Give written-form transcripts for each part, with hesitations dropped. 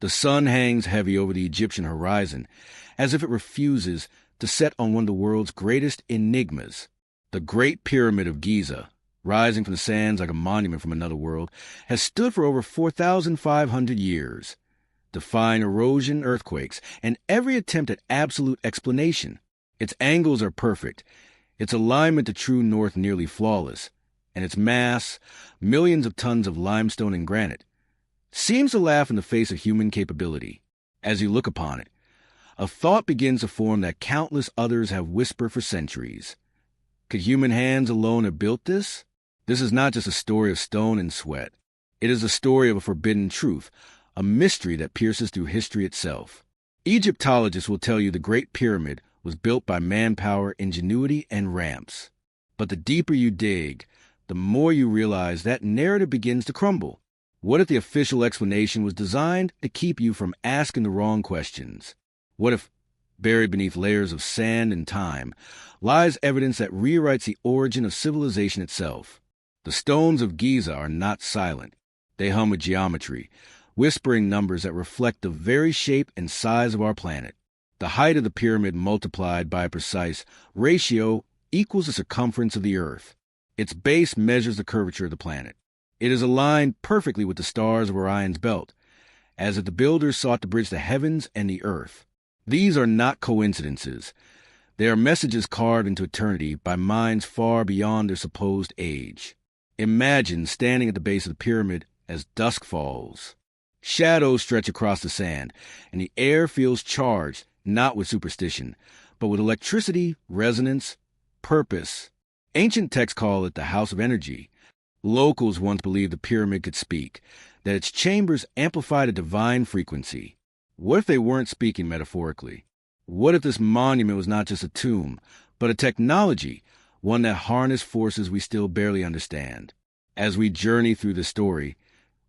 The sun hangs heavy over the Egyptian horizon, as if it refuses to set on one of the world's greatest enigmas. The Great Pyramid of Giza, rising from the sands like a monument from another world, has stood for over 4,500 years, defying erosion, earthquakes, and every attempt at absolute explanation. Its angles are perfect, its alignment to true north nearly flawless, and its mass, millions of tons of limestone and granite, seems to laugh in the face of human capability. As you look upon it, a thought begins to form that countless others have whispered for centuries. Could human hands alone have built this? This is not just a story of stone and sweat. It is the story of a forbidden truth, a mystery that pierces through history itself. Egyptologists will tell you the Great Pyramid was built by manpower, ingenuity, and ramps. But the deeper you dig, the more you realize that narrative begins to crumble. What if the official explanation was designed to keep you from asking the wrong questions? What if, buried beneath layers of sand and time, lies evidence that rewrites the origin of civilization itself? The stones of Giza are not silent. They hum with geometry, whispering numbers that reflect the very shape and size of our planet. The height of the pyramid multiplied by a precise ratio equals the circumference of the Earth. Its base measures the curvature of the planet. It is aligned perfectly with the stars of Orion's belt, as if the builders sought to bridge the heavens and the earth. These are not coincidences. They are messages carved into eternity by minds far beyond their supposed age. Imagine standing at the base of the pyramid as dusk falls. Shadows stretch across the sand, and the air feels charged not with superstition, but with electricity, resonance, purpose. Ancient texts call it the House of Energy. Locals once believed the pyramid could speak, that its chambers amplified a divine frequency. What if they weren't speaking metaphorically? What if this monument was not just a tomb, but a technology, one that harnessed forces we still barely understand? As we journey through the story,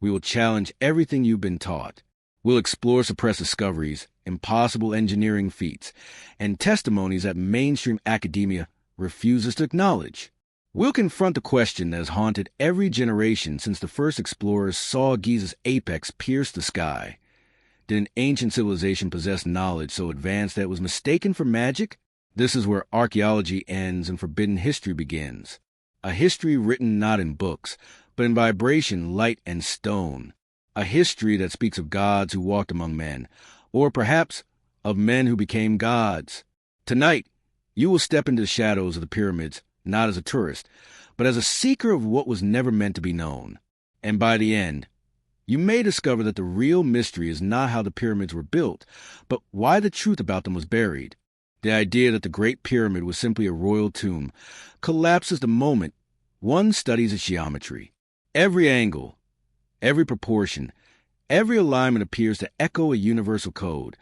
we will challenge everything you've been taught. We'll explore suppressed discoveries, impossible engineering feats, and testimonies that mainstream academia refuses to acknowledge. We'll confront the question that has haunted every generation since the first explorers saw Giza's apex pierce the sky. Did an ancient civilization possess knowledge so advanced that it was mistaken for magic? This is where archaeology ends and forbidden history begins. A history written not in books, but in vibration, light, and stone. A history that speaks of gods who walked among men, or perhaps of men who became gods. Tonight, you will step into the shadows of the pyramids, not as a tourist, but as a seeker of what was never meant to be known. And by the end, you may discover that the real mystery is not how the pyramids were built, but why the truth about them was buried. The idea that the Great Pyramid was simply a royal tomb collapses the moment one studies its geometry. Every angle, every proportion, every alignment appears to echo a universal code,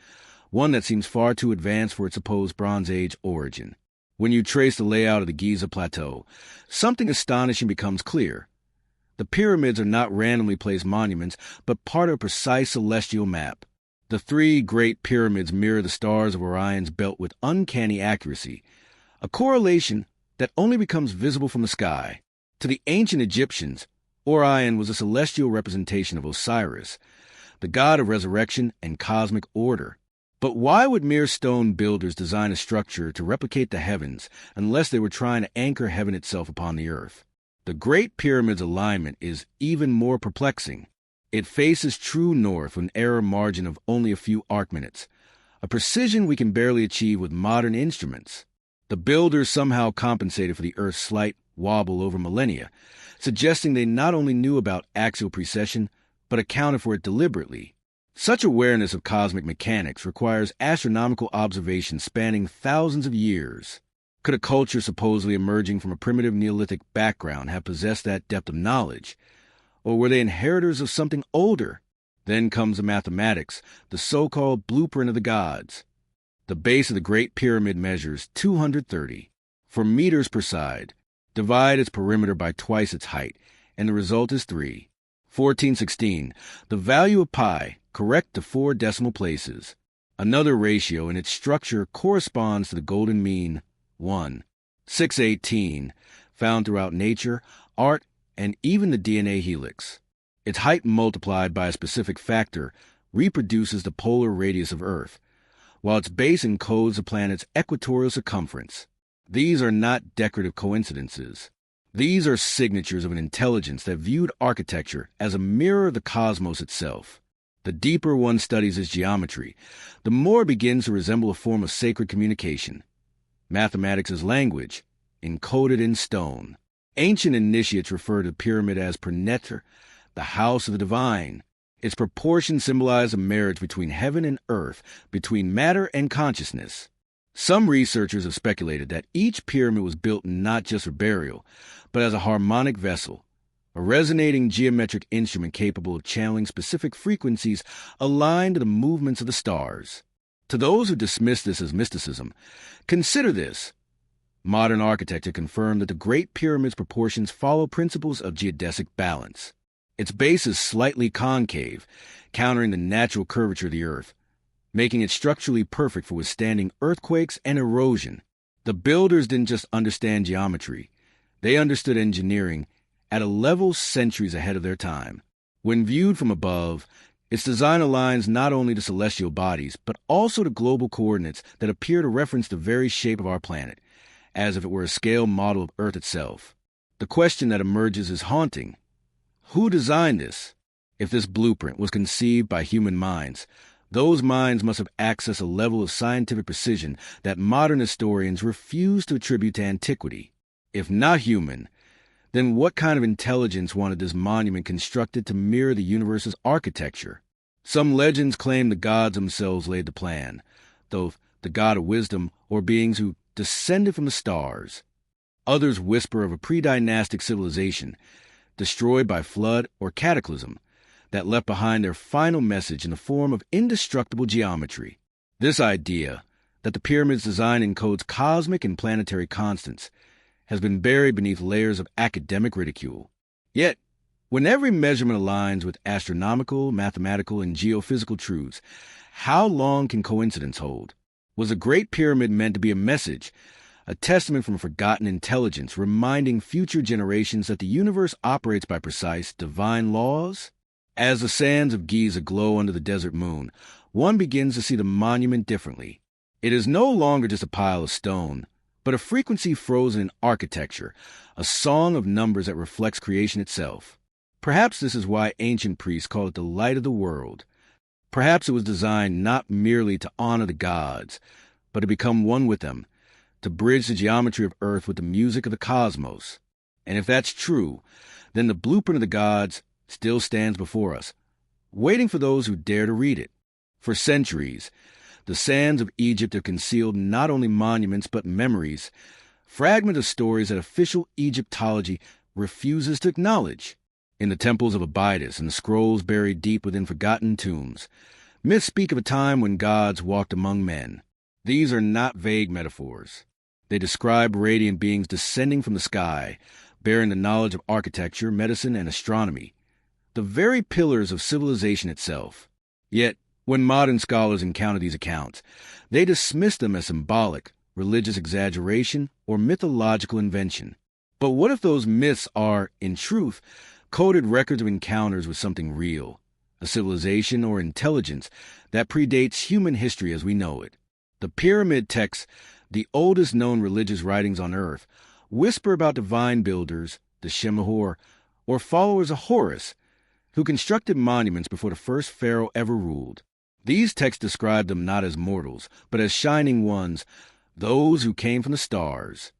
one that seems far too advanced for its supposed Bronze Age origin. When you trace the layout of the Giza Plateau, something astonishing becomes clear. The pyramids are not randomly placed monuments, but part of a precise celestial map. The three great pyramids mirror the stars of Orion's belt with uncanny accuracy, a correlation that only becomes visible from the sky. To the ancient Egyptians, Orion was a celestial representation of Osiris, the god of resurrection and cosmic order. But why would mere stone builders design a structure to replicate the heavens unless they were trying to anchor heaven itself upon the earth? The Great Pyramid's alignment is even more perplexing. It faces true north with an error margin of only a few arc minutes, a precision we can barely achieve with modern instruments. The builders somehow compensated for the Earth's slight wobble over millennia, suggesting they not only knew about axial precession, but accounted for it deliberately. Such awareness of cosmic mechanics requires astronomical observations spanning thousands of years. Could a culture supposedly emerging from a primitive Neolithic background have possessed that depth of knowledge? Or were they inheritors of something older? Then comes the mathematics, the so-called blueprint of the gods. The base of the Great Pyramid measures 230 meters per side. Divide its perimeter by twice its height, and the result is 3. 1416, the value of pi, correct to 4 decimal places. Another ratio in its structure corresponds to the golden mean, 1. 618, found throughout nature, art, and even the DNA helix. Its height multiplied by a specific factor reproduces the polar radius of Earth, while its base encodes the planet's equatorial circumference. These are not decorative coincidences. These are signatures of an intelligence that viewed architecture as a mirror of the cosmos itself. The deeper one studies its geometry, the more it begins to resemble a form of sacred communication. Mathematics is language, encoded in stone. Ancient initiates refer to the pyramid as Perneter, the house of the divine. Its proportions symbolize a marriage between heaven and earth, between matter and consciousness. Some researchers have speculated that each pyramid was built not just for burial, but as a harmonic vessel, a resonating geometric instrument capable of channeling specific frequencies aligned to the movements of the stars. To those who dismiss this as mysticism, consider this. Modern architecture confirmed that the Great Pyramid's proportions follow principles of geodesic balance. Its base is slightly concave, countering the natural curvature of the Earth, making it structurally perfect for withstanding earthquakes and erosion. The builders didn't just understand geometry, they understood engineering at a level centuries ahead of their time. When viewed from above, its design aligns not only to celestial bodies, but also to global coordinates that appear to reference the very shape of our planet, as if it were a scale model of Earth itself. The question that emerges is haunting. Who designed this? If this blueprint was conceived by human minds, those minds must have accessed a level of scientific precision that modern historians refuse to attribute to antiquity. If not human, then what kind of intelligence wanted this monument constructed to mirror the universe's architecture? Some legends claim the gods themselves laid the plan, though the god of wisdom or beings who descended from the stars. Others whisper of a pre-dynastic civilization, destroyed by flood or cataclysm, that left behind their final message in the form of indestructible geometry. This idea, that the pyramid's design encodes cosmic and planetary constants, has been buried beneath layers of academic ridicule. Yet, when every measurement aligns with astronomical, mathematical, and geophysical truths, how long can coincidence hold? Was the Great Pyramid meant to be a message, a testament from a forgotten intelligence reminding future generations that the universe operates by precise, divine laws? As the sands of Giza glow under the desert moon, one begins to see the monument differently. It is no longer just a pile of stone, but a frequency frozen in architecture, a song of numbers that reflects creation itself. Perhaps this is why ancient priests call it the light of the world. Perhaps it was designed not merely to honor the gods, but to become one with them, to bridge the geometry of Earth with the music of the cosmos. And if that's true, then the blueprint of the gods still stands before us, waiting for those who dare to read it. For centuries, the sands of Egypt have concealed not only monuments but memories, fragments of stories that official Egyptology refuses to acknowledge. In the temples of Abydos and the scrolls buried deep within forgotten tombs, myths speak of a time when gods walked among men. These are not vague metaphors. They describe radiant beings descending from the sky, bearing the knowledge of architecture, medicine, and astronomy, the very pillars of civilization itself. Yet, when modern scholars encounter these accounts, they dismiss them as symbolic, religious exaggeration, or mythological invention. But what if those myths are, in truth, coded records of encounters with something real, a civilization or intelligence that predates human history as we know it? The pyramid texts, the oldest known religious writings on Earth, whisper about divine builders, the Shemahor, or followers of Horus, who constructed monuments before the first pharaoh ever ruled. These texts describe them not as mortals, but as shining ones, those who came from the stars.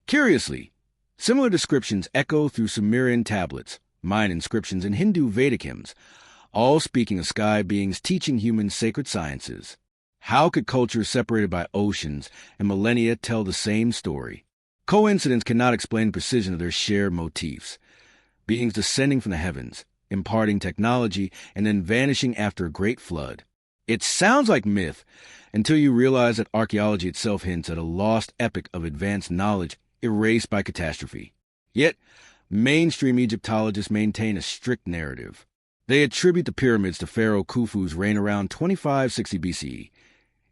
Curiously, similar descriptions echo through Sumerian tablets, Mayan inscriptions, and Hindu Vedic hymns, all speaking of sky beings teaching humans sacred sciences. How could cultures separated by oceans and millennia tell the same story? Coincidence cannot explain the precision of their shared motifs. Beings descending from the heavens, imparting technology, and then vanishing after a great flood. It sounds like myth until you realize that archaeology itself hints at a lost epoch of advanced knowledge erased by catastrophe. Yet, mainstream Egyptologists maintain a strict narrative. They attribute the pyramids to Pharaoh Khufu's reign around 2560 BCE,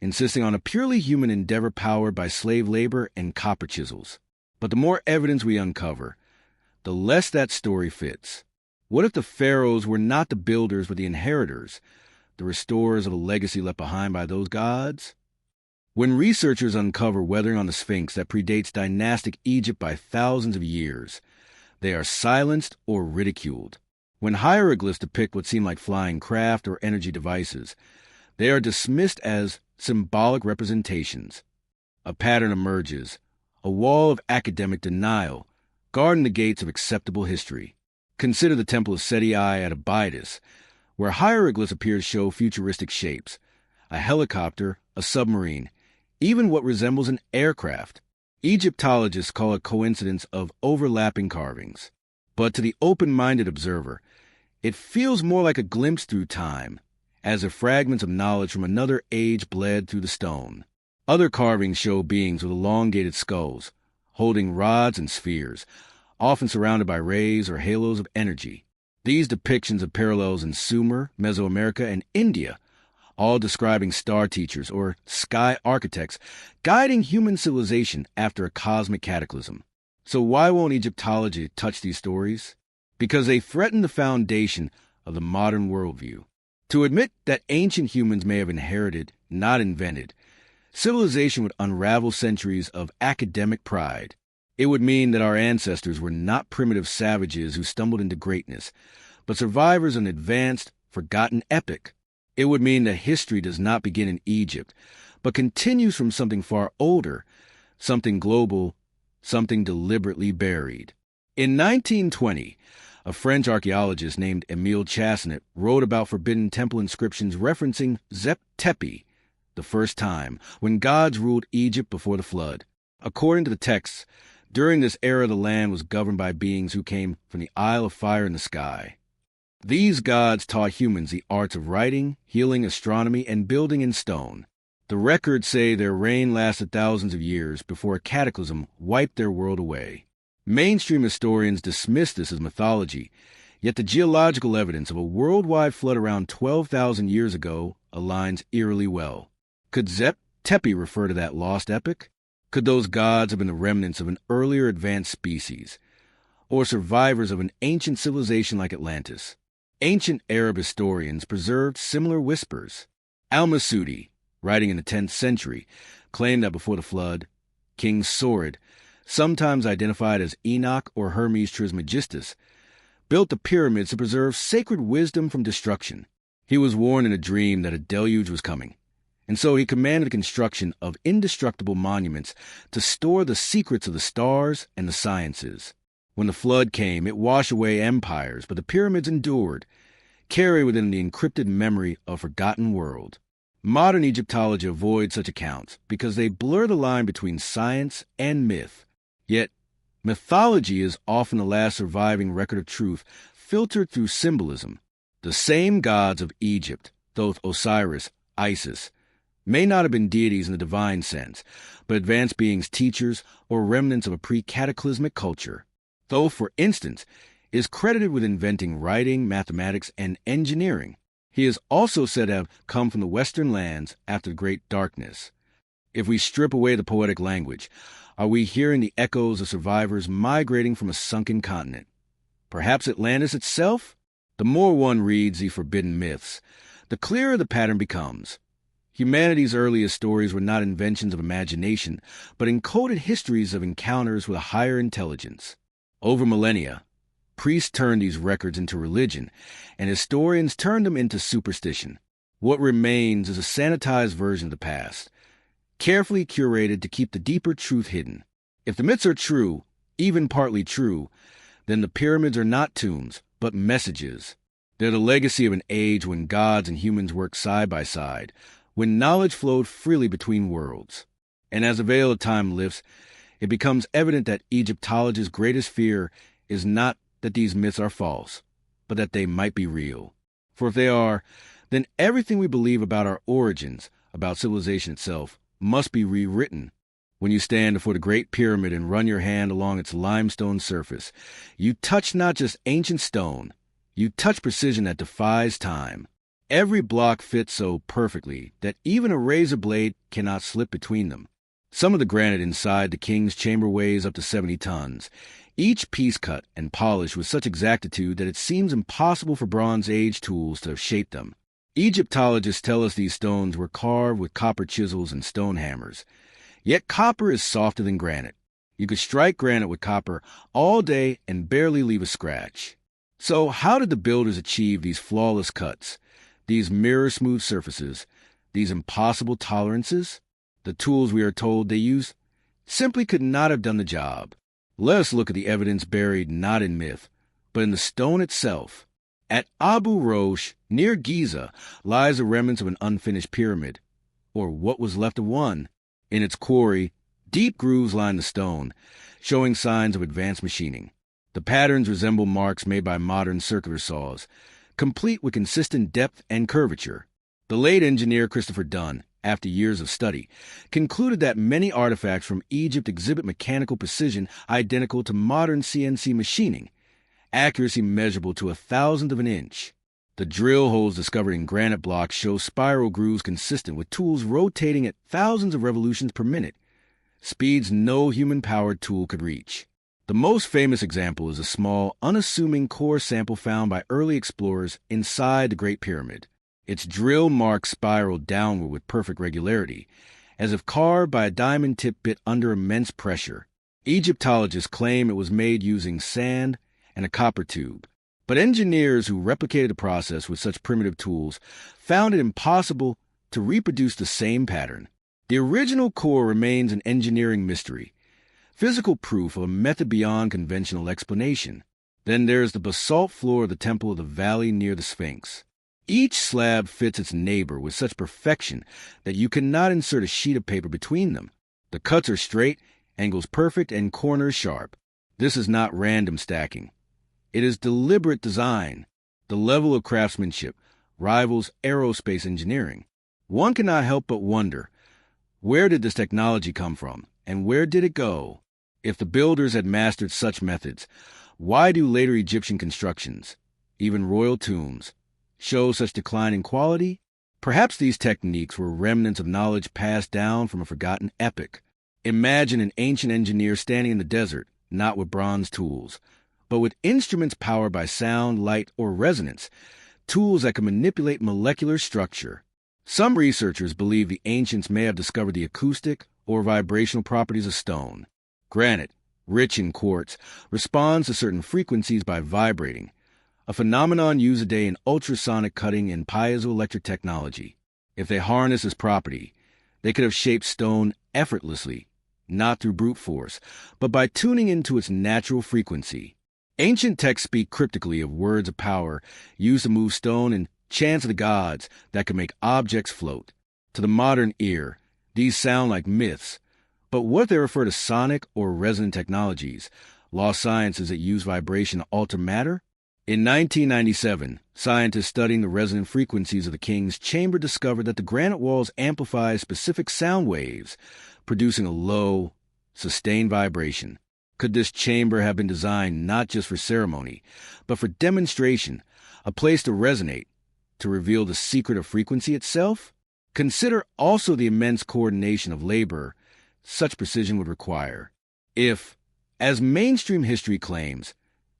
insisting on a purely human endeavor powered by slave labor and copper chisels. But the more evidence we uncover, the less that story fits. What if the pharaohs were not the builders but the inheritors, the restorers of a legacy left behind by those gods? When researchers uncover weathering on the Sphinx that predates dynastic Egypt by thousands of years, they are silenced or ridiculed. When hieroglyphs depict what seem like flying craft or energy devices, they are dismissed as symbolic representations. A pattern emerges, a wall of academic denial, guarding the gates of acceptable history. Consider the Temple of Seti I at Abydos, where hieroglyphs appear to show futuristic shapes, a helicopter, a submarine, even what resembles an aircraft. Egyptologists call it coincidence of overlapping carvings. But to the open-minded observer, it feels more like a glimpse through time, as if fragments of knowledge from another age bled through the stone. Other carvings show beings with elongated skulls, holding rods and spheres, often surrounded by rays or halos of energy. These depictions have parallels in Sumer, Mesoamerica, and India, all describing star teachers or sky architects guiding human civilization after a cosmic cataclysm. So why won't Egyptology touch these stories? Because they threaten the foundation of the modern worldview. To admit that ancient humans may have inherited, not invented, civilization would unravel centuries of academic pride. It would mean that our ancestors were not primitive savages who stumbled into greatness, but survivors of an advanced, forgotten epic. It would mean that history does not begin in Egypt, but continues from something far older, something global, something deliberately buried. In 1920, a French archaeologist named Émile Chassanet wrote about forbidden temple inscriptions referencing Zep Tepi, the first time, when gods ruled Egypt before the flood. According to the texts, during this era the land was governed by beings who came from the Isle of Fire in the sky. These gods taught humans the arts of writing, healing, astronomy, and building in stone. The records say their reign lasted thousands of years before a cataclysm wiped their world away. Mainstream historians dismiss this as mythology, yet the geological evidence of a worldwide flood around 12,000 years ago aligns eerily well. Could Zep Tepi refer to that lost epic? Could those gods have been the remnants of an earlier advanced species, or survivors of an ancient civilization like Atlantis? Ancient Arab historians preserved similar whispers. Al-Masudi, writing in the 10th century, claimed that before the flood, King Sorid, sometimes identified as Enoch or Hermes Trismegistus, built the pyramids to preserve sacred wisdom from destruction. He was warned in a dream that a deluge was coming, and so he commanded the construction of indestructible monuments to store the secrets of the stars and the sciences. When the flood came, it washed away empires, but the pyramids endured, carried within the encrypted memory of a forgotten world. Modern Egyptology avoids such accounts because they blur the line between science and myth. Yet, mythology is often the last surviving record of truth filtered through symbolism. The same gods of Egypt, Thoth, Osiris, Isis, may not have been deities in the divine sense, but advanced beings, teachers, or remnants of a pre-cataclysmic culture. Thoth, for instance, is credited with inventing writing, mathematics, and engineering. He is also said to have come from the western lands after the Great Darkness. If we strip away the poetic language, are we hearing the echoes of survivors migrating from a sunken continent? Perhaps Atlantis itself? The more one reads the forbidden myths, the clearer the pattern becomes. Humanity's earliest stories were not inventions of imagination, but encoded histories of encounters with a higher intelligence. Over millennia, priests turned these records into religion, and historians turned them into superstition. What remains is a sanitized version of the past, carefully curated to keep the deeper truth hidden. If the myths are true, even partly true, then the pyramids are not tombs, but messages. They're the legacy of an age when gods and humans worked side by side, when knowledge flowed freely between worlds. And as the veil of time lifts, it becomes evident that Egyptology's greatest fear is not that these myths are false, but that they might be real. For if they are, then everything we believe about our origins, about civilization itself, must be rewritten. When you stand before the Great Pyramid and run your hand along its limestone surface, you touch not just ancient stone, you touch precision that defies time. Every block fits so perfectly that even a razor blade cannot slip between them. Some of the granite inside the king's chamber weighs up to 70 tons, each piece cut and polished with such exactitude that it seems impossible for Bronze Age tools to have shaped them. Egyptologists tell us these stones were carved with copper chisels and stone hammers. Yet copper is softer than granite. You could strike granite with copper all day and barely leave a scratch. So how did the builders achieve these flawless cuts, these mirror-smooth surfaces, these impossible tolerances? The tools we are told they used simply could not have done the job. Let us look at the evidence buried not in myth, but in the stone itself. At Abu Rosh, near Giza, lies the remnants of an unfinished pyramid, or what was left of one. In its quarry, deep grooves line the stone, showing signs of advanced machining. The patterns resemble marks made by modern circular saws, complete with consistent depth and curvature. The late engineer Christopher Dunn, after years of study, concluded that many artifacts from Egypt exhibit mechanical precision identical to modern CNC machining, accuracy measurable to 1,000th of an inch. The drill holes discovered in granite blocks show spiral grooves consistent with tools rotating at thousands of revolutions per minute, speeds no human-powered tool could reach. The most famous example is a small, unassuming core sample found by early explorers inside the Great Pyramid. Its drill marks spiraled downward with perfect regularity, as if carved by a diamond-tipped bit under immense pressure. Egyptologists claim it was made using sand and a copper tube, but engineers who replicated the process with such primitive tools found it impossible to reproduce the same pattern. The original core remains an engineering mystery, physical proof of a method beyond conventional explanation. Then there's the basalt floor of the Temple of the Valley near the Sphinx. Each slab fits its neighbor with such perfection that you cannot insert a sheet of paper between them. The cuts are straight, angles perfect, and corners sharp. This is not random stacking. It is deliberate design. The level of craftsmanship rivals aerospace engineering. One cannot help but wonder, where did this technology come from, and where did it go? If the builders had mastered such methods, why do later Egyptian constructions, even royal tombs, show such decline in quality? Perhaps these techniques were remnants of knowledge passed down from a forgotten epoch. Imagine an ancient engineer standing in the desert, not with bronze tools, but with instruments powered by sound, light, or resonance, tools that can manipulate molecular structure. Some researchers believe the ancients may have discovered the acoustic or vibrational properties of stone. Granite, rich in quartz, responds to certain frequencies by vibrating, a phenomenon used today in ultrasonic cutting and piezoelectric technology. If they harness this property, they could have shaped stone effortlessly, not through brute force, but by tuning into its natural frequency. Ancient texts speak cryptically of words of power used to move stone and chants of the gods that could make objects float. To the modern ear, these sound like myths, but what if they refer to sonic or resonant technologies, lost sciences that use vibration to alter matter? In 1997, scientists studying the resonant frequencies of the king's chamber discovered that the granite walls amplify specific sound waves, producing a low, sustained vibration. Could this chamber have been designed not just for ceremony, but for demonstration, a place to resonate, to reveal the secret of frequency itself? Consider also the immense coordination of labor such precision would require. If, as mainstream history claims,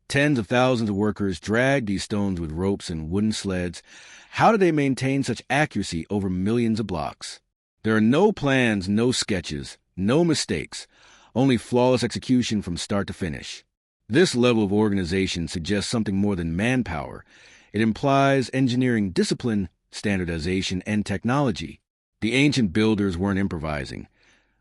tens of thousands of workers dragged these stones with ropes and wooden sleds, how did they maintain such accuracy over millions of blocks? There are no plans, no sketches, no mistakes, only flawless execution from start to finish. This level of organization suggests something more than manpower. It implies engineering discipline, standardization, and technology. The ancient builders weren't improvising.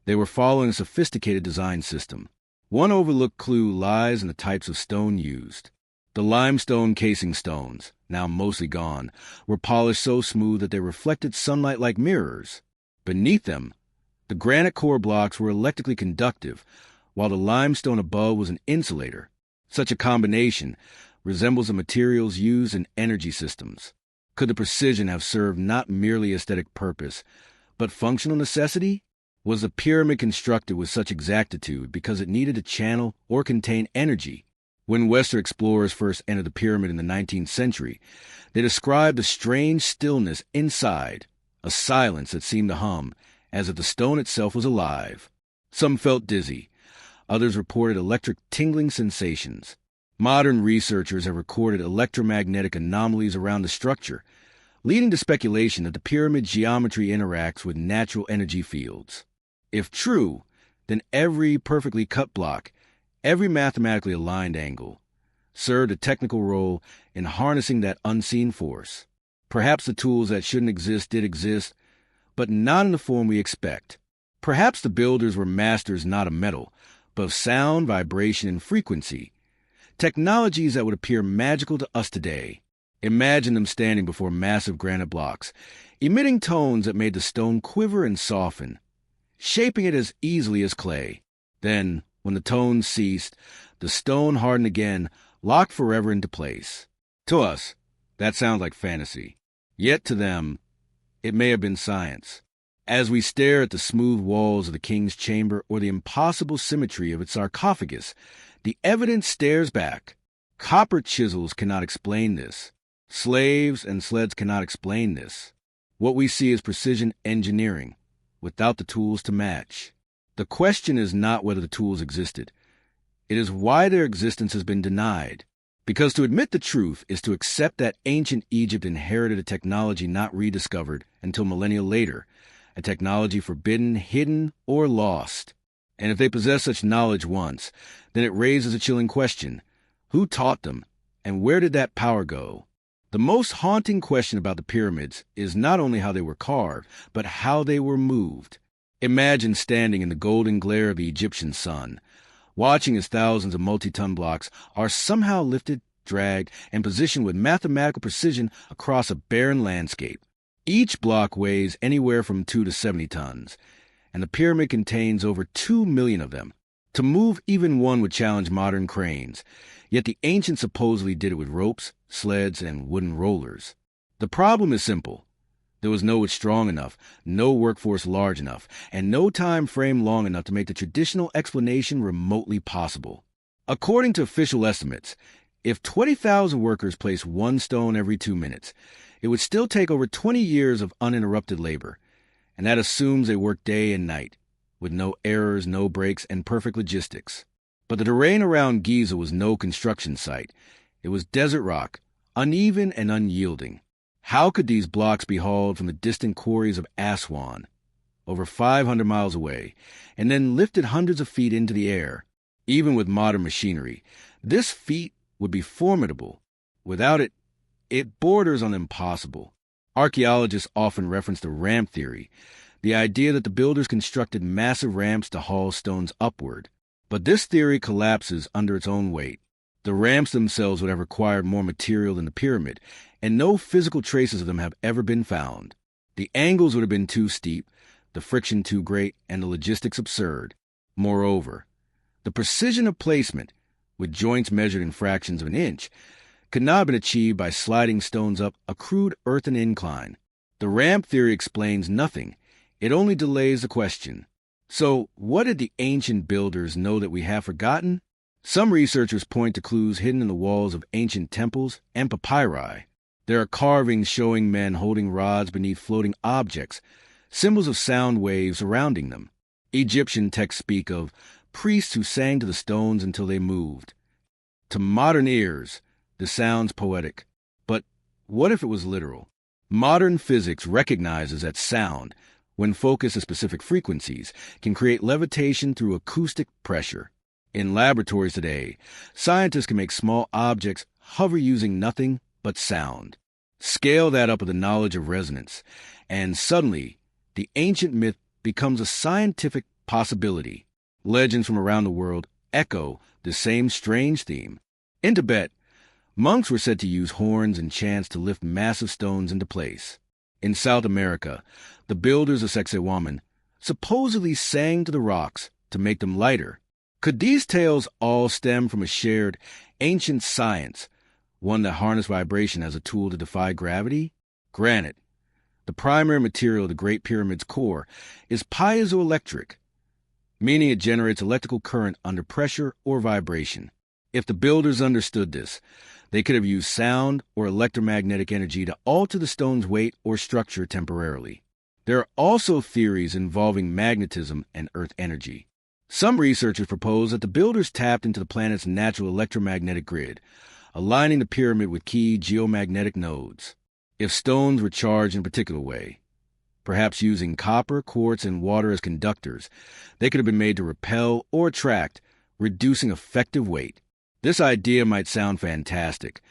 They were following a sophisticated design system. One overlooked clue lies in the types of stone used. The limestone casing stones, now mostly gone, were polished so smooth that they reflected sunlight like mirrors. Beneath them, the granite core blocks were electrically conductive, while the limestone above was an insulator. Such a combination resembles the materials used in energy systems. Could the precision have served not merely aesthetic purpose, but functional necessity? Was the pyramid constructed with such exactitude because it needed to channel or contain energy? When Western explorers first entered the pyramid in the 19th century, they described the strange stillness inside, a silence that seemed to hum, as if the stone itself was alive. Some felt dizzy. Others reported electric tingling sensations. Modern researchers have recorded electromagnetic anomalies around the structure, leading to speculation that the pyramid geometry interacts with natural energy fields. If true, then every perfectly cut block, every mathematically aligned angle, served a technical role in harnessing that unseen force. Perhaps the tools that shouldn't exist did exist, but not in the form we expect. Perhaps the builders were masters not of metal, but of sound, vibration, and frequency. Technologies that would appear magical to us today. Imagine them standing before massive granite blocks, emitting tones that made the stone quiver and soften, shaping it as easily as clay. Then, when the tones ceased, the stone hardened again, locked forever into place. To us, that sounds like fantasy. Yet to them, it may have been science. As we stare at the smooth walls of the king's chamber or the impossible symmetry of its sarcophagus, the evidence stares back. Copper chisels cannot explain this. Slaves and sleds cannot explain this. What we see is precision engineering, without the tools to match. The question is not whether the tools existed. It is why their existence has been denied. Because to admit the truth is to accept that ancient Egypt inherited a technology not rediscovered until millennia later, a technology forbidden, hidden, or lost. And if they possess such knowledge once, then it raises a chilling question. Who taught them, and where did that power go? The most haunting question about the pyramids is not only how they were carved, but how they were moved. Imagine standing in the golden glare of the Egyptian sun, watching as thousands of multi-ton blocks are somehow lifted, dragged, and positioned with mathematical precision across a barren landscape. Each block weighs anywhere from 2 to 70 tons, and the pyramid contains over 2 million of them. To move even one would challenge modern cranes, yet the ancients supposedly did it with ropes, sleds, and wooden rollers. The problem is simple. There was no wood strong enough, no workforce large enough, and no time frame long enough to make the traditional explanation remotely possible. According to official estimates, if 20,000 workers placed one stone every 2 minutes, it would still take over 20 years of uninterrupted labor, and that assumes they work day and night, with no errors, no breaks, and perfect logistics. But the terrain around Giza was no construction site. It was desert rock, uneven and unyielding. How could these blocks be hauled from the distant quarries of Aswan, over 500 miles away, and then lifted hundreds of feet into the air? Even with modern machinery, this feat would be formidable. Without it, it borders on impossible. Archaeologists often reference the ramp theory, the idea that the builders constructed massive ramps to haul stones upward. But this theory collapses under its own weight. The ramps themselves would have required more material than the pyramid, and no physical traces of them have ever been found. The angles would have been too steep, the friction too great, and the logistics absurd. Moreover, the precision of placement, with joints measured in fractions of an inch, could not have been achieved by sliding stones up a crude earthen incline. The ramp theory explains nothing. It only delays the question. So, what did the ancient builders know that we have forgotten? Some researchers point to clues hidden in the walls of ancient temples and papyri. There are carvings showing men holding rods beneath floating objects, symbols of sound waves surrounding them. Egyptian texts speak of priests who sang to the stones until they moved. To modern ears, this sounds poetic. But what if it was literal? Modern physics recognizes that sound, when focused at specific frequencies, can create levitation through acoustic pressure. In laboratories today, scientists can make small objects hover using nothing but sound. Scale that up with the knowledge of resonance, and suddenly, the ancient myth becomes a scientific possibility. Legends from around the world echo the same strange theme. In Tibet, monks were said to use horns and chants to lift massive stones into place. In South America, the builders of Sacsayhuaman supposedly sang to the rocks to make them lighter. Could these tales all stem from a shared ancient science, one that harnessed vibration as a tool to defy gravity? Granite, the primary material of the Great Pyramid's core, is piezoelectric, meaning it generates electrical current under pressure or vibration. If the builders understood this, they could have used sound or electromagnetic energy to alter the stone's weight or structure temporarily. There are also theories involving magnetism and earth energy. Some researchers propose that the builders tapped into the planet's natural electromagnetic grid, aligning the pyramid with key geomagnetic nodes. if stones were charged in a particular way, perhaps using copper, quartz, and water as conductors, they could have been made to repel or attract, reducing effective weight. This idea might sound fantastic,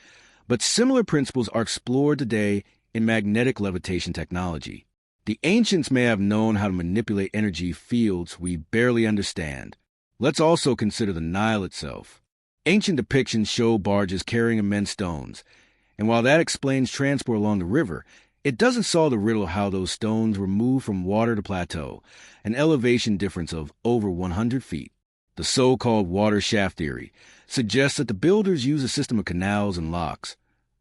but similar principles are explored today in magnetic levitation technology. The ancients may have known how to manipulate energy fields we barely understand. Let's also consider the Nile itself. Ancient depictions show barges carrying immense stones, and while that explains transport along the river, it doesn't solve the riddle of how those stones were moved from water to plateau, an elevation difference of over 100 feet. The so-called water shaft theory suggests that the builders used a system of canals and locks,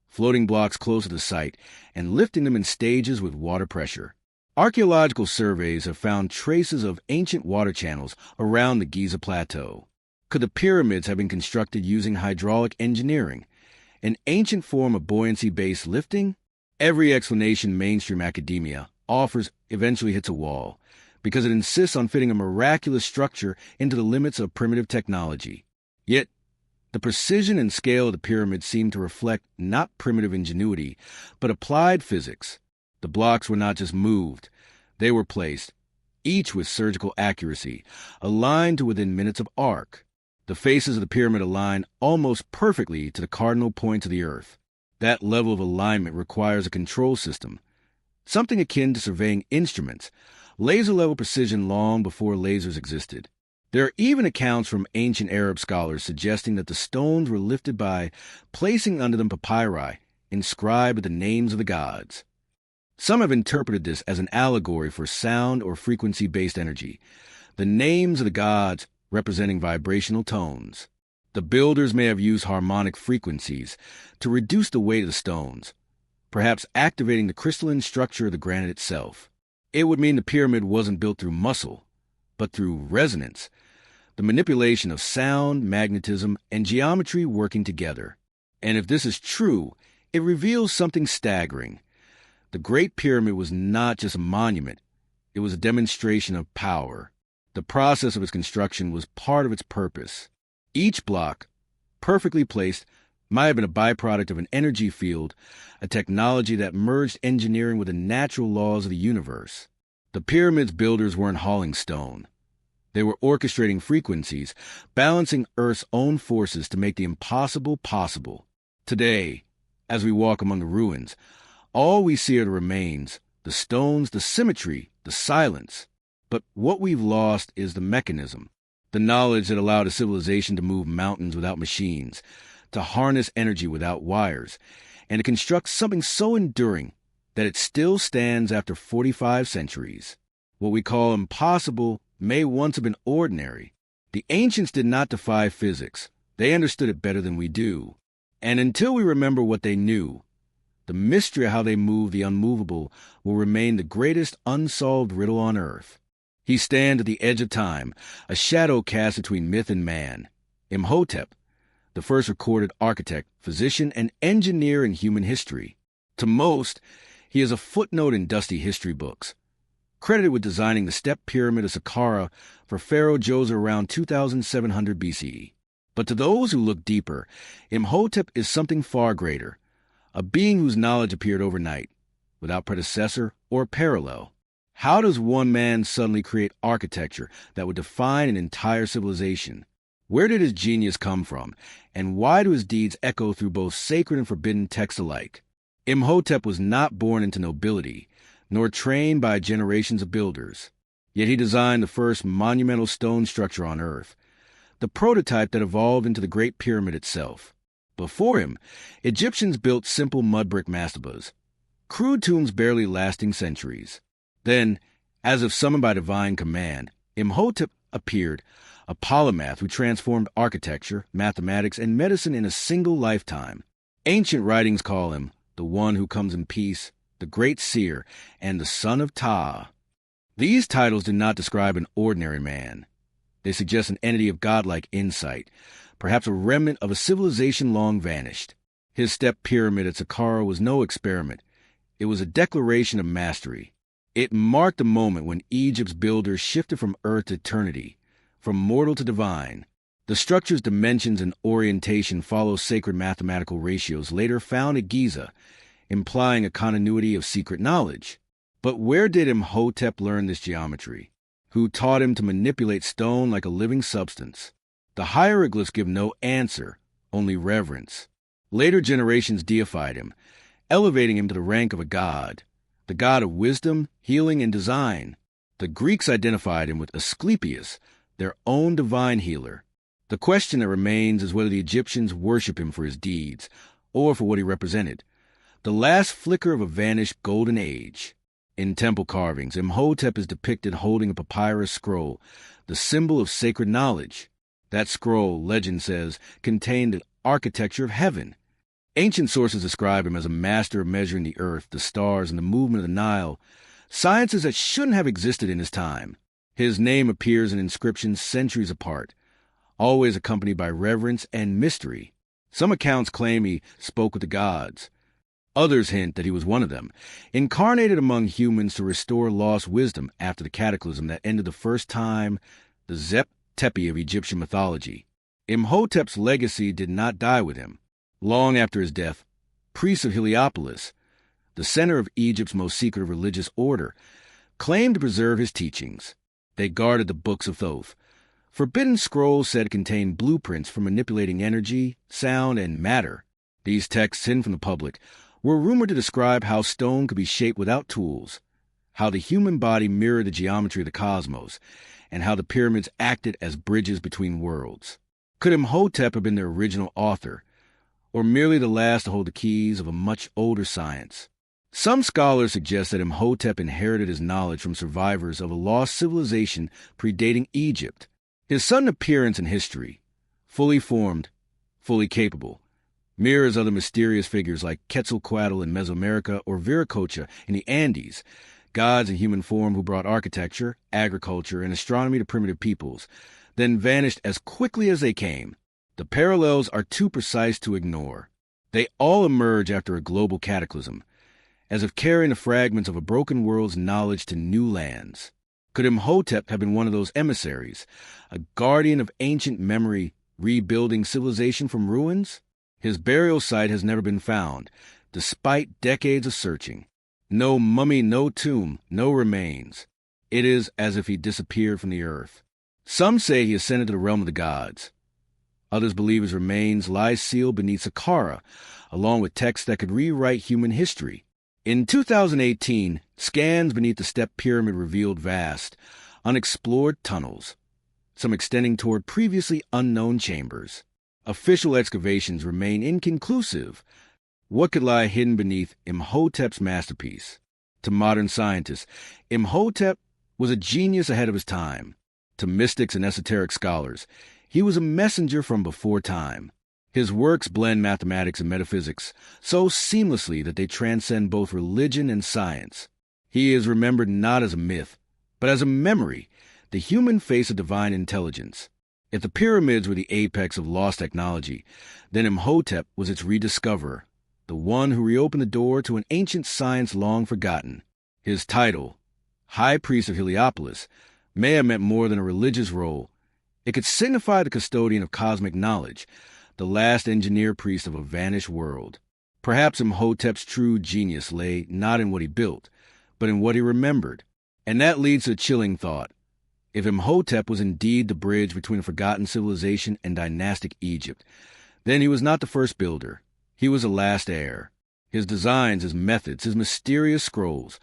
floating blocks close to the site and lifting them in stages with water pressure. Archaeological surveys have found traces of ancient water channels around the Giza Plateau. Could the pyramids have been constructed using hydraulic engineering, an ancient form of buoyancy-based lifting? Every explanation mainstream academia offers eventually hits a wall, because it insists on fitting a miraculous structure into the limits of primitive technology. Yet, the precision and scale of the pyramids seem to reflect not primitive ingenuity, but applied physics. The blocks were not just moved, they were placed, each with surgical accuracy, aligned to within minutes of arc. The faces of the pyramid align almost perfectly to the cardinal points of the earth. That level of alignment requires a control system, something akin to surveying instruments, laser-level precision long before lasers existed. There are even accounts from ancient Arab scholars suggesting that the stones were lifted by placing under them papyri inscribed with the names of the gods. Some have interpreted this as an allegory for sound or frequency-based energy, the names of the gods representing vibrational tones. The builders may have used harmonic frequencies to reduce the weight of the stones, perhaps activating the crystalline structure of the granite itself. It would mean the pyramid wasn't built through muscle, but through resonance, the manipulation of sound, magnetism, and geometry working together. And if this is true, it reveals something staggering. The Great Pyramid was not just a monument, it was a demonstration of power. The process of its construction was part of its purpose. Each block, perfectly placed, might have been a byproduct of an energy field, a technology that merged engineering with the natural laws of the universe. The pyramid's builders weren't hauling stone. They were orchestrating frequencies, balancing Earth's own forces to make the impossible possible. Today, as we walk among the ruins, all we see are the remains, the stones, the symmetry, the silence. But what we've lost is the mechanism, the knowledge that allowed a civilization to move mountains without machines, to harness energy without wires, and to construct something so enduring that it still stands after 45 centuries. What we call impossible may once have been ordinary. The ancients did not defy physics. They understood it better than we do. And until we remember what they knew, the mystery of how they moved the unmovable will remain the greatest unsolved riddle on Earth. He stands at the edge of time, a shadow cast between myth and man. Imhotep, the first recorded architect, physician, and engineer in human history. To most, he is a footnote in dusty history books, credited with designing the step pyramid of Saqqara for Pharaoh Djoser around 2700 BCE. But to those who look deeper, Imhotep is something far greater, a being whose knowledge appeared overnight, without predecessor or parallel. How does one man suddenly create architecture that would define an entire civilization? Where did his genius come from, and why do his deeds echo through both sacred and forbidden texts alike? Imhotep was not born into nobility, nor trained by generations of builders. Yet he designed the first monumental stone structure on Earth, the prototype that evolved into the Great Pyramid itself. Before him, Egyptians built simple mud brick mastabas, crude tombs barely lasting centuries. Then, as if summoned by divine command, Imhotep appeared, a polymath who transformed architecture, mathematics, and medicine in a single lifetime. Ancient writings call him the one who comes in peace, the great seer, and the son of Ptah. These titles do not describe an ordinary man. They suggest an entity of godlike insight, perhaps a remnant of a civilization long vanished. His step pyramid at Saqqara was no experiment. It was a declaration of mastery. It marked a moment when Egypt's builders shifted from earth to eternity, from mortal to divine. The structure's dimensions and orientation follow sacred mathematical ratios later found at Giza, implying a continuity of secret knowledge. But where did Imhotep learn this geometry? Who taught him to manipulate stone like a living substance? The hieroglyphs give no answer, only reverence. Later generations deified him, elevating him to the rank of a god, the god of wisdom, healing, and design. The Greeks identified him with Asclepius, their own divine healer. The question that remains is whether the Egyptians worship him for his deeds, or for what he represented. The last flicker of a vanished golden age. In temple carvings, Imhotep is depicted holding a papyrus scroll, the symbol of sacred knowledge. That scroll, legend says, contained the architecture of heaven. Ancient sources describe him as a master of measuring the earth, the stars, and the movement of the Nile, sciences that shouldn't have existed in his time. His name appears in inscriptions centuries apart, always accompanied by reverence and mystery. Some accounts claim he spoke with the gods. Others hint that he was one of them, incarnated among humans to restore lost wisdom after the cataclysm that ended the first time, the Zep Tepi of Egyptian mythology. Imhotep's legacy did not die with him. Long after his death, priests of Heliopolis, the center of Egypt's most secret religious order, claimed to preserve his teachings. They guarded the books of Thoth, forbidden scrolls said to contain blueprints for manipulating energy, sound, and matter. These texts, hidden from the public, were rumored to describe how stone could be shaped without tools, how the human body mirrored the geometry of the cosmos, and how the pyramids acted as bridges between worlds. Could Imhotep have been the original author, or merely the last to hold the keys of a much older science? Some scholars suggest that Imhotep inherited his knowledge from survivors of a lost civilization predating Egypt. His sudden appearance in history, fully formed, fully capable, mirrors other mysterious figures like Quetzalcoatl in Mesoamerica or Viracocha in the Andes, gods in human form who brought architecture, agriculture, and astronomy to primitive peoples, then vanished as quickly as they came. The parallels are too precise to ignore. They all emerge after a global cataclysm, as if carrying the fragments of a broken world's knowledge to new lands. Could Imhotep have been one of those emissaries, a guardian of ancient memory, rebuilding civilization from ruins? His burial site has never been found, despite decades of searching. No mummy, no tomb, no remains. It is as if he disappeared from the earth. Some say he ascended to the realm of the gods. Others believe his remains lie sealed beneath Saqqara, along with texts that could rewrite human history. In 2018, scans beneath the Step Pyramid revealed vast, unexplored tunnels, some extending toward previously unknown chambers. Official excavations remain inconclusive. What could lie hidden beneath Imhotep's masterpiece? To modern scientists, Imhotep was a genius ahead of his time. To mystics and esoteric scholars, he was a messenger from before time. His works blend mathematics and metaphysics so seamlessly that they transcend both religion and science. He is remembered not as a myth, but as a memory, the human face of divine intelligence. If the pyramids were the apex of lost technology, then Imhotep was its rediscoverer, the one who reopened the door to an ancient science long forgotten. His title, High Priest of Heliopolis, may have meant more than a religious role. It could signify the custodian of cosmic knowledge, the last engineer priest of a vanished world. Perhaps Imhotep's true genius lay not in what he built, but in what he remembered. And that leads to a chilling thought. If Imhotep was indeed the bridge between a forgotten civilization and dynastic Egypt, then he was not the first builder. He was the last heir. His designs, his methods, his mysterious scrolls,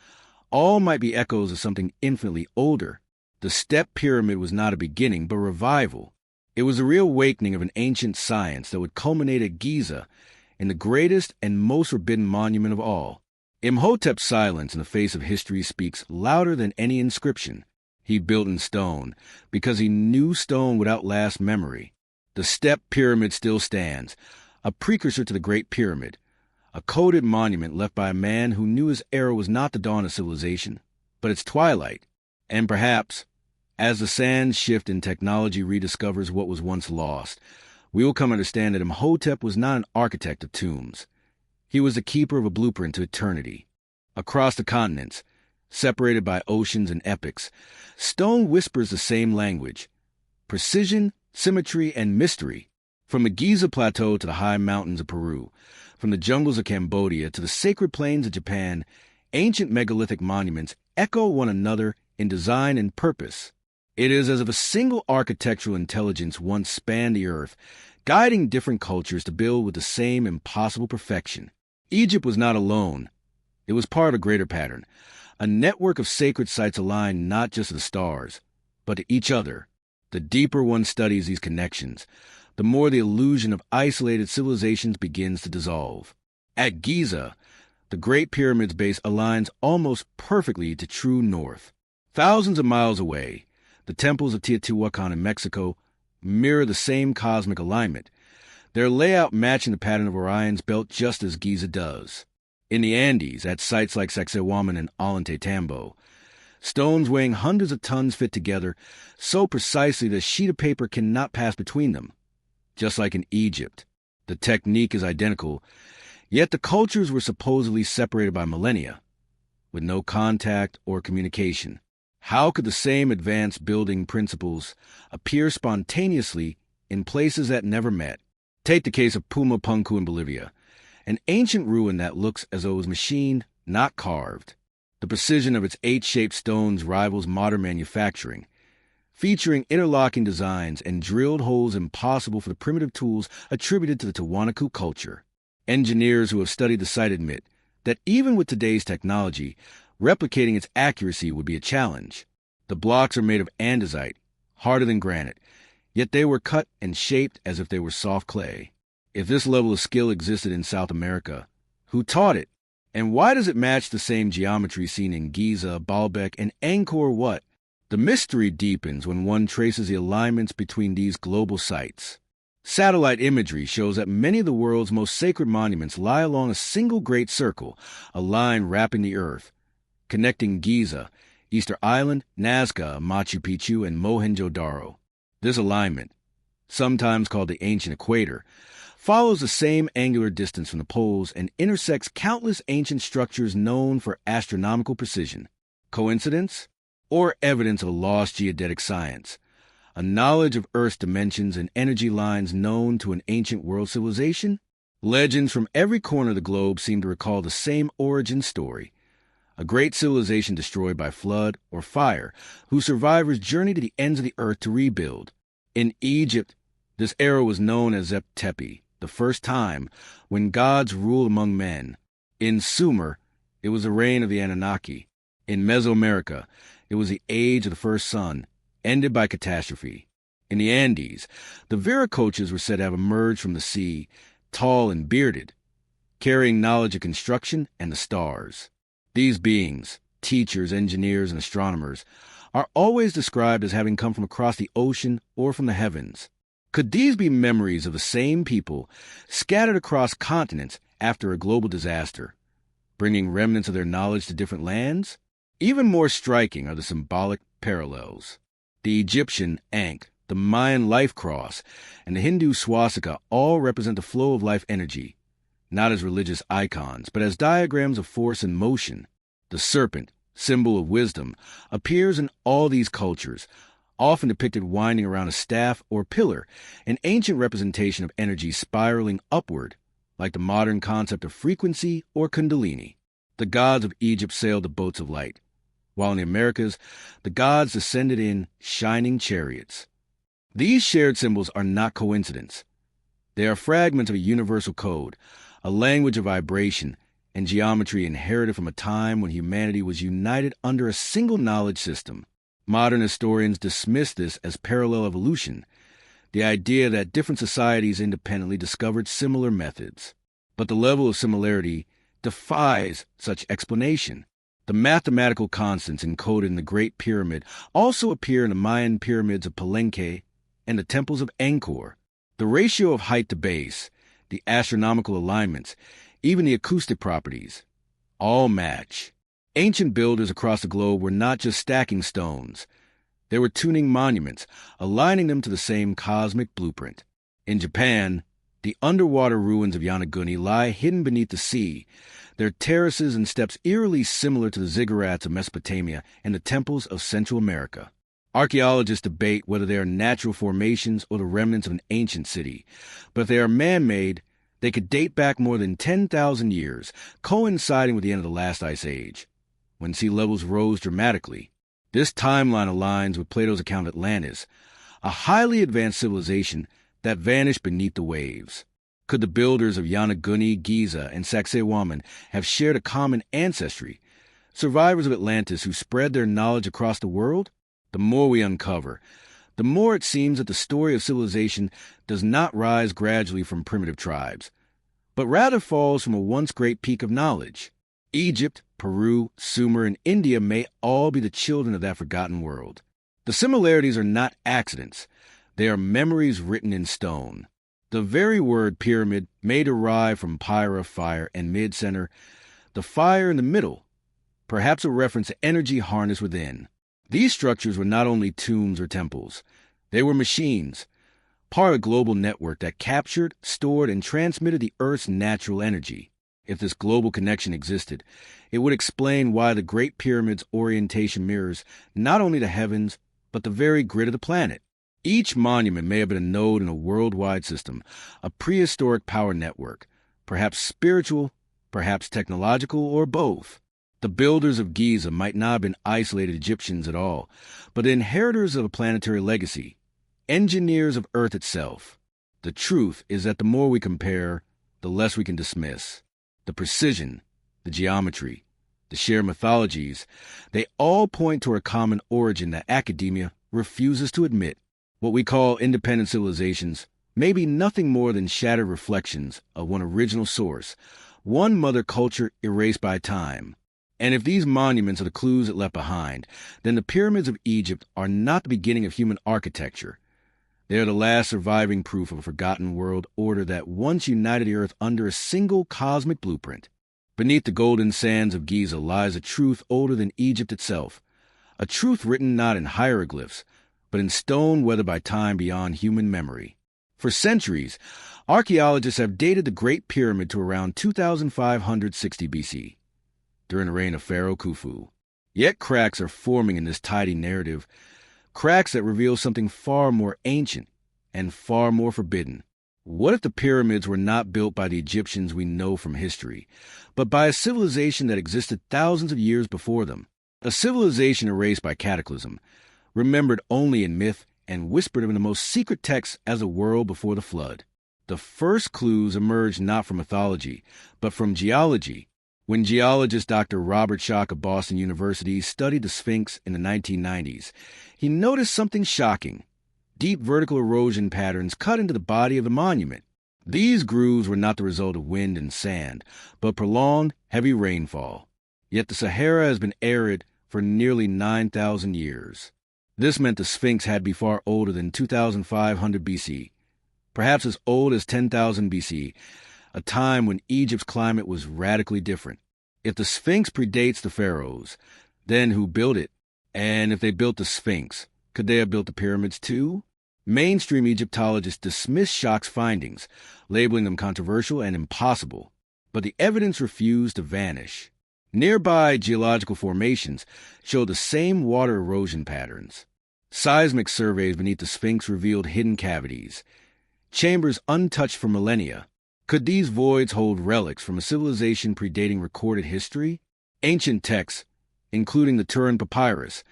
all might be echoes of something infinitely older. The Step Pyramid was not a beginning, but revival. It was a reawakening of an ancient science that would culminate at Giza in the greatest and most forbidden monument of all. Imhotep's silence in the face of history speaks louder than any inscription. He built in stone because he knew stone would outlast memory. The Step Pyramid still stands, a precursor to the Great Pyramid, a coded monument left by a man who knew his era was not the dawn of civilization, but its twilight. And perhaps, as the sands shift and technology rediscovers what was once lost, we will come to understand that Imhotep was not an architect of tombs. He was the keeper of a blueprint to eternity. Across the continents, separated by oceans and epochs, stone whispers the same language: precision, symmetry, and mystery. From the Giza Plateau to the high mountains of Peru, From the jungles of Cambodia to the sacred plains of Japan, ancient megalithic monuments echo one another in design and purpose. It is as if a single architectural intelligence once spanned the earth, guiding different cultures to build with the same impossible perfection. Egypt was not alone. It was part of a greater pattern, a network of sacred sites aligned not just to the stars, but to each other. The deeper one studies these connections, the more the illusion of isolated civilizations begins to dissolve. At Giza, the Great Pyramid's base aligns almost perfectly to true north. Thousands of miles away, the temples of Teotihuacan in Mexico mirror the same cosmic alignment, their layout matching the pattern of Orion's belt just as Giza does. In the Andes, at sites like Sacsayhuaman and Ollantaytambo, stones weighing hundreds of tons fit together so precisely that a sheet of paper cannot pass between them. Just like in Egypt, the technique is identical, yet the cultures were supposedly separated by millennia, with no contact or communication. How could the same advanced building principles appear spontaneously in places that never met? Take the case of Puma Punku in Bolivia, an ancient ruin that looks as though it was machined, not carved. The precision of its 8-shaped stones rivals modern manufacturing, featuring interlocking designs and drilled holes impossible for the primitive tools attributed to the Tiwanaku culture. Engineers who have studied the site admit that even with today's technology, replicating its accuracy would be a challenge. The blocks are made of andesite, harder than granite, yet they were cut and shaped as if they were soft clay. If this level of skill existed in South America, who taught it? And why does it match the same geometry seen in Giza, Baalbek, and Angkor Wat? The mystery deepens when one traces the alignments between these global sites. Satellite imagery shows that many of the world's most sacred monuments lie along a single great circle, a line wrapping the earth, connecting Giza, Easter Island, Nazca, Machu Picchu, and Mohenjo-Daro. This alignment, sometimes called the ancient equator, follows the same angular distance from the poles and intersects countless ancient structures known for astronomical precision. Coincidence? Or evidence of a lost geodetic science? A knowledge of Earth's dimensions and energy lines known to an ancient world civilization? Legends from every corner of the globe seem to recall the same origin story. A great civilization destroyed by flood or fire, whose survivors journey to the ends of the earth to rebuild. In Egypt, this era was known as Zep Tepi, the first time when gods ruled among men. In Sumer, it was the reign of the Anunnaki. In Mesoamerica, it was the age of the first sun, ended by catastrophe. In the Andes, the Viracochas were said to have emerged from the sea, tall and bearded, carrying knowledge of construction and the stars. These beings, teachers, engineers, and astronomers, are always described as having come from across the ocean or from the heavens. Could these be memories of the same people scattered across continents after a global disaster, bringing remnants of their knowledge to different lands? Even more striking are the symbolic parallels. The Egyptian Ankh, the Mayan life cross, and the Hindu swastika all represent the flow of life energy, not as religious icons, but as diagrams of force and motion. The serpent, symbol of wisdom, appears in all these cultures, often depicted winding around a staff or pillar, an ancient representation of energy spiraling upward, like the modern concept of frequency or kundalini. The gods of Egypt sailed the boats of light, while in the Americas, the gods descended in shining chariots. These shared symbols are not coincidence. They are fragments of a universal code, a language of vibration and geometry inherited from a time when humanity was united under a single knowledge system. Modern historians dismiss this as parallel evolution, the idea that different societies independently discovered similar methods. But the level of similarity defies such explanation. The mathematical constants encoded in the Great Pyramid also appear in the Mayan pyramids of Palenque and the temples of Angkor. The ratio of height to base, the astronomical alignments, even the acoustic properties, all match. Ancient builders across the globe were not just stacking stones. They were tuning monuments, aligning them to the same cosmic blueprint. In Japan, the underwater ruins of Yonaguni lie hidden beneath the sea, their terraces and steps eerily similar to the ziggurats of Mesopotamia and the temples of Central America. Archaeologists debate whether they are natural formations or the remnants of an ancient city, but if they are man-made, They could date back more than 10,000 years, coinciding with the end of the last ice age, when sea levels rose dramatically. This timeline aligns with Plato's account of Atlantis, a highly advanced civilization that vanished beneath the waves. Could the builders of Yanaguni, Giza, and Sacsayhuaman have shared a common ancestry? Survivors of Atlantis who spread their knowledge across the world? The more we uncover, the more it seems that the story of civilization does not rise gradually from primitive tribes, but rather falls from a once great peak of knowledge. Egypt, Peru, Sumer, and India may all be the children of that forgotten world. The similarities are not accidents. They are memories written in stone. The very word pyramid may derive from pyra, fire, and mid-center, the fire in the middle, perhaps a reference to energy harnessed within. These structures were not only tombs or temples. They were machines, part of a global network that captured, stored, and transmitted the Earth's natural energy. If this global connection existed, it would explain why the Great Pyramid's orientation mirrors not only the heavens, but the very grid of the planet. Each monument may have been a node in a worldwide system, a prehistoric power network, perhaps spiritual, perhaps technological, or both. The builders of Giza might not have been isolated Egyptians at all, but the inheritors of a planetary legacy, engineers of Earth itself. The truth is that the more we compare, the less we can dismiss. The precision, the geometry, the shared mythologies, they all point toward a common origin that academia refuses to admit. What we call independent civilizations may be nothing more than shattered reflections of one original source, one mother culture erased by time. And if these monuments are the clues it left behind, then the pyramids of Egypt are not the beginning of human architecture. They are the last surviving proof of a forgotten world order that once united the earth under a single cosmic blueprint. Beneath the golden sands of Giza lies a truth older than Egypt itself, a truth written not in hieroglyphs, but in stone weathered by time beyond human memory. For centuries, archaeologists have dated the Great Pyramid to around 2560 BC, during the reign of Pharaoh Khufu. Yet cracks are forming in this tidy narrative, cracks that reveal something far more ancient and far more forbidden. What if the pyramids were not built by the Egyptians we know from history, but by a civilization that existed thousands of years before them? A civilization erased by cataclysm, remembered only in myth and whispered of in the most secret texts as a world before the flood. The first clues emerged not from mythology, but from geology. When geologist Dr. Robert Schoch of Boston University studied the Sphinx in the 1990s, he noticed something shocking. Deep vertical erosion patterns cut into the body of the monument. These grooves were not the result of wind and sand, but prolonged, heavy rainfall. Yet the Sahara has been arid for nearly 9,000 years. This meant the Sphinx had to be far older than 2,500 BC, perhaps as old as 10,000 BC, a time when Egypt's climate was radically different. If the Sphinx predates the pharaohs, then who built it? And if they built the Sphinx, could they have built the pyramids too? Mainstream Egyptologists dismissed Schoch's findings, labeling them controversial and impossible, but the evidence refused to vanish. Nearby geological formations show the same water erosion patterns. Seismic surveys beneath the Sphinx revealed hidden cavities, chambers untouched for millennia. Could these voids hold relics from a civilization predating recorded history? Ancient texts, including the Turin Papyrus,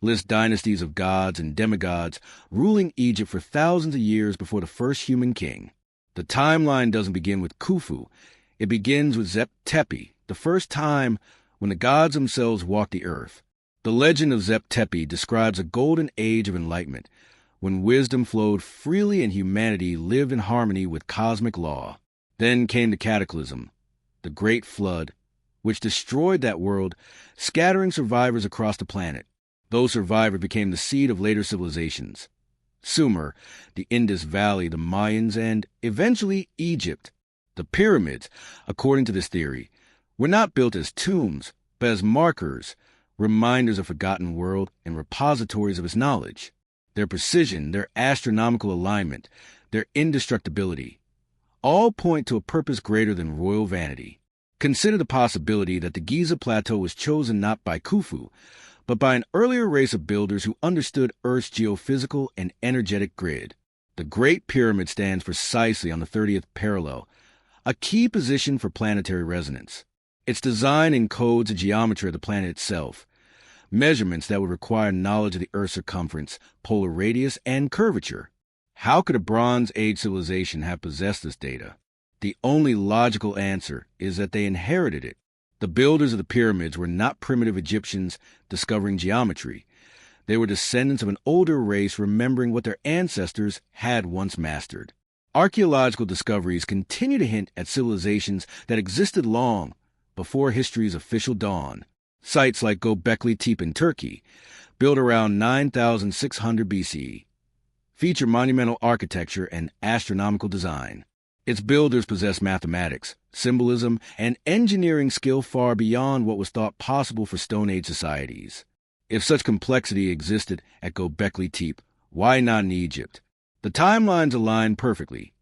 list dynasties of gods and demigods ruling Egypt for thousands of years before the first human king. The timeline doesn't begin with Khufu. It begins with Zep-Tepi, the first time when the gods themselves walked the earth. The legend of Zep-Tepi describes a golden age of enlightenment, when wisdom flowed freely and humanity lived in harmony with cosmic law. Then came the cataclysm, the Great Flood, which destroyed that world, scattering survivors across the planet. Those survivors became the seed of later civilizations. Sumer, the Indus Valley, the Mayans, and eventually Egypt. The pyramids, according to this theory, were not built as tombs, but as markers, reminders of a forgotten world and repositories of its knowledge. Their precision, their astronomical alignment, their indestructibility, all point to a purpose greater than royal vanity. Consider the possibility that the Giza Plateau was chosen not by Khufu, but by an earlier race of builders who understood Earth's geophysical and energetic grid. The Great Pyramid stands precisely on the 30th parallel, a key position for planetary resonance. Its design encodes the geometry of the planet itself, measurements that would require knowledge of the Earth's circumference, polar radius, and curvature. How could a Bronze Age civilization have possessed this data? The only logical answer is that they inherited it. The builders of the pyramids were not primitive Egyptians discovering geometry. They were descendants of an older race remembering what their ancestors had once mastered. Archaeological discoveries continue to hint at civilizations that existed long before history's official dawn. Sites like Göbekli Tepe in Turkey, built around 9,600 BCE, feature monumental architecture and astronomical design. Its builders possess mathematics, symbolism, and engineering skill far beyond what was thought possible for Stone Age societies. If such complexity existed at Göbekli Tepe, why not in Egypt? The timelines align perfectly.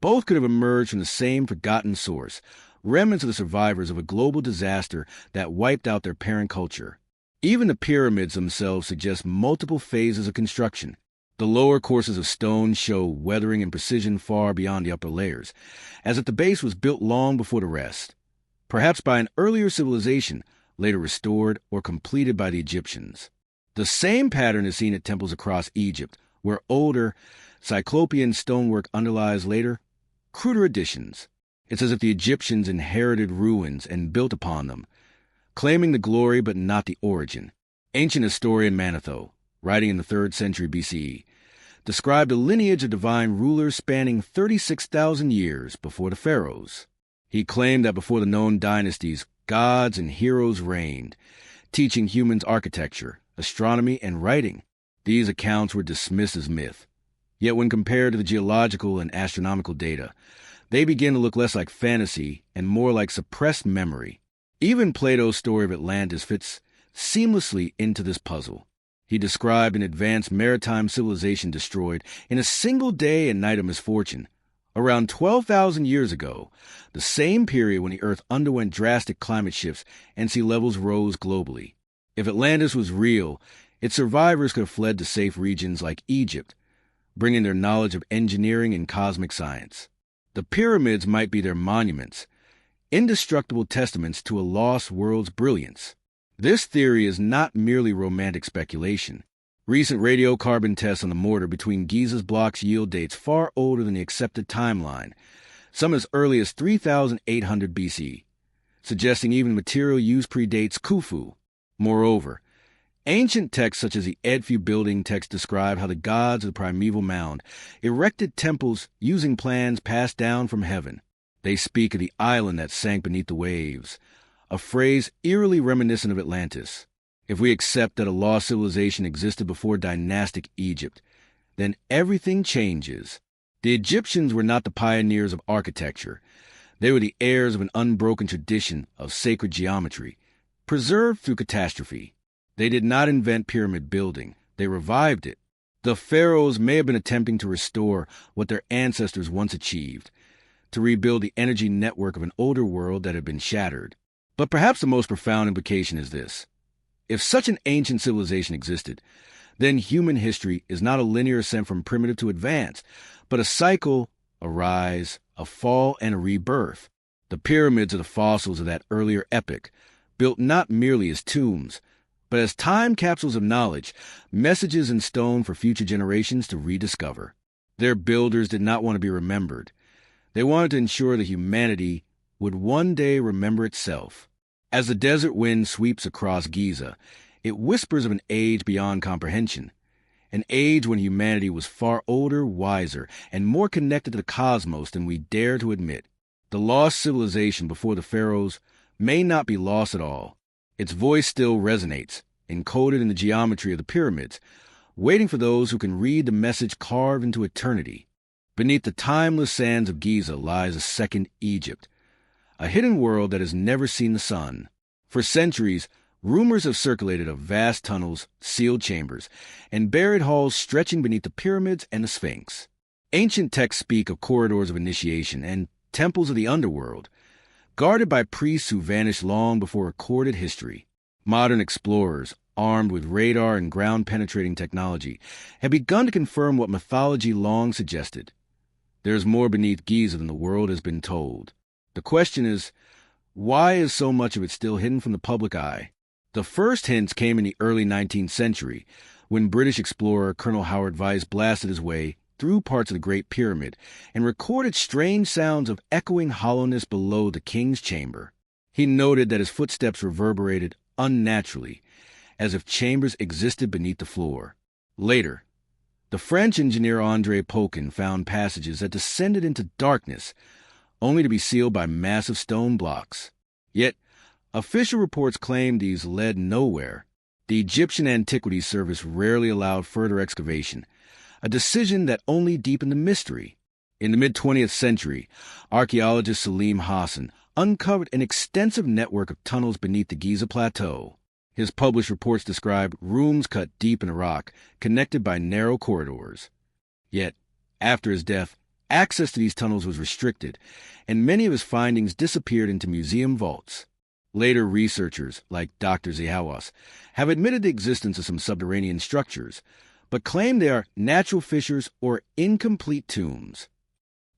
Both could have emerged from the same forgotten source, remnants of the survivors of a global disaster that wiped out their parent culture. Even the pyramids themselves suggest multiple phases of construction. The lower courses of stone show weathering and precision far beyond the upper layers, as if the base was built long before the rest, perhaps by an earlier civilization, later restored or completed by the Egyptians. The same pattern is seen at temples across Egypt, where older, cyclopean stonework underlies later, cruder additions. It's as if the Egyptians inherited ruins and built upon them, claiming the glory but not the origin. Ancient historian Manetho, writing in the 3rd century BCE, described a lineage of divine rulers spanning 36,000 years before the pharaohs. He claimed that before the known dynasties, gods and heroes reigned, teaching humans architecture, astronomy, and writing. These accounts were dismissed as myth. Yet when compared to the geological and astronomical data, they begin to look less like fantasy and more like suppressed memory. Even Plato's story of Atlantis fits seamlessly into this puzzle. He described an advanced maritime civilization destroyed in a single day and night of misfortune, around 12,000 years ago, the same period when the Earth underwent drastic climate shifts and sea levels rose globally. If Atlantis was real, its survivors could have fled to safe regions like Egypt, bringing their knowledge of engineering and cosmic science. The pyramids might be their monuments, indestructible testaments to a lost world's brilliance. This theory is not merely romantic speculation. Recent radiocarbon tests on the mortar between Giza's blocks yield dates far older than the accepted timeline, some as early as 3,800 BC, suggesting even material use predates Khufu. Moreover, ancient texts such as the Edfu building text describe how the gods of the primeval mound erected temples using plans passed down from heaven. They speak of the island that sank beneath the waves, a phrase eerily reminiscent of Atlantis. If we accept that a lost civilization existed before dynastic Egypt, then everything changes. The Egyptians were not the pioneers of architecture. They were the heirs of an unbroken tradition of sacred geometry, preserved through catastrophe. They did not invent pyramid building. They revived it. The pharaohs may have been attempting to restore what their ancestors once achieved, to rebuild the energy network of an older world that had been shattered. But perhaps the most profound implication is this. If such an ancient civilization existed, then human history is not a linear ascent from primitive to advanced, but a cycle, a rise, a fall, and a rebirth. The pyramids are the fossils of that earlier epoch, built not merely as tombs, but as time capsules of knowledge, messages in stone for future generations to rediscover. Their builders did not want to be remembered. They wanted to ensure that humanity would one day remember itself. As the desert wind sweeps across Giza, it whispers of an age beyond comprehension, an age when humanity was far older, wiser, and more connected to the cosmos than we dare to admit. The lost civilization before the pharaohs may not be lost at all. Its voice still resonates, encoded in the geometry of the pyramids, waiting for those who can read the message carved into eternity. Beneath the timeless sands of Giza lies a second Egypt, a hidden world that has never seen the sun. For centuries, rumors have circulated of vast tunnels, sealed chambers, and buried halls stretching beneath the pyramids and the Sphinx. Ancient texts speak of corridors of initiation and temples of the underworld, guarded by priests who vanished long before recorded history. Modern explorers, armed with radar and ground-penetrating technology, have begun to confirm what mythology long suggested. There's more beneath Giza than the world has been told. The question is, why is so much of it still hidden from the public eye? The first hints came in the early 19th century, when British explorer Colonel Howard Vyse blasted his way through parts of the Great Pyramid and recorded strange sounds of echoing hollowness below the king's chamber. He noted that his footsteps reverberated unnaturally, as if chambers existed beneath the floor. Later, the French engineer André Poquin found passages that descended into darkness, only to be sealed by massive stone blocks. Yet, official reports claimed these led nowhere. The Egyptian Antiquities Service rarely allowed further excavation, a decision that only deepened the mystery. In the mid-20th century, archaeologist Salim Hassan uncovered an extensive network of tunnels beneath the Giza Plateau. His published reports described rooms cut deep in the rock, connected by narrow corridors. Yet, after his death, access to these tunnels was restricted, and many of his findings disappeared into museum vaults. Later researchers, like Dr. Ziawas, have admitted the existence of some subterranean structures, but claim they are natural fissures or incomplete tombs.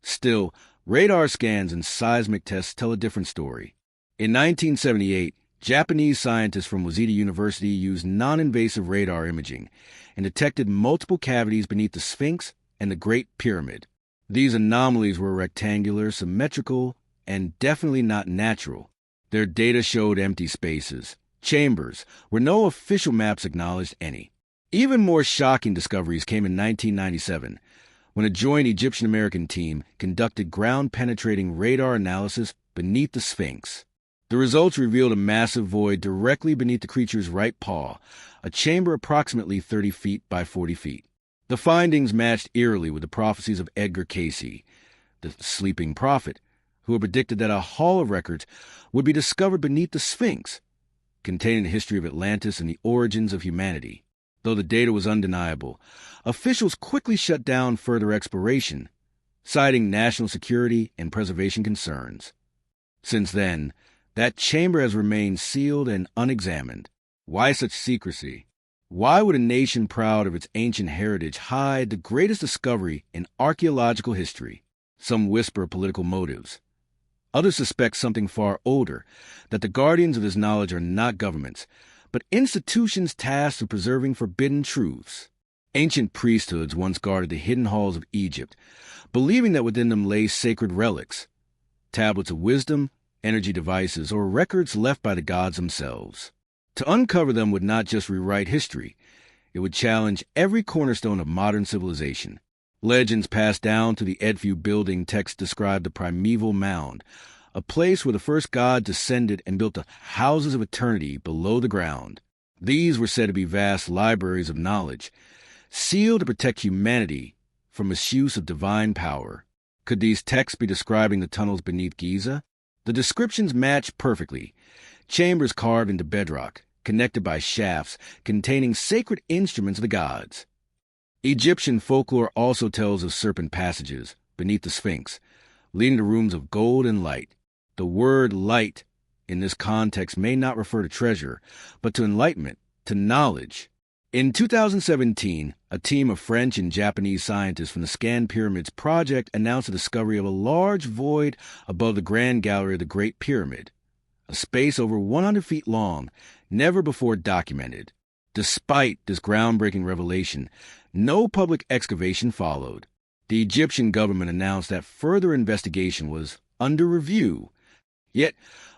Still, radar scans and seismic tests tell a different story. In 1978, Japanese scientists from Waseda University used non-invasive radar imaging and detected multiple cavities beneath the Sphinx and the Great Pyramid. These anomalies were rectangular, symmetrical, and definitely not natural. Their data showed empty spaces, chambers, where no official maps acknowledged any. Even more shocking discoveries came in 1997, when a joint Egyptian-American team conducted ground-penetrating radar analysis beneath the Sphinx. The results revealed a massive void directly beneath the creature's right paw, a chamber approximately 30 feet by 40 feet. The findings matched eerily with the prophecies of Edgar Cayce, the sleeping prophet, who had predicted that a hall of records would be discovered beneath the Sphinx, containing the history of Atlantis and the origins of humanity. Though the data was undeniable, officials quickly shut down further exploration, citing national security and preservation concerns. Since then, that chamber has remained sealed and unexamined. Why such secrecy? Why would a nation proud of its ancient heritage hide the greatest discovery in archaeological history? Some whisper political motives. Others suspect something far older, that the guardians of this knowledge are not governments, but institutions tasked with preserving forbidden truths. Ancient priesthoods once guarded the hidden halls of Egypt, believing that within them lay sacred relics, tablets of wisdom, energy devices, or records left by the gods themselves. To uncover them would not just rewrite history, it would challenge every cornerstone of modern civilization. Legends passed down to the Edfu building text describe the primeval mound, a place where the first god descended and built the houses of eternity below the ground. These were said to be vast libraries of knowledge, sealed to protect humanity from misuse of divine power. Could these texts be describing the tunnels beneath Giza? The descriptions match perfectly. Chambers carved into bedrock, connected by shafts containing sacred instruments of the gods. Egyptian folklore also tells of serpent passages beneath the Sphinx, leading to rooms of gold and light. The word light in this context may not refer to treasure, but to enlightenment, to knowledge. In 2017, a team of French and Japanese scientists from the Scan Pyramids project announced the discovery of a large void above the Grand Gallery of the Great Pyramid, a space over 100 feet long, never before documented. Despite this groundbreaking revelation, no public excavation followed. The Egyptian government announced that further investigation was under review. Yet,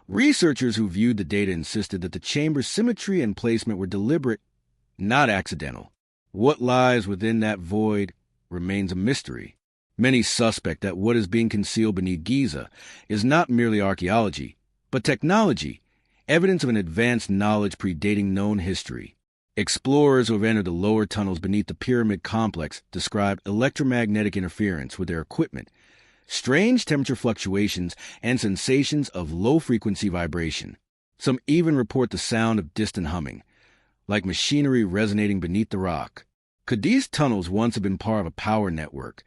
researchers who viewed the data insisted that the chamber's symmetry and placement were deliberate, not accidental. What lies within that void remains a mystery. Many suspect that what is being concealed beneath Giza is not merely archaeology, but technology, evidence of an advanced knowledge predating known history. Explorers who have entered the lower tunnels beneath the pyramid complex describe electromagnetic interference with their equipment, strange temperature fluctuations, and sensations of low-frequency vibration. Some even report the sound of distant humming, like machinery resonating beneath the rock. Could these tunnels once have been part of a power network,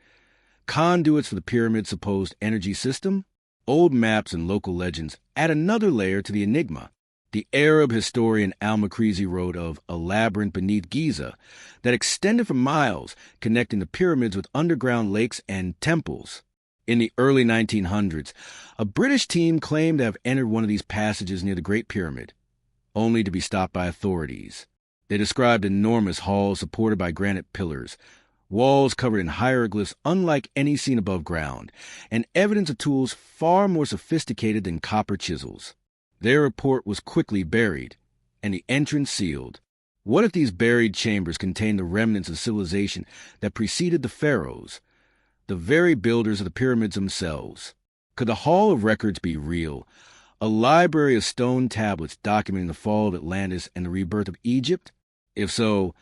conduits for the pyramid's supposed energy system? Old maps and local legends add another layer to the enigma. The Arab historian al-Makrizi wrote of a labyrinth beneath Giza that extended for miles, connecting the pyramids with underground lakes and temples. In the early 1900s, a British team claimed to have entered one of these passages near the Great Pyramid, only to be stopped by authorities. They described enormous halls supported by granite pillars, walls covered in hieroglyphs unlike any seen above ground, and evidence of tools far more sophisticated than copper chisels. Their report was quickly buried, and the entrance sealed. What if these buried chambers contained the remnants of civilization that preceded the pharaohs, the very builders of the pyramids themselves? Could the Hall of Records be real? A library of stone tablets documenting the fall of Atlantis and the rebirth of Egypt? If so,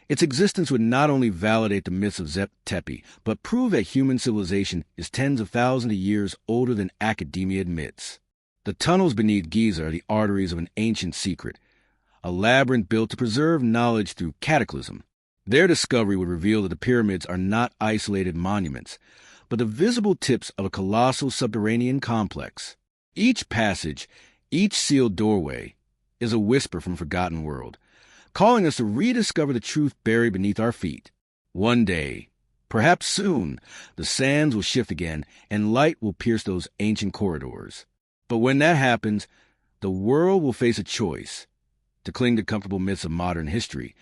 its existence would not only validate the myths of Zep Tepi, but prove that human civilization is tens of thousands of years older than academia admits. The tunnels beneath Giza are the arteries of an ancient secret, a labyrinth built to preserve knowledge through cataclysm. Their discovery would reveal that the pyramids are not isolated monuments, but the visible tips of a colossal subterranean complex. Each passage, each sealed doorway, is a whisper from a forgotten world, calling us to rediscover the truth buried beneath our feet. One day, perhaps soon, the sands will shift again and light will pierce those ancient corridors. But when that happens, the world will face a choice: to cling to comfortable myths of modern history,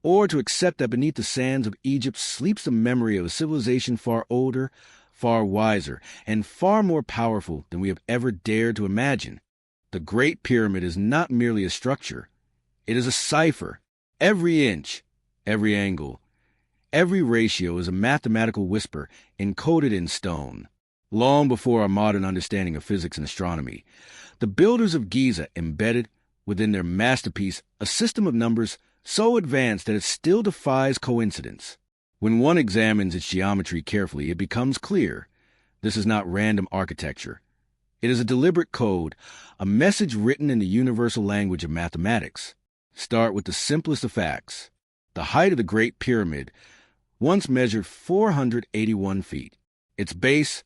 or to accept that beneath the sands of Egypt sleeps the memory of a civilization far older, far wiser, and far more powerful than we have ever dared to imagine. The Great Pyramid is not merely a structure. It is a cipher. Every inch, every angle, every ratio is a mathematical whisper encoded in stone. Long before our modern understanding of physics and astronomy, the builders of Giza embedded within their masterpiece a system of numbers so advanced that it still defies coincidence. When one examines its geometry carefully, it becomes clear. This is not random architecture. It is a deliberate code, a message written in the universal language of mathematics. Start with the simplest of facts. The height of the Great Pyramid once measured 481 feet. Its base,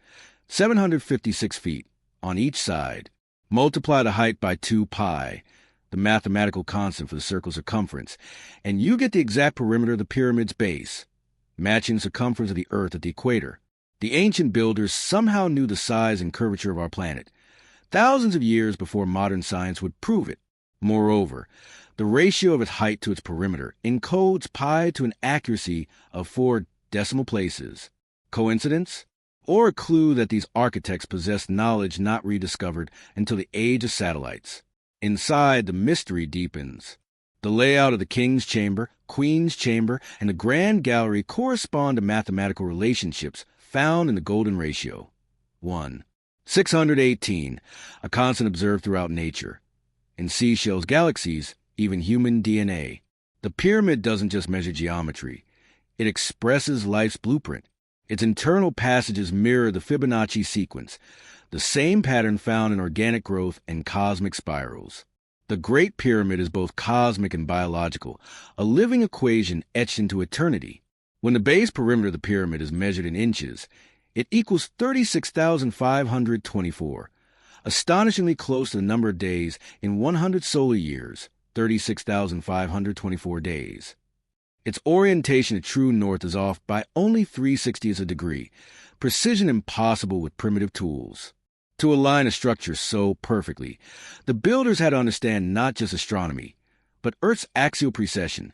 756 feet on each side. Multiply the height by 2 pi, the mathematical constant for the circle's circumference, and you get the exact perimeter of the pyramid's base, matching the circumference of the Earth at the equator. The ancient builders somehow knew the size and curvature of our planet, thousands of years before modern science would prove it. Moreover, the ratio of its height to its perimeter encodes pi to an accuracy of 4 decimal places. Coincidence? Or a clue that these architects possessed knowledge not rediscovered until the age of satellites? Inside, the mystery deepens. The layout of the king's chamber, queen's chamber, and the grand gallery correspond to mathematical relationships found in the golden ratio. 1. 618, a constant observed throughout nature. In seashells, galaxies, even human DNA. The pyramid doesn't just measure geometry. It expresses life's blueprint. Its internal passages mirror the Fibonacci sequence, the same pattern found in organic growth and cosmic spirals. The Great Pyramid is both cosmic and biological, a living equation etched into eternity. When the base perimeter of the pyramid is measured in inches, it equals 36,524, astonishingly close to the number of days in 100 solar years, 36,524 days. Its orientation to true north is off by only 3/60ths of a degree, precision impossible with primitive tools. To align a structure so perfectly, the builders had to understand not just astronomy, but Earth's axial precession,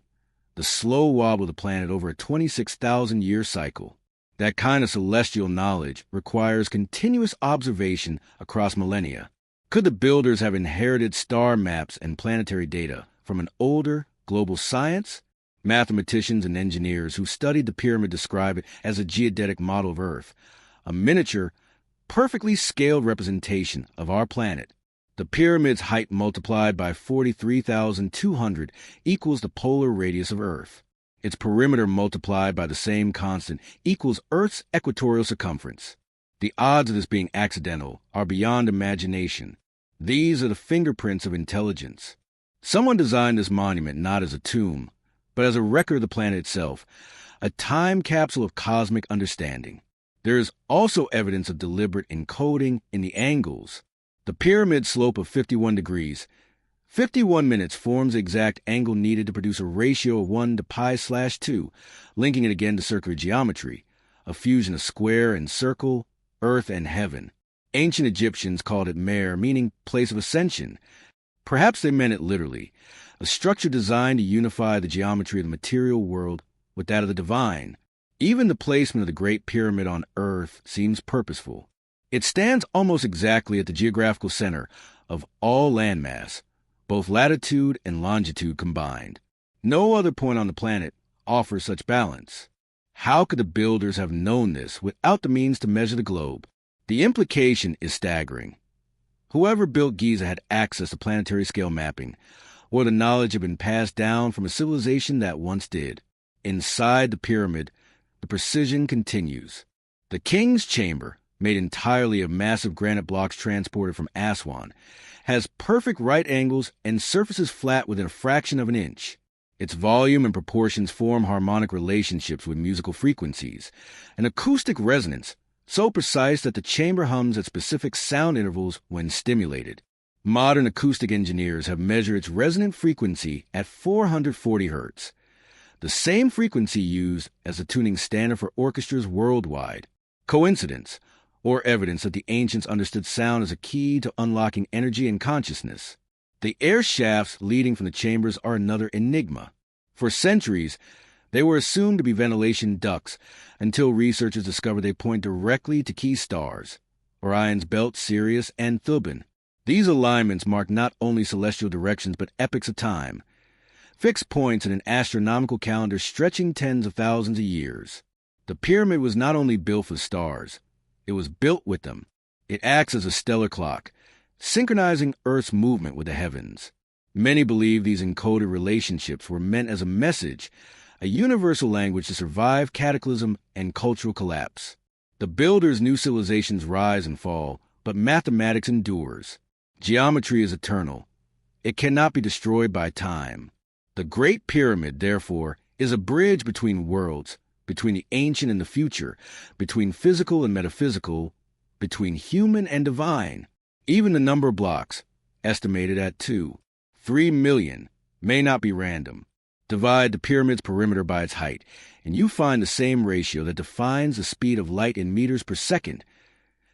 the slow wobble of the planet over a 26,000-year cycle. That kind of celestial knowledge requires continuous observation across millennia. Could the builders have inherited star maps and planetary data from an older global science? Mathematicians and engineers who studied the pyramid describe it as a geodetic model of Earth, a miniature, perfectly scaled representation of our planet. The pyramid's height multiplied by 43,200 equals the polar radius of Earth. Its perimeter multiplied by the same constant equals Earth's equatorial circumference. The odds of this being accidental are beyond imagination. These are the fingerprints of intelligence. Someone designed this monument not as a tomb, but as a record of the planet itself, a time capsule of cosmic understanding. There is also evidence of deliberate encoding in the angles. The pyramid slope of 51 degrees, 51 minutes forms the exact angle needed to produce a ratio of 1 to pi/2, linking it again to circular geometry, a fusion of square and circle, earth and heaven. Ancient Egyptians called it Mer, meaning place of ascension. Perhaps they meant it literally, a structure designed to unify the geometry of the material world with that of the divine. Even the placement of the Great Pyramid on Earth seems purposeful. It stands almost exactly at the geographical center of all landmass, both latitude and longitude combined. No other point on the planet offers such balance. How could the builders have known this without the means to measure the globe? The implication is staggering. Whoever built Giza had access to planetary scale mapping, or the knowledge had been passed down from a civilization that once did. Inside the pyramid, the precision continues. The king's chamber, made entirely of massive granite blocks transported from Aswan, has perfect right angles and surfaces flat within a fraction of an inch. Its volume and proportions form harmonic relationships with musical frequencies, an acoustic resonance so precise that the chamber hums at specific sound intervals when stimulated. Modern acoustic engineers have measured its resonant frequency at 440 Hz, the same frequency used as the tuning standard for orchestras worldwide. Coincidence, or evidence that the ancients understood sound as a key to unlocking energy and consciousness? The air shafts leading from the chambers are another enigma. For centuries, they were assumed to be ventilation ducts until researchers discovered they point directly to key stars, Orion's Belt, Sirius, and Thuban. These alignments mark not only celestial directions but epochs of time, fixed points in an astronomical calendar stretching tens of thousands of years. The pyramid was not only built for stars, it was built with them. It acts as a stellar clock, synchronizing Earth's movement with the heavens. Many believe these encoded relationships were meant as a message, a universal language to survive cataclysm and cultural collapse. The builders knew civilizations rise and fall, but mathematics endures. Geometry is eternal. It cannot be destroyed by time. The Great Pyramid, therefore, is a bridge between worlds, between the ancient and the future, between physical and metaphysical, between human and divine. Even the number of blocks, estimated at 3 million, may not be random. Divide the pyramid's perimeter by its height, and you find the same ratio that defines the speed of light in meters per second,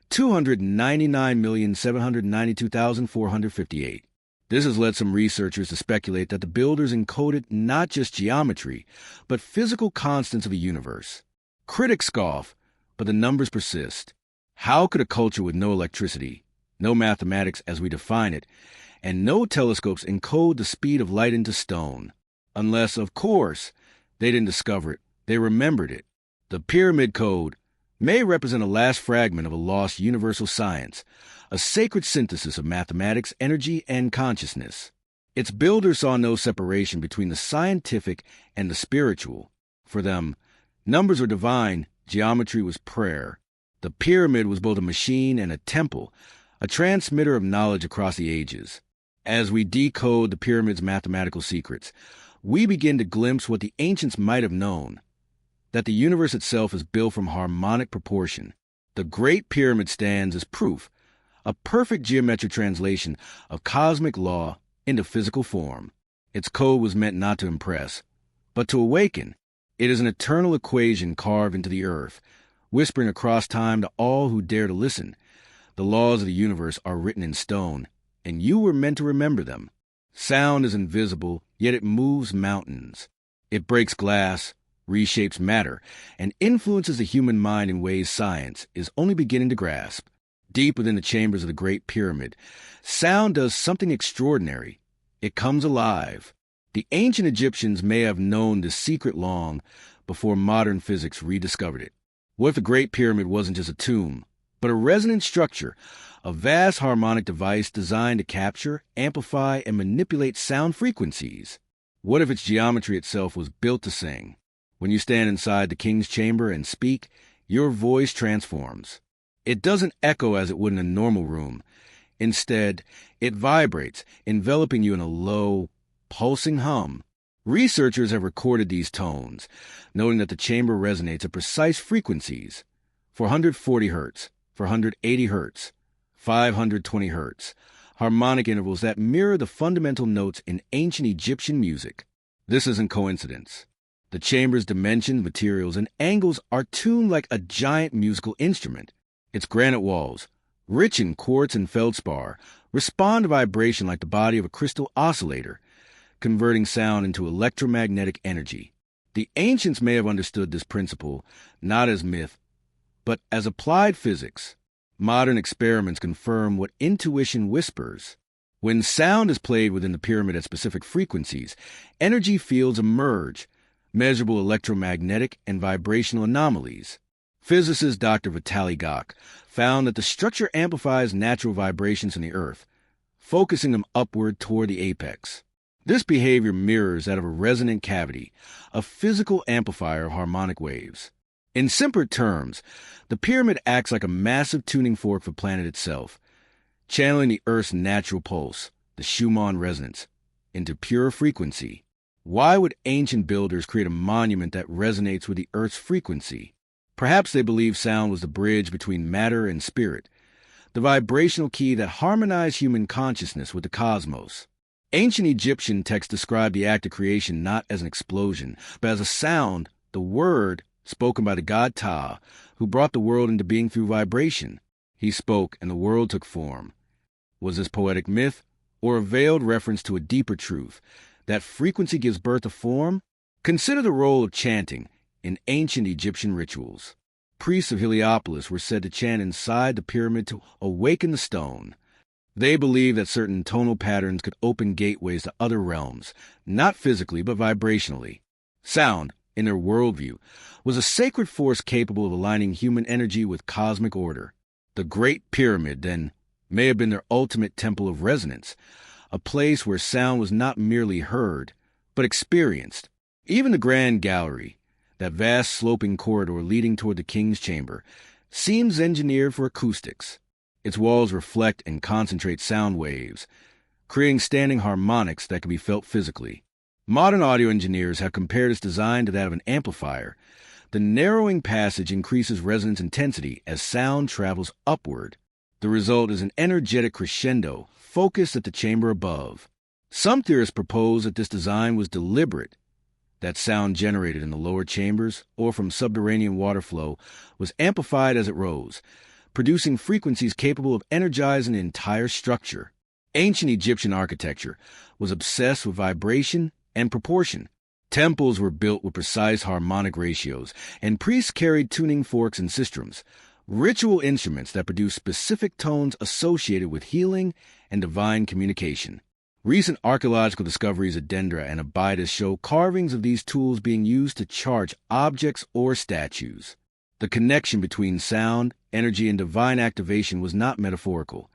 299,792,458. This has led some researchers to speculate that the builders encoded not just geometry, but physical constants of the universe. Critics scoff, but the numbers persist. How could a culture with no electricity, no mathematics as we define it, and no telescopes encode the speed of light into stone? Unless, of course, they didn't discover it, they remembered it. The Pyramid Code may represent a last fragment of a lost universal science, a sacred synthesis of mathematics, energy, and consciousness. Its builders saw no separation between the scientific and the spiritual. For them, numbers were divine, geometry was prayer. The pyramid was both a machine and a temple, a transmitter of knowledge across the ages. As we decode the pyramid's mathematical secrets, we begin to glimpse what the ancients might have known, that the universe itself is built from harmonic proportion. The Great Pyramid stands as proof, a perfect geometric translation of cosmic law into physical form. Its code was meant not to impress, but to awaken. It is an eternal equation carved into the earth, whispering across time to all who dare to listen. The laws of the universe are written in stone, and you were meant to remember them. Sound is invisible, yet it moves mountains. It breaks glass, reshapes matter, and influences the human mind in ways science is only beginning to grasp. Deep within the chambers of the Great Pyramid, sound does something extraordinary. It comes alive. The ancient Egyptians may have known this secret long before modern physics rediscovered it. What if the Great Pyramid wasn't just a tomb, but a resonant structure, a vast harmonic device designed to capture, amplify, and manipulate sound frequencies? What if its geometry itself was built to sing? When you stand inside the king's chamber and speak, your voice transforms. It doesn't echo as it would in a normal room. Instead, it vibrates, enveloping you in a low, pulsing hum. Researchers have recorded these tones, noting that the chamber resonates at precise frequencies: 440 Hz, 480 Hz, 520 Hz, harmonic intervals that mirror the fundamental notes in ancient Egyptian music. This isn't coincidence. The chamber's dimensions, materials, and angles are tuned like a giant musical instrument. Its granite walls, rich in quartz and feldspar, respond to vibration like the body of a crystal oscillator, converting sound into electromagnetic energy. The ancients may have understood this principle not as myth, but as applied physics. Modern experiments confirm what intuition whispers. When sound is played within the pyramid at specific frequencies, energy fields emerge, measurable electromagnetic and vibrational anomalies. Physicist Dr. Vitaly Gach found that the structure amplifies natural vibrations in the Earth, focusing them upward toward the apex. This behavior mirrors that of a resonant cavity, a physical amplifier of harmonic waves. In simpler terms, the pyramid acts like a massive tuning fork for the planet itself, channeling the Earth's natural pulse, the Schumann resonance, into pure frequency. Why would ancient builders create a monument that resonates with the Earth's frequency? Perhaps they believed sound was the bridge between matter and spirit, the vibrational key that harmonized human consciousness with the cosmos. Ancient Egyptian texts describe the act of creation not as an explosion, but as a sound, the word, spoken by the god Ptah, who brought the world into being through vibration. He spoke, and the world took form. Was this poetic myth, or a veiled reference to a deeper truth, that frequency gives birth to form? Consider the role of chanting in ancient Egyptian rituals. Priests of Heliopolis were said to chant inside the pyramid to awaken the stone. They believed that certain tonal patterns could open gateways to other realms, not physically but vibrationally. Sound, in their worldview, was a sacred force capable of aligning human energy with cosmic order. The Great Pyramid, then, may have been their ultimate temple of resonance, a place where sound was not merely heard, but experienced. Even the Grand Gallery, that vast sloping corridor leading toward the king's chamber, seems engineered for acoustics. Its walls reflect and concentrate sound waves, creating standing harmonics that can be felt physically. Modern audio engineers have compared its design to that of an amplifier. The narrowing passage increases resonance intensity as sound travels upward. The result is an energetic crescendo focused at the chamber above. Some theorists propose that this design was deliberate, that sound generated in the lower chambers or from subterranean water flow was amplified as it rose, producing frequencies capable of energizing the entire structure. Ancient Egyptian architecture was obsessed with vibration and proportion. Temples were built with precise harmonic ratios, and priests carried tuning forks and sistrums, ritual instruments that produced specific tones associated with healing and divine communication. Recent archaeological discoveries at Dendra and Abydos show carvings of these tools being used to charge objects or statues. The connection between sound, energy, and divine activation was not metaphorical.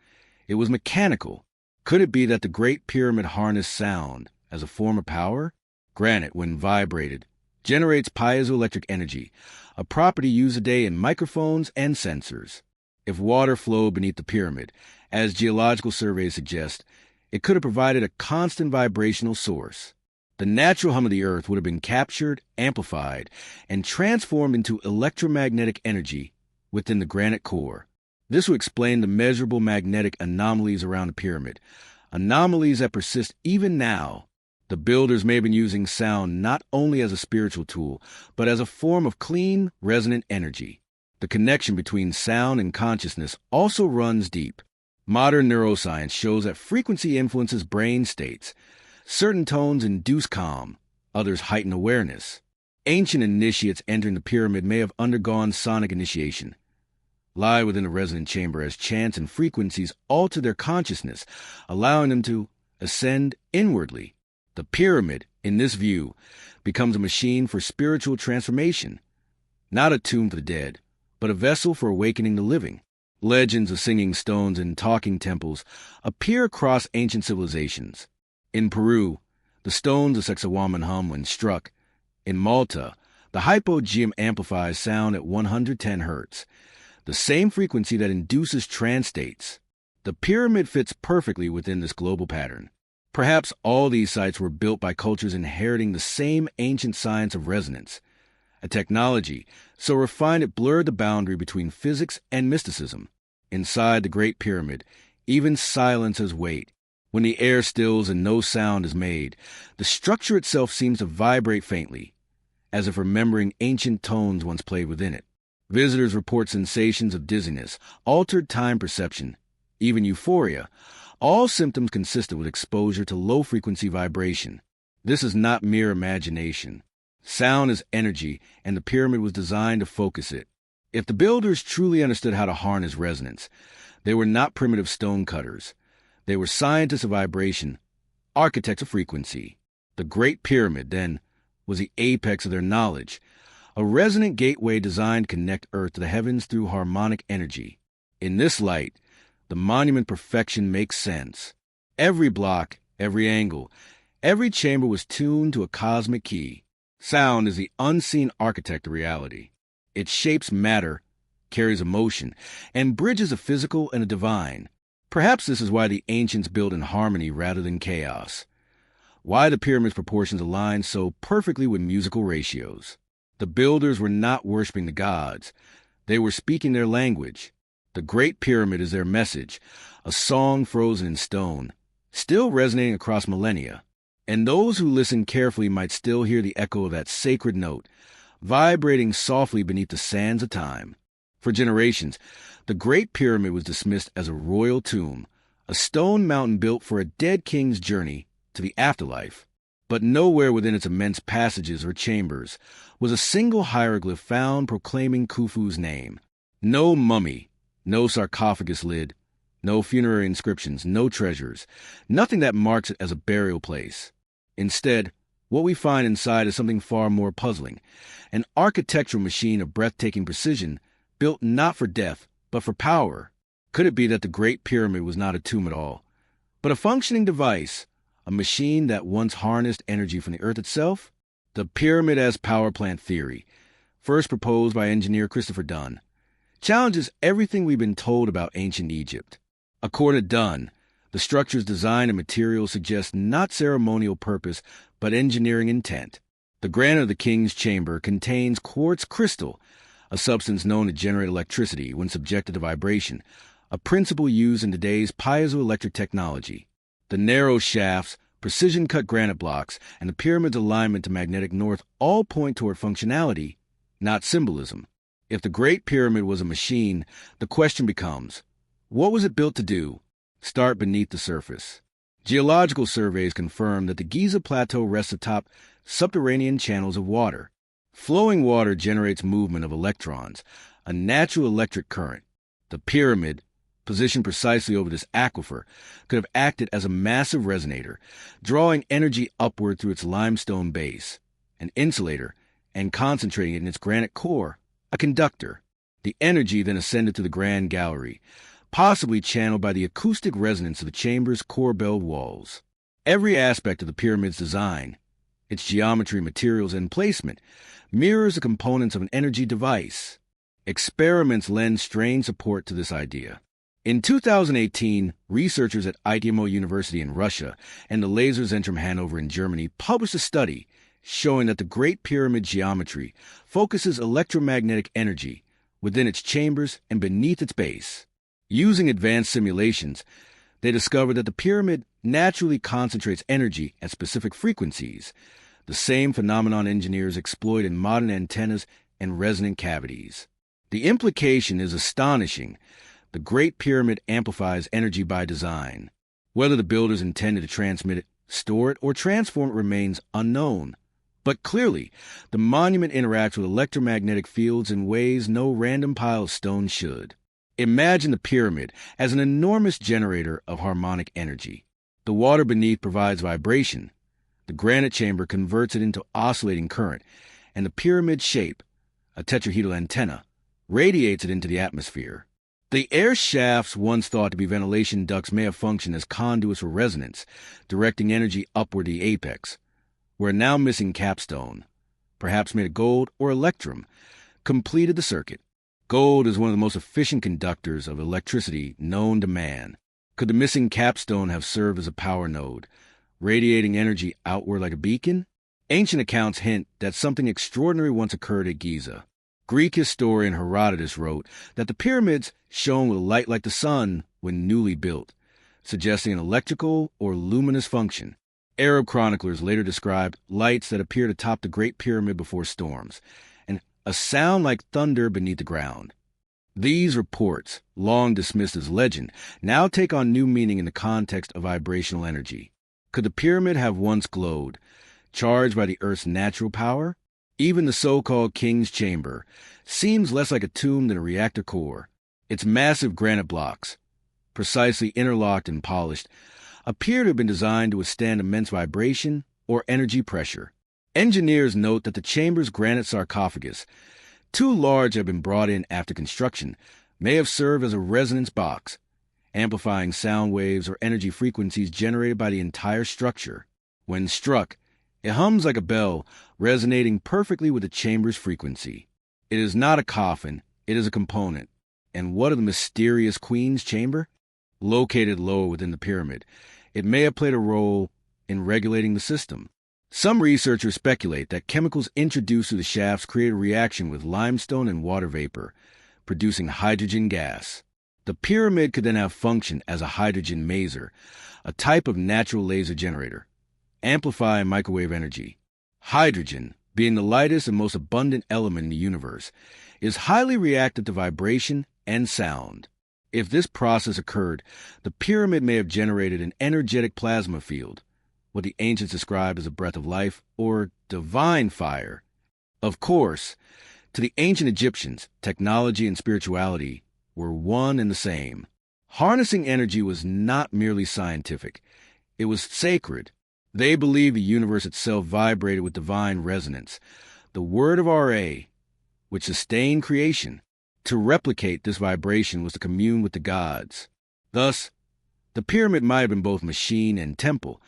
It was mechanical. Could it be that the Great Pyramid harnessed sound as a form of power? Granite, when vibrated, generates piezoelectric energy, a property used today in microphones and sensors. If water flowed beneath the pyramid, as geological surveys suggest, it could have provided a constant vibrational source. The natural hum of the earth would have been captured, amplified, and transformed into electromagnetic energy within the granite core. This would explain the measurable magnetic anomalies around the pyramid, anomalies that persist even now. The builders may have been using sound not only as a spiritual tool, but as a form of clean, resonant energy. The connection between sound and consciousness also runs deep. Modern neuroscience shows that frequency influences brain states. Certain tones induce calm, others heighten awareness. Ancient initiates entering the pyramid may have undergone sonic initiation, lie within the resonant chamber as chants and frequencies alter their consciousness, allowing them to ascend inwardly. The pyramid, in this view, becomes a machine for spiritual transformation, not a tomb for the dead, but a vessel for awakening the living. Legends of singing stones and talking temples appear across ancient civilizations. In Peru, the stones of Sacsayhuaman hum when struck. In Malta, the hypogeum amplifies sound at 110 Hz, the same frequency that induces trance states. The pyramid fits perfectly within this global pattern. Perhaps all these sites were built by cultures inheriting the same ancient science of resonance, a technology so refined it blurred the boundary between physics and mysticism. Inside the Great Pyramid, even silence has weight. When the air stills and no sound is made, the structure itself seems to vibrate faintly, as if remembering ancient tones once played within it. Visitors report sensations of dizziness, altered time perception, even euphoria, all symptoms consistent with exposure to low-frequency vibration. This is not mere imagination. Sound is energy, and the pyramid was designed to focus it. If the builders truly understood how to harness resonance, they were not primitive stone cutters. They were scientists of vibration, architects of frequency. The Great Pyramid, then, was the apex of their knowledge, a resonant gateway designed to connect Earth to the heavens through harmonic energy. In this light, the monument perfection makes sense. Every block, every angle, every chamber was tuned to a cosmic key. Sound is the unseen architect of reality. It shapes matter, carries emotion, and bridges a physical and a divine. Perhaps this is why the ancients built in harmony rather than chaos. Why the pyramid's proportions aligned so perfectly with musical ratios. The builders were not worshiping the gods. They were speaking their language. The Great Pyramid is their message, a song frozen in stone, still resonating across millennia. And those who listen carefully might still hear the echo of that sacred note, vibrating softly beneath the sands of time. For generations, the Great Pyramid was dismissed as a royal tomb, a stone mountain built for a dead king's journey to the afterlife. But nowhere within its immense passages or chambers was a single hieroglyph found proclaiming Khufu's name. No mummy, no sarcophagus lid, no funerary inscriptions, no treasures, nothing that marks it as a burial place. Instead, what we find inside is something far more puzzling, an architectural machine of breathtaking precision, built not for death, but for power. Could it be that the Great Pyramid was not a tomb at all, but a functioning device, a machine that once harnessed energy from the earth itself? The pyramid as power plant theory, first proposed by engineer Christopher Dunn, challenges everything we've been told about ancient Egypt. According to Dunn, the structure's design and materials suggest not ceremonial purpose, but engineering intent. The granite of the king's chamber contains quartz crystal, a substance known to generate electricity when subjected to vibration, a principle used in today's piezoelectric technology. The narrow shafts, precision-cut granite blocks, and the pyramid's alignment to magnetic north all point toward functionality, not symbolism. If the Great Pyramid was a machine, the question becomes, what was it built to do? Start beneath the surface. Geological surveys confirm that the Giza Plateau rests atop subterranean channels of water. Flowing water generates movement of electrons, a natural electric current. The pyramid, positioned precisely over this aquifer, could have acted as a massive resonator, drawing energy upward through its limestone base, an insulator, and concentrating it in its granite core, a conductor. The energy then ascended to the grand gallery, possibly channeled by the acoustic resonance of the chamber's core-belled walls. Every aspect of the pyramid's design, its geometry, materials, and placement, mirrors the components of an energy device. Experiments lend strange support to this idea. In 2018, researchers at ITMO University in Russia and the Laserzentrum Hanover in Germany published a study showing that the Great Pyramid geometry focuses electromagnetic energy within its chambers and beneath its base. Using advanced simulations, they discovered that the pyramid naturally concentrates energy at specific frequencies, the same phenomenon engineers exploit in modern antennas and resonant cavities. The implication is astonishing. The Great Pyramid amplifies energy by design. Whether the builders intended to transmit it, store it, or transform it remains unknown. But clearly, the monument interacts with electromagnetic fields in ways no random pile of stone should. Imagine the pyramid as an enormous generator of harmonic energy. The water beneath provides vibration. The granite chamber converts it into oscillating current, and the pyramid shape, a tetrahedral antenna, radiates it into the atmosphere. The air shafts once thought to be ventilation ducts may have functioned as conduits for resonance, directing energy upward to the apex, where a now missing capstone, perhaps made of gold or electrum, completed the circuit. Gold is one of the most efficient conductors of electricity known to man. Could the missing capstone have served as a power node, radiating energy outward like a beacon? Ancient accounts hint that something extraordinary once occurred at Giza. Greek historian Herodotus wrote that the pyramids shone with light like the sun when newly built, suggesting an electrical or luminous function. Arab chroniclers later described lights that appeared atop the Great Pyramid before storms, an a sound like thunder beneath the ground. These reports, long dismissed as legend, now take on new meaning in the context of vibrational energy. Could the pyramid have once glowed, charged by the Earth's natural power? Even the so-called King's Chamber seems less like a tomb than a reactor core. Its massive granite blocks, precisely interlocked and polished, appear to have been designed to withstand immense vibration or energy pressure. Engineers note that the chamber's granite sarcophagus, too large to have been brought in after construction, may have served as a resonance box, amplifying sound waves or energy frequencies generated by the entire structure. When struck, it hums like a bell, resonating perfectly with the chamber's frequency. It is not a coffin, it is a component. And what of the mysterious Queen's Chamber? Located lower within the pyramid, it may have played a role in regulating the system. Some researchers speculate that chemicals introduced through the shafts create a reaction with limestone and water vapor, producing hydrogen gas. The pyramid could then have functioned as a hydrogen maser, a type of natural laser generator, amplifying microwave energy. Hydrogen, being the lightest and most abundant element in the universe, is highly reactive to vibration and sound. If this process occurred, the pyramid may have generated an energetic plasma field, what the ancients described as a breath of life or divine fire. Of course, to the ancient Egyptians, technology and spirituality were one and the same. Harnessing energy was not merely scientific, it was sacred. They believed the universe itself vibrated with divine resonance, the word of Ra, which sustained creation. To replicate this vibration was to commune with the gods. Thus, the pyramid might have been both machine and temple,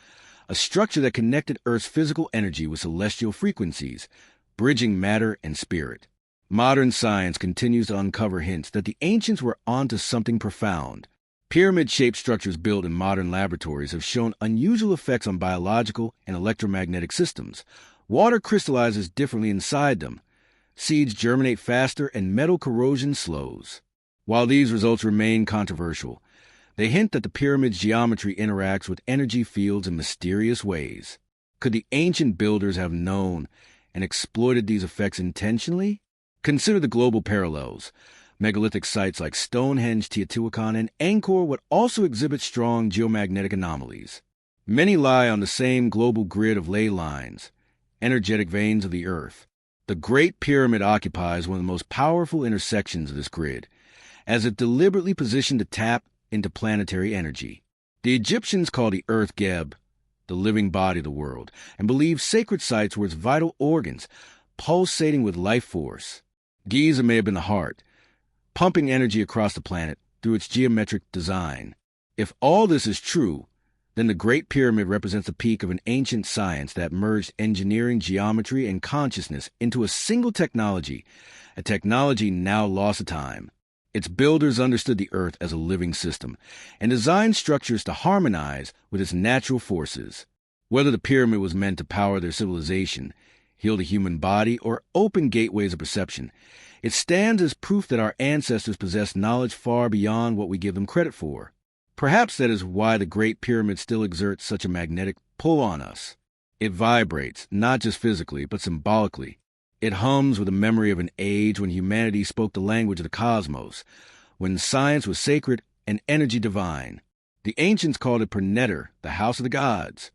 a structure that connected Earth's physical energy with celestial frequencies, bridging matter and spirit. Modern science continues to uncover hints that the ancients were onto something profound. Pyramid-shaped structures built in modern laboratories have shown unusual effects on biological and electromagnetic systems. Water crystallizes differently inside them. Seeds germinate faster and metal corrosion slows. While these results remain controversial, they hint that the pyramid's geometry interacts with energy fields in mysterious ways. Could the ancient builders have known and exploited these effects intentionally? Consider the global parallels. Megalithic sites like Stonehenge, Teotihuacan, and Angkor would also exhibit strong geomagnetic anomalies. Many lie on the same global grid of ley lines, energetic veins of the Earth. The Great Pyramid occupies one of the most powerful intersections of this grid, as if deliberately positioned to tap into planetary energy. The Egyptians called the Earth Geb, the living body of the world, and believed sacred sites were its vital organs, pulsating with life force. Giza may have been the heart, pumping energy across the planet through its geometric design. If all this is true, then the Great Pyramid represents the peak of an ancient science that merged engineering, geometry, and consciousness into a single technology, a technology now lost to time. Its builders understood the Earth as a living system and designed structures to harmonize with its natural forces. Whether the pyramid was meant to power their civilization, heal the human body, or open gateways of perception, it stands as proof that our ancestors possessed knowledge far beyond what we give them credit for. Perhaps that is why the Great Pyramid still exerts such a magnetic pull on us. It vibrates, not just physically, but symbolically. It hums with the memory of an age when humanity spoke the language of the cosmos, when science was sacred and energy divine. The ancients called it Perneter, the house of the gods.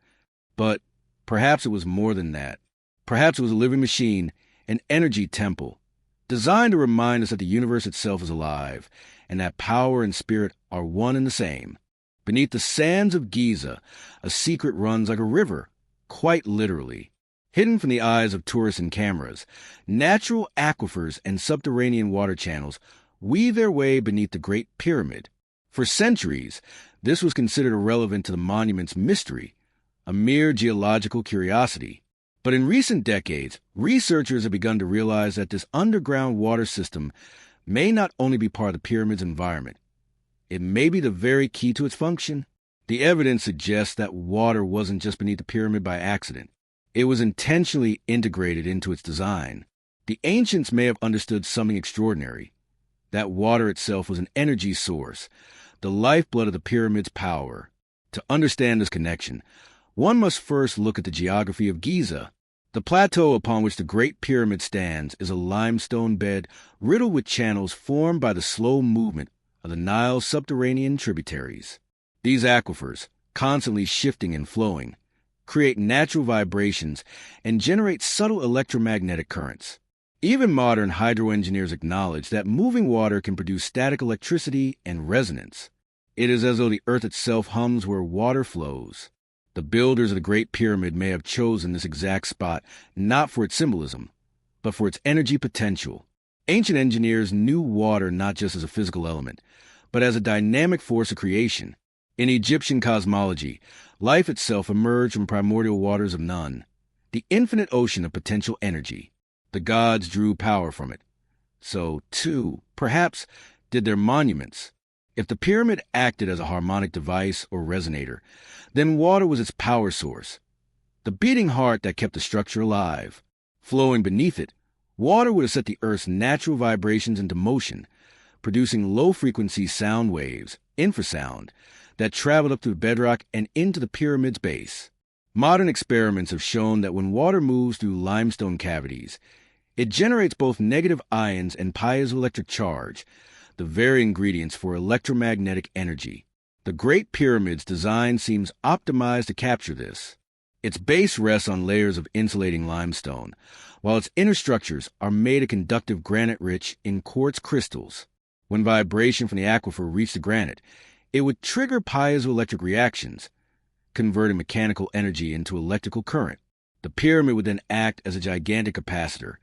But perhaps it was more than that. Perhaps it was a living machine, an energy temple, designed to remind us that the universe itself is alive, and that power and spirit are one and the same. Beneath the sands of Giza, a secret runs like a river, quite literally. Hidden from the eyes of tourists and cameras, natural aquifers and subterranean water channels weave their way beneath the Great Pyramid. For centuries, this was considered irrelevant to the monument's mystery, a mere geological curiosity. But in recent decades, researchers have begun to realize that this underground water system may not only be part of the pyramid's environment, it may be the very key to its function. The evidence suggests that water wasn't just beneath the pyramid by accident. It was intentionally integrated into its design. The ancients may have understood something extraordinary. That water itself was an energy source, the lifeblood of the pyramid's power. To understand this connection, one must first look at the geography of Giza. The plateau upon which the Great Pyramid stands is a limestone bed riddled with channels formed by the slow movement of the Nile's subterranean tributaries. These aquifers, constantly shifting and flowing, create natural vibrations and generate subtle electromagnetic currents. Even modern hydroengineers acknowledge that moving water can produce static electricity and resonance. It is as though the earth itself hums where water flows. The builders of the Great Pyramid may have chosen this exact spot not for its symbolism, but for its energy potential. Ancient engineers knew water not just as a physical element, but as a dynamic force of creation. In Egyptian cosmology, life itself emerged from primordial waters of Nun, the infinite ocean of potential energy. The gods drew power from it. So, too, perhaps, did their monuments. If the pyramid acted as a harmonic device or resonator, then water was its power source, the beating heart that kept the structure alive. Flowing beneath it, water would have set the Earth's natural vibrations into motion, producing low-frequency sound waves, infrasound, that traveled up through the bedrock and into the pyramid's base. Modern experiments have shown that when water moves through limestone cavities, it generates both negative ions and piezoelectric charge, the very ingredients for electromagnetic energy. The Great Pyramid's design seems optimized to capture this. Its base rests on layers of insulating limestone, while its inner structures are made of conductive granite rich in quartz crystals. When vibration from the aquifer reached the granite, it would trigger piezoelectric reactions, converting mechanical energy into electrical current. The pyramid would then act as a gigantic capacitor,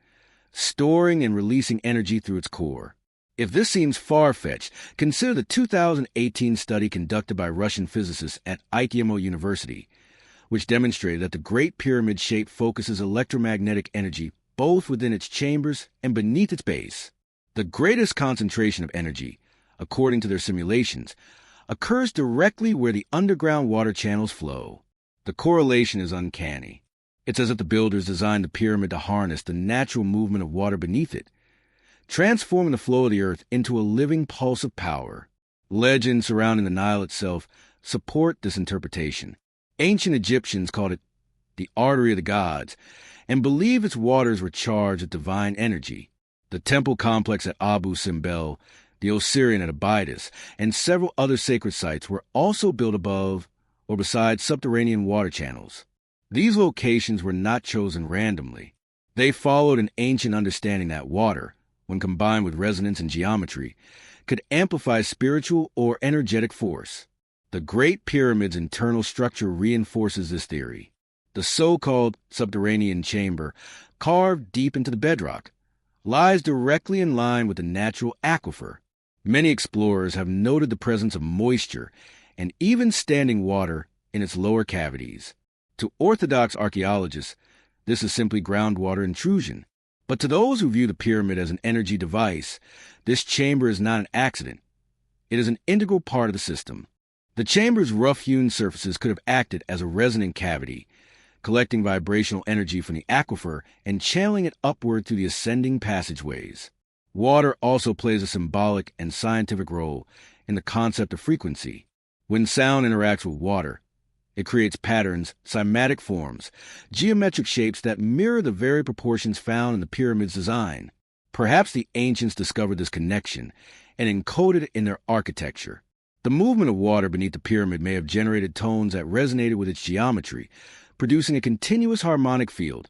storing and releasing energy through its core. If this seems far-fetched, consider the 2018 study conducted by Russian physicists at ITMO University, which demonstrated that the Great Pyramid shape focuses electromagnetic energy both within its chambers and beneath its base. The greatest concentration of energy, according to their simulations, occurs directly where the underground water channels flow. The correlation is uncanny. It's as if the builders designed the pyramid to harness the natural movement of water beneath it, transforming the flow of the earth into a living pulse of power. Legends surrounding the Nile itself support this interpretation. Ancient Egyptians called it the artery of the gods and believed its waters were charged with divine energy. The temple complex at Abu Simbel, the Osirian at Abydos, and several other sacred sites were also built above or beside subterranean water channels. These locations were not chosen randomly. They followed an ancient understanding that water, when combined with resonance and geometry, could amplify spiritual or energetic force. The Great Pyramid's internal structure reinforces this theory. The so-called subterranean chamber, carved deep into the bedrock, lies directly in line with the natural aquifer. Many explorers have noted the presence of moisture and even standing water in its lower cavities. To orthodox archaeologists, this is simply groundwater intrusion. But to those who view the pyramid as an energy device, this chamber is not an accident. It is an integral part of the system. The chamber's rough-hewn surfaces could have acted as a resonant cavity, collecting vibrational energy from the aquifer and channeling it upward through the ascending passageways. Water also plays a symbolic and scientific role in the concept of frequency. When sound interacts with water, it creates patterns, cymatic forms, geometric shapes that mirror the very proportions found in the pyramid's design. Perhaps the ancients discovered this connection and encoded it in their architecture. The movement of water beneath the pyramid may have generated tones that resonated with its geometry, producing a continuous harmonic field,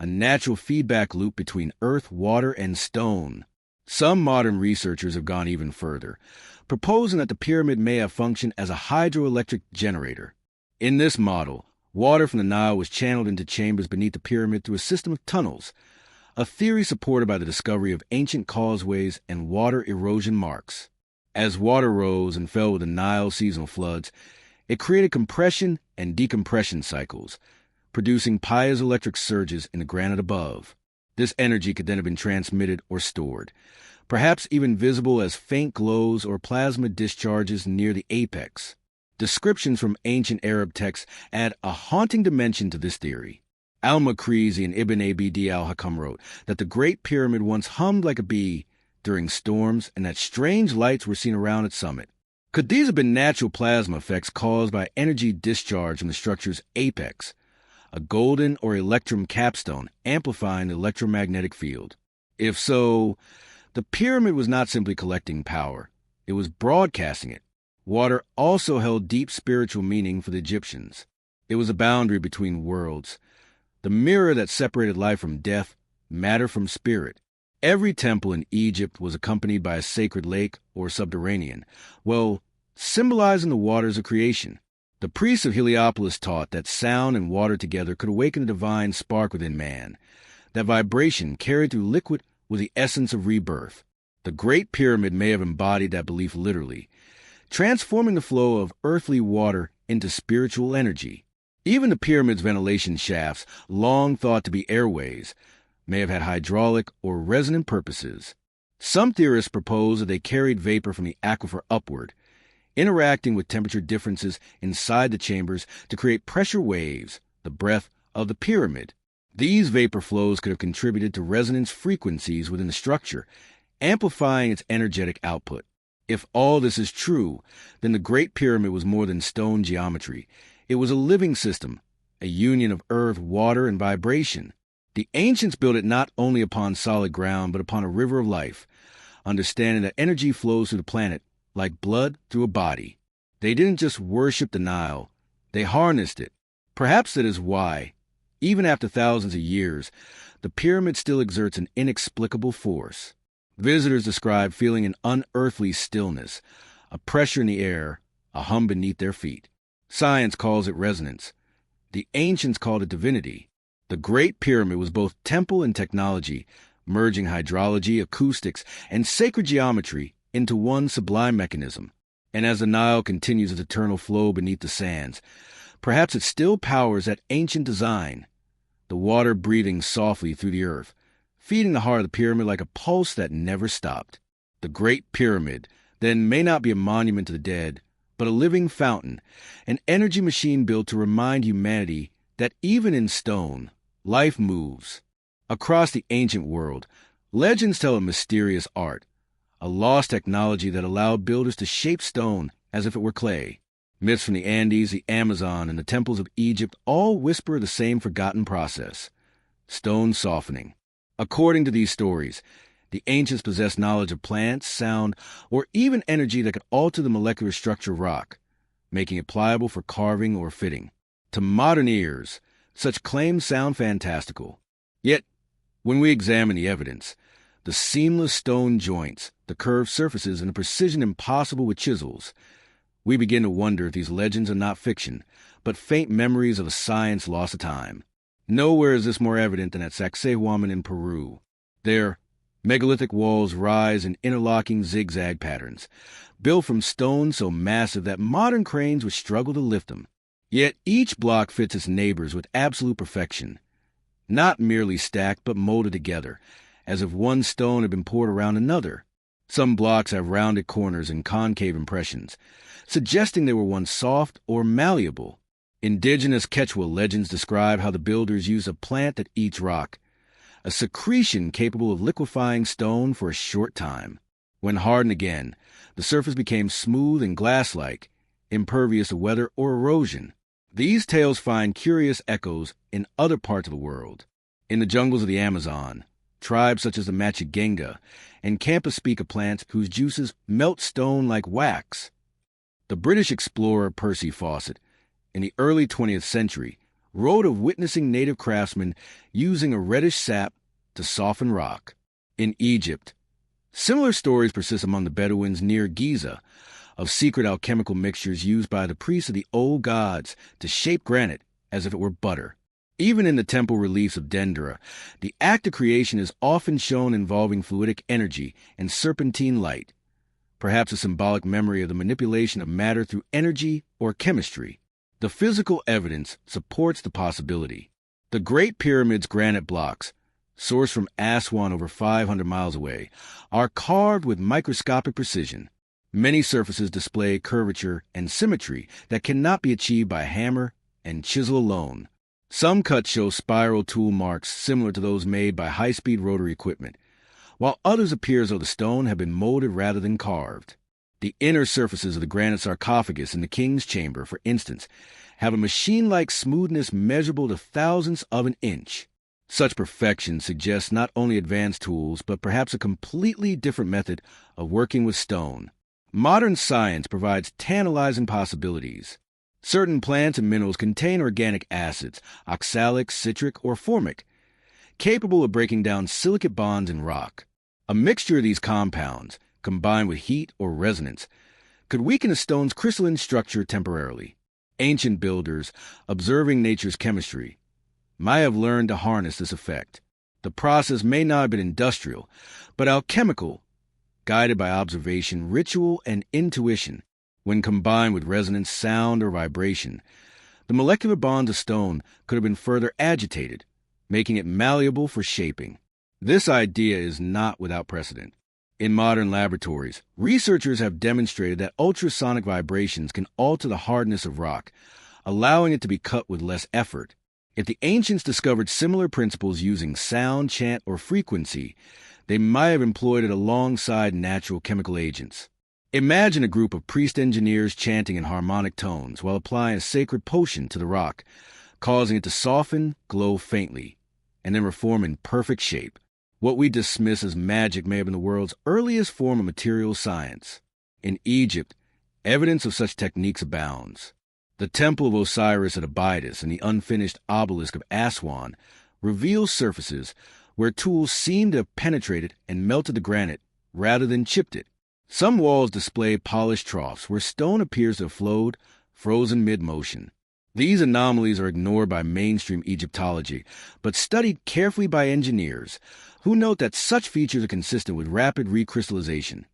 a natural feedback loop between earth, water, and stone. Some modern researchers have gone even further, proposing that the pyramid may have functioned as a hydroelectric generator. In this model, water from the Nile was channeled into chambers beneath the pyramid through a system of tunnels, a theory supported by the discovery of ancient causeways and water erosion marks. As water rose and fell with the Nile seasonal floods, it created compression and decompression cycles, producing piezoelectric surges in the granite above. This energy could then have been transmitted or stored, perhaps even visible as faint glows or plasma discharges near the apex. Descriptions from ancient Arab texts add a haunting dimension to this theory. Al-Makrizi and Ibn Abd al-Hakam wrote that the Great Pyramid once hummed like a bee during storms and that strange lights were seen around its summit. Could these have been natural plasma effects caused by energy discharge from the structure's apex, a golden or electrum capstone amplifying the electromagnetic field. If so, the pyramid was not simply collecting power, it was broadcasting it. Water also held deep spiritual meaning for the Egyptians. It was a boundary between worlds, the mirror that separated life from death, matter from spirit. Every temple in Egypt was accompanied by a sacred lake or subterranean, symbolizing the waters of creation. The priests of Heliopolis taught that sound and water together could awaken a divine spark within man. That vibration carried through liquid was the essence of rebirth. The Great Pyramid may have embodied that belief literally, transforming the flow of earthly water into spiritual energy. Even the pyramid's ventilation shafts, long thought to be airways, may have had hydraulic or resonant purposes. Some theorists propose that they carried vapor from the aquifer upward, interacting with temperature differences inside the chambers to create pressure waves, the breath of the pyramid. These vapor flows could have contributed to resonance frequencies within the structure, amplifying its energetic output. If all this is true, then the Great Pyramid was more than stone geometry. It was a living system, a union of earth, water, and vibration. The ancients built it not only upon solid ground, but upon a river of life, understanding that energy flows through the planet like blood through a body. They didn't just worship the Nile, they harnessed it. Perhaps that is why, even after thousands of years, the pyramid still exerts an inexplicable force. Visitors describe feeling an unearthly stillness, a pressure in the air, a hum beneath their feet. Science calls it resonance. The ancients called it divinity. The Great Pyramid was both temple and technology, merging hydrology, acoustics, and sacred geometry into one sublime mechanism. And as the Nile continues its eternal flow beneath the sands, perhaps it still powers that ancient design, the water breathing softly through the earth, feeding the heart of the pyramid like a pulse that never stopped. The Great Pyramid, then, may not be a monument to the dead, but a living fountain, an energy machine built to remind humanity that even in stone, life moves. Across the ancient world, legends tell of mysterious art, a lost technology that allowed builders to shape stone as if it were clay. Myths from the Andes, the Amazon, and the temples of Egypt all whisper the same forgotten process: stone softening. According to these stories, the ancients possessed knowledge of plants, sound, or even energy that could alter the molecular structure of rock, making it pliable for carving or fitting. To modern ears, such claims sound fantastical. Yet, when we examine the evidence, the seamless stone joints, the curved surfaces, and the precision impossible with chisels, we begin to wonder if these legends are not fiction, but faint memories of a science lost to time. Nowhere is this more evident than at Sacsayhuaman in Peru. There, megalithic walls rise in interlocking zigzag patterns, built from stone so massive that modern cranes would struggle to lift them. Yet each block fits its neighbors with absolute perfection, not merely stacked but molded together, as if one stone had been poured around another. Some blocks have rounded corners and concave impressions, suggesting they were once soft or malleable. Indigenous Quechua legends describe how the builders used a plant that eats rock, a secretion capable of liquefying stone for a short time. When hardened again, the surface became smooth and glass-like, impervious to weather or erosion. These tales find curious echoes in other parts of the world. In the jungles of the Amazon, tribes such as the Machigenga and Campa speak of plants whose juices melt stone like wax. The British explorer Percy Fawcett, in the early 20th century, wrote of witnessing native craftsmen using a reddish sap to soften rock. In Egypt, similar stories persist among the Bedouins near Giza, of secret alchemical mixtures used by the priests of the old gods to shape granite as if it were butter. Even in the temple reliefs of Dendera, the act of creation is often shown involving fluidic energy and serpentine light, perhaps a symbolic memory of the manipulation of matter through energy or chemistry. The physical evidence supports the possibility. The Great Pyramid's granite blocks, sourced from Aswan over 500 miles away, are carved with microscopic precision. Many surfaces display curvature and symmetry that cannot be achieved by hammer and chisel alone. Some cuts show spiral tool marks similar to those made by high-speed rotary equipment, while others appear as though the stone had been molded rather than carved. The inner surfaces of the granite sarcophagus in the king's chamber, for instance, have a machine-like smoothness measurable to thousandths of an inch. Such perfection suggests not only advanced tools, but perhaps a completely different method of working with stone. Modern science provides tantalizing possibilities. Certain plants and minerals contain organic acids, oxalic, citric, or formic, capable of breaking down silicate bonds in rock. A mixture of these compounds, combined with heat or resonance, could weaken a stone's crystalline structure temporarily. Ancient builders, observing nature's chemistry, might have learned to harness this effect. The process may not have been industrial, but alchemical, guided by observation, ritual, and intuition. When combined with resonance, sound, or vibration, the molecular bonds of stone could have been further agitated, making it malleable for shaping. This idea is not without precedent. In modern laboratories, researchers have demonstrated that ultrasonic vibrations can alter the hardness of rock, allowing it to be cut with less effort. If the ancients discovered similar principles using sound, chant, or frequency, they might have employed it alongside natural chemical agents. Imagine a group of priest-engineers chanting in harmonic tones while applying a sacred potion to the rock, causing it to soften, glow faintly, and then reform in perfect shape. What we dismiss as magic may have been the world's earliest form of material science. In Egypt, evidence of such techniques abounds. The Temple of Osiris at Abydos and the unfinished obelisk of Aswan reveal surfaces where tools seem to have penetrated and melted the granite rather than chipped it. Some walls display polished troughs where stone appears to have flowed, frozen mid-motion. These anomalies are ignored by mainstream Egyptology, but studied carefully by engineers who note that such features are consistent with rapid recrystallization,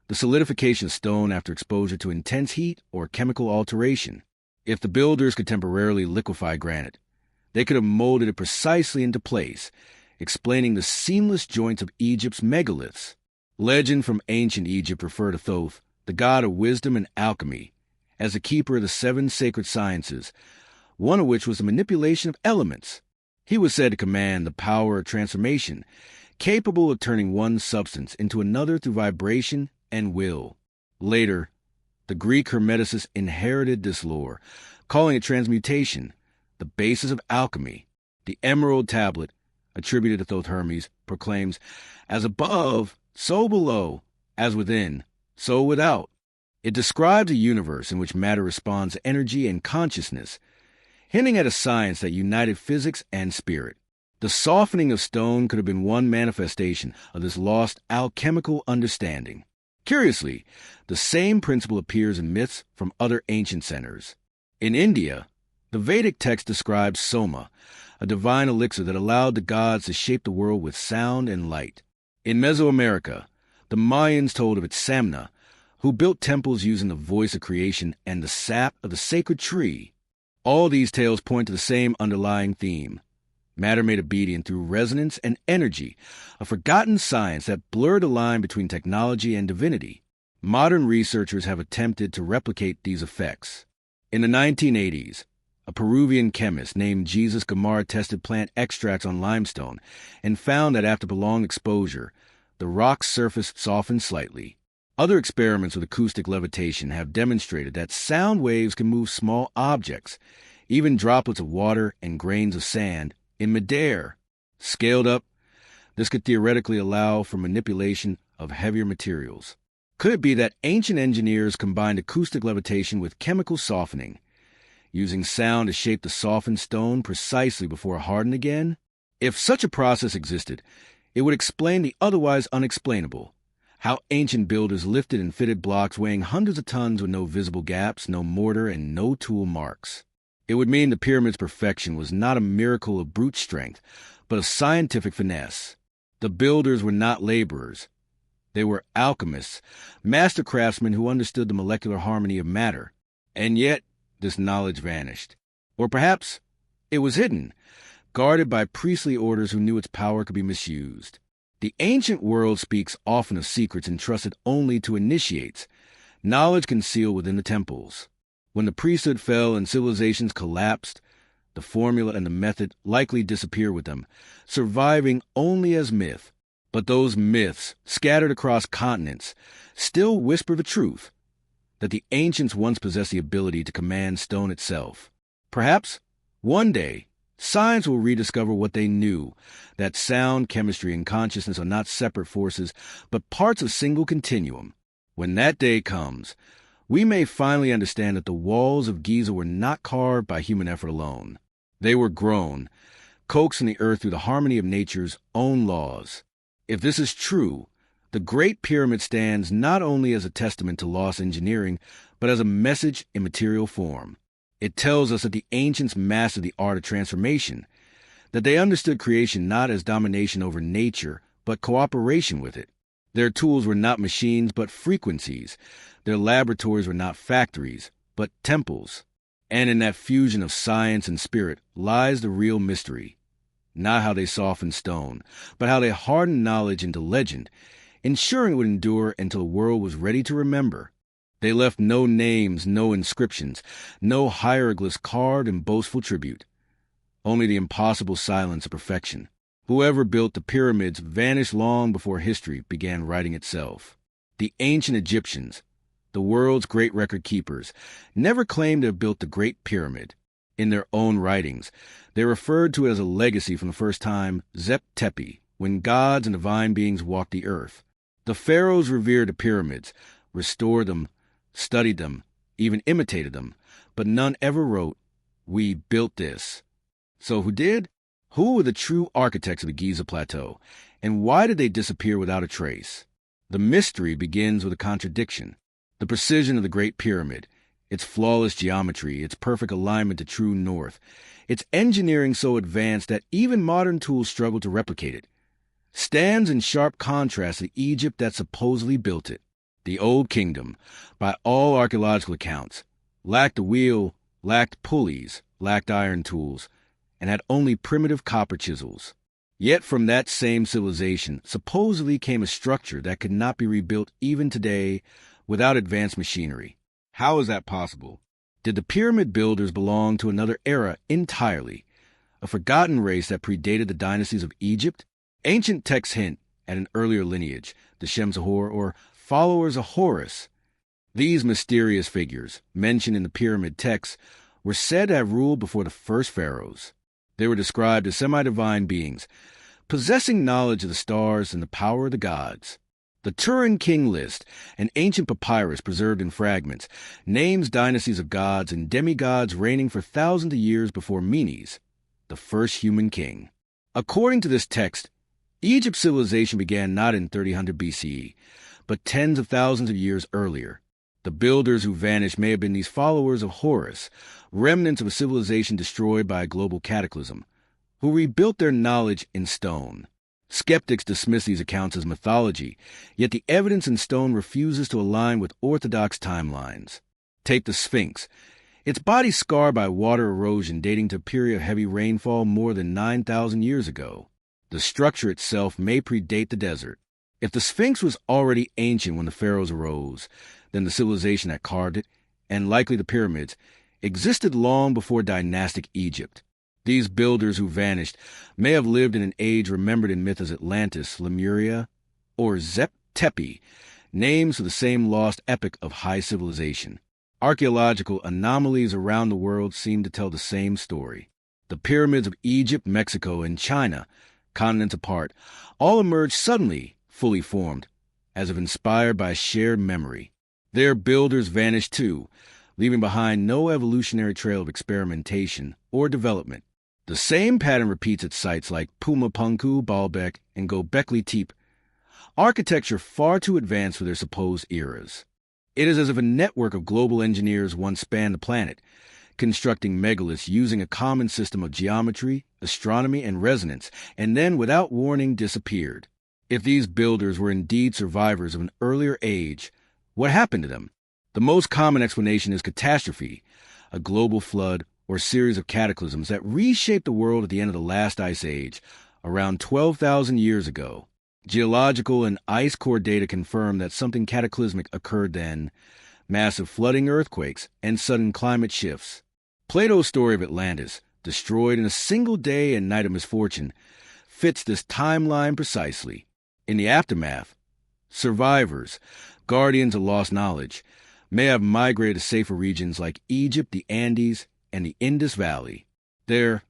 the solidification of stone after exposure to intense heat or chemical alteration. If the builders could temporarily liquefy granite, they could have molded it precisely into place, explaining the seamless joints of Egypt's megaliths. Legend from ancient Egypt referred to Thoth, the god of wisdom and alchemy, as the keeper of the 7 sacred sciences, one of which was the manipulation of elements. He was said to command the power of transformation, capable of turning one substance into another through vibration and will. Later, the Greek Hermeticists inherited this lore, calling it transmutation, the basis of alchemy. The Emerald Tablet, attributed to Thoth Hermes, proclaims, "As above, so below, as within, so without." It describes a universe in which matter responds to energy and consciousness, hinting at a science that united physics and spirit. The softening of stone could have been one manifestation of this lost alchemical understanding. Curiously, the same principle appears in myths from other ancient centers. In India, the Vedic text describes Soma, a divine elixir that allowed the gods to shape the world with sound and light. In Mesoamerica, the Mayans told of its Samna, who built temples using the voice of creation and the sap of the sacred tree. All these tales point to the same underlying theme: matter made obedient through resonance and energy, a forgotten science that blurred the line between technology and divinity. Modern researchers have attempted to replicate these effects. In the 1980s, a Peruvian chemist named Jesus Gamarra tested plant extracts on limestone and found that after prolonged exposure, the rock's surface softened slightly. Other experiments with acoustic levitation have demonstrated that sound waves can move small objects, even droplets of water and grains of sand, in midair. Scaled up, this could theoretically allow for manipulation of heavier materials. Could it be that ancient engineers combined acoustic levitation with chemical softening, using sound to shape the softened stone precisely before it hardened again? If such a process existed, it would explain the otherwise unexplainable: how ancient builders lifted and fitted blocks weighing hundreds of tons with no visible gaps, no mortar, and no tool marks. It would mean the pyramid's perfection was not a miracle of brute strength, but of scientific finesse. The builders were not laborers. They were alchemists, master craftsmen who understood the molecular harmony of matter. And yet, this knowledge vanished. Or perhaps it was hidden, guarded by priestly orders who knew its power could be misused. The ancient world speaks often of secrets entrusted only to initiates, knowledge concealed within the temples. When the priesthood fell and civilizations collapsed, the formula and the method likely disappear with them, surviving only as myth. But those myths, scattered across continents, still whisper the truth, that the ancients once possessed the ability to command stone itself. Perhaps, one day, science will rediscover what they knew, that sound, chemistry, and consciousness are not separate forces, but parts of a single continuum. When that day comes, we may finally understand that the walls of Giza were not carved by human effort alone. They were grown, coaxed from the earth through the harmony of nature's own laws. If this is true, the Great Pyramid stands not only as a testament to lost engineering, but as a message in material form. It tells us that the ancients mastered the art of transformation, that they understood creation not as domination over nature, but cooperation with it. Their tools were not machines, but frequencies. Their laboratories were not factories, but temples. And in that fusion of science and spirit lies the real mystery. Not how they softened stone, but how they hardened knowledge into legend, ensuring it would endure until the world was ready to remember. They left no names, no inscriptions, no hieroglyphs carved in boastful tribute. Only the impossible silence of perfection. Whoever built the pyramids vanished long before history began writing itself. The ancient Egyptians, the world's great record keepers, never claimed to have built the Great Pyramid. In their own writings, they referred to it as a legacy from the first time, Zep Tepi, when gods and divine beings walked the earth. The pharaohs revered the pyramids, restored them, studied them, even imitated them, but none ever wrote, "We built this." So who did? Who were the true architects of the Giza Plateau, and why did they disappear without a trace? The mystery begins with a contradiction. The precision of the Great Pyramid, its flawless geometry, its perfect alignment to true north, its engineering so advanced that even modern tools struggle to replicate it, stands in sharp contrast to Egypt that supposedly built it. The Old Kingdom, by all archaeological accounts, lacked a wheel, lacked pulleys, lacked iron tools, and had only primitive copper chisels. Yet from that same civilization supposedly came a structure that could not be rebuilt even today without advanced machinery. How is that possible? Did the pyramid builders belong to another era entirely, a forgotten race that predated the dynasties of Egypt? Ancient texts hint at an earlier lineage, the Shemsahor, or followers of Horus. These mysterious figures, mentioned in the pyramid texts, were said to have ruled before the first pharaohs. They were described as semi-divine beings, possessing knowledge of the stars and the power of the gods. The Turin King list, an ancient papyrus preserved in fragments, names dynasties of gods and demigods reigning for thousands of years before Menes, the first human king. According to this text, Egypt's civilization began not in 3000 BCE, but tens of thousands of years earlier. The builders who vanished may have been these followers of Horus, remnants of a civilization destroyed by a global cataclysm, who rebuilt their knowledge in stone. Skeptics dismiss these accounts as mythology, yet the evidence in stone refuses to align with orthodox timelines. Take the Sphinx. Its body scarred by water erosion dating to a period of heavy rainfall more than 9,000 years ago. The structure itself may predate the desert. If the Sphinx was already ancient when the pharaohs arose, then the civilization that carved it, and likely the pyramids, existed long before dynastic Egypt. These builders who vanished may have lived in an age remembered in myth as Atlantis, Lemuria, or Zep Tepi, names for the same lost epoch of high civilization. Archaeological anomalies around the world seem to tell the same story. The pyramids of Egypt, Mexico, and China, continents apart, all emerged suddenly, fully formed, as if inspired by a shared memory. Their builders vanished too, leaving behind no evolutionary trail of experimentation or development. The same pattern repeats at sites like Pumapunku, Baalbek, and Göbekli Tepe, architecture far too advanced for their supposed eras. It is as if a network of global engineers once spanned the planet, constructing megaliths using a common system of geometry, astronomy, and resonance, and then without warning disappeared. If these builders were indeed survivors of an earlier age, what happened to them? The most common explanation is catastrophe, a global flood or series of cataclysms that reshaped the world at the end of the last ice age, around 12,000 years ago. Geological and ice core data confirm that something cataclysmic occurred then, massive flooding, earthquakes, and sudden climate shifts. Plato's story of Atlantis, destroyed in a single day and night of misfortune, fits this timeline precisely. In the aftermath, survivors, guardians of lost knowledge, may have migrated to safer regions like Egypt, the Andes, and the Indus Valley. There,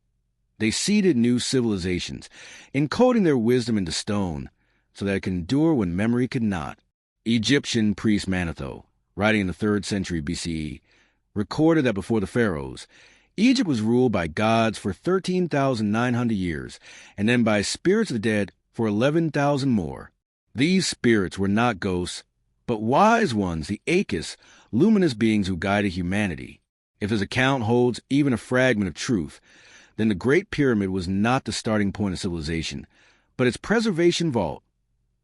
they seeded new civilizations, encoding their wisdom into stone so that it could endure when memory could not. Egyptian priest Manetho, writing in the 3rd century BCE, recorded that before the pharaohs, Egypt was ruled by gods for 13,900 years, and then by spirits of the dead for 11,000 more. These spirits were not ghosts, but wise ones, the Akis, luminous beings who guided humanity. If this account holds even a fragment of truth, then the Great Pyramid was not the starting point of civilization, but its preservation vault,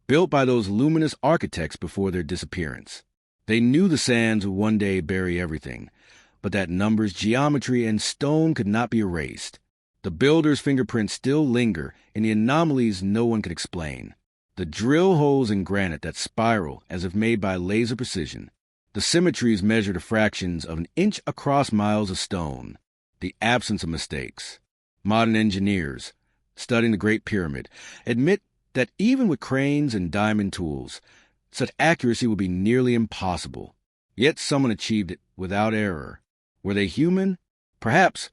built by those luminous architects before their disappearance. They knew the sands would one day bury everything, but that numbers, geometry, and stone could not be erased. The builders' fingerprints still linger in the anomalies no one could explain. The drill holes in granite that spiral as if made by laser precision. The symmetries measure the fractions of an inch across miles of stone. The absence of mistakes. Modern engineers, studying the Great Pyramid, admit that even with cranes and diamond tools, such accuracy would be nearly impossible. Yet someone achieved it without error. Were they human? Perhaps,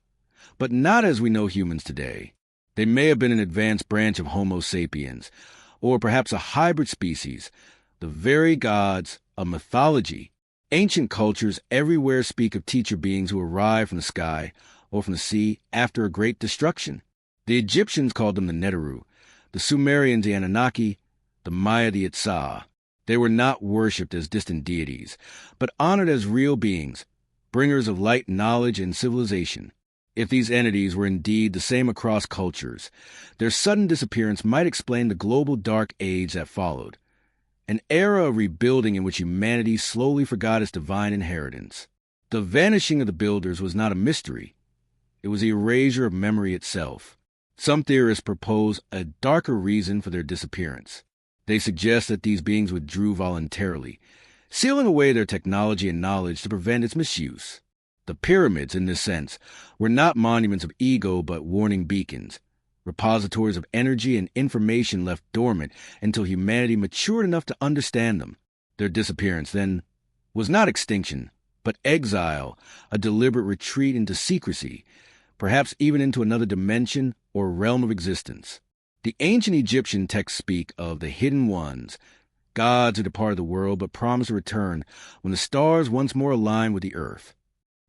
but not as we know humans today. They may have been an advanced branch of Homo sapiens, or perhaps a hybrid species, the very gods of mythology. Ancient cultures everywhere speak of teacher beings who arrive from the sky or from the sea after a great destruction. The Egyptians called them the Neteru, the Sumerians the Anunnaki, the Maya the Itzah. They were not worshipped as distant deities, but honored as real beings, bringers of light, knowledge, and civilization. If these entities were indeed the same across cultures, their sudden disappearance might explain the global dark age that followed, an era of rebuilding in which humanity slowly forgot its divine inheritance. The vanishing of the builders was not a mystery. It was the erasure of memory itself. Some theorists propose a darker reason for their disappearance. They suggest that these beings withdrew voluntarily, sealing away their technology and knowledge to prevent its misuse. The pyramids, in this sense, were not monuments of ego but warning beacons, repositories of energy and information left dormant until humanity matured enough to understand them. Their disappearance, then, was not extinction, but exile, a deliberate retreat into secrecy, perhaps even into another dimension or realm of existence. The ancient Egyptian texts speak of the hidden ones, gods who departed the world but promised to return when the stars once more align with the earth.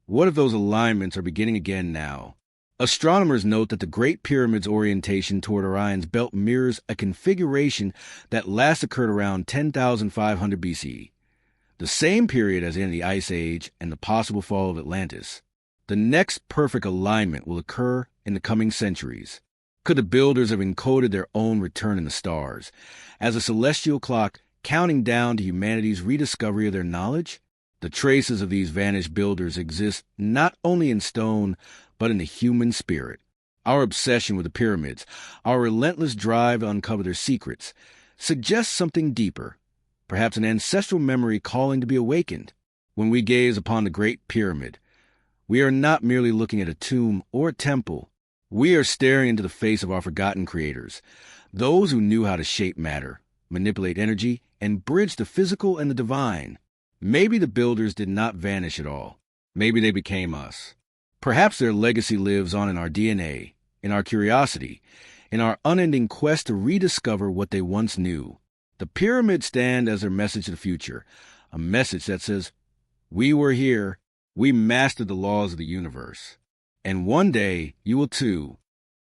What if those alignments are beginning again now? Astronomers note that the Great Pyramid's orientation toward Orion's belt mirrors a configuration that last occurred around 10,500 BCE, the same period as in the Ice Age and the possible fall of Atlantis. The next perfect alignment will occur in the coming centuries. Could the builders have encoded their own return in the stars, as a celestial clock counting down to humanity's rediscovery of their knowledge? The traces of these vanished builders exist not only in stone, but in the human spirit. Our obsession with the pyramids, our relentless drive to uncover their secrets, suggests something deeper, perhaps an ancestral memory calling to be awakened. When we gaze upon the Great Pyramid, we are not merely looking at a tomb or a temple. We are staring into the face of our forgotten creators, those who knew how to shape matter, manipulate energy, and bridge the physical and the divine. Maybe the builders did not vanish at all. Maybe they became us. Perhaps their legacy lives on in our DNA, in our curiosity, in our unending quest to rediscover what they once knew. The pyramids stand as their message to the future, a message that says, "We were here, we mastered the laws of the universe. And one day you will too.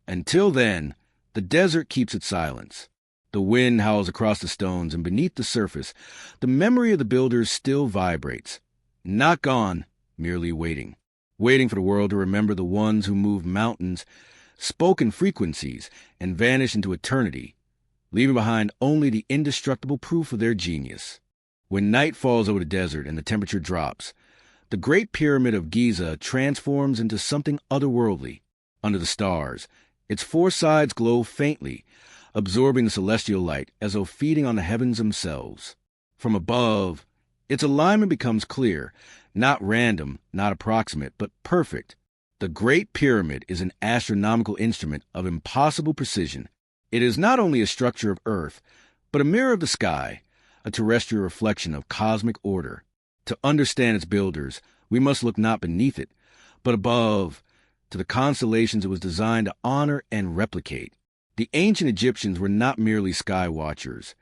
Until then, the desert keeps its silence. The wind howls across the stones, and beneath the surface, the memory of the builders still vibrates. Not gone, merely waiting. Waiting for the world to remember the ones who moved mountains, spoke in frequencies, and vanished into eternity, leaving behind only the indestructible proof of their genius. When night falls over the desert and the temperature drops, the Great Pyramid of Giza transforms into something otherworldly. Under the stars, its four sides glow faintly, absorbing the celestial light as though feeding on the heavens themselves. From above, its alignment becomes clear, not random, not approximate, but perfect. The Great Pyramid is an astronomical instrument of impossible precision. It is not only a structure of Earth, but a mirror of the sky, a terrestrial reflection of cosmic order. To understand its builders, we must look not beneath it, but above, to the constellations it was designed to honor and replicate. The ancient Egyptians were not merely sky watchers.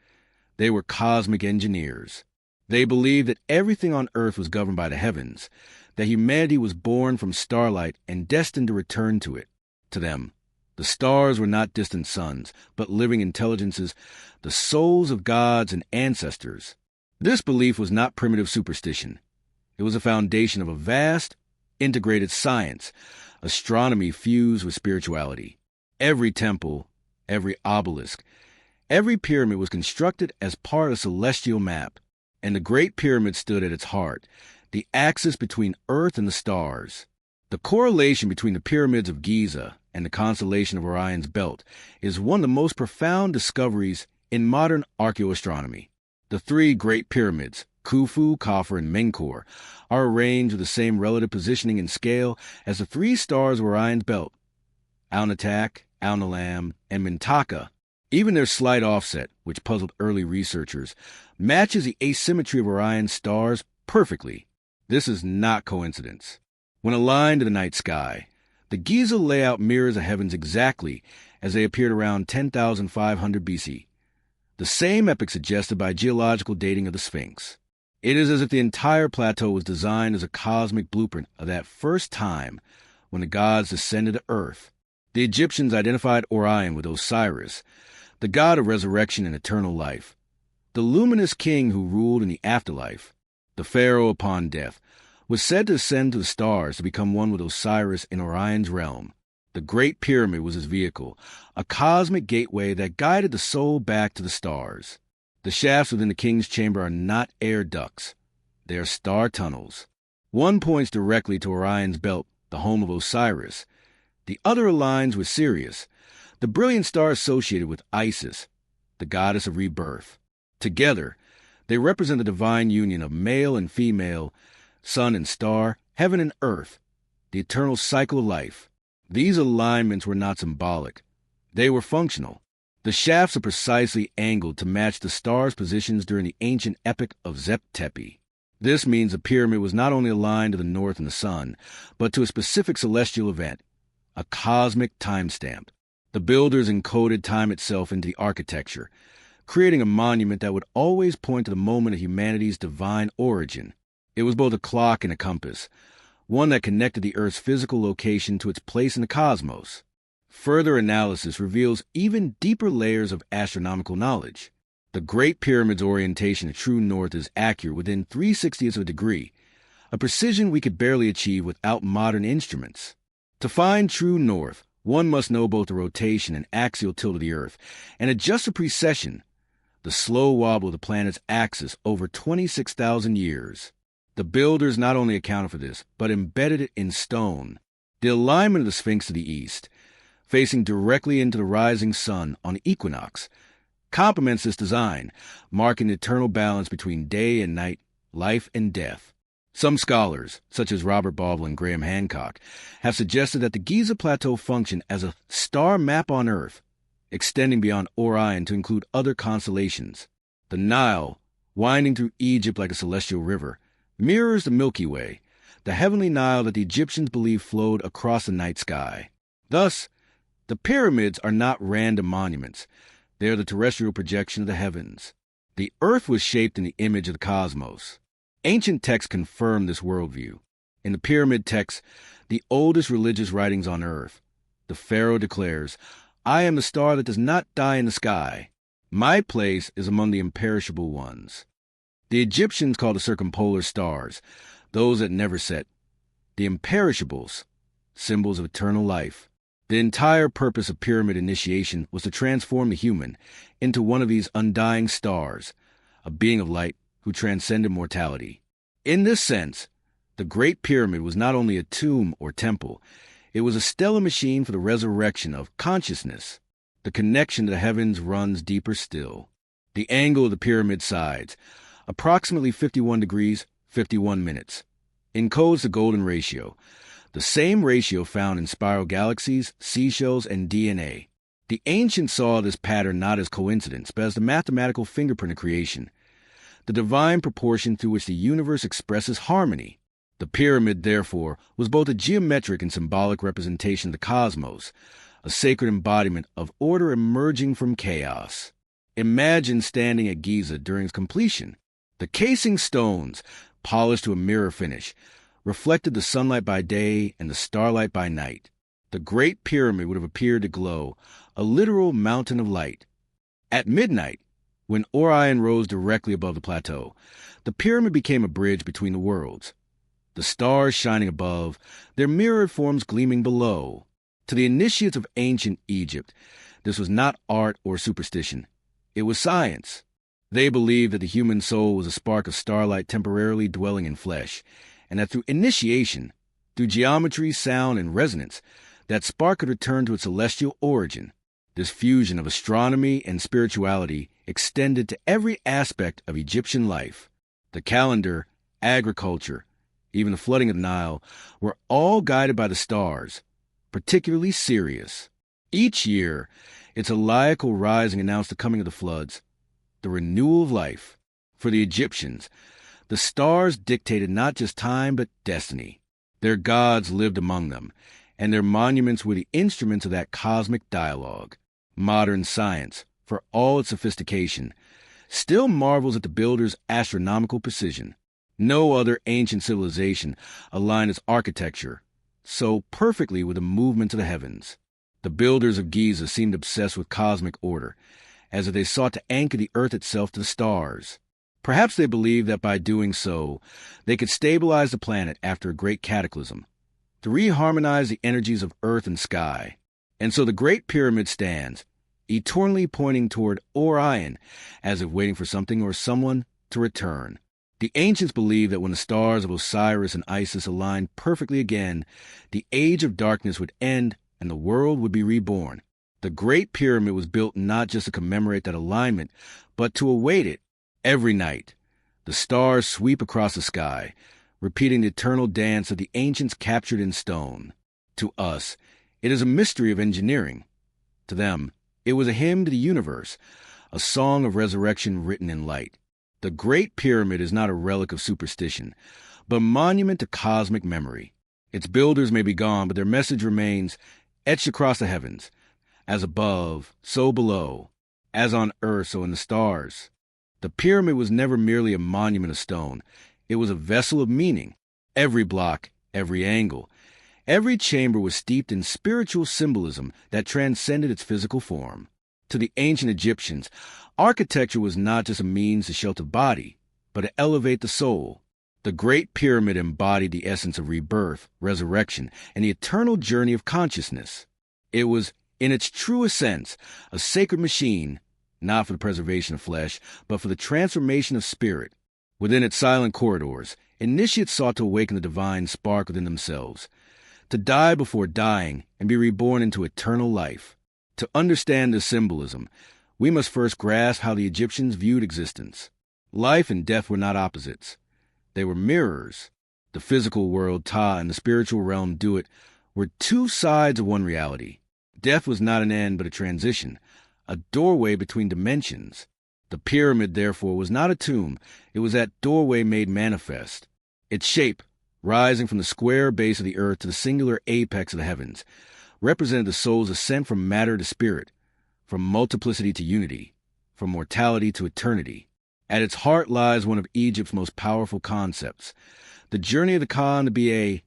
They were cosmic engineers. They believed that everything on earth was governed by the heavens, that humanity was born from starlight and destined to return to it. To them, the stars were not distant suns, but living intelligences, the souls of gods and ancestors. This belief was not primitive superstition. It was a foundation of a vast, integrated science, astronomy fused with spirituality. Every temple, every obelisk, every pyramid was constructed as part of a celestial map, and the Great Pyramid stood at its heart, the axis between Earth and the stars. The correlation between the pyramids of Giza and the constellation of Orion's belt is one of the most profound discoveries in modern archaeoastronomy. The three Great Pyramids, Khufu, Khafre, and Menkaure, are arranged with the same relative positioning and scale as the three stars of Orion's belt, Alnitak, Alnilam, and Mintaka. Even their slight offset, which puzzled early researchers, matches the asymmetry of Orion's stars perfectly. This is not coincidence. When aligned to the night sky, the Giza layout mirrors the heavens exactly as they appeared around 10,500 BC, the same epoch suggested by geological dating of the Sphinx. It is as if the entire plateau was designed as a cosmic blueprint of that first time when the gods descended to Earth. The Egyptians identified Orion with Osiris, the god of resurrection and eternal life, the luminous king who ruled in the afterlife. The pharaoh, upon death, was said to ascend to the stars to become one with Osiris in Orion's realm. The Great Pyramid was his vehicle, a cosmic gateway that guided the soul back to the stars. The shafts within the king's chamber are not air ducts. They are star tunnels. One points directly to Orion's belt, the home of Osiris. The other aligns with Sirius, the brilliant star associated with Isis, the goddess of rebirth. Together, they represent the divine union of male and female, sun and star, heaven and earth, the eternal cycle of life. These alignments were not symbolic. They were functional. The shafts are precisely angled to match the stars' positions during the ancient epoch of Zep-Tepi. This means the pyramid was not only aligned to the north and the sun, but to a specific celestial event, a cosmic timestamp. The builders encoded time itself into the architecture, creating a monument that would always point to the moment of humanity's divine origin. It was both a clock and a compass, one that connected the Earth's physical location to its place in the cosmos. Further analysis reveals even deeper layers of astronomical knowledge. The Great Pyramid's orientation to true north is accurate within 3/60ths of a degree, a precision we could barely achieve without modern instruments. To find true north, one must know both the rotation and axial tilt of the Earth, and adjust the precession, the slow wobble of the planet's axis over 26,000 years. The builders not only accounted for this, but embedded it in stone. The alignment of the Sphinx to the east, facing directly into the rising sun on the equinox, complements this design, marking the eternal balance between day and night, life and death. Some scholars, such as Robert Bauval and Graham Hancock, have suggested that the Giza Plateau functioned as a star map on Earth, extending beyond Orion to include other constellations. The Nile, winding through Egypt like a celestial river, mirrors the Milky Way, the heavenly Nile that the Egyptians believed flowed across the night sky. Thus, the pyramids are not random monuments. They are the terrestrial projection of the heavens. The Earth was shaped in the image of the cosmos. Ancient texts confirm this worldview. In the pyramid texts, the oldest religious writings on Earth, the pharaoh declares, "I am the star that does not die in the sky. My place is among the imperishable ones." The Egyptians called the circumpolar stars, those that never set, the imperishables, symbols of eternal life. The entire purpose of pyramid initiation was to transform the human into one of these undying stars, a being of light who transcended mortality. In this sense, the Great Pyramid was not only a tomb or temple, it was a stellar machine for the resurrection of consciousness. The connection to the heavens runs deeper still. The angle of the pyramid sides, approximately 51 degrees, 51 minutes, encodes the golden ratio, the same ratio found in spiral galaxies, seashells, and DNA. The ancients saw this pattern not as coincidence, but as the mathematical fingerprint of creation, the divine proportion through which the universe expresses harmony. The pyramid, therefore, was both a geometric and symbolic representation of the cosmos, a sacred embodiment of order emerging from chaos. Imagine standing at Giza during its completion. The casing stones, polished to a mirror finish, reflected the sunlight by day and the starlight by night. The Great Pyramid would have appeared to glow, a literal mountain of light. At midnight, when Orion rose directly above the plateau, the pyramid became a bridge between the worlds. The stars shining above, their mirrored forms gleaming below. To the initiates of ancient Egypt, this was not art or superstition. It was science. They believed that the human soul was a spark of starlight temporarily dwelling in flesh, and that through initiation, through geometry, sound, and resonance, that spark could return to its celestial origin. This fusion of astronomy and spirituality extended to every aspect of Egyptian life. The calendar, agriculture, even the flooding of the Nile, were all guided by the stars, particularly Sirius. Each year, its heliacal rising announced the coming of the floods, the renewal of life. For the Egyptians, the stars dictated not just time but destiny. Their gods lived among them, and their monuments were the instruments of that cosmic dialogue. Modern science, for all its sophistication, still marvels at the builder's astronomical precision. No other ancient civilization aligned its architecture so perfectly with the movement of the heavens. The builders of Giza seemed obsessed with cosmic order, as if they sought to anchor the earth itself to the stars. Perhaps they believed that by doing so, they could stabilize the planet after a great cataclysm, to reharmonize the energies of earth and sky. And so the Great Pyramid stands, eternally pointing toward Orion, as if waiting for something or someone to return. The ancients believed that when the stars of Osiris and Isis aligned perfectly again, the age of darkness would end and the world would be reborn. The Great Pyramid was built not just to commemorate that alignment, but to await it. Every night, the stars sweep across the sky, repeating the eternal dance of the ancients captured in stone. To us, it is a mystery of engineering. To them, it was a hymn to the universe, a song of resurrection written in light. The Great Pyramid is not a relic of superstition, but a monument to cosmic memory. Its builders may be gone, but their message remains etched across the heavens. As above, so below. As on earth, so in the stars. The pyramid was never merely a monument of stone. It was a vessel of meaning. Every block, every angle, every chamber was steeped in spiritual symbolism that transcended its physical form. To the ancient Egyptians, architecture was not just a means to shelter the body, but to elevate the soul. The Great Pyramid embodied the essence of rebirth, resurrection, and the eternal journey of consciousness. It was, in its truest sense, a sacred machine, not for the preservation of flesh, but for the transformation of spirit. Within its silent corridors, initiates sought to awaken the divine spark within themselves, to die before dying and be reborn into eternal life. To understand this symbolism, we must first grasp how the Egyptians viewed existence. Life and death were not opposites. They were mirrors. The physical world, Ta, and the spiritual realm, Duat, were two sides of one reality. Death was not an end but a transition, a doorway between dimensions. The pyramid, therefore, was not a tomb. It was that doorway made manifest. Its shape, rising from the square base of the earth to the singular apex of the heavens, represented the soul's ascent from matter to spirit, from multiplicity to unity, from mortality to eternity. At its heart lies one of Egypt's most powerful concepts, the journey of the Ka and the Ba,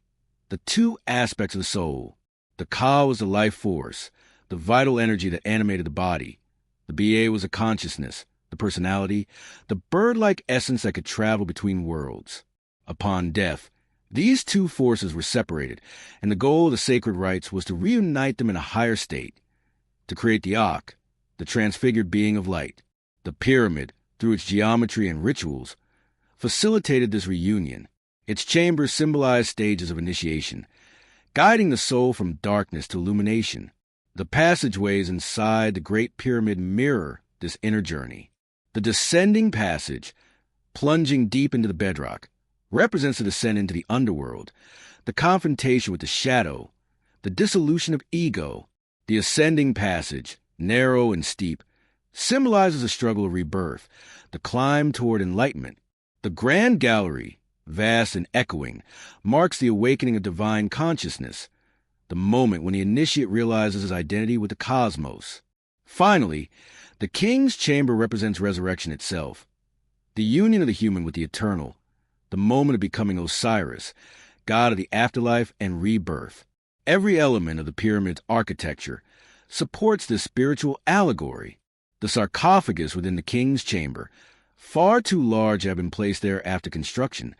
the two aspects of the soul. The Ka was the life force, the vital energy that animated the body. The Ba was a consciousness, the personality, the bird-like essence that could travel between worlds. Upon death, these two forces were separated, and the goal of the sacred rites was to reunite them in a higher state, to create the Akh, the transfigured being of light. The pyramid, through its geometry and rituals, facilitated this reunion. Its chambers symbolized stages of initiation, guiding the soul from darkness to illumination. The passageways inside the Great Pyramid mirror this inner journey. The descending passage, plunging deep into the bedrock, represents the descent into the underworld, the confrontation with the shadow, the dissolution of ego. The ascending passage, narrow and steep, symbolizes the struggle of rebirth, the climb toward enlightenment. The grand gallery, vast and echoing, marks the awakening of divine consciousness, the moment when the initiate realizes his identity with the cosmos. Finally, the king's chamber represents resurrection itself, the union of the human with the eternal, the moment of becoming Osiris, god of the afterlife and rebirth. Every element of the pyramid's architecture supports this spiritual allegory. The sarcophagus within the king's chamber, far too large to have been placed there after construction,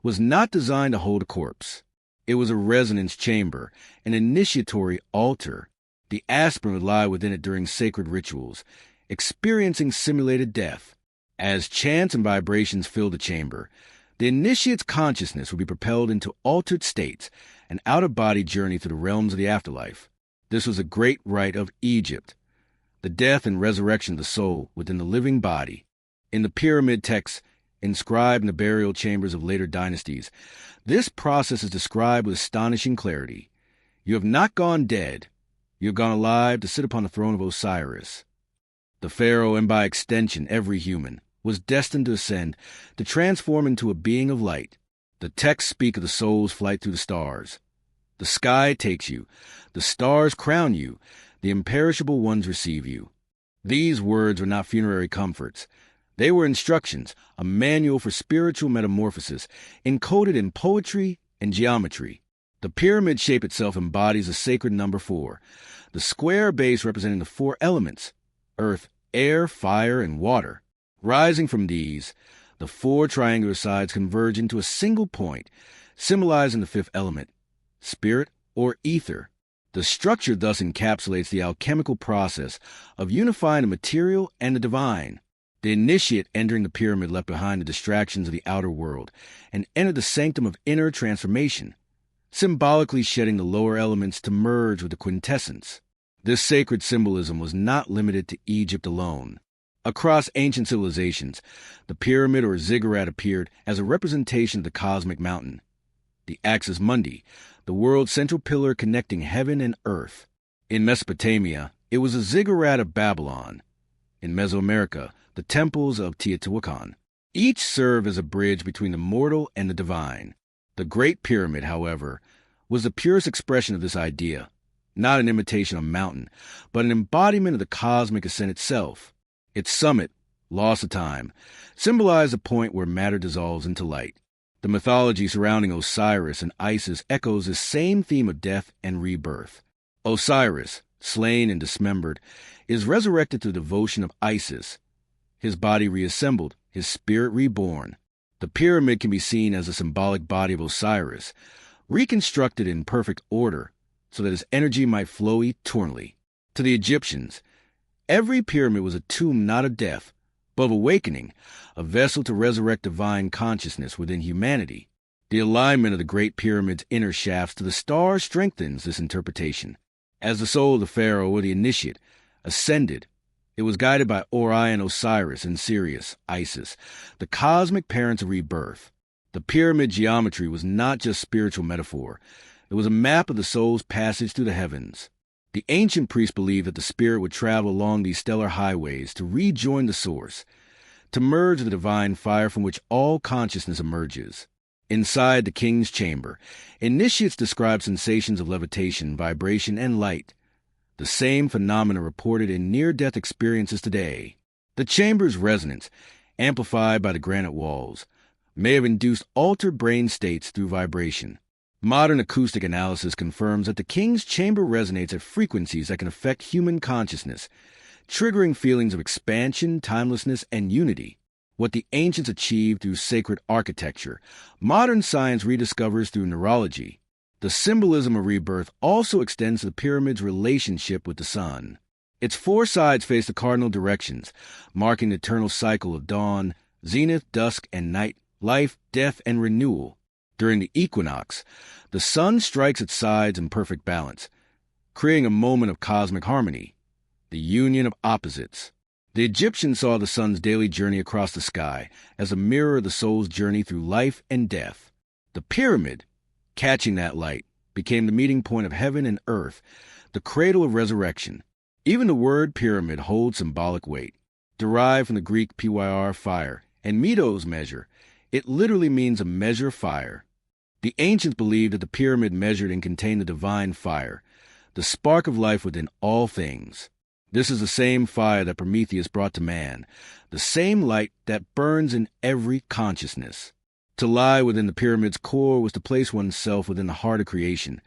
was not designed to hold a corpse. It was a resonance chamber, an initiatory altar. The aspirant would lie within it during sacred rituals, experiencing simulated death. As chants and vibrations filled the chamber, the initiate's consciousness would be propelled into altered states, an out-of-body journey through the realms of the afterlife. This was a great rite of Egypt, the death and resurrection of the soul within the living body. In the pyramid texts inscribed in the burial chambers of later dynasties, this process is described with astonishing clarity. You have not gone dead. You have gone alive to sit upon the throne of Osiris. The pharaoh, and by extension every human, was destined to ascend, to transform into a being of light. The texts speak of the soul's flight through the stars. The sky takes you, the stars crown you, the imperishable ones receive you. These words were not funerary comforts. They were instructions, a manual for spiritual metamorphosis, encoded in poetry and geometry. The pyramid shape itself embodies the sacred number 4, the square base representing the 4 elements, earth, air, fire, and water. Rising from these, the 4 triangular sides converge into a single point, symbolizing the 5th element, spirit or ether. The structure thus encapsulates the alchemical process of unifying the material and the divine. The initiate entering the pyramid left behind the distractions of the outer world and entered the sanctum of inner transformation, symbolically shedding the lower elements to merge with the quintessence. This sacred symbolism was not limited to Egypt alone. Across ancient civilizations, the pyramid or ziggurat appeared as a representation of the cosmic mountain, the axis mundi, the world's central pillar connecting heaven and earth. In Mesopotamia, it was a ziggurat of Babylon. In Mesoamerica, the temples of Teotihuacan. Each served as a bridge between the mortal and the divine. The Great Pyramid, however, was the purest expression of this idea, not an imitation of a mountain, but an embodiment of the cosmic ascent itself. Its summit, lost to time, symbolized the point where matter dissolves into light. The mythology surrounding Osiris and Isis echoes this same theme of death and rebirth. Osiris, slain and dismembered, is resurrected through devotion of Isis, his body reassembled, his spirit reborn. The pyramid can be seen as a symbolic body of Osiris, reconstructed in perfect order, so that his energy might flow eternally. To the Egyptians, every pyramid was a tomb not of death, but of awakening, a vessel to resurrect divine consciousness within humanity. The alignment of the Great Pyramid's inner shafts to the stars strengthens this interpretation. As the soul of the pharaoh or the initiate ascended, it was guided by Orion, Osiris, and Sirius, Isis, the cosmic parents of rebirth. The pyramid geometry was not just spiritual metaphor. It was a map of the soul's passage through the heavens. The ancient priests believed that the spirit would travel along these stellar highways to rejoin the source, to merge with the divine fire from which all consciousness emerges. Inside the king's chamber, initiates describe sensations of levitation, vibration, and light, the same phenomena reported in near-death experiences today. The chamber's resonance, amplified by the granite walls, may have induced altered brain states through vibration. Modern acoustic analysis confirms that the king's chamber resonates at frequencies that can affect human consciousness, triggering feelings of expansion, timelessness, and unity. What the ancients achieved through sacred architecture, modern science rediscovers through neurology. The symbolism of rebirth also extends to the pyramid's relationship with the sun. Its 4 sides face the cardinal directions, marking the eternal cycle of dawn, zenith, dusk, and night, life, death, and renewal. During the equinox, the sun strikes its sides in perfect balance, creating a moment of cosmic harmony, the union of opposites. The Egyptians saw the sun's daily journey across the sky as a mirror of the soul's journey through life and death. The pyramid, catching that light, became the meeting point of heaven and earth, the cradle of resurrection. Even the word pyramid holds symbolic weight. Derived from the Greek pyr, fire, and metos, measure, It literally means a measure of fire. The ancients believed that the pyramid measured and contained the divine fire, the spark of life within all things. This is the same fire that Prometheus brought to man, the same light that burns in every consciousness. To lie within the pyramid's core was to place oneself within the heart of creation,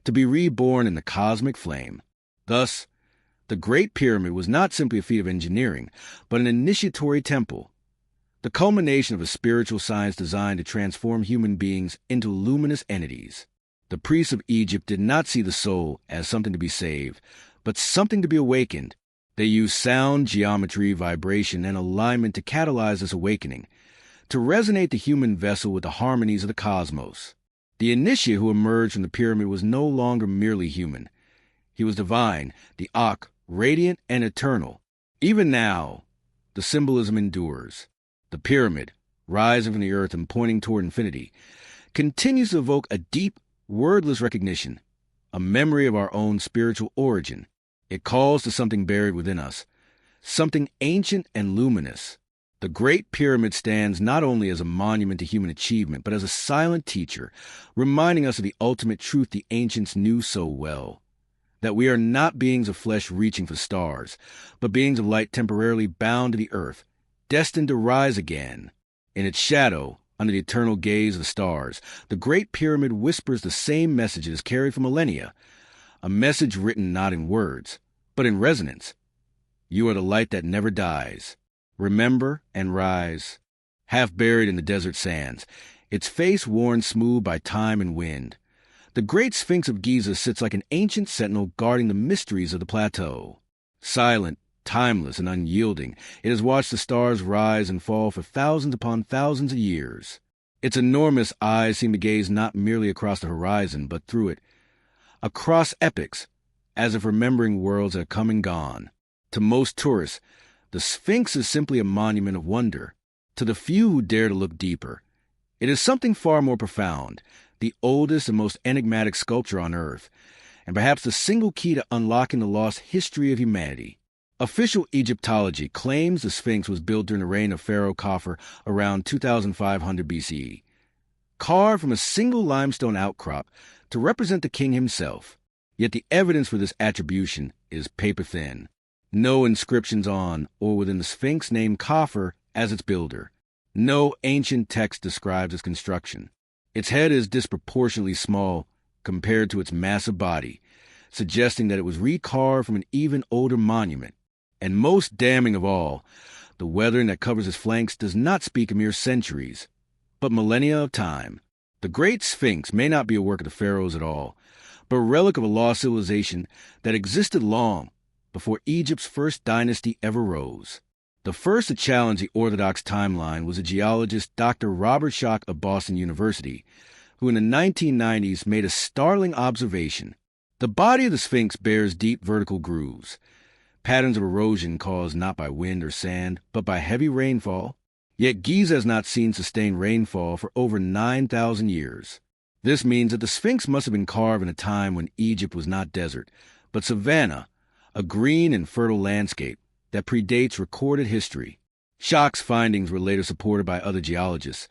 to be reborn in the cosmic flame. Thus, the Great Pyramid was not simply a feat of engineering, but an initiatory temple, the culmination of a spiritual science designed to transform human beings into luminous entities. The priests of Egypt did not see the soul as something to be saved, but something to be awakened. They used sound, geometry, vibration, and alignment to catalyze this awakening, to resonate the human vessel with the harmonies of the cosmos. The initiate who emerged from the pyramid was no longer merely human. He was divine, the Akh, radiant and eternal. Even now, the symbolism endures. The pyramid, rising from the earth and pointing toward infinity, continues to evoke a deep, wordless recognition, a memory of our own spiritual origin. It calls to something buried within us, something ancient and luminous. The Great Pyramid stands not only as a monument to human achievement, but as a silent teacher, reminding us of the ultimate truth the ancients knew so well, that we are not beings of flesh reaching for stars, but beings of light temporarily bound to the earth, destined to rise again. In its shadow, under the eternal gaze of the stars, the Great Pyramid whispers the same messages carried for millennia, a message written not in words, but in resonance. You are the light that never dies. Remember and rise. Half buried in the desert sands, its face worn smooth by time and wind, the Great Sphinx of Giza sits like an ancient sentinel guarding the mysteries of the plateau. Silent, timeless, and unyielding, it has watched the stars rise and fall for thousands upon thousands of years. Its enormous eyes seem to gaze not merely across the horizon, but through it, across epochs, as if remembering worlds that are come and gone. To most tourists, the Sphinx is simply a monument of wonder. To the few who dare to look deeper, it is something far more profound, the oldest and most enigmatic sculpture on Earth, and perhaps the single key to unlocking the lost history of humanity. Official Egyptology claims the Sphinx was built during the reign of Pharaoh Khafre around 2500 BCE, carved from a single limestone outcrop to represent the king himself. Yet the evidence for this attribution is paper-thin. No inscriptions on or within the Sphinx name Khafre as its builder. No ancient text describes its construction. Its head is disproportionately small compared to its massive body, suggesting that it was recarved from an even older monument. And most damning of all, the weathering that covers its flanks does not speak of mere centuries, but millennia of time. The Great Sphinx may not be a work of the pharaohs at all, but a relic of a lost civilization that existed long before Egypt's first dynasty ever rose. The first to challenge the orthodox timeline was a geologist Dr. Robert Schoch of Boston University, who in the 1990s made a startling observation. The body of the Sphinx bears deep vertical grooves, patterns of erosion caused not by wind or sand, but by heavy rainfall. Yet Giza has not seen sustained rainfall for over 9,000 years. This means that the Sphinx must have been carved in a time when Egypt was not desert, but savanna, a green and fertile landscape that predates recorded history. Schoch's findings were later supported by other geologists,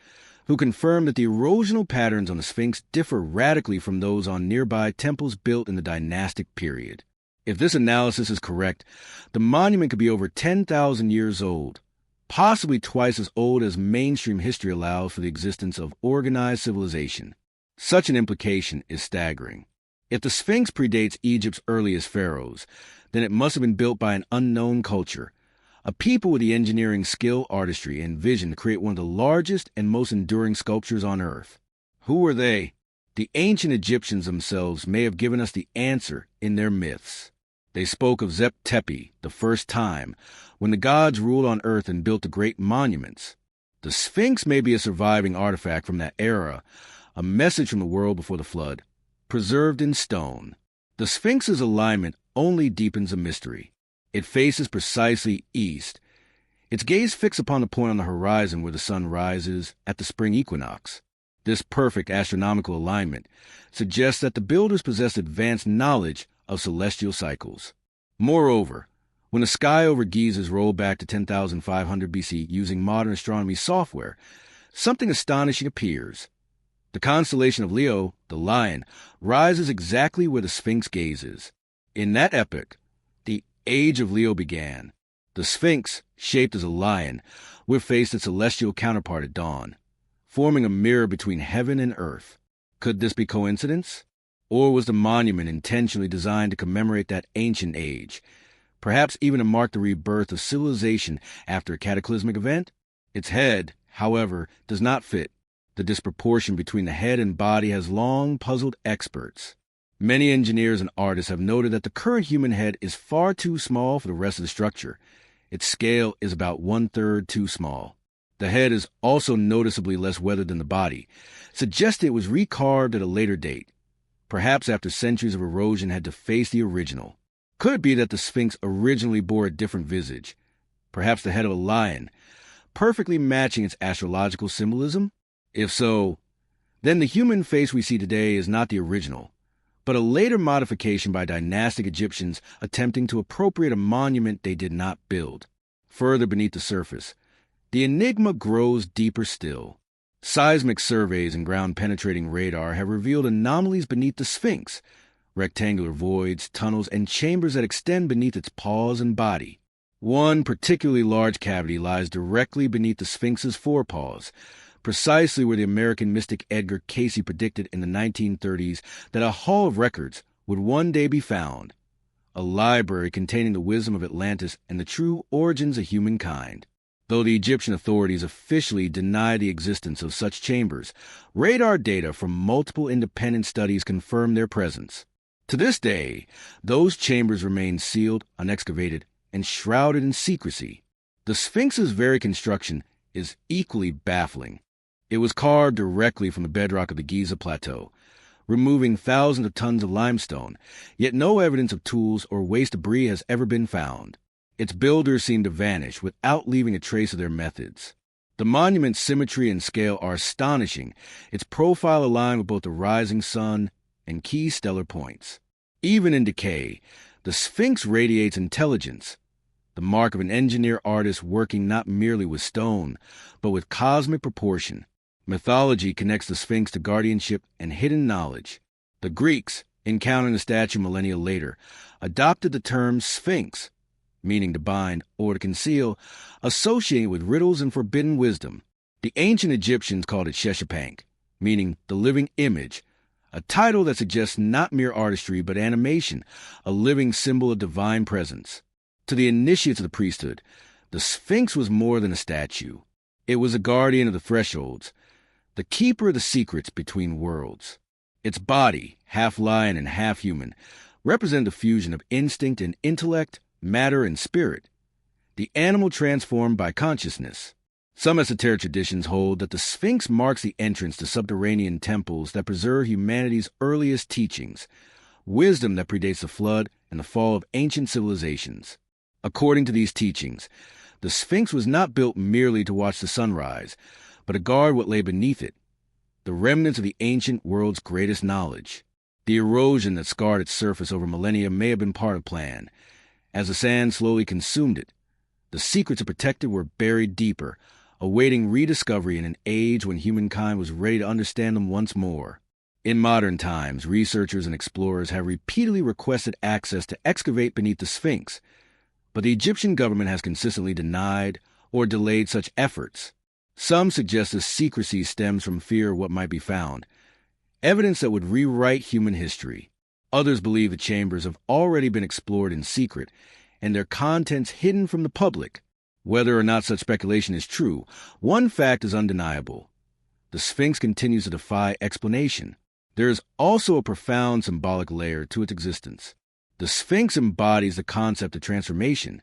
who confirmed that the erosional patterns on the Sphinx differ radically from those on nearby temples built in the dynastic period. If this analysis is correct, the monument could be over 10,000 years old, possibly twice as old as mainstream history allows for the existence of organized civilization. Such an implication is staggering. If the Sphinx predates Egypt's earliest pharaohs, then it must have been built by an unknown culture, a people with the engineering skill, artistry, and vision to create one of the largest and most enduring sculptures on Earth. Who were they? The ancient Egyptians themselves may have given us the answer in their myths. They spoke of Zep Tepi, the first time, when the gods ruled on Earth and built the great monuments. The Sphinx may be a surviving artifact from that era, a message from the world before the flood, preserved in stone. The Sphinx's alignment only deepens the mystery. It faces precisely east, its gaze fixed upon the point on the horizon where the sun rises at the spring equinox. This perfect astronomical alignment suggests that the builders possessed advanced knowledge of celestial cycles. Moreover, when the sky over Giza is rolled back to 10,500 BC using modern astronomy software, something astonishing appears. The constellation of Leo, the lion, rises exactly where the Sphinx gazes. In that epoch, the age of Leo began. The Sphinx, shaped as a lion, would face its celestial counterpart at dawn, forming a mirror between heaven and earth. Could this be coincidence? Or was the monument intentionally designed to commemorate that ancient age, perhaps even to mark the rebirth of civilization after a cataclysmic event? Its head, however, does not fit. The disproportion between the head and body has long puzzled experts. Many engineers and artists have noted that the current human head is far too small for the rest of the structure. Its scale is about 1/3 too small. The head is also noticeably less weathered than the body, suggesting it was recarved at a later date, perhaps after centuries of erosion had defaced the original. Could it be that the Sphinx originally bore a different visage, perhaps the head of a lion, perfectly matching its astrological symbolism? If so, then the human face we see today is not the original, but a later modification by dynastic Egyptians attempting to appropriate a monument they did not build. Further beneath the surface, the enigma grows deeper still. Seismic surveys and ground-penetrating radar have revealed anomalies beneath the Sphinx, rectangular voids, tunnels, and chambers that extend beneath its paws and body. One particularly large cavity lies directly beneath the Sphinx's forepaws, precisely where the American mystic Edgar Cayce predicted in the 1930s that a hall of records would one day be found, a library containing the wisdom of Atlantis and the true origins of humankind. Though the Egyptian authorities officially deny the existence of such chambers, radar data from multiple independent studies confirm their presence. To this day, those chambers remain sealed, unexcavated, and shrouded in secrecy. The Sphinx's very construction is equally baffling. It was carved directly from the bedrock of the Giza Plateau, removing thousands of tons of limestone, yet no evidence of tools or waste debris has ever been found. Its builders seem to vanish without leaving a trace of their methods. The monument's symmetry and scale are astonishing, its profile aligned with both the rising sun and key stellar points. Even in decay, the Sphinx radiates intelligence, the mark of an engineer-artist working not merely with stone, but with cosmic proportion. Mythology connects the Sphinx to guardianship and hidden knowledge. The Greeks, encountering the statue millennia later, adopted the term sphinx, meaning to bind or to conceal, associated with riddles and forbidden wisdom. The ancient Egyptians called it Sheshaphank, meaning the living image, a title that suggests not mere artistry but animation, a living symbol of divine presence. To the initiates of the priesthood, the Sphinx was more than a statue. It was a guardian of the thresholds, the keeper of the secrets between worlds. Its body, half lion and half human, represented the fusion of instinct and intellect, matter and spirit, the animal transformed by consciousness. Some esoteric traditions hold that the Sphinx marks the entrance to subterranean temples that preserve humanity's earliest teachings, wisdom that predates the flood and the fall of ancient civilizations. According to these teachings, the Sphinx was not built merely to watch the sunrise, but to guard what lay beneath it, the remnants of the ancient world's greatest knowledge. The erosion that scarred its surface over millennia may have been part of the plan. As the sand slowly consumed it, the secrets it protected were buried deeper, awaiting rediscovery in an age when humankind was ready to understand them once more. In modern times, researchers and explorers have repeatedly requested access to excavate beneath the Sphinx, but the Egyptian government has consistently denied or delayed such efforts. Some suggest this secrecy stems from fear of what might be found, evidence that would rewrite human history. Others believe the chambers have already been explored in secret and their contents hidden from the public. Whether or not such speculation is true, one fact is undeniable. The Sphinx continues to defy explanation. There is also a profound symbolic layer to its existence. The Sphinx embodies the concept of transformation,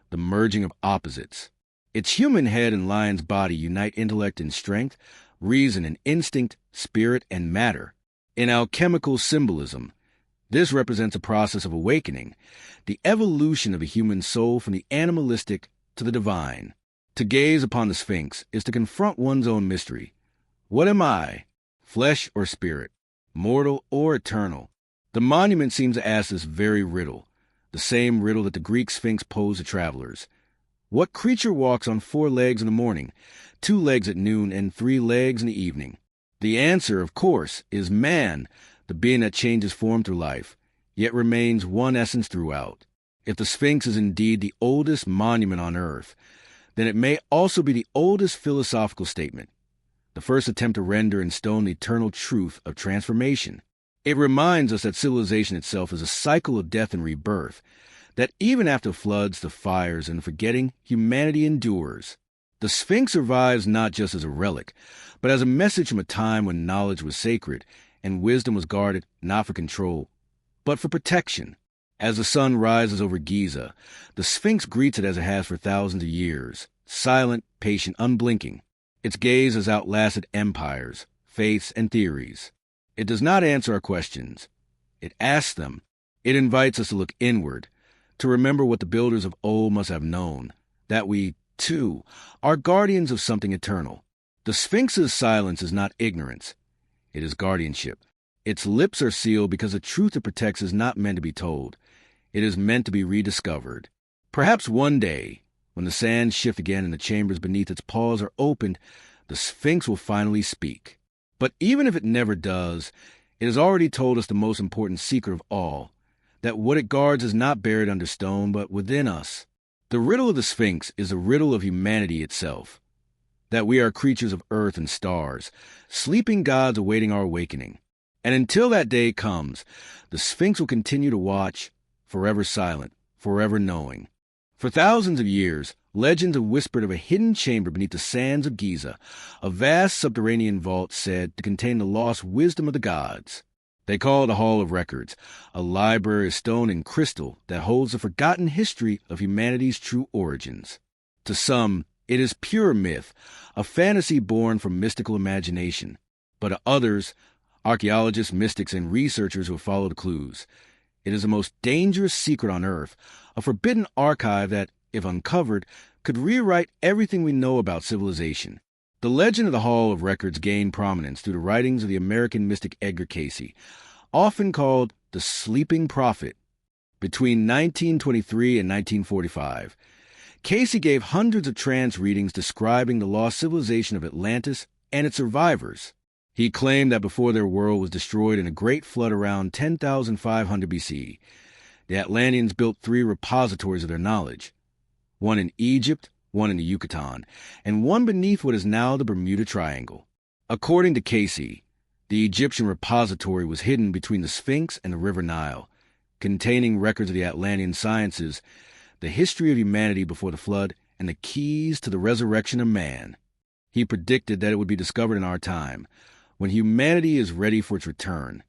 the merging of opposites. Its human head and lion's body unite intellect and strength, reason and instinct, spirit and matter. In alchemical symbolism, this represents a process of awakening, the evolution of the human soul from the animalistic to the divine. To gaze upon the Sphinx is to confront one's own mystery. What am I, flesh or spirit, mortal or eternal? The monument seems to ask this very riddle, the same riddle that the Greek Sphinx posed to travelers. What creature walks on 4 legs in the morning, 2 legs at noon, and 3 legs in the evening? The answer, of course, is man, the being that changes form through life, yet remains one essence throughout. If the Sphinx is indeed the oldest monument on Earth, then it may also be the oldest philosophical statement, the first attempt to render in stone the eternal truth of transformation. It reminds us that civilization itself is a cycle of death and rebirth, that even after floods, the fires, and forgetting, humanity endures. The Sphinx survives not just as a relic, but as a message from a time when knowledge was sacred and wisdom was guarded not for control, but for protection. As the sun rises over Giza, the Sphinx greets it as it has for thousands of years, silent, patient, unblinking. Its gaze has outlasted empires, faiths, and theories. It does not answer our questions. It asks them. It invites us to look inward, to remember what the builders of old must have known, that we, too, are guardians of something eternal. The Sphinx's silence is not ignorance. It is guardianship. Its lips are sealed because the truth it protects is not meant to be told. It is meant to be rediscovered. Perhaps one day, when the sands shift again and the chambers beneath its paws are opened, the Sphinx will finally speak. But even if it never does, it has already told us the most important secret of all, that what it guards is not buried under stone, but within us. The riddle of the Sphinx is the riddle of humanity itself, that we are creatures of earth and stars, sleeping gods awaiting our awakening. And until that day comes, the Sphinx will continue to watch, forever silent, forever knowing. For thousands of years, legends have whispered of a hidden chamber beneath the sands of Giza, a vast subterranean vault said to contain the lost wisdom of the gods. They call it a Hall of Records, a library of stone and crystal that holds the forgotten history of humanity's true origins. To some, it is pure myth, a fantasy born from mystical imagination. But to others, archaeologists, mystics, and researchers who have followed the clues, it is the most dangerous secret on Earth, a forbidden archive that, if uncovered, could rewrite everything we know about civilization. The legend of the Hall of Records gained prominence through the writings of the American mystic Edgar Cayce, often called the Sleeping Prophet. Between 1923 and 1945, Cayce gave hundreds of trance readings describing the lost civilization of Atlantis and its survivors. He claimed that before their world was destroyed in a great flood around 10,500 BC, the Atlanteans built 3 repositories of their knowledge, one in Egypt, one in the Yucatan, and one beneath what is now the Bermuda Triangle. According to Cayce, the Egyptian repository was hidden between the Sphinx and the River Nile, containing records of the Atlantean sciences, the history of humanity before the flood, and the keys to the resurrection of man. He predicted that it would be discovered in our time, when humanity is ready for its return.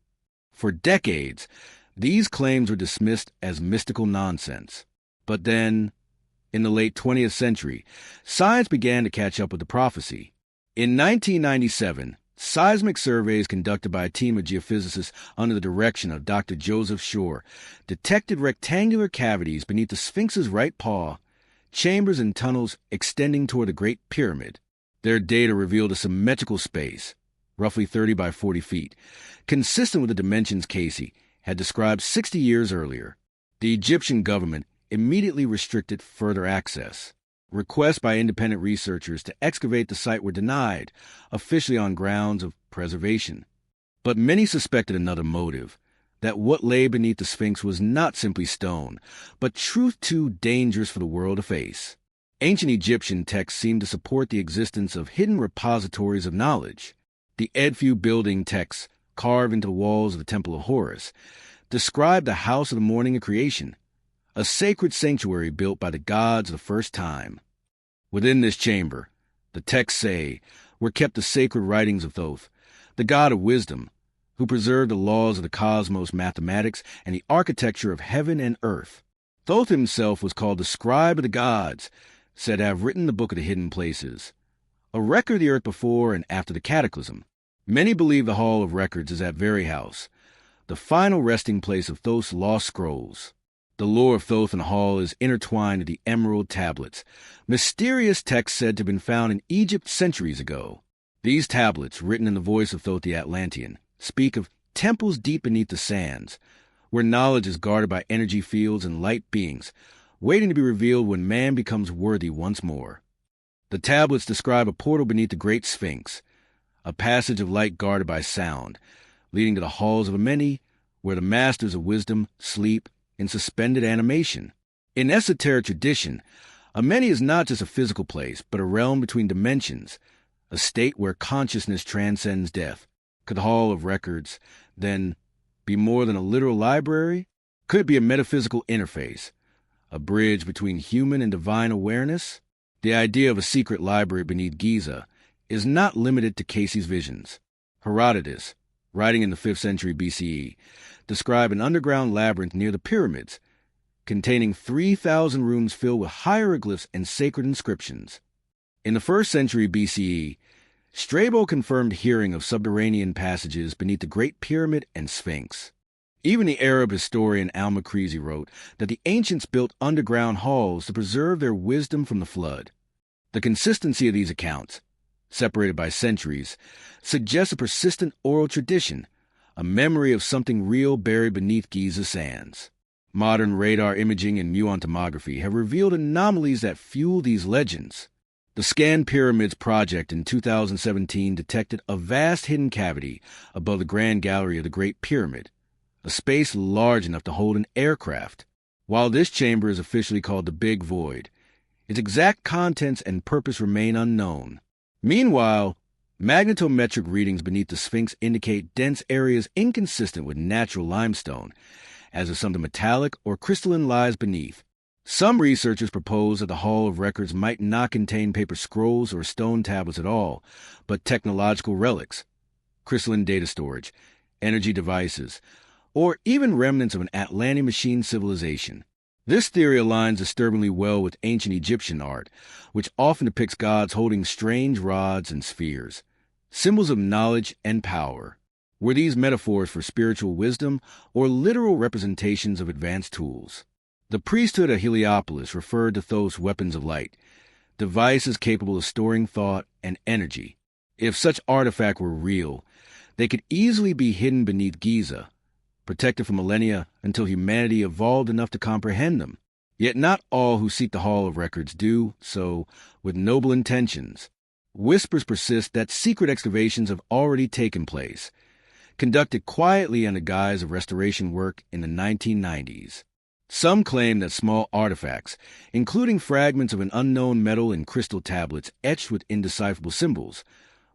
For decades, these claims were dismissed as mystical nonsense. But then, in the late 20th century, science began to catch up with the prophecy. In 1997, seismic surveys conducted by a team of geophysicists under the direction of Dr. Joseph Shore detected rectangular cavities beneath the Sphinx's right paw, chambers and tunnels extending toward the Great Pyramid. Their data revealed a symmetrical space, roughly 30 by 40 feet, consistent with the dimensions Cayce had described 60 years earlier. The Egyptian government immediately restricted further access. Requests by independent researchers to excavate the site were denied, officially on grounds of preservation. But many suspected another motive, that what lay beneath the Sphinx was not simply stone, but truth too dangerous for the world to face. Ancient Egyptian texts seemed to support the existence of hidden repositories of knowledge. The Edfu building texts, carved into the walls of the Temple of Horus, describe the House of the Morning of Creation, a sacred sanctuary built by the gods the first time. Within this chamber, the texts say, were kept the sacred writings of Thoth, the god of wisdom, who preserved the laws of the cosmos, mathematics, and the architecture of heaven and earth. Thoth himself was called the scribe of the gods, said to have written the book of the hidden places, a record of the earth before and after the cataclysm. Many believe the Hall of Records is that very house, the final resting place of Thoth's lost scrolls. The lore of Thoth and the hall is intertwined with the emerald tablets, mysterious texts said to have been found in Egypt centuries ago. These tablets, written in the voice of Thoth the Atlantean, speak of temples deep beneath the sands, where knowledge is guarded by energy fields and light beings, waiting to be revealed when man becomes worthy once more. The tablets describe a portal beneath the Great Sphinx, a passage of light guarded by sound, leading to the halls of Ameni, where the masters of wisdom sleep in suspended animation. In esoteric tradition, Ameni is not just a physical place, but a realm between dimensions, a state where consciousness transcends death. Could the Hall of Records, then, be more than a literal library? Could it be a metaphysical interface, a bridge between human and divine awareness? The idea of a secret library beneath Giza is not limited to Casey's visions. Herodotus, writing in the 5th century BCE, described an underground labyrinth near the pyramids, containing 3,000 rooms filled with hieroglyphs and sacred inscriptions. In the 1st century BCE, Strabo confirmed hearing of subterranean passages beneath the Great Pyramid and Sphinx. Even the Arab historian al-Makrizi wrote that the ancients built underground halls to preserve their wisdom from the flood. The consistency of these accounts, separated by centuries, suggests a persistent oral tradition, a memory of something real buried beneath Giza's sands. Modern radar imaging and muon tomography have revealed anomalies that fuel these legends. The Scan Pyramids project in 2017 detected a vast hidden cavity above the Grand Gallery of the Great Pyramid, a space large enough to hold an aircraft. While this chamber is officially called the Big Void, its exact contents and purpose remain unknown. Meanwhile, magnetometric readings beneath the Sphinx indicate dense areas inconsistent with natural limestone, as if something metallic or crystalline lies beneath. Some researchers propose that the Hall of Records might not contain paper scrolls or stone tablets at all, but technological relics, crystalline data storage, energy devices, or even remnants of an Atlantean machine civilization. This theory aligns disturbingly well with ancient Egyptian art, which often depicts gods holding strange rods and spheres, symbols of knowledge and power. Were these metaphors for spiritual wisdom or literal representations of advanced tools? The priesthood of Heliopolis referred to Thoth's weapons of light, devices capable of storing thought and energy. If such artifacts were real, they could easily be hidden beneath Giza, protected for millennia until humanity evolved enough to comprehend them. Yet not all who seek the Hall of Records do so with noble intentions. Whispers persist that secret excavations have already taken place, conducted quietly under guise of restoration work in the 1990s. Some claim that small artifacts, including fragments of an unknown metal and crystal tablets etched with indecipherable symbols,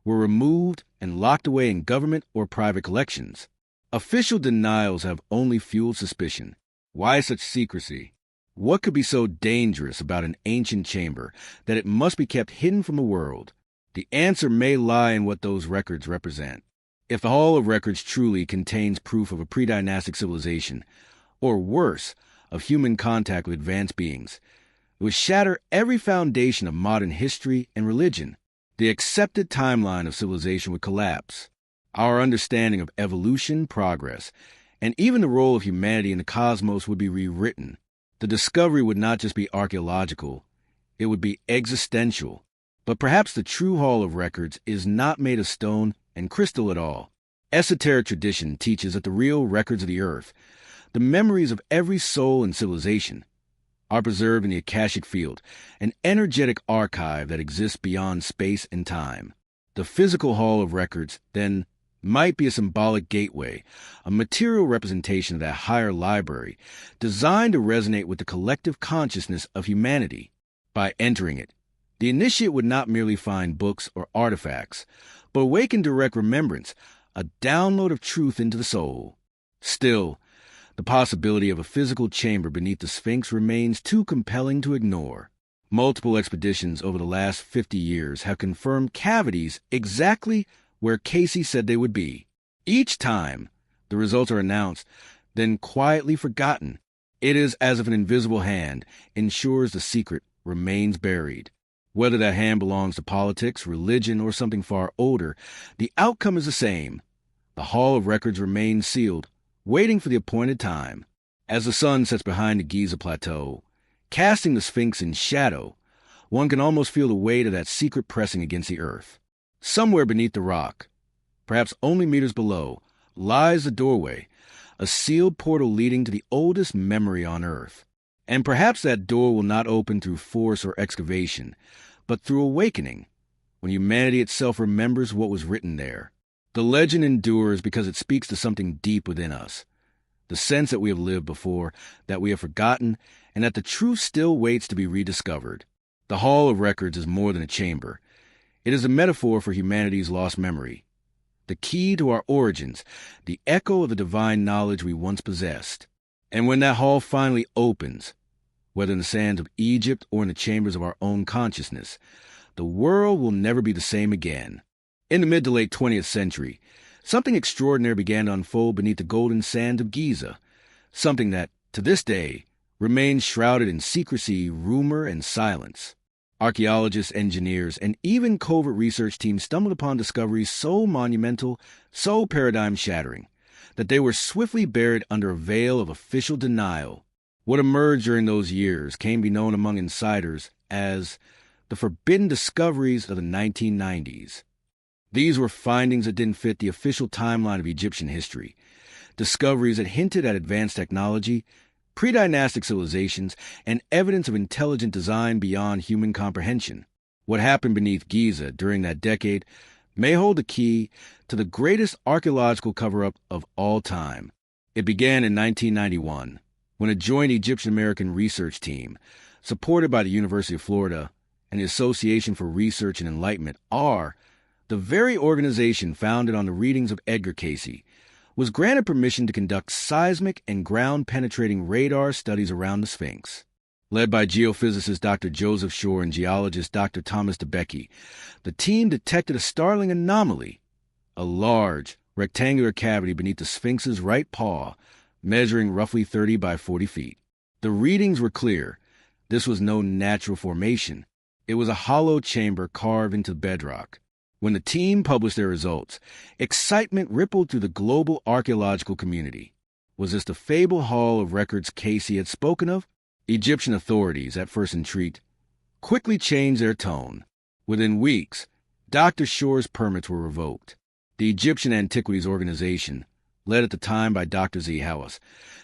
were removed and locked away in government or private collections. Official denials have only fueled suspicion. Why such secrecy? What could be so dangerous about an ancient chamber that it must be kept hidden from the world? The answer may lie in what those records represent. If the Hall of Records truly contains proof of a pre-dynastic civilization, or worse, of human contact with advanced beings, it would shatter every foundation of modern history and religion. The accepted timeline of civilization would collapse. Our understanding of evolution, progress, and even the role of humanity in the cosmos would be rewritten. The discovery would not just be archaeological, it would be existential. But perhaps the true Hall of Records is not made of stone and crystal at all. Esoteric tradition teaches that the real records of the earth, the memories of every soul and civilization, are preserved in the Akashic Field, an energetic archive that exists beyond space and time. The physical Hall of Records, then, might be a symbolic gateway, a material representation of that higher library, designed to resonate with the collective consciousness of humanity. By entering it, the initiate would not merely find books or artifacts, but awaken direct remembrance, a download of truth into the soul. Still, the possibility of a physical chamber beneath the Sphinx remains too compelling to ignore. Multiple expeditions over the last 50 years have confirmed cavities exactly where Casey said they would be. Each time, the results are announced, then quietly forgotten. It is as if an invisible hand ensures the secret remains buried. Whether that hand belongs to politics, religion, or something far older, the outcome is the same. The Hall of Records remains sealed, waiting for the appointed time. As the sun sets behind the Giza Plateau, casting the Sphinx in shadow, one can almost feel the weight of that secret pressing against the earth. Somewhere beneath the rock, perhaps only meters below, lies the doorway, a sealed portal leading to the oldest memory on earth. And perhaps that door will not open through force or excavation, but through awakening, when humanity itself remembers what was written there. The legend endures because it speaks to something deep within us, the sense that we have lived before, that we have forgotten, and that the truth still waits to be rediscovered. The Hall of Records is more than a chamber. It is a metaphor for humanity's lost memory, the key to our origins, the echo of the divine knowledge we once possessed. And when that hall finally opens, whether in the sands of Egypt or in the chambers of our own consciousness, the world will never be the same again. In the mid to late 20th century, something extraordinary began to unfold beneath the golden sands of Giza, something that, to this day, remains shrouded in secrecy, rumor, and silence. Archaeologists, engineers, and even covert research teams stumbled upon discoveries so monumental, so paradigm-shattering, that they were swiftly buried under a veil of official denial. What emerged during those years came to be known among insiders as the forbidden discoveries of the 1990s. These were findings that didn't fit the official timeline of Egyptian history, discoveries that hinted at advanced technology, pre-dynastic civilizations, and evidence of intelligent design beyond human comprehension. What happened beneath Giza during that decade may hold the key to the greatest archaeological cover-up of all time. It began in 1991, when a joint Egyptian-American research team, supported by the University of Florida and the Association for Research and Enlightenment, the very organization founded on the readings of Edgar Cayce, was granted permission to conduct seismic and ground-penetrating radar studies around the Sphinx. Led by geophysicist Dr. Joseph Shore and geologist Dr. Thomas DeBecke, the team detected a startling anomaly, a large, rectangular cavity beneath the Sphinx's right paw, measuring roughly 30 by 40 feet. The readings were clear. This was no natural formation. It was a hollow chamber carved into bedrock. When the team published their results, excitement rippled through the global archaeological community. Was this the fabled Hall of Records Cayce had spoken of? Egyptian authorities, at first intrigued, quickly changed their tone. Within weeks, Dr. Shore's permits were revoked. The Egyptian Antiquities Organization, led at the time by Dr. Z. Hawass,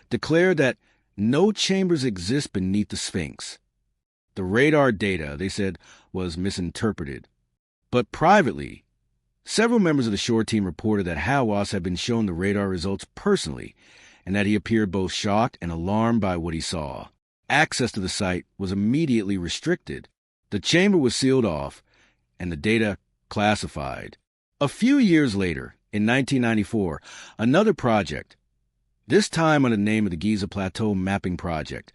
declared that no chambers exist beneath the Sphinx. The radar data, they said, was misinterpreted. But privately, several members of the Shore team reported that Hawass had been shown the radar results personally, and that he appeared both shocked and alarmed by what he saw. Access to the site was immediately restricted. The chamber was sealed off, and the data classified. A few years later, in 1994, another project, this time under the name of the Giza Plateau Mapping Project,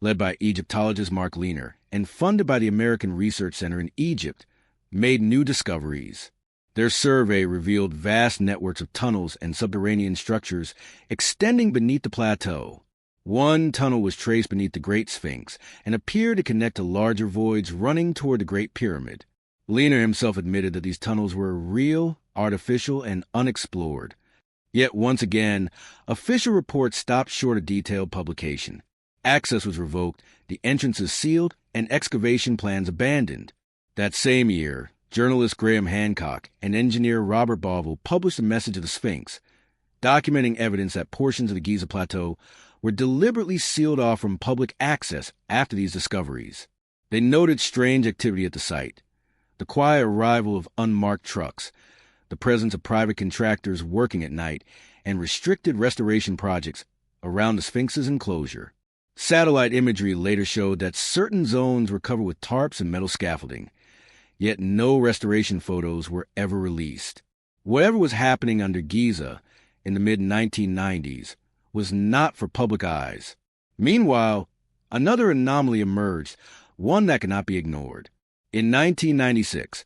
led by Egyptologist Mark Lehner and funded by the American Research Center in Egypt, made new discoveries. Their survey revealed vast networks of tunnels and subterranean structures extending beneath the plateau. One tunnel was traced beneath the Great Sphinx and appeared to connect to larger voids running toward the Great Pyramid. Lehner himself admitted that these tunnels were real, artificial, and unexplored. Yet once again, official reports stopped short of detailed publication. Access was revoked, the entrances sealed, and excavation plans abandoned. That same year, journalist Graham Hancock and engineer Robert Bauval published a message of the Sphinx, documenting evidence that portions of the Giza Plateau were deliberately sealed off from public access after these discoveries. They noted strange activity at the site, the quiet arrival of unmarked trucks, the presence of private contractors working at night, and restricted restoration projects around the Sphinx's enclosure. Satellite imagery later showed that certain zones were covered with tarps and metal scaffolding, yet no restoration photos were ever released. Whatever was happening under Giza in the mid-1990s was not for public eyes. Meanwhile, another anomaly emerged, one that cannot be ignored. In 1996,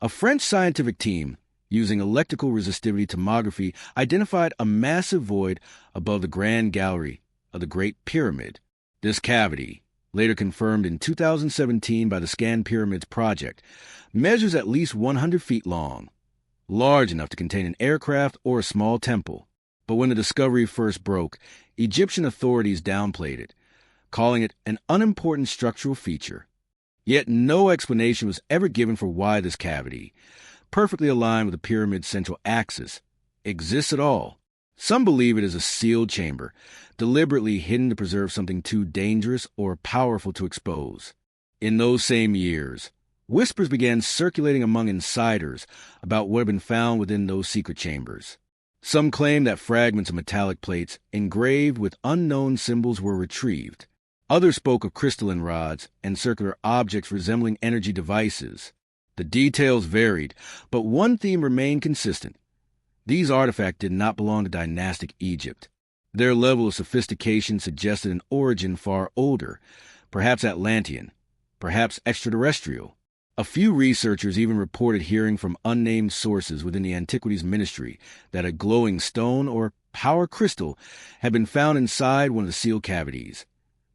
a French scientific team, using electrical resistivity tomography, identified a massive void above the Grand Gallery of the Great Pyramid. This cavity, later confirmed in 2017 by the Scan Pyramids Project, measures at least 100 feet long, large enough to contain an aircraft or a small temple. But when the discovery first broke, Egyptian authorities downplayed it, calling it an unimportant structural feature. Yet no explanation was ever given for why this cavity, perfectly aligned with the pyramid's central axis, exists at all. Some believe it is a sealed chamber, deliberately hidden to preserve something too dangerous or powerful to expose. In those same years, whispers began circulating among insiders about what had been found within those secret chambers. Some claimed that fragments of metallic plates engraved with unknown symbols were retrieved. Others spoke of crystalline rods and circular objects resembling energy devices. The details varied, but one theme remained consistent. These artifacts did not belong to dynastic Egypt. Their level of sophistication suggested an origin far older, perhaps Atlantean, perhaps extraterrestrial. A few researchers even reported hearing from unnamed sources within the Antiquities Ministry that a glowing stone or power crystal had been found inside one of the sealed cavities,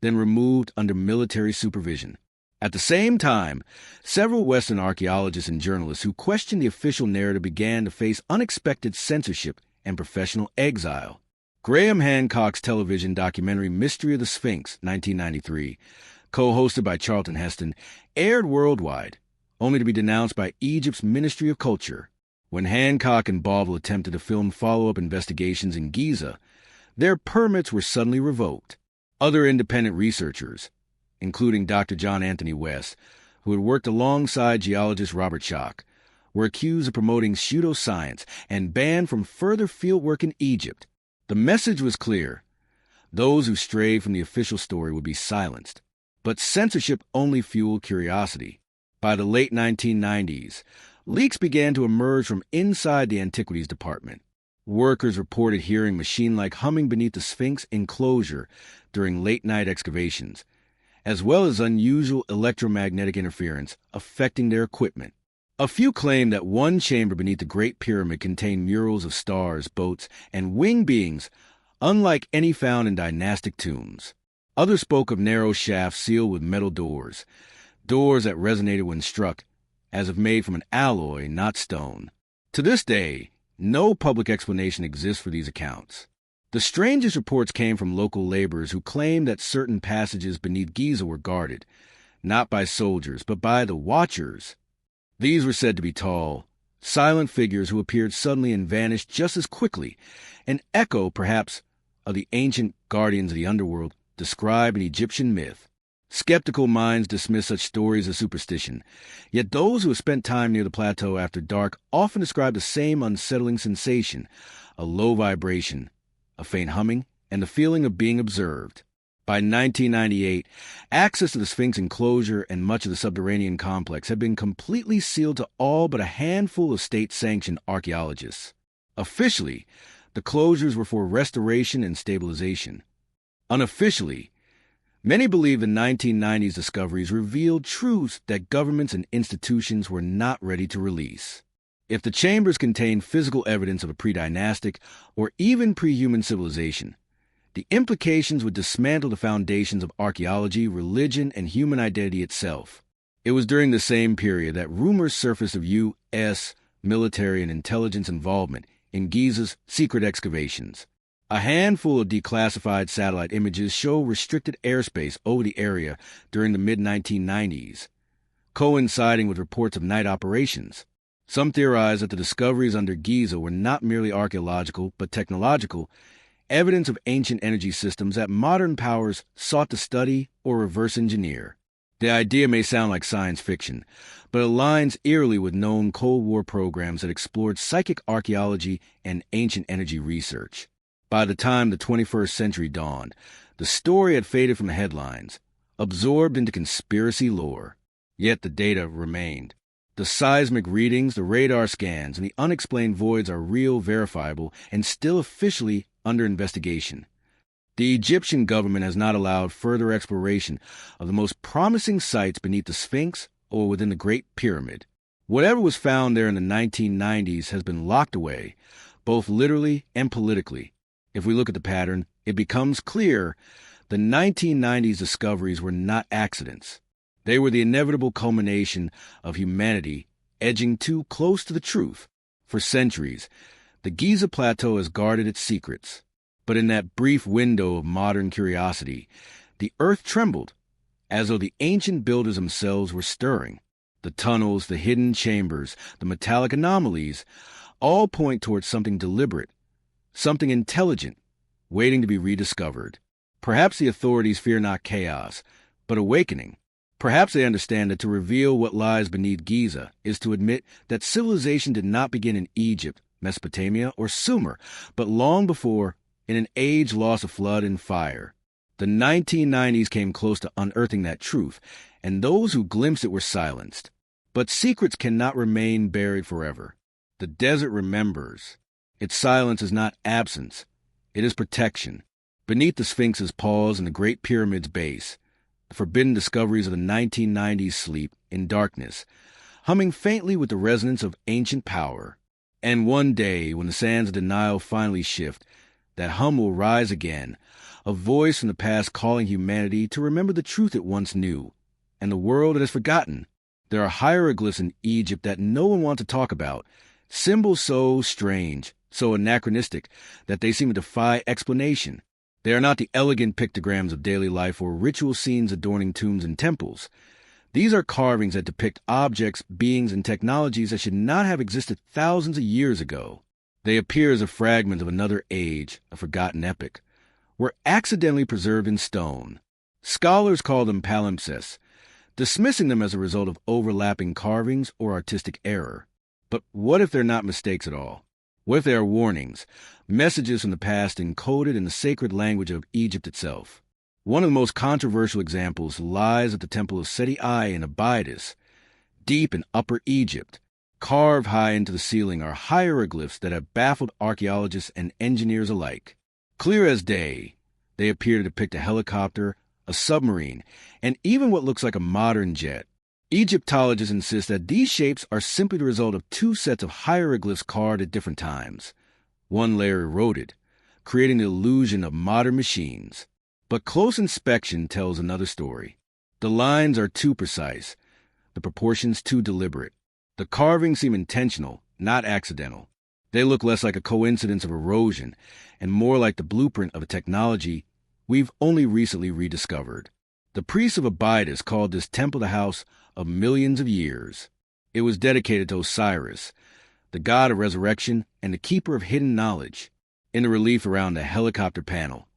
then removed under military supervision. At the same time, several Western archaeologists and journalists who questioned the official narrative began to face unexpected censorship and professional exile. Graham Hancock's television documentary Mystery of the Sphinx, 1993, co-hosted by Charlton Heston, aired worldwide, only to be denounced by Egypt's Ministry of Culture. When Hancock and Bovell attempted to film follow-up investigations in Giza, their permits were suddenly revoked. Other independent researchers, including Dr. John Anthony West, who had worked alongside geologist Robert Schoch, were accused of promoting pseudoscience and banned from further fieldwork in Egypt. The message was clear. Those who strayed from the official story would be silenced. But censorship only fueled curiosity. By the late 1990s, leaks began to emerge from inside the Antiquities Department. Workers reported hearing machine-like humming beneath the Sphinx enclosure during late-night excavations, as well as unusual electromagnetic interference affecting their equipment. A few claimed that one chamber beneath the Great Pyramid contained murals of stars, boats, and winged beings unlike any found in dynastic tombs. Others spoke of narrow shafts sealed with metal doors that resonated when struck, as if made from an alloy, not stone. To this day, no public explanation exists for these accounts. The strangest reports came from local laborers who claimed that certain passages beneath Giza were guarded, not by soldiers, but by the Watchers. These were said to be tall, silent figures who appeared suddenly and vanished just as quickly, an echo, perhaps, of the ancient guardians of the underworld described in Egyptian myth. Skeptical minds dismiss such stories as superstition, yet those who have spent time near the plateau after dark often describe the same unsettling sensation, a low vibration, a faint humming, and the feeling of being observed. By 1998, access to the Sphinx enclosure and much of the subterranean complex had been completely sealed to all but a handful of state-sanctioned archaeologists. Officially, the closures were for restoration and stabilization. Unofficially, many believe the 1990s discoveries revealed truths that governments and institutions were not ready to release. If the chambers contained physical evidence of a pre-dynastic or even pre-human civilization, the implications would dismantle the foundations of archaeology, religion, and human identity itself. It was during the same period that rumors surfaced of U.S. military and intelligence involvement in Giza's secret excavations. A handful of declassified satellite images show restricted airspace over the area during the mid-1990s, coinciding with reports of night operations. Some theorize that the discoveries under Giza were not merely archaeological, but technological, evidence of ancient energy systems that modern powers sought to study or reverse engineer. The idea may sound like science fiction, but aligns eerily with known Cold War programs that explored psychic archaeology and ancient energy research. By the time the 21st century dawned, the story had faded from the headlines, absorbed into conspiracy lore. Yet the data remained. The seismic readings, the radar scans, and the unexplained voids are real, verifiable, and still officially under investigation. The Egyptian government has not allowed further exploration of the most promising sites beneath the Sphinx or within the Great Pyramid. Whatever was found there in the 1990s has been locked away, both literally and politically. If we look at the pattern, it becomes clear the 1990s discoveries were not accidents. They were the inevitable culmination of humanity edging too close to the truth. For centuries, the Giza Plateau has guarded its secrets. But in that brief window of modern curiosity, the earth trembled, as though the ancient builders themselves were stirring. The tunnels, the hidden chambers, the metallic anomalies, all point towards something deliberate, something intelligent, waiting to be rediscovered. Perhaps the authorities fear not chaos, but awakening. Perhaps they understand that to reveal what lies beneath Giza is to admit that civilization did not begin in Egypt, Mesopotamia, or Sumer, but long before, in an age lost to flood and fire. The 1990s came close to unearthing that truth, and those who glimpsed it were silenced. But secrets cannot remain buried forever. The desert remembers. Its silence is not absence. It is protection. Beneath the Sphinx's paws and the Great Pyramid's base, the forbidden discoveries of the 1990s sleep in darkness, humming faintly with the resonance of ancient power. And one day, when the sands of denial finally shift, that hum will rise again, a voice from the past calling humanity to remember the truth it once knew, and the world it has forgotten. There are hieroglyphs in Egypt that no one wants to talk about, symbols so strange, so anachronistic, that they seem to defy explanation. They are not the elegant pictograms of daily life or ritual scenes adorning tombs and temples. These are carvings that depict objects, beings, and technologies that should not have existed thousands of years ago. They appear as a fragment of another age, a forgotten epic, were accidentally preserved in stone. Scholars call them palimpsests, dismissing them as a result of overlapping carvings or artistic error. But what if they're not mistakes at all? What if they are warnings, messages from the past encoded in the sacred language of Egypt itself? One of the most controversial examples lies at the temple of Seti I in Abydos. Deep in Upper Egypt, carved high into the ceiling, are hieroglyphs that have baffled archaeologists and engineers alike. Clear as day, they appear to depict a helicopter, a submarine, and even what looks like a modern jet. Egyptologists insist that these shapes are simply the result of two sets of hieroglyphs carved at different times. One layer eroded, creating the illusion of modern machines. But close inspection tells another story. The lines are too precise, the proportions too deliberate. The carvings seem intentional, not accidental. They look less like a coincidence of erosion and more like the blueprint of a technology we've only recently rediscovered. The priests of Abydos called this temple the house of millions of years. It was dedicated to Osiris, the god of resurrection and the keeper of hidden knowledge. In the relief around the helicopter panel,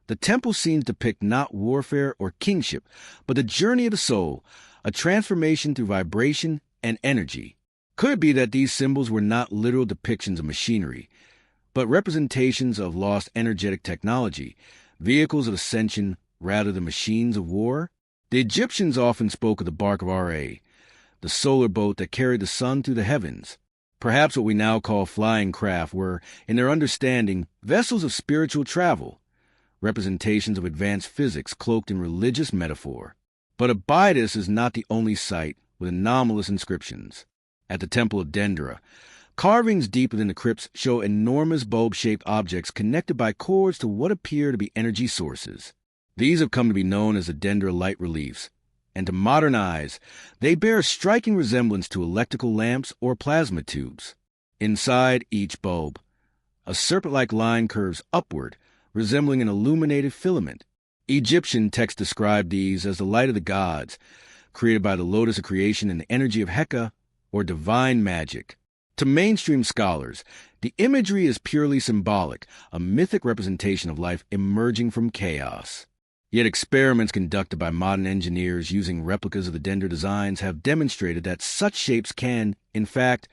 the temple scenes depict not warfare or kingship, but the journey of the soul, a transformation through vibration and energy. Could it be that these symbols were not literal depictions of machinery, but representations of lost energetic technology, vehicles of ascension rather than machines of war? The Egyptians often spoke of the bark of Ra, the solar boat that carried the sun through the heavens. Perhaps what we now call flying craft were, in their understanding, vessels of spiritual travel, representations of advanced physics cloaked in religious metaphor. But Abydos is not the only site with anomalous inscriptions. At the Temple of Dendera, carvings deep within the crypts show enormous bulb-shaped objects connected by cords to what appear to be energy sources. These have come to be known as the Dendera light reliefs, and to modern eyes, they bear a striking resemblance to electrical lamps or plasma tubes. Inside each bulb, a serpent-like line curves upward, resembling an illuminated filament. Egyptian texts describe these as the light of the gods, created by the lotus of creation and the energy of Heka, or divine magic. To mainstream scholars, the imagery is purely symbolic, a mythic representation of life emerging from chaos. Yet experiments conducted by modern engineers using replicas of the Dendera designs have demonstrated that such shapes can, in fact,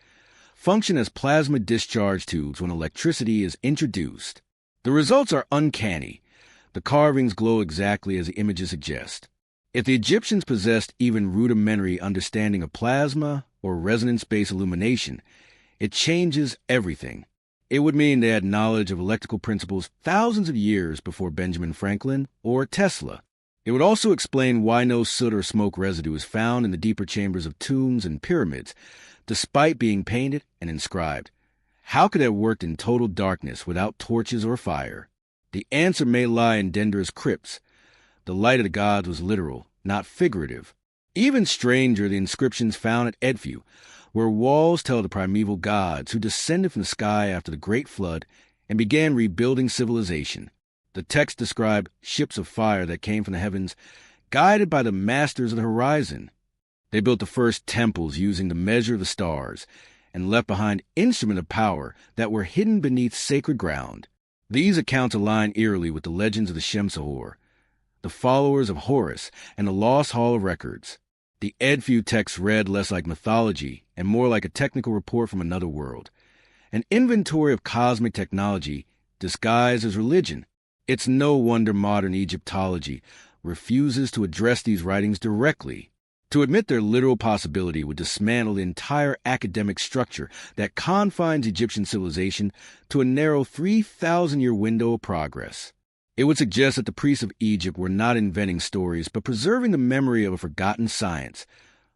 function as plasma discharge tubes when electricity is introduced. The results are uncanny. The carvings glow exactly as the images suggest. If the Egyptians possessed even rudimentary understanding of plasma or resonance-based illumination, it changes everything. It would mean they had knowledge of electrical principles thousands of years before Benjamin Franklin or Tesla. It would also explain why no soot or smoke residue is found in the deeper chambers of tombs and pyramids, despite being painted and inscribed. How could it have worked in total darkness without torches or fire? The answer may lie in Dendera's crypts. The light of the gods was literal, not figurative. Even stranger, the inscriptions found at Edfu, where walls tell the primeval gods who descended from the sky after the Great Flood and began rebuilding civilization. The text described ships of fire that came from the heavens, guided by the masters of the horizon. They built the first temples using the measure of the stars, and left behind instruments of power that were hidden beneath sacred ground. These accounts align eerily with the legends of the Shemsahor, the followers of Horus, and the Lost Hall of Records. The Edfu texts read less like mythology and more like a technical report from another world, an inventory of cosmic technology disguised as religion. It's no wonder modern Egyptology refuses to address these writings directly. To admit their literal possibility would dismantle the entire academic structure that confines Egyptian civilization to a narrow 3,000-year window of progress. It would suggest that the priests of Egypt were not inventing stories, but preserving the memory of a forgotten science,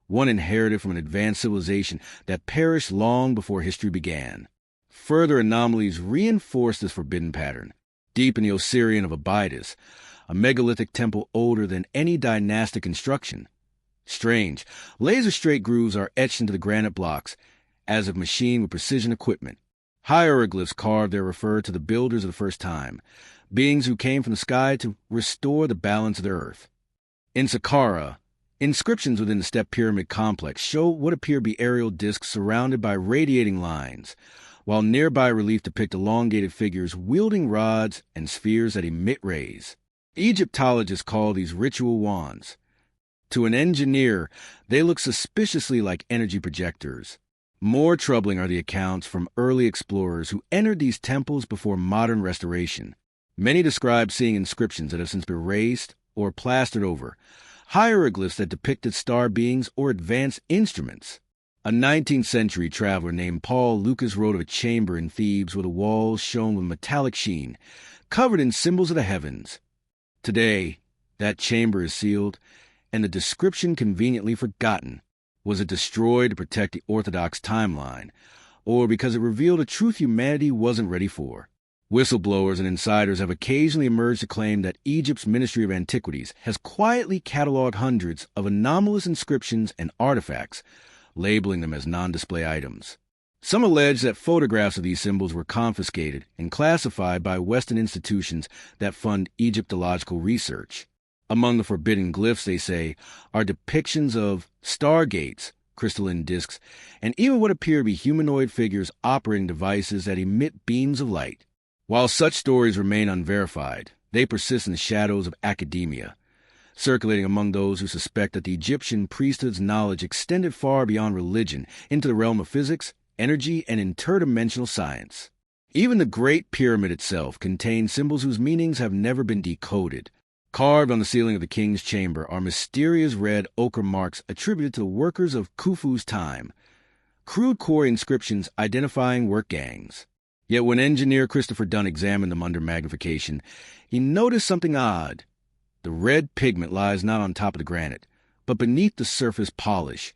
one inherited from an advanced civilization that perished long before history began. Further anomalies reinforce this forbidden pattern. Deep in the Osirian of Abydos, a megalithic temple older than any dynastic construction. Strange, laser-straight grooves are etched into the granite blocks, as if machined with precision equipment. Hieroglyphs carved there refer to the builders of the first time, beings who came from the sky to restore the balance of the earth. In Saqqara, inscriptions within the step pyramid complex show what appear to be aerial discs surrounded by radiating lines, while nearby relief depict elongated figures wielding rods and spheres that emit rays. Egyptologists call these ritual wands. To an engineer, they look suspiciously like energy projectors. More troubling are the accounts from early explorers who entered these temples before modern restoration. Many describe seeing inscriptions that have since been erased or plastered over, hieroglyphs that depicted star beings or advanced instruments. A 19th century traveler named Paul Lucas wrote of a chamber in Thebes where the walls shone with metallic sheen, covered in symbols of the heavens. Today, that chamber is sealed, and the description conveniently forgotten. Was it destroyed to protect the Orthodox timeline, or because it revealed a truth humanity wasn't ready for? Whistleblowers and insiders have occasionally emerged to claim that Egypt's Ministry of Antiquities has quietly cataloged hundreds of anomalous inscriptions and artifacts, labeling them as non-display items. Some allege that photographs of these symbols were confiscated and classified by Western institutions that fund Egyptological research. Among the forbidden glyphs, they say, are depictions of stargates, crystalline discs, and even what appear to be humanoid figures operating devices that emit beams of light. While such stories remain unverified, they persist in the shadows of academia, circulating among those who suspect that the Egyptian priesthood's knowledge extended far beyond religion into the realm of physics, energy, and interdimensional science. Even the Great Pyramid itself contains symbols whose meanings have never been decoded. Carved on the ceiling of the king's chamber are mysterious red ochre marks attributed to the workers of Khufu's time, crude quarry inscriptions identifying work gangs. Yet when engineer Christopher Dunn examined them under magnification, he noticed something odd. The red pigment lies not on top of the granite, but beneath the surface polish,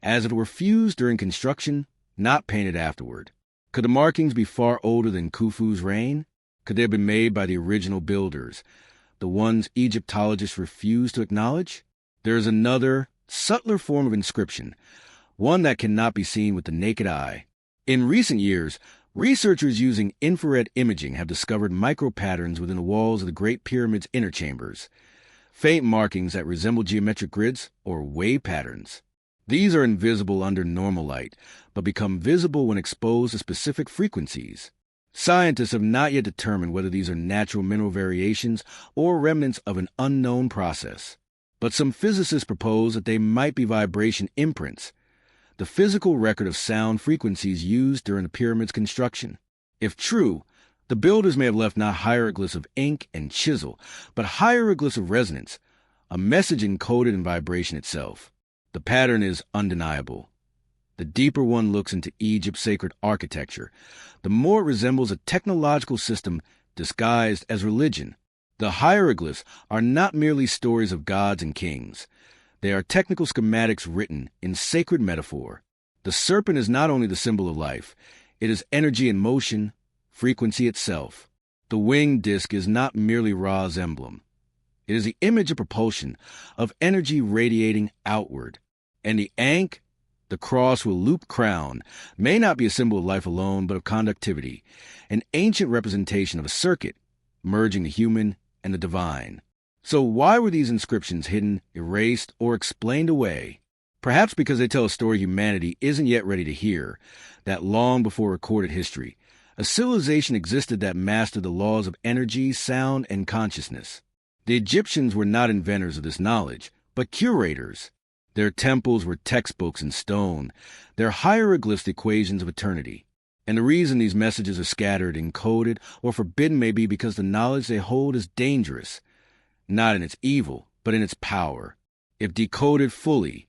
as if it were fused during construction, not painted afterward. Could the markings be far older than Khufu's reign? Could they have been made by the original builders, the ones Egyptologists refuse to acknowledge? There is another, subtler form of inscription, one that cannot be seen with the naked eye. In recent years, researchers using infrared imaging have discovered micropatterns within the walls of the Great Pyramid's inner chambers, faint markings that resemble geometric grids or wave patterns. These are invisible under normal light, but become visible when exposed to specific frequencies. Scientists have not yet determined whether these are natural mineral variations or remnants of an unknown process. But some physicists propose that they might be vibration imprints, the physical record of sound frequencies used during the pyramid's construction. If true, the builders may have left not hieroglyphs of ink and chisel, but hieroglyphs of resonance, a message encoded in vibration itself. The pattern is undeniable. The deeper one looks into Egypt's sacred architecture, the more it resembles a technological system disguised as religion. The hieroglyphs are not merely stories of gods and kings. They are technical schematics written in sacred metaphor. The serpent is not only the symbol of life, it is energy in motion, frequency itself. The winged disk is not merely Ra's emblem. It is the image of propulsion, of energy radiating outward. And the ankh, the cross with looped crown, may not be a symbol of life alone, but of conductivity, an ancient representation of a circuit, merging the human and the divine. So why were these inscriptions hidden, erased, or explained away? Perhaps because they tell a story humanity isn't yet ready to hear, that long before recorded history, a civilization existed that mastered the laws of energy, sound, and consciousness. The Egyptians were not inventors of this knowledge, but curators. Their temples were textbooks in stone, their hieroglyphs equations of eternity. And the reason these messages are scattered, encoded, or forbidden may be because the knowledge they hold is dangerous, not in its evil, but in its power. If decoded fully,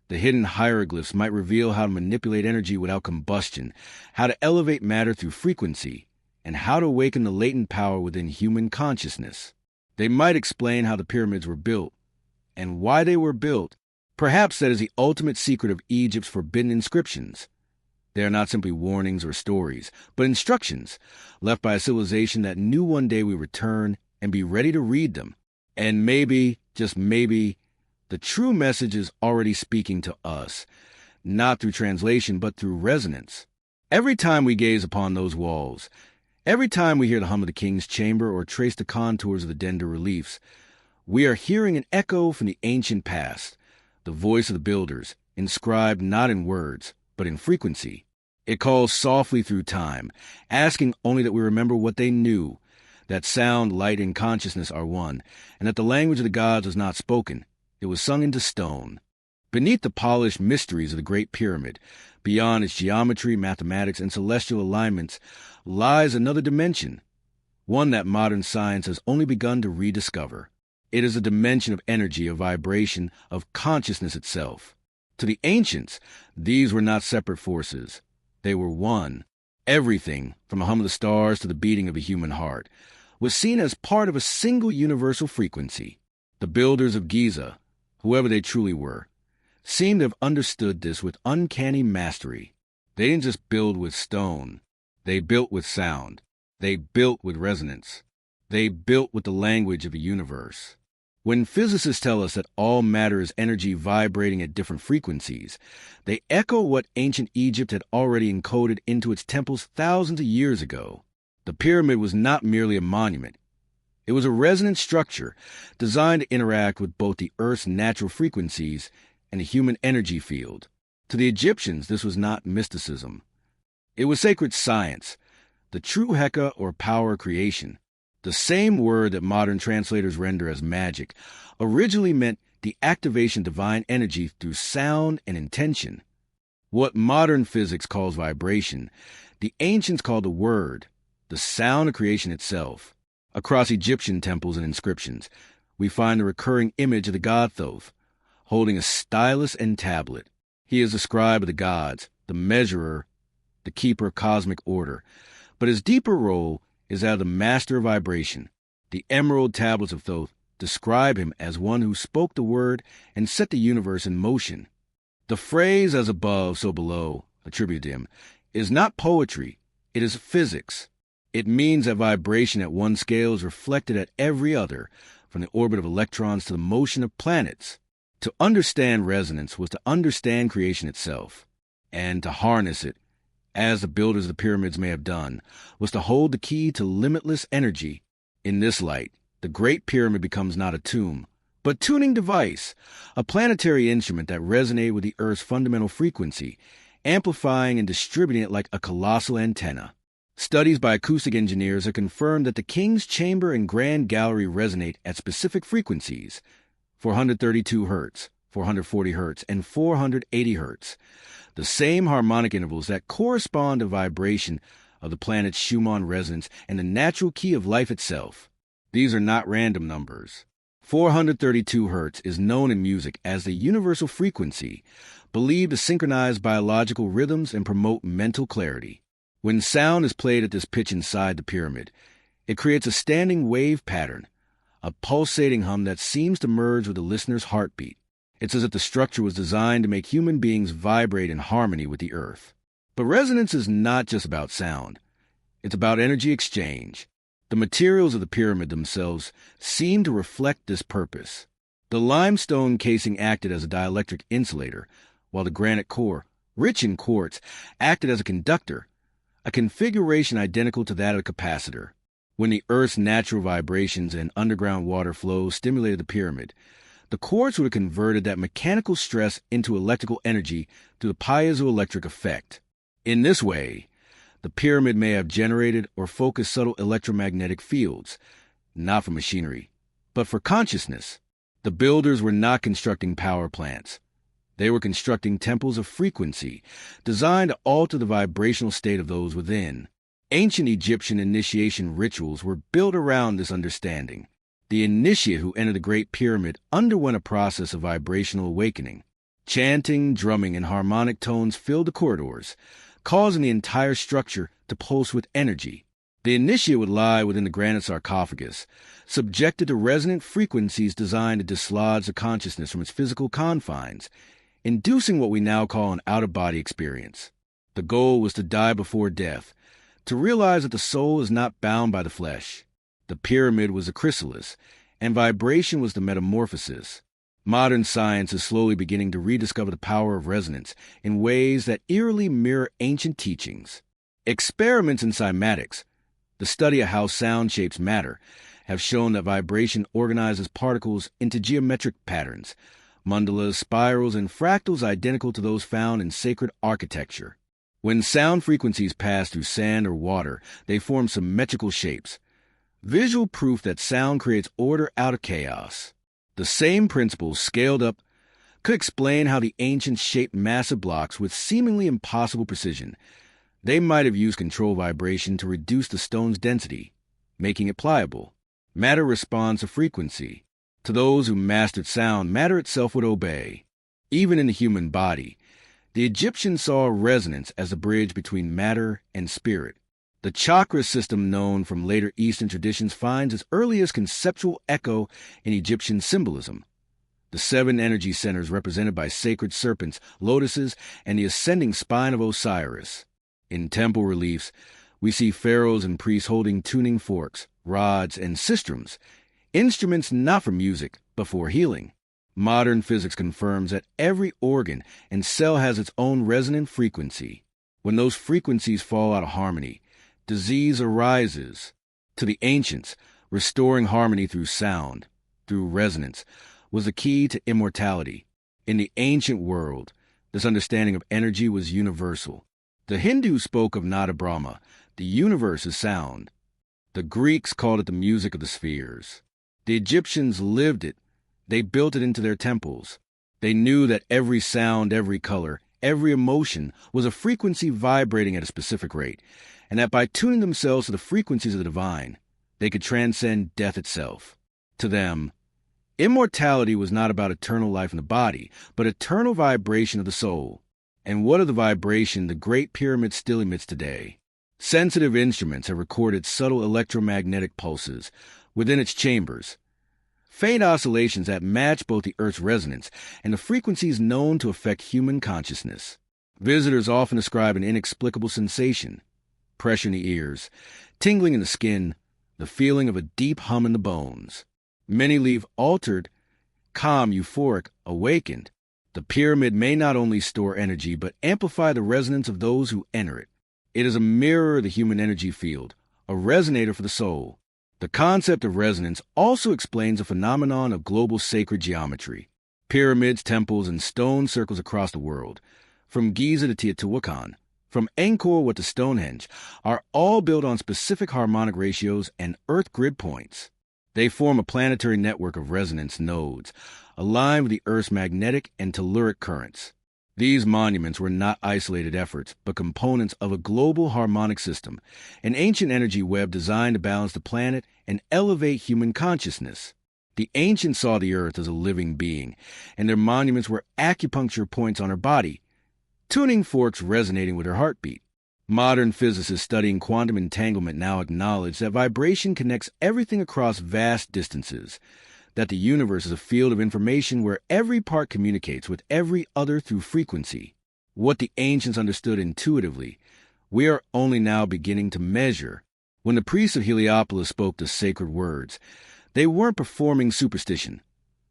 the hidden hieroglyphs might reveal how to manipulate energy without combustion, how to elevate matter through frequency, and how to awaken the latent power within human consciousness. They might explain how the pyramids were built, and why they were built. Perhaps that is the ultimate secret of Egypt's forbidden inscriptions. They are not simply warnings or stories, but instructions left by a civilization that knew one day we would return and be ready to read them. And maybe, just maybe, the true message is already speaking to us, not through translation, but through resonance. Every time we gaze upon those walls, every time we hear the hum of the king's chamber or trace the contours of the Dender reliefs, we are hearing an echo from the ancient past, the voice of the builders, inscribed not in words, but in frequency. It calls softly through time, asking only that we remember what they knew, that sound, light, and consciousness are one, and that the language of the gods was not spoken. It was sung into stone. Beneath the polished mysteries of the Great Pyramid, beyond its geometry, mathematics, and celestial alignments, lies another dimension, one that modern science has only begun to rediscover. It is a dimension of energy, of vibration, of consciousness itself. To the ancients, these were not separate forces. They were one. Everything, from the hum of the stars to the beating of a human heart, was seen as part of a single universal frequency. The builders of Giza, whoever they truly were, seemed to have understood this with uncanny mastery. They didn't just build with stone. They built with sound. They built with resonance. They built with the language of a universe. When physicists tell us that all matter is energy vibrating at different frequencies, they echo what ancient Egypt had already encoded into its temples thousands of years ago. The pyramid was not merely a monument. It was a resonant structure designed to interact with both the Earth's natural frequencies and the human energy field. To the Egyptians, this was not mysticism. It was sacred science, the true Heka or power of creation. The same word that modern translators render as magic originally meant the activation of divine energy through sound and intention. What modern physics calls vibration, the ancients called the word, the sound of creation itself. Across Egyptian temples and inscriptions, we find the recurring image of the god Thoth, holding a stylus and tablet. He is the scribe of the gods, the measurer, the keeper of cosmic order. But his deeper role is that of the master of vibration. The emerald tablets of Thoth describe him as one who spoke the word and set the universe in motion. The phrase "as above, so below," attributed to him, is not poetry, it is physics. It means that vibration at one scale is reflected at every other, from the orbit of electrons to the motion of planets. To understand resonance was to understand creation itself, and to harness it, as the builders of the pyramids may have done, was to hold the key to limitless energy. In this light, the Great Pyramid becomes not a tomb, but tuning device, a planetary instrument that resonated with the Earth's fundamental frequency, amplifying and distributing it like a colossal antenna. Studies by acoustic engineers have confirmed that the King's Chamber and Grand Gallery resonate at specific frequencies, 432 Hz, 440 Hz, and 480 Hz, the same harmonic intervals that correspond to vibration of the planet's Schumann resonance and the natural key of life itself. These are not random numbers. 432 Hz is known in music as the universal frequency, believed to synchronize biological rhythms and promote mental clarity. When sound is played at this pitch inside the pyramid, it creates a standing wave pattern, a pulsating hum that seems to merge with the listener's heartbeat. It's as if the structure was designed to make human beings vibrate in harmony with the earth. But resonance is not just about sound. It's about energy exchange. The materials of the pyramid themselves seem to reflect this purpose. The limestone casing acted as a dielectric insulator, while the granite core, rich in quartz, acted as a conductor, a configuration identical to that of a capacitor. When the Earth's natural vibrations and underground water flow stimulated the pyramid, The quartz would have converted that mechanical stress into electrical energy through the piezoelectric effect. In this way, the pyramid may have generated or focused subtle electromagnetic fields, not for machinery, but for consciousness. The builders were not constructing power plants. They were constructing temples of frequency, designed to alter the vibrational state of those within. Ancient Egyptian initiation rituals were built around this understanding. The initiate who entered the Great Pyramid underwent a process of vibrational awakening. Chanting, drumming, and harmonic tones filled the corridors, causing the entire structure to pulse with energy. The initiate would lie within the granite sarcophagus, subjected to resonant frequencies designed to dislodge the consciousness from its physical confines, inducing what we now call an out-of-body experience. The goal was to die before death, to realize that the soul is not bound by the flesh. The pyramid was the chrysalis, and vibration was the metamorphosis. Modern science is slowly beginning to rediscover the power of resonance in ways that eerily mirror ancient teachings. Experiments in cymatics, the study of how sound shapes matter, have shown that vibration organizes particles into geometric patterns, mandalas, spirals, and fractals identical to those found in sacred architecture. When sound frequencies pass through sand or water, they form symmetrical shapes, visual proof that sound creates order out of chaos. The same principles, scaled up, could explain how the ancients shaped massive blocks with seemingly impossible precision. They might have used control vibration to reduce the stone's density, making it pliable. Matter responds to frequency. To those who mastered sound, matter itself would obey. Even in the human body, the Egyptians saw resonance as a bridge between matter and spirit. The chakra system known from later Eastern traditions finds its earliest conceptual echo in Egyptian symbolism. The 7 energy centers represented by sacred serpents, lotuses, and the ascending spine of Osiris. In temple reliefs, we see pharaohs and priests holding tuning forks, rods, and sistrums, instruments not for music, but for healing. Modern physics confirms that every organ and cell has its own resonant frequency. When those frequencies fall out of harmony, disease arises. To the ancients, restoring harmony through sound, through resonance, was the key to immortality. In the ancient world, this understanding of energy was universal. The Hindus spoke of Nada Brahma, the universe is sound. The Greeks called it the music of the spheres. The Egyptians lived it. They built it into their temples. They knew that every sound, every color, every emotion was a frequency vibrating at a specific rate, and that by tuning themselves to the frequencies of the divine, they could transcend death itself. To them, immortality was not about eternal life in the body, but eternal vibration of the soul. And what of the vibration the Great Pyramid still emits today? Sensitive instruments have recorded subtle electromagnetic pulses within its chambers, faint oscillations that match both the Earth's resonance and the frequencies known to affect human consciousness. Visitors often describe an inexplicable sensation, pressure in the ears, tingling in the skin, the feeling of a deep hum in the bones. Many leave altered, calm, euphoric, awakened. The pyramid may not only store energy, but amplify the resonance of those who enter it. It is a mirror of the human energy field, a resonator for the soul. The concept of resonance also explains the phenomenon of global sacred geometry. Pyramids, temples, and stone circles across the world, from Giza to Teotihuacan, from Angkor Wat to Stonehenge, are all built on specific harmonic ratios and Earth grid points. They form a planetary network of resonance nodes, aligned with the Earth's magnetic and telluric currents. These monuments were not isolated efforts, but components of a global harmonic system, an ancient energy web designed to balance the planet and elevate human consciousness. The ancients saw the Earth as a living being, and their monuments were acupuncture points on her body, tuning forks resonating with her heartbeat. Modern physicists studying quantum entanglement now acknowledge that vibration connects everything across vast distances, that the universe is a field of information where every part communicates with every other through frequency. What the ancients understood intuitively, we are only now beginning to measure. When the priests of Heliopolis spoke the sacred words, they weren't performing superstition.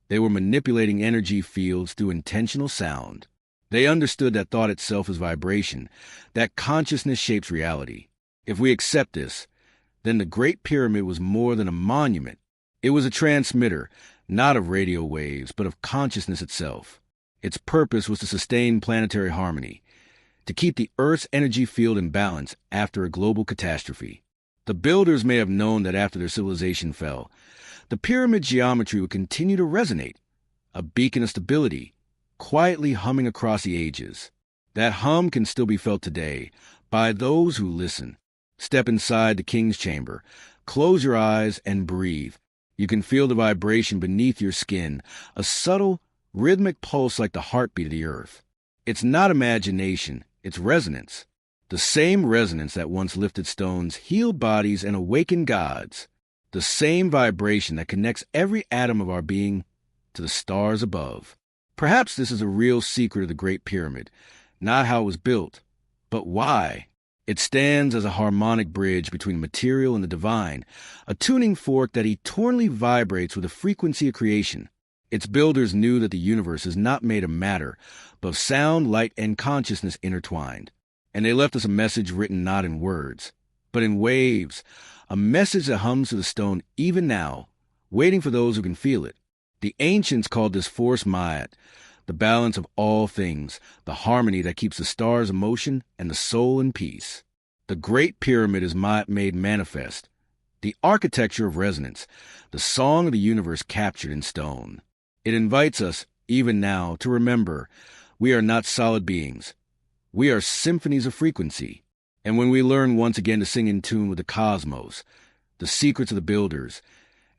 They were manipulating energy fields through intentional sound. They understood that thought itself is vibration, that consciousness shapes reality. If we accept this, then the Great Pyramid was more than a monument. It was a transmitter, not of radio waves, but of consciousness itself. Its purpose was to sustain planetary harmony, to keep the Earth's energy field in balance after a global catastrophe. The builders may have known that after their civilization fell, the pyramid geometry would continue to resonate, a beacon of stability, quietly humming across the ages. That hum can still be felt today by those who listen. Step inside the king's chamber, close your eyes, and breathe. You can feel the vibration beneath your skin, a subtle, rhythmic pulse like the heartbeat of the earth. It's not imagination, it's resonance. The same resonance that once lifted stones, healed bodies, and awakened gods. The same vibration that connects every atom of our being to the stars above. Perhaps this is a real secret of the Great Pyramid, not how it was built, but why. It stands as a harmonic bridge between material and the divine, a tuning fork that eternally vibrates with the frequency of creation. Its builders knew that the universe is not made of matter, but of sound, light, and consciousness intertwined. And they left us a message written not in words, but in waves, a message that hums to the stone even now, waiting for those who can feel it. The ancients called this force Ma'at, the balance of all things, the harmony that keeps the stars in motion and the soul in peace. The Great Pyramid is Ma'at made manifest, the architecture of resonance, the song of the universe captured in stone. It invites us, even now, to remember we are not solid beings. We are symphonies of frequency. And when we learn once again to sing in tune with the cosmos, the secrets of the builders,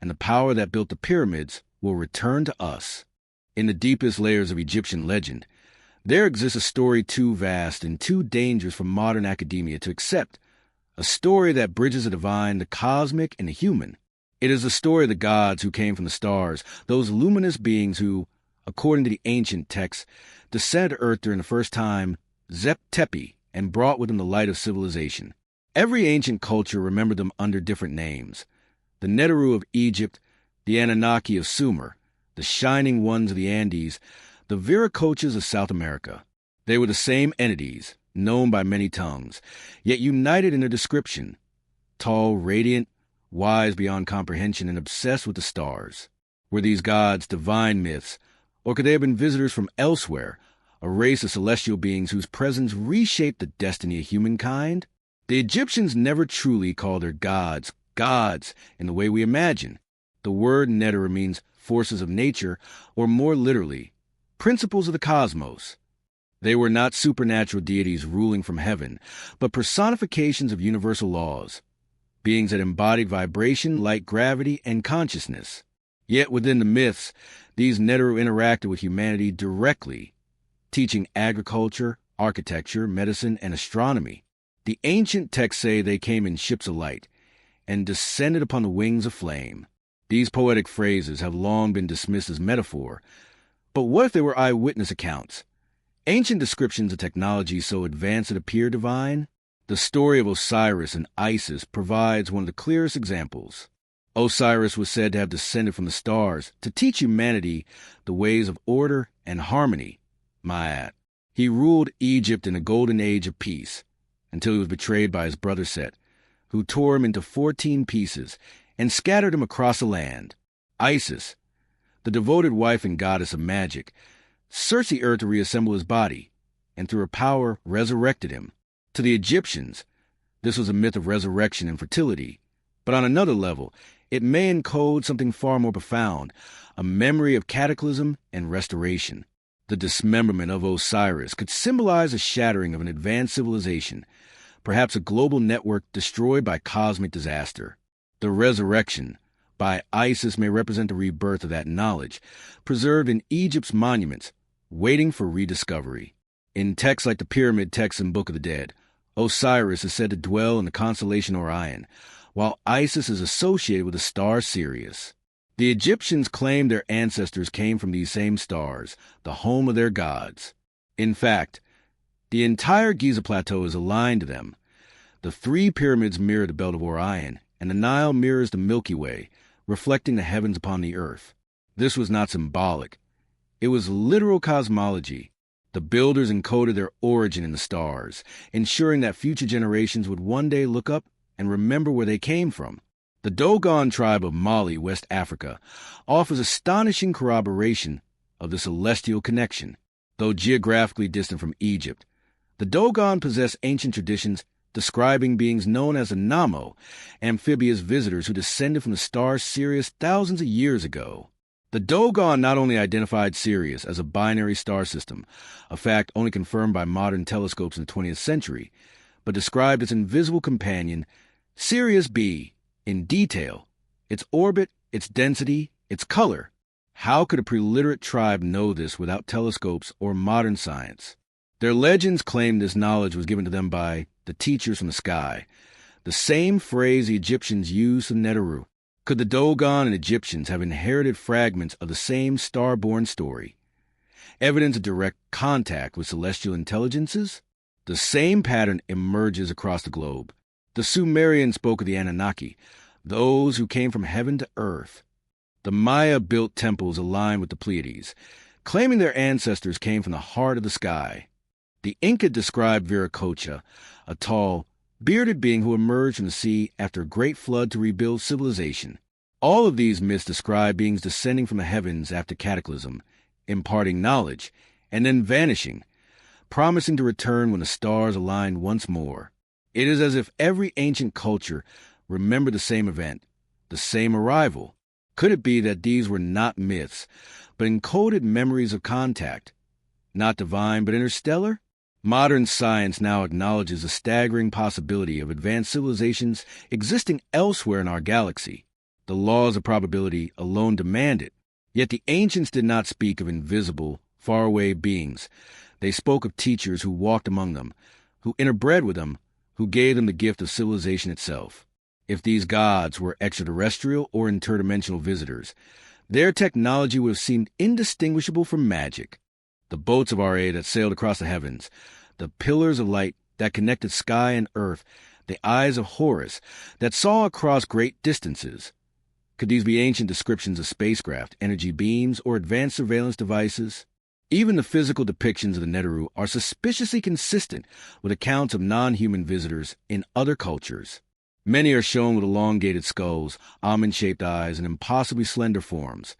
and the power that built the pyramids will return to us. In the deepest layers of Egyptian legend, there exists a story too vast and too dangerous for modern academia to accept, a story that bridges the divine, the cosmic, and the human. It is the story of the gods who came from the stars, those luminous beings who, according to the ancient texts, descended to earth during the first time, Zep-Tepi, and brought with them the light of civilization. Every ancient culture remembered them under different names. The Neteru of Egypt, the Anunnaki of Sumer, the Shining Ones of the Andes, the Viracochas of South America. They were the same entities, known by many tongues, yet united in their description. Tall, radiant, wise beyond comprehension, and obsessed with the stars. Were these gods divine myths, or could they have been visitors from elsewhere, a race of celestial beings whose presence reshaped the destiny of humankind? The Egyptians never truly called their gods gods in the way we imagine. The word Neteru means forces of nature, or more literally, principles of the cosmos. They were not supernatural deities ruling from heaven, but personifications of universal laws, beings that embodied vibration, light, gravity, and consciousness. Yet within the myths, these Neteru interacted with humanity directly, teaching agriculture, architecture, medicine, and astronomy. The ancient texts say they came in ships of light and descended upon the wings of flame. These poetic phrases have long been dismissed as metaphor, but what if they were eyewitness accounts? Ancient descriptions of technology so advanced it appeared divine? The story of Osiris and Isis provides one of the clearest examples. Osiris was said to have descended from the stars to teach humanity the ways of order and harmony, Ma'at. He ruled Egypt in a golden age of peace, until he was betrayed by his brother Set, who tore him into 14 pieces and scattered him across the land. Isis, the devoted wife and goddess of magic, searched the earth to reassemble his body, and through her power resurrected him. To the Egyptians, this was a myth of resurrection and fertility, but on another level, it may encode something far more profound, a memory of cataclysm and restoration. The dismemberment of Osiris could symbolize a shattering of an advanced civilization, perhaps a global network destroyed by cosmic disaster. The resurrection by Isis may represent the rebirth of that knowledge, preserved in Egypt's monuments, waiting for rediscovery. In texts like the Pyramid texts and Book of the Dead, Osiris is said to dwell in the constellation Orion, while Isis is associated with the star Sirius. The Egyptians claimed their ancestors came from these same stars, the home of their gods. In fact, the entire Giza Plateau is aligned to them. The 3 pyramids mirror the belt of Orion, and the Nile mirrors the Milky Way, reflecting the heavens upon the earth. This was not symbolic. It was literal cosmology. The builders encoded their origin in the stars, ensuring that future generations would one day look up and remember where they came from. The Dogon tribe of Mali, West Africa, offers astonishing corroboration of the celestial connection. Though geographically distant from Egypt, the Dogon possess ancient traditions describing beings known as Anamo, amphibious visitors who descended from the star Sirius thousands of years ago. The Dogon not only identified Sirius as a binary star system, a fact only confirmed by modern telescopes in the 20th century, but described its invisible companion, Sirius B, in detail, its orbit, its density, its color. How could a preliterate tribe know this without telescopes or modern science? Their legends claim this knowledge was given to them by the teachers from the sky, the same phrase the Egyptians used in Neteru. Could the Dogon and Egyptians have inherited fragments of the same star-born story? Evidence of direct contact with celestial intelligences? The same pattern emerges across the globe. The Sumerians spoke of the Anunnaki, those who came from heaven to earth. The Maya built temples aligned with the Pleiades, claiming their ancestors came from the heart of the sky. The Inca described Viracocha, a tall, bearded being who emerged from the sea after a great flood to rebuild civilization. All of these myths describe beings descending from the heavens after cataclysm, imparting knowledge, and then vanishing, promising to return when the stars aligned once more. It is as if every ancient culture remembered the same event, the same arrival. Could it be that these were not myths, but encoded memories of contact? Not divine, but interstellar? Modern science now acknowledges the staggering possibility of advanced civilizations existing elsewhere in our galaxy. The laws of probability alone demand it. Yet the ancients did not speak of invisible, faraway beings. They spoke of teachers who walked among them, who interbred with them, who gave them the gift of civilization itself. If these gods were extraterrestrial or interdimensional visitors, their technology would have seemed indistinguishable from magic. The boats of Ra that sailed across the heavens, the pillars of light that connected sky and earth, the eyes of Horus that saw across great distances. Could these be ancient descriptions of spacecraft, energy beams, or advanced surveillance devices? Even the physical depictions of the Neteru are suspiciously consistent with accounts of non-human visitors in other cultures. Many are shown with elongated skulls, almond-shaped eyes, and impossibly slender forms.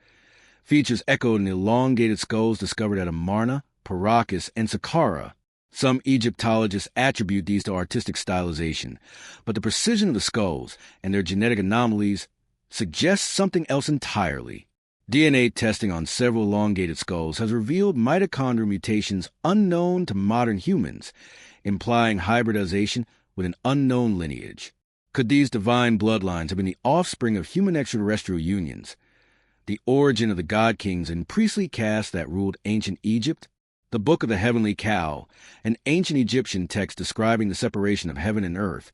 Features echoed in the elongated skulls discovered at Amarna, Parachus, and Saqqara. Some Egyptologists attribute these to artistic stylization, but the precision of the skulls and their genetic anomalies suggests something else entirely. DNA testing on several elongated skulls has revealed mitochondrial mutations unknown to modern humans, implying hybridization with an unknown lineage. Could these divine bloodlines have been the offspring of human extraterrestrial unions, the origin of the god-kings and priestly castes that ruled ancient Egypt? The Book of the Heavenly Cow, an ancient Egyptian text describing the separation of heaven and earth,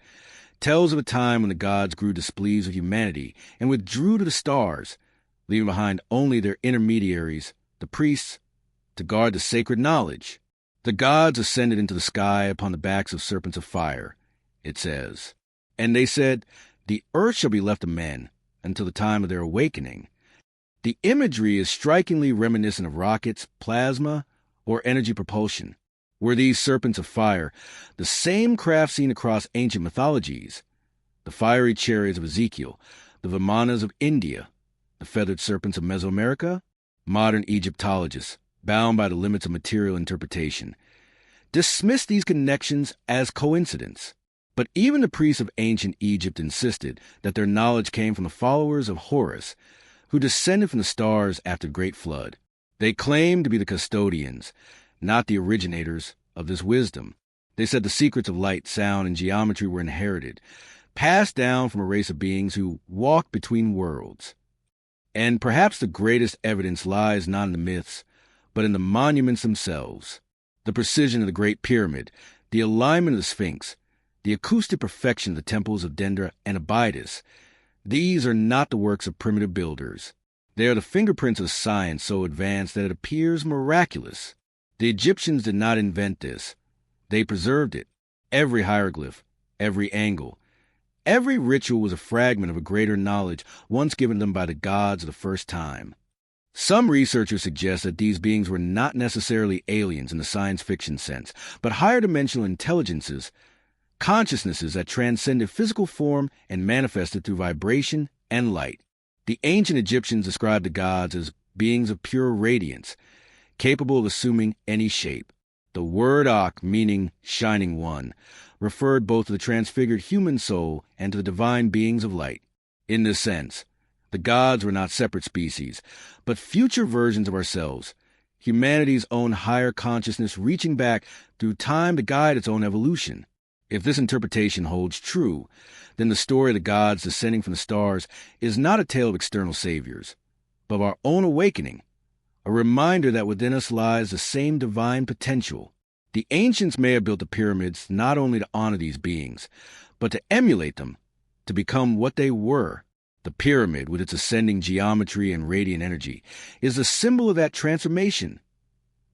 tells of a time when the gods grew displeased with humanity and withdrew to the stars, leaving behind only their intermediaries, the priests, to guard the sacred knowledge. The gods ascended into the sky upon the backs of serpents of fire, it says. And they said, "The earth shall be left to men until the time of their awakening." The imagery is strikingly reminiscent of rockets, plasma, or energy propulsion. Were these serpents of fire the same craft seen across ancient mythologies? The fiery chariots of Ezekiel, the Vimanas of India, the feathered serpents of Mesoamerica? Modern Egyptologists, bound by the limits of material interpretation, dismiss these connections as coincidence. But even the priests of ancient Egypt insisted that their knowledge came from the followers of Horus, who descended from the stars after the Great Flood. They claimed to be the custodians, not the originators of this wisdom. They said the secrets of light, sound, and geometry were inherited, passed down from a race of beings who walked between worlds. And perhaps the greatest evidence lies not in the myths, but in the monuments themselves. The precision of the Great Pyramid, the alignment of the Sphinx, the acoustic perfection of the temples of Dendra and Abydos, these are not the works of primitive builders. They are the fingerprints of science so advanced that it appears miraculous. The Egyptians did not invent this. They preserved it. Every hieroglyph, every angle, every ritual was a fragment of a greater knowledge once given them by the gods of the first time. Some researchers suggest that these beings were not necessarily aliens in the science fiction sense, but higher dimensional intelligences consciousnesses that transcended physical form and manifested through vibration and light. The ancient Egyptians described the gods as beings of pure radiance, capable of assuming any shape. The word Ak, meaning shining one, referred both to the transfigured human soul and to the divine beings of light. In this sense, the gods were not separate species, but future versions of ourselves, humanity's own higher consciousness reaching back through time to guide its own evolution. If this interpretation holds true, then the story of the gods descending from the stars is not a tale of external saviors, but of our own awakening, a reminder that within us lies the same divine potential. The ancients may have built the pyramids not only to honor these beings, but to emulate them, to become what they were. The pyramid, with its ascending geometry and radiant energy, is a symbol of that transformation,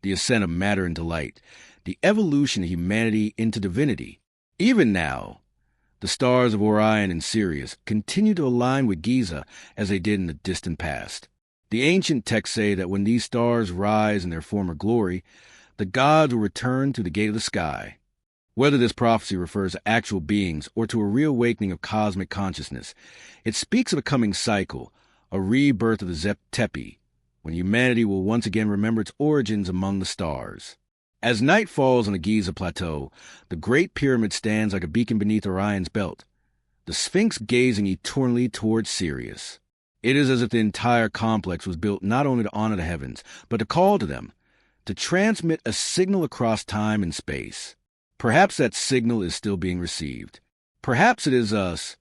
the ascent of matter into light, the evolution of humanity into divinity. Even now, the stars of Orion and Sirius continue to align with Giza as they did in the distant past. The ancient texts say that when these stars rise in their former glory, the gods will return to the gate of the sky. Whether this prophecy refers to actual beings or to a reawakening of cosmic consciousness, it speaks of a coming cycle, a rebirth of the Zep Tepi, when humanity will once again remember its origins among the stars. As night falls on the Giza Plateau, the Great Pyramid stands like a beacon beneath Orion's belt, the Sphinx gazing eternally towards Sirius. It is as if the entire complex was built not only to honor the heavens, but to call to them, to transmit a signal across time and space. Perhaps that signal is still being received. Perhaps it is us,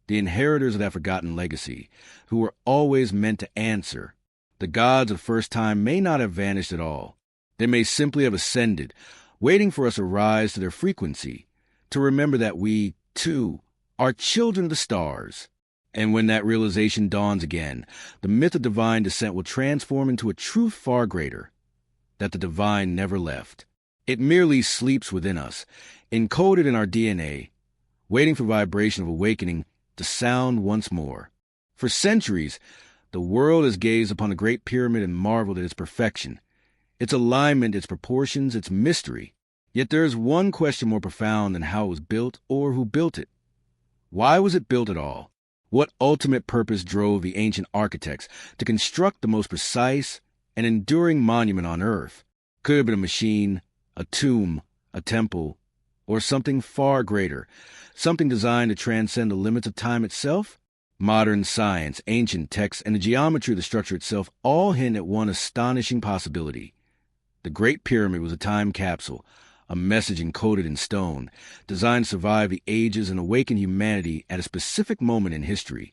the inheritors of that forgotten legacy, who were always meant to answer. The gods of first time may not have vanished at all. They may simply have ascended, waiting for us to rise to their frequency, to remember that we, too, are children of the stars. And when that realization dawns again, the myth of divine descent will transform into a truth far greater, that the divine never left. It merely sleeps within us, encoded in our DNA, waiting for vibration of awakening to sound once more. For centuries, the world has gazed upon the Great Pyramid and marveled at its perfection, its alignment, its proportions, its mystery. Yet there is one question more profound than how it was built or who built it. Why was it built at all? What ultimate purpose drove the ancient architects to construct the most precise and enduring monument on Earth? Could it have been a machine, a tomb, a temple, or something far greater, something designed to transcend the limits of time itself? Modern science, ancient texts, and the geometry of the structure itself all hint at one astonishing possibility. The Great Pyramid was a time capsule, a message encoded in stone, designed to survive the ages and awaken humanity at a specific moment in history.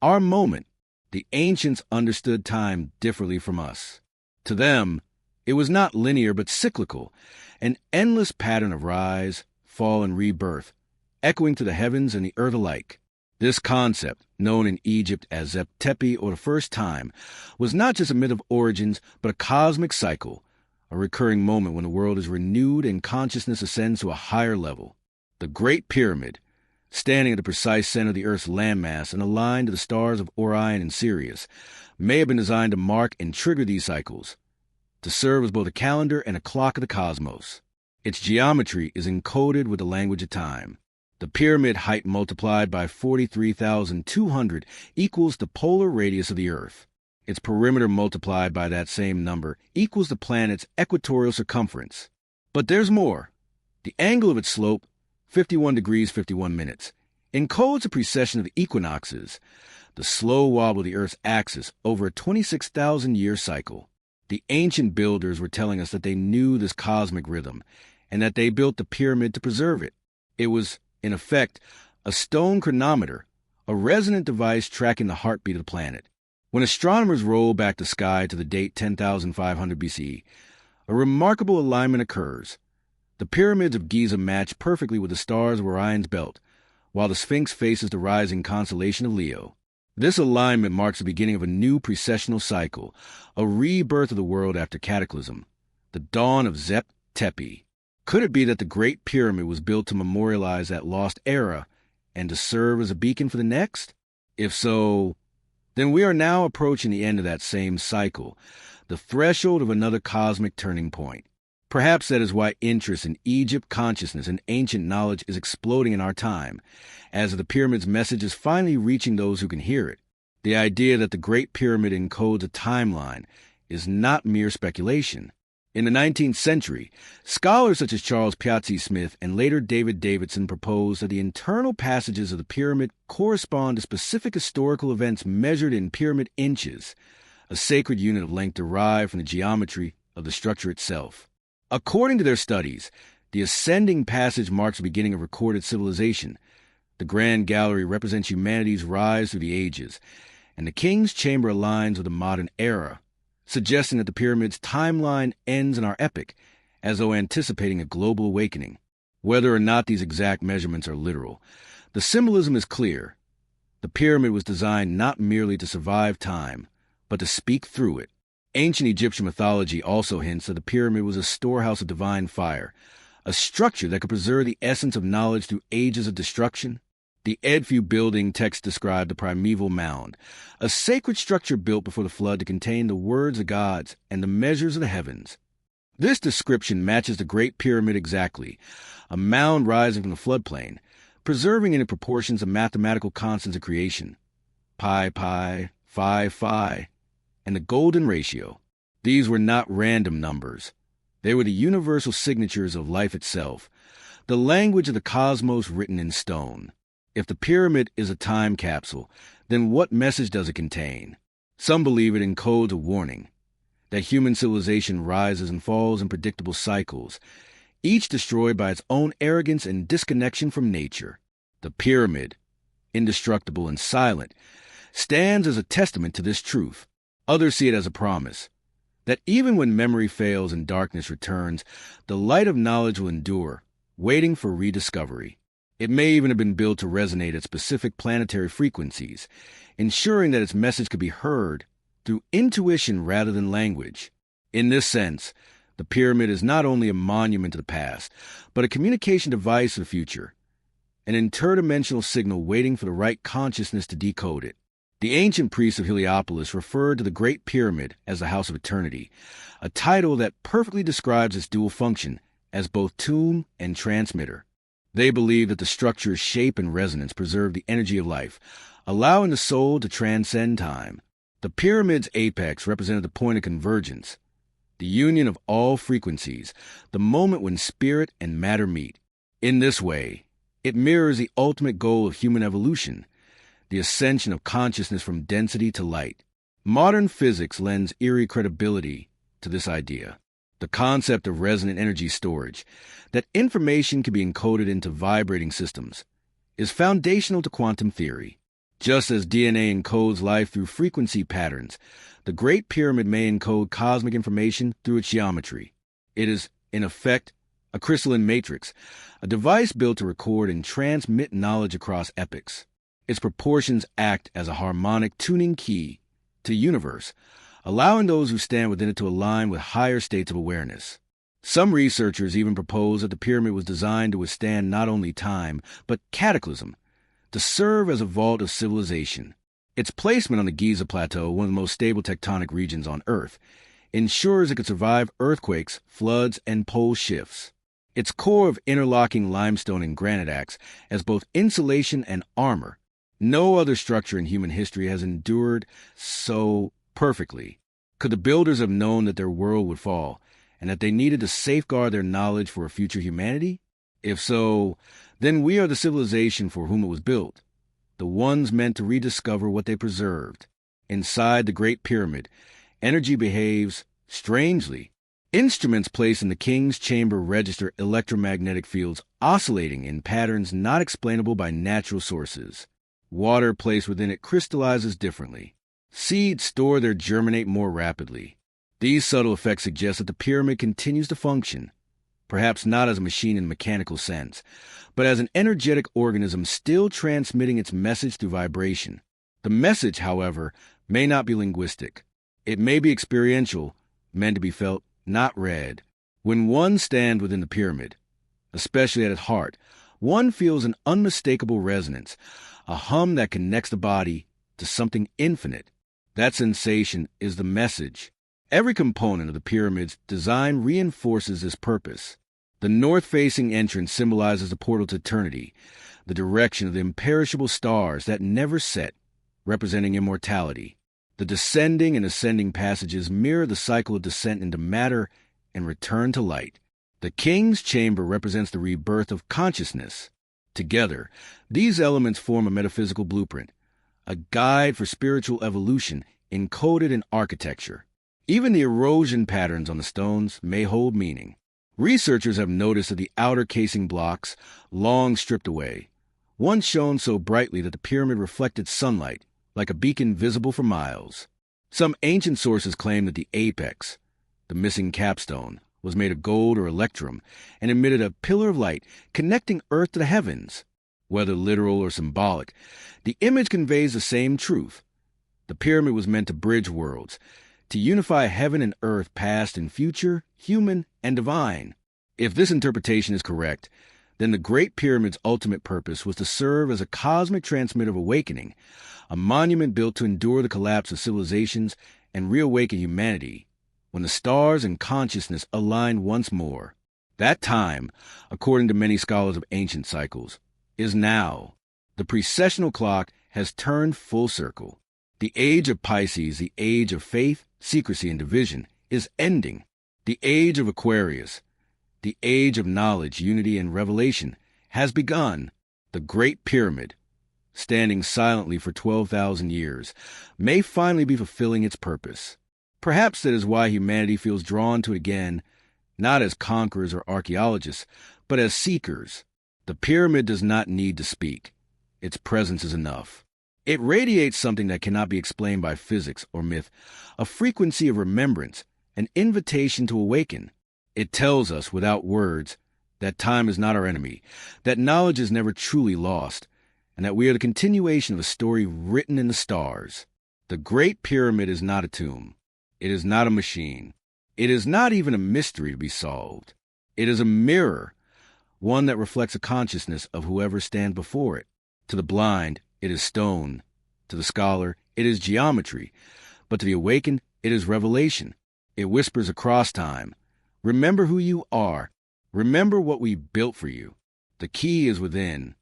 Our moment. The ancients understood time differently from us. To them, it was not linear but cyclical, an endless pattern of rise, fall, and rebirth, echoing to the heavens and the earth alike. This concept, known in Egypt as Zep Tepi or the first time, was not just a myth of origins but a cosmic cycle, a recurring moment when the world is renewed and consciousness ascends to a higher level. The Great Pyramid, standing at the precise center of the Earth's landmass and aligned to the stars of Orion and Sirius, may have been designed to mark and trigger these cycles, to serve as both a calendar and a clock of the cosmos. Its geometry is encoded with the language of time. The pyramid height multiplied by 43,200 equals the polar radius of the Earth. Its perimeter multiplied by that same number equals the planet's equatorial circumference. But there's more. The angle of its slope, 51 degrees 51 minutes, encodes a precession of the equinoxes, the slow wobble of the Earth's axis over a 26,000-year cycle. The ancient builders were telling us that they knew this cosmic rhythm, and that they built the pyramid to preserve it. It was, in effect, a stone chronometer, a resonant device tracking the heartbeat of the planet. When astronomers roll back the sky to the date 10,500 BCE, a remarkable alignment occurs. The pyramids of Giza match perfectly with the stars of Orion's belt, while the Sphinx faces the rising constellation of Leo. This alignment marks the beginning of a new precessional cycle, a rebirth of the world after cataclysm, the dawn of Zep Tepi. Could it be that the Great Pyramid was built to memorialize that lost era and to serve as a beacon for the next? If so, then we are now approaching the end of that same cycle, the threshold of another cosmic turning point. Perhaps that is why interest in Egypt consciousness and ancient knowledge is exploding in our time, as the pyramid's message is finally reaching those who can hear it. The idea that the Great Pyramid encodes a timeline is not mere speculation. In the 19th century, scholars such as Charles Piazzi Smith and later David Davidson proposed that the internal passages of the pyramid correspond to specific historical events measured in pyramid inches, a sacred unit of length derived from the geometry of the structure itself. According to their studies, the ascending passage marks the beginning of recorded civilization. The Grand Gallery represents humanity's rise through the ages, and the King's Chamber aligns with the modern era, suggesting that the pyramid's timeline ends in our epoch, as though anticipating a global awakening. Whether or not these exact measurements are literal, the symbolism is clear. The pyramid was designed not merely to survive time, but to speak through it. Ancient Egyptian mythology also hints that the pyramid was a storehouse of divine fire, a structure that could preserve the essence of knowledge through ages of destruction. The Edfu building text described the primeval mound, a sacred structure built before the flood to contain the words of gods and the measures of the heavens. This description matches the Great Pyramid exactly, a mound rising from the floodplain, preserving in it proportions of mathematical constants of creation, pi, phi, phi, and the golden ratio. These were not random numbers. They were the universal signatures of life itself, the language of the cosmos written in stone. If the pyramid is a time capsule, then what message does it contain? Some believe it encodes a warning that human civilization rises and falls in predictable cycles, each destroyed by its own arrogance and disconnection from nature. The pyramid, indestructible and silent, stands as a testament to this truth. Others see it as a promise that even when memory fails and darkness returns, the light of knowledge will endure, waiting for rediscovery. It may even have been built to resonate at specific planetary frequencies, ensuring that its message could be heard through intuition rather than language. In this sense, the pyramid is not only a monument to the past, but a communication device for the future, an interdimensional signal waiting for the right consciousness to decode it. The ancient priests of Heliopolis referred to the Great Pyramid as the House of Eternity, a title that perfectly describes its dual function as both tomb and transmitter. They believed that the structure's shape and resonance preserved the energy of life, allowing the soul to transcend time. The pyramid's apex represented the point of convergence, the union of all frequencies, the moment when spirit and matter meet. In this way, it mirrors the ultimate goal of human evolution, the ascension of consciousness from density to light. Modern physics lends eerie credibility to this idea. The concept of resonant energy storage, that information can be encoded into vibrating systems, is foundational to quantum theory. Just as DNA encodes life through frequency patterns, the Great Pyramid may encode cosmic information through its geometry. It is, in effect, a crystalline matrix, a device built to record and transmit knowledge across epochs. Its proportions act as a harmonic tuning key to the universe, allowing those who stand within it to align with higher states of awareness. Some researchers even propose that the pyramid was designed to withstand not only time, but cataclysm, to serve as a vault of civilization. Its placement on the Giza Plateau, one of the most stable tectonic regions on Earth, ensures it could survive earthquakes, floods, and pole shifts. Its core of interlocking limestone and granite acts as both insulation and armor. No other structure in human history has endured so perfectly. Could the builders have known that their world would fall, and that they needed to safeguard their knowledge for a future humanity? If so, then we are the civilization for whom it was built, the ones meant to rediscover what they preserved. Inside the Great Pyramid, energy behaves strangely. Instruments placed in the King's Chamber register electromagnetic fields oscillating in patterns not explainable by natural sources. Water placed within it crystallizes differently. Seeds store their germinate more rapidly. These subtle effects suggest that the pyramid continues to function, perhaps not as a machine in the mechanical sense, but as an energetic organism still transmitting its message through vibration. The message, however, may not be linguistic. It may be experiential, meant to be felt, not read. When one stands within the pyramid, especially at its heart, one feels an unmistakable resonance, a hum that connects the body to something infinite. That sensation is the message, Every component of the pyramid's design reinforces this purpose. The north-facing entrance symbolizes the portal to eternity, the direction of the imperishable stars that never set, representing immortality. The descending and ascending passages mirror the cycle of descent into matter and return to light. The king's chamber represents the rebirth of consciousness. Together, these elements form a metaphysical blueprint, a guide for spiritual evolution encoded in architecture. Even the erosion patterns on the stones may hold meaning. Researchers have noticed that the outer casing blocks, long stripped away, once shone so brightly that the pyramid reflected sunlight, like a beacon visible for miles. Some ancient sources claim that the apex, the missing capstone, was made of gold or electrum and emitted a pillar of light connecting earth to the heavens. Whether literal or symbolic, the image conveys the same truth. The pyramid was meant to bridge worlds, to unify heaven and earth, past and future, human and divine. If this interpretation is correct, then the Great Pyramid's ultimate purpose was to serve as a cosmic transmitter of awakening, a monument built to endure the collapse of civilizations and reawaken humanity when the stars and consciousness align once more. That time, according to many scholars of ancient cycles, is now. The precessional clock has turned full circle. The age of Pisces, the age of faith, secrecy, and division, is ending. The age of Aquarius, the age of knowledge, unity, and revelation, has begun. The Great Pyramid, standing silently for 12,000 years, may finally be fulfilling its purpose. Perhaps that is why humanity feels drawn to it again, not as conquerors or archaeologists, but as seekers. The pyramid does not need to speak. Its presence is enough. It radiates something that cannot be explained by physics or myth, a frequency of remembrance, an invitation to awaken. It tells us, without words, that time is not our enemy, that knowledge is never truly lost, and that we are the continuation of a story written in the stars. The Great Pyramid is not a tomb. It is not a machine. It is not even a mystery to be solved. It is a mirror, one that reflects a consciousness of whoever stands before it. To the blind, it is stone. To the scholar, it is geometry. But to the awakened, it is revelation. It whispers across time. Remember who you are. Remember what we built for you. The key is within.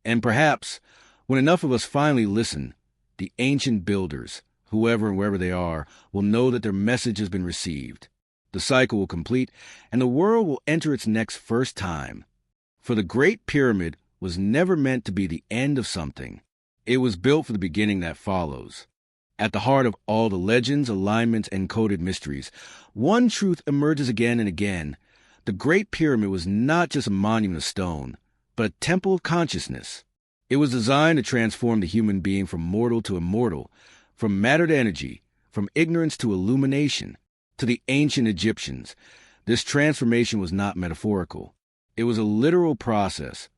And perhaps, when enough of us finally listen, the ancient builders, whoever and wherever they are, will know that their message has been received. The cycle will complete, and the world will enter its next first time. For the Great Pyramid was never meant to be the end of something. It was built for the beginning that follows. At the heart of all the legends, alignments, and coded mysteries, one truth emerges again and again. The Great Pyramid was not just a monument of stone, but a temple of consciousness. It was designed to transform the human being from mortal to immortal, from matter to energy, from ignorance to illumination. To the ancient Egyptians, this transformation was not metaphorical. It was a literal process,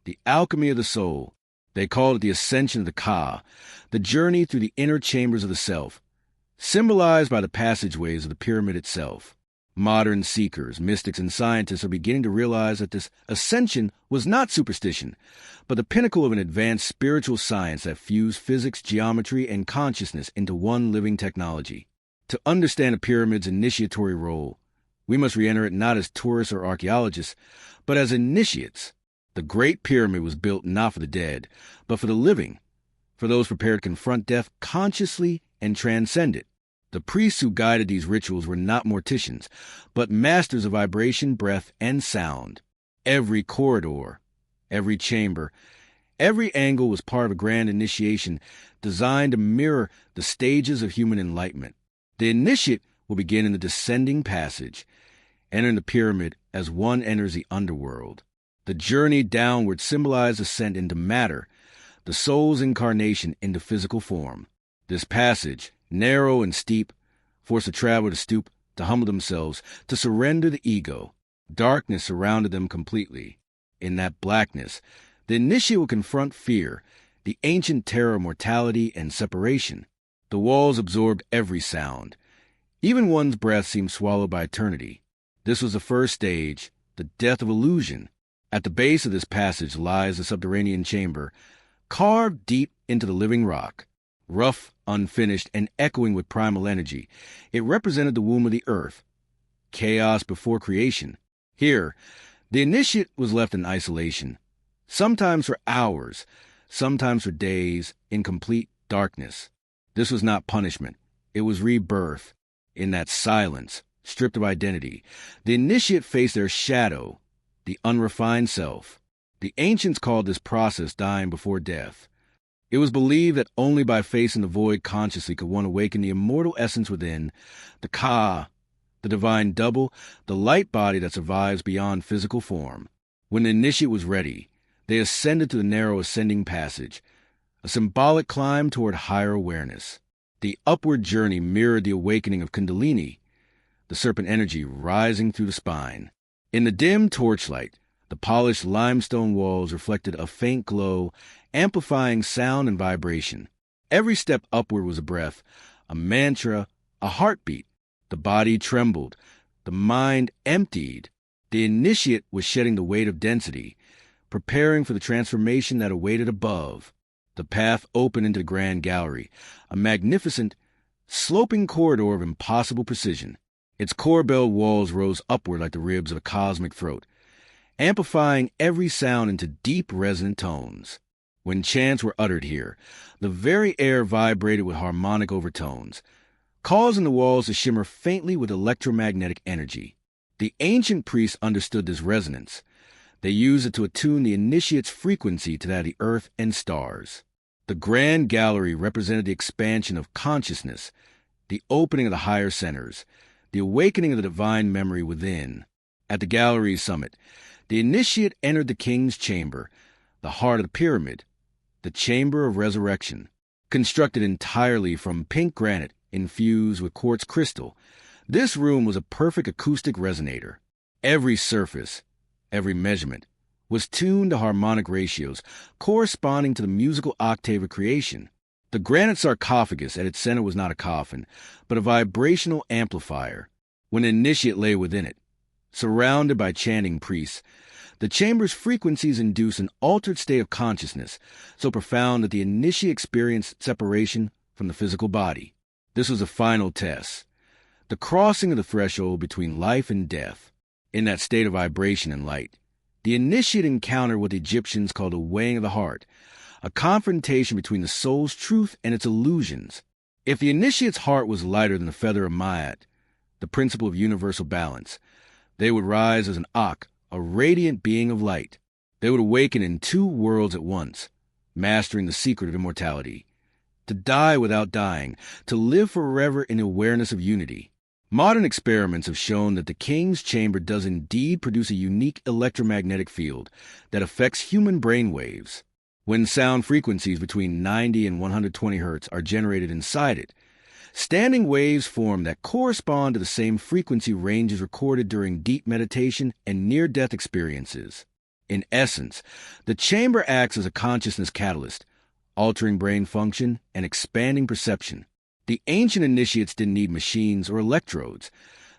the alchemy of the soul. They called it the ascension of the Ka, the journey through the inner chambers of the self, symbolized by the passageways of the pyramid itself. Modern seekers, mystics, and scientists are beginning to realize that this ascension was not superstition, but the pinnacle of an advanced spiritual science that fused physics, geometry, and consciousness into one living technology. To understand a pyramid's initiatory role, we must re-enter it not as tourists or archaeologists, but as initiates. The Great Pyramid was built not for the dead, but for the living, for those prepared to confront death consciously and transcend it. The priests who guided these rituals were not morticians, but masters of vibration, breath, and sound. Every corridor, every chamber, every angle was part of a grand initiation designed to mirror the stages of human enlightenment. The initiate will begin in the descending passage, entering the pyramid as one enters the underworld. The journey downward symbolized ascent into matter, the soul's incarnation into physical form. This passage, narrow and steep, forced the traveler to stoop, to humble themselves, to surrender the ego. Darkness surrounded them completely. In that blackness, the initiate will confront fear, the ancient terror of mortality and separation. The walls absorbed every sound. Even one's breath seemed swallowed by eternity. This was the first stage, the death of illusion. At the base of this passage lies the subterranean chamber, carved deep into the living rock. rough, unfinished, and echoing with primal energy. It represented the womb of the earth, chaos before creation. Here, the initiate was left in isolation, sometimes for hours, sometimes for days, in complete darkness. This was not punishment. It was rebirth. In that silence, stripped of identity, the initiate faced their shadow, the unrefined self. The ancients called this process dying before death. It was believed that only by facing the void consciously could one awaken the immortal essence within, the Ka, the divine double, the light body that survives beyond physical form. When the initiate was ready, they ascended to the narrow ascending passage, a symbolic climb toward higher awareness. The upward journey mirrored the awakening of Kundalini, the serpent energy rising through the spine. In the dim torchlight, the polished limestone walls reflected a faint glow, amplifying sound and vibration. Every step upward was a breath, a mantra, a heartbeat. The body trembled. The mind emptied. The initiate was shedding the weight of density, preparing for the transformation that awaited above. The path opened into the grand gallery, a magnificent, sloping corridor of impossible precision. Its core-belled walls rose upward like the ribs of a cosmic throat, amplifying every sound into deep, resonant tones. When chants were uttered here, the very air vibrated with harmonic overtones, causing the walls to shimmer faintly with electromagnetic energy. The ancient priests understood this resonance. They used it to attune the initiate's frequency to that of the earth and stars. The grand gallery represented the expansion of consciousness, the opening of the higher centers, the awakening of the divine memory within. At the gallery's summit, the initiate entered the king's chamber, the heart of the pyramid, the chamber of resurrection. Constructed entirely from pink granite infused with quartz crystal, this room was a perfect acoustic resonator. Every surface, every measurement, was tuned to harmonic ratios corresponding to the musical octave of creation. The granite sarcophagus at its center was not a coffin, but a vibrational amplifier. When an initiate lay within it, surrounded by chanting priests, the chamber's frequencies induced an altered state of consciousness, so profound that the initiate experienced separation from the physical body. This was a final test, the crossing of the threshold between life and death. In that state of vibration and light, the initiate encountered what the Egyptians called a weighing of the heart, a confrontation between the soul's truth and its illusions. If the initiate's heart was lighter than the feather of Ma'at, the principle of universal balance, they would rise as an Ak, a radiant being of light. They would awaken in two worlds at once, mastering the secret of immortality. To die without dying, to live forever in awareness of unity. Modern experiments have shown that the king's chamber does indeed produce a unique electromagnetic field that affects human brain waves. When sound frequencies between 90 and 120 Hz are generated inside it, standing waves form that correspond to the same frequency ranges recorded during deep meditation and near-death experiences. In essence, the chamber acts as a consciousness catalyst, altering brain function and expanding perception. The ancient initiates didn't need machines or electrodes.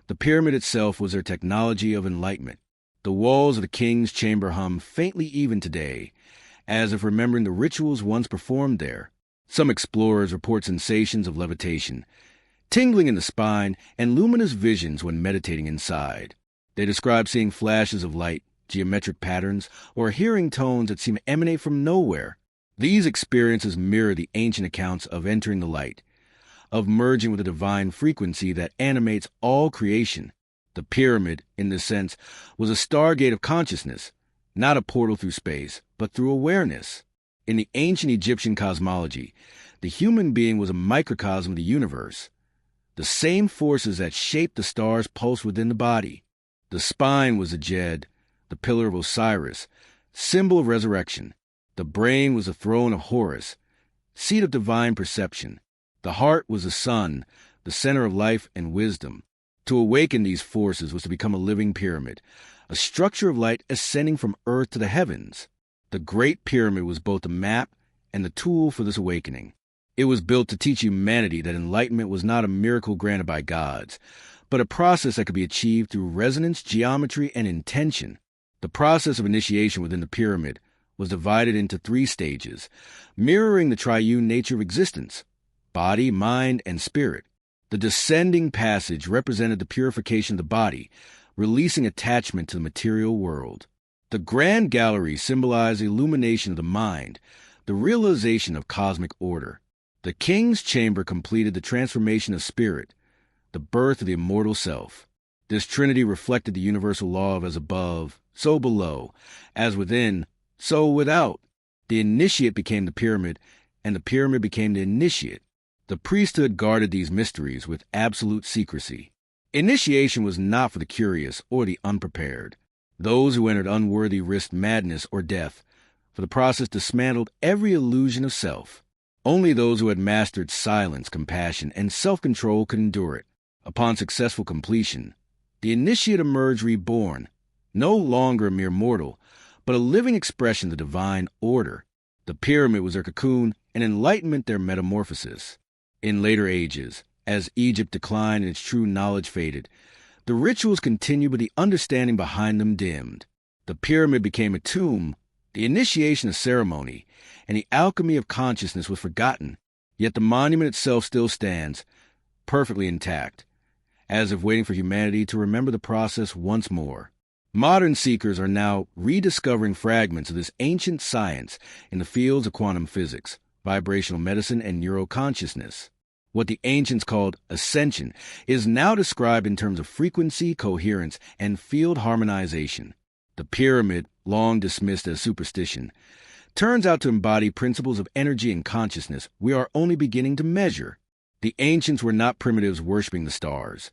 The pyramid itself was their technology of enlightenment. The walls of the king's chamber hum faintly even today, as if remembering the rituals once performed there. Some explorers report sensations of levitation, tingling in the spine, and luminous visions when meditating inside. They describe seeing flashes of light, geometric patterns, or hearing tones that seem to emanate from nowhere. These experiences mirror the ancient accounts of entering the light, of merging with the divine frequency that animates all creation. The pyramid, in this sense, was a stargate of consciousness, not a portal through space, but through awareness. In the ancient Egyptian cosmology, the human being was a microcosm of the universe. The same forces that shaped the stars pulsed within the body. The spine was the Jed, the pillar of Osiris, symbol of resurrection. The brain was the throne of Horus, seat of divine perception. The heart was the sun, the center of life and wisdom. To awaken these forces was to become a living pyramid, a structure of light ascending from earth to the heavens. The Great Pyramid was both the map and the tool for this awakening. It was built to teach humanity that enlightenment was not a miracle granted by gods, but a process that could be achieved through resonance, geometry, and intention. The process of initiation within the pyramid was divided into 3 stages, mirroring the triune nature of existence. body, mind, and spirit. The descending passage represented the purification of the body, releasing attachment to the material world. The grand gallery symbolized the illumination of the mind, the realization of cosmic order. The king's chamber completed the transformation of spirit, the birth of the immortal self. This trinity reflected the universal law of as above, so below, as within, so without. The initiate became the pyramid, and the pyramid became the initiate. The priesthood guarded these mysteries with absolute secrecy. Initiation was not for the curious or the unprepared. Those who entered unworthy risked madness or death, for the process dismantled every illusion of self. Only those who had mastered silence, compassion, and self-control could endure it. Upon successful completion, the initiate emerged reborn, no longer a mere mortal, but a living expression of the divine order. The pyramid was their cocoon, and enlightenment their metamorphosis. In later ages, as Egypt declined and its true knowledge faded, the rituals continued, but the understanding behind them dimmed. The pyramid became a tomb, the initiation a ceremony, and the alchemy of consciousness was forgotten. Yet the monument itself still stands, perfectly intact, as if waiting for humanity to remember the process once more. Modern seekers are now rediscovering fragments of this ancient science in the fields of quantum physics, vibrational medicine, and neuroconsciousness. What the ancients called ascension is now described in terms of frequency, coherence, and field harmonization. The pyramid, long dismissed as superstition, turns out to embody principles of energy and consciousness we are only beginning to measure. The ancients were not primitives worshiping the stars.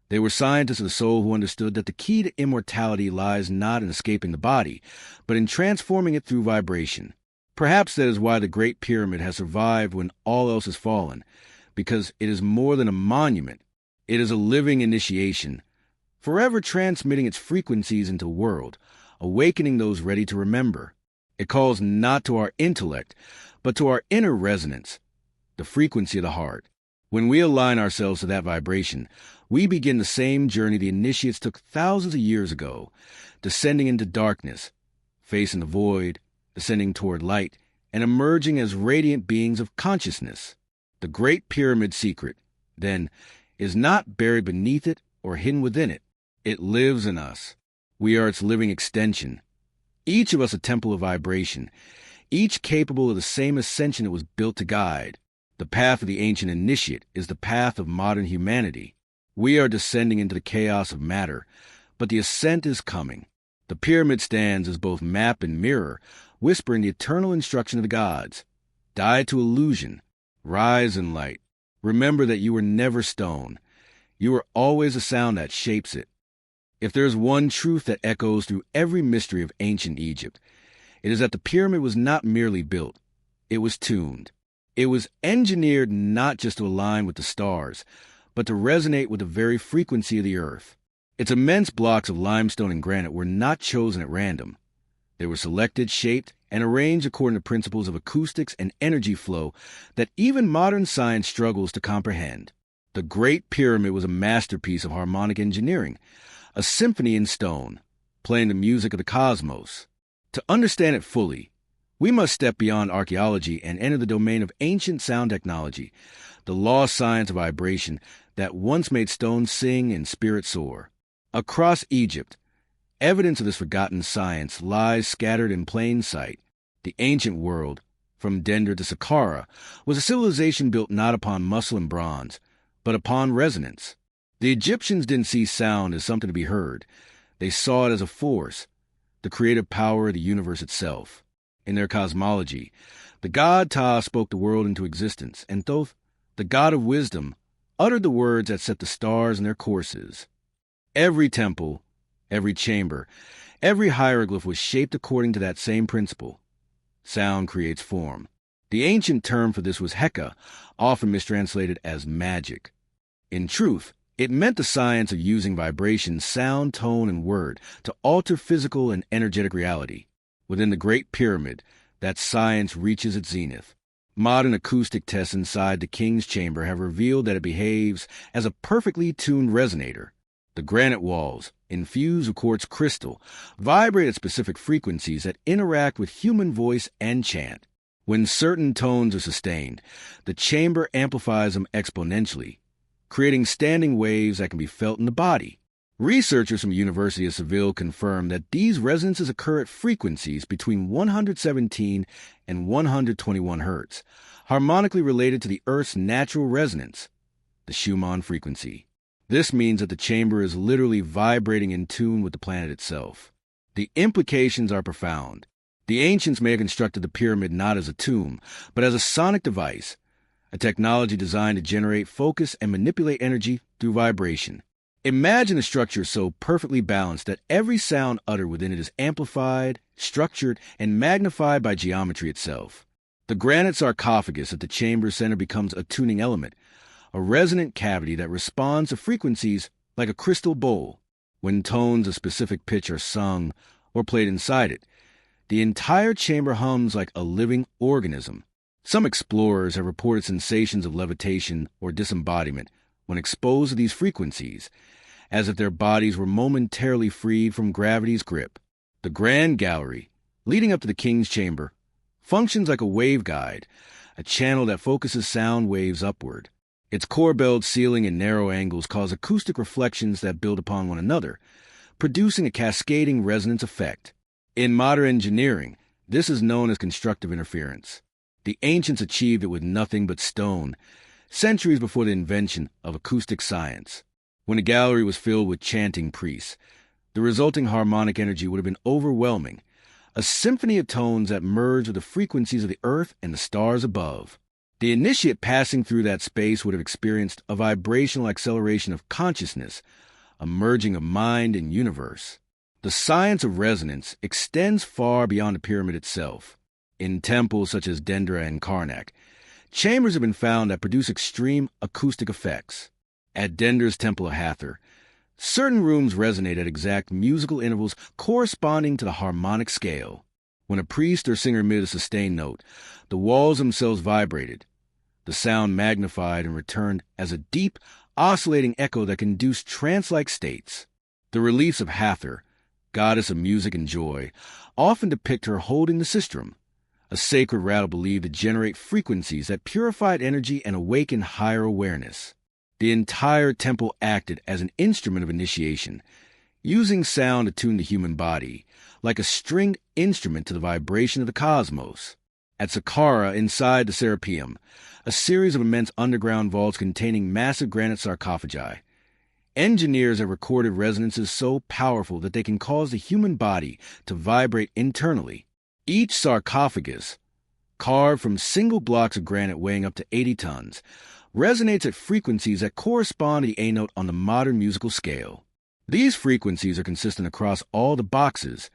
They were scientists of the soul who understood that the key to immortality lies not in escaping the body, but in transforming it through vibration. Perhaps that is why the Great Pyramid has survived when all else has fallen, because it is more than a monument. It is a living initiation, forever transmitting its frequencies into the world, awakening those ready to remember. It calls not to our intellect, but to our inner resonance, the frequency of the heart. When we align ourselves to that vibration, we begin the same journey the initiates took thousands of years ago, descending into darkness, facing the void, descending toward light, and emerging as radiant beings of consciousness. The Great Pyramid secret, then, is not buried beneath it or hidden within it. It lives in us. We are its living extension. Each of us a temple of vibration, each capable of the same ascension it was built to guide. The path of the ancient initiate is the path of modern humanity. We are descending into the chaos of matter, but the ascent is coming. The pyramid stands as both map and mirror, whispering the eternal instruction of the gods. Die to illusion. Rise in light. Remember that you were never stone. You are always a sound that shapes it. If there is one truth that echoes through every mystery of ancient Egypt, it is that the pyramid was not merely built. It was tuned. It was engineered not just to align with the stars, but to resonate with the very frequency of the earth. Its immense blocks of limestone and granite were not chosen at random. They were selected, shaped, and arranged according to principles of acoustics and energy flow that even modern science struggles to comprehend. The Great Pyramid was a masterpiece of harmonic engineering, a symphony in stone, playing the music of the cosmos. To understand it fully, we must step beyond archaeology and enter the domain of ancient sound technology, the lost science of vibration that once made stone sing and spirit soar. Across Egypt, evidence of this forgotten science lies scattered in plain sight. The ancient world, from Denver to Saqqara, was a civilization built not upon muscle and bronze, but upon resonance. The Egyptians didn't see sound as something to be heard. They saw it as a force, the creative power of the universe itself. In their cosmology, the god Ptah spoke the world into existence, and Thoth, the god of wisdom, uttered the words that set the stars in their courses. Every temple, every chamber, every hieroglyph was shaped according to that same principle. Sound creates form. The ancient term for this was Heka, often mistranslated as magic. In truth, it meant the science of using vibration, sound, tone, and word to alter physical and energetic reality. Within the Great Pyramid, that science reaches its zenith. Modern acoustic tests inside the king's chamber have revealed that it behaves as a perfectly tuned resonator. The granite walls, infused with quartz crystal, vibrate at specific frequencies that interact with human voice and chant. When certain tones are sustained, the chamber amplifies them exponentially, creating standing waves that can be felt in the body. Researchers from the University of Seville confirm that these resonances occur at frequencies between 117 and 121 Hz, harmonically related to the Earth's natural resonance, the Schumann frequency. This means that the chamber is literally vibrating in tune with the planet itself. The implications are profound. The ancients may have constructed the pyramid not as a tomb, but as a sonic device, a technology designed to generate focus and manipulate energy through vibration. Imagine a structure so perfectly balanced that every sound uttered within it is amplified, structured, and magnified by geometry itself. The granite sarcophagus at the chamber's center becomes a tuning element, a resonant cavity that responds to frequencies like a crystal bowl. When tones of specific pitch are sung or played inside it, the entire chamber hums like a living organism. Some explorers have reported sensations of levitation or disembodiment when exposed to these frequencies, as if their bodies were momentarily freed from gravity's grip. The Grand Gallery, leading up to the King's Chamber, functions like a waveguide, a channel that focuses sound waves upward. Its corbelled ceiling and narrow angles cause acoustic reflections that build upon one another, producing a cascading resonance effect. In modern engineering, this is known as constructive interference. The ancients achieved it with nothing but stone, centuries before the invention of acoustic science. When a gallery was filled with chanting priests, the resulting harmonic energy would have been overwhelming, a symphony of tones that merged with the frequencies of the earth and the stars above. The initiate passing through that space would have experienced a vibrational acceleration of consciousness, a merging of mind and universe. The science of resonance extends far beyond the pyramid itself. In temples such as Dendra and Karnak, chambers have been found that produce extreme acoustic effects. At Dendra's Temple of Hathor, certain rooms resonate at exact musical intervals corresponding to the harmonic scale. When a priest or singer made a sustained note, the walls themselves vibrated, the sound magnified and returned as a deep, oscillating echo that can induce trance-like states. The reliefs of Hathor, goddess of music and joy, often depict her holding the sistrum, a sacred rattle believed to generate frequencies that purified energy and awakened higher awareness. The entire temple acted as an instrument of initiation, using sound to tune the human body, like a stringed instrument to the vibration of the cosmos. At Saqqara, inside the Serapeum, a series of immense underground vaults containing massive granite sarcophagi, engineers have recorded resonances so powerful that they can cause the human body to vibrate internally. Each sarcophagus, carved from single blocks of granite weighing up to 80 tons, resonates at frequencies that correspond to the A note on the modern musical scale. These frequencies are consistent across all the boxes,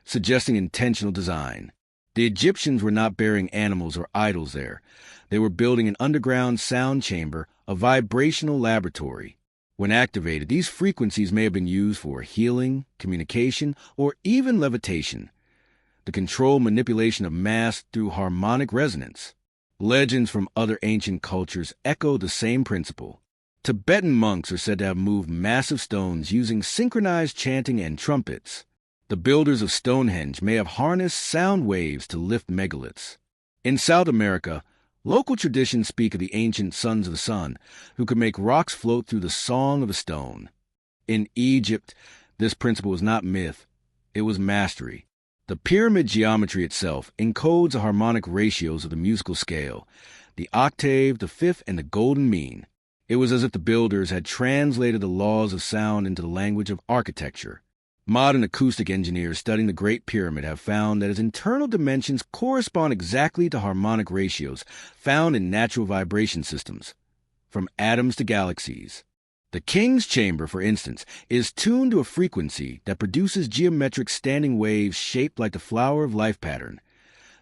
suggesting intentional design. The Egyptians were not burying animals or idols there. They were building an underground sound chamber, a vibrational laboratory. When activated, these frequencies may have been used for healing, communication, or even levitation, the controlled manipulation of mass through harmonic resonance. Legends from other ancient cultures echo the same principle. Tibetan monks are said to have moved massive stones using synchronized chanting and trumpets. The builders of Stonehenge may have harnessed sound waves to lift megaliths. In South America, local traditions speak of the ancient sons of the sun, who could make rocks float through the song of a stone. In Egypt, this principle was not myth, it was mastery. The pyramid geometry itself encodes the harmonic ratios of the musical scale, the octave, the fifth, and the golden mean. It was as if the builders had translated the laws of sound into the language of architecture. Modern acoustic engineers studying the Great Pyramid have found that its internal dimensions correspond exactly to harmonic ratios found in natural vibration systems, from atoms to galaxies. The King's Chamber, for instance, is tuned to a frequency that produces geometric standing waves shaped like the flower of life pattern,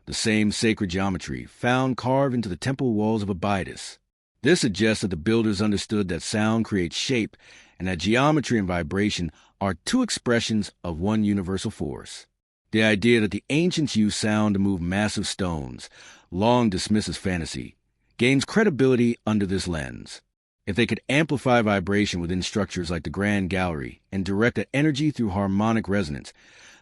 the same sacred geometry found carved into the temple walls of Abydos. This suggests that the builders understood that sound creates shape and that geometry and vibration are two expressions of one universal force. The idea that the ancients used sound to move massive stones, long dismissed as fantasy, gains credibility under this lens. If they could amplify vibration within structures like the Grand Gallery and direct that energy through harmonic resonance,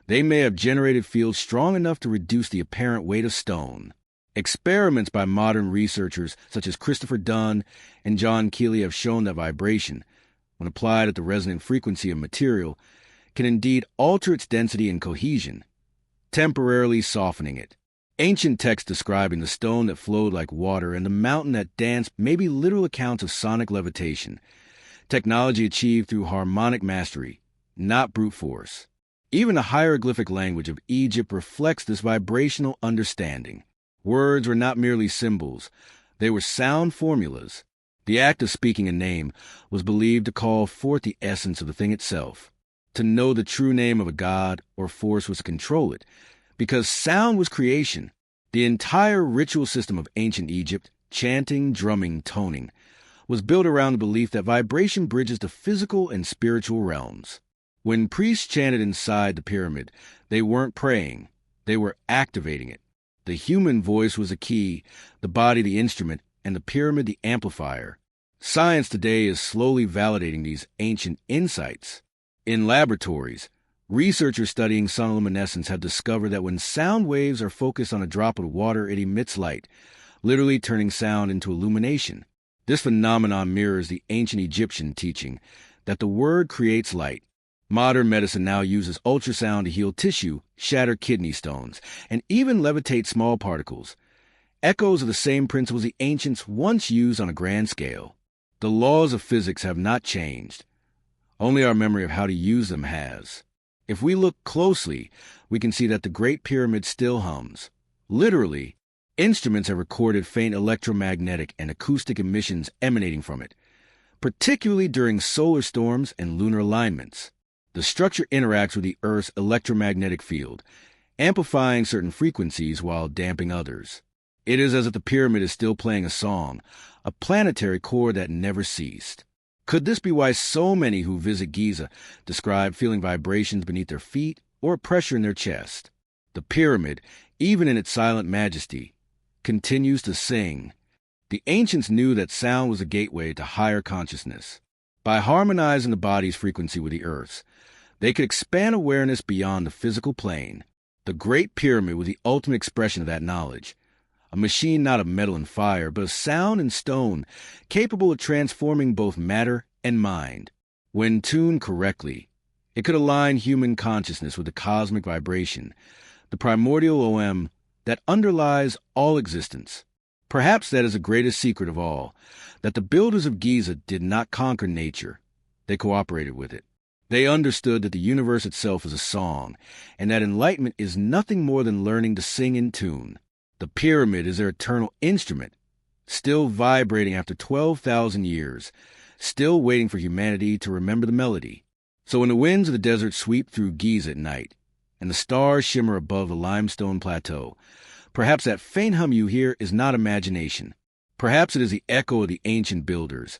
they may have generated fields strong enough to reduce the apparent weight of stone. Experiments by modern researchers such as Christopher Dunn and John Keeley have shown that vibration, when applied at the resonant frequency of material, can indeed alter its density and cohesion, temporarily softening it. Ancient texts describing the stone that flowed like water and the mountain that danced may be literal accounts of sonic levitation, technology achieved through harmonic mastery, not brute force. Even the hieroglyphic language of Egypt reflects this vibrational understanding. Words were not merely symbols, they were sound formulas. The act of speaking a name was believed to call forth the essence of the thing itself. To know the true name of a god or force was to control it, because sound was creation. The entire ritual system of ancient Egypt, chanting, drumming, toning, was built around the belief that vibration bridges the physical and spiritual realms. When priests chanted inside the pyramid, they weren't praying, they were activating it. The human voice was the key, the body the instrument, and the pyramid the amplifier. Science today is slowly validating these ancient insights. In laboratories, researchers studying sonoluminescence have discovered that when sound waves are focused on a drop of water, it emits light, literally turning sound into illumination. This phenomenon mirrors the ancient Egyptian teaching that the word creates light. Modern medicine now uses ultrasound to heal tissue, shatter kidney stones, and even levitate small particles. Echoes of the same principles the ancients once used on a grand scale. The laws of physics have not changed. Only our memory of how to use them has. If we look closely, we can see that the Great Pyramid still hums. Literally, instruments have recorded faint electromagnetic and acoustic emissions emanating from it, particularly during solar storms and lunar alignments. The structure interacts with the Earth's electromagnetic field, amplifying certain frequencies while damping others. It is as if the pyramid is still playing a song, a planetary chord that never ceased. Could this be why so many who visit Giza describe feeling vibrations beneath their feet or pressure in their chest? The pyramid, even in its silent majesty, continues to sing. The ancients knew that sound was a gateway to higher consciousness. By harmonizing the body's frequency with the Earth's, they could expand awareness beyond the physical plane. The Great Pyramid was the ultimate expression of that knowledge. A machine not of metal and fire, but of sound and stone, capable of transforming both matter and mind. When tuned correctly, it could align human consciousness with the cosmic vibration, the primordial OM that underlies all existence. Perhaps that is the greatest secret of all, that the builders of Giza did not conquer nature. They cooperated with it. They understood that the universe itself is a song, and that enlightenment is nothing more than learning to sing in tune. The pyramid is their eternal instrument, still vibrating after 12,000 years, still waiting for humanity to remember the melody. So when the winds of the desert sweep through Giza at night, and the stars shimmer above the limestone plateau, perhaps that faint hum you hear is not imagination. Perhaps it is the echo of the ancient builders,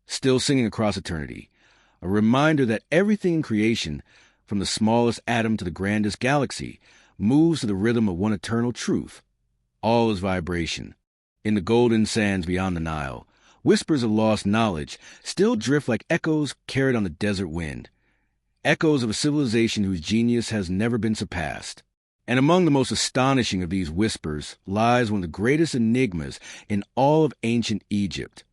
still singing across eternity, a reminder that everything in creation, from the smallest atom to the grandest galaxy, moves to the rhythm of one eternal truth. All is vibration. In the golden sands beyond the Nile, whispers of lost knowledge still drift like echoes carried on the desert wind, echoes of a civilization whose genius has never been surpassed. And among the most astonishing of these whispers lies one of the greatest enigmas in all of ancient Egypt,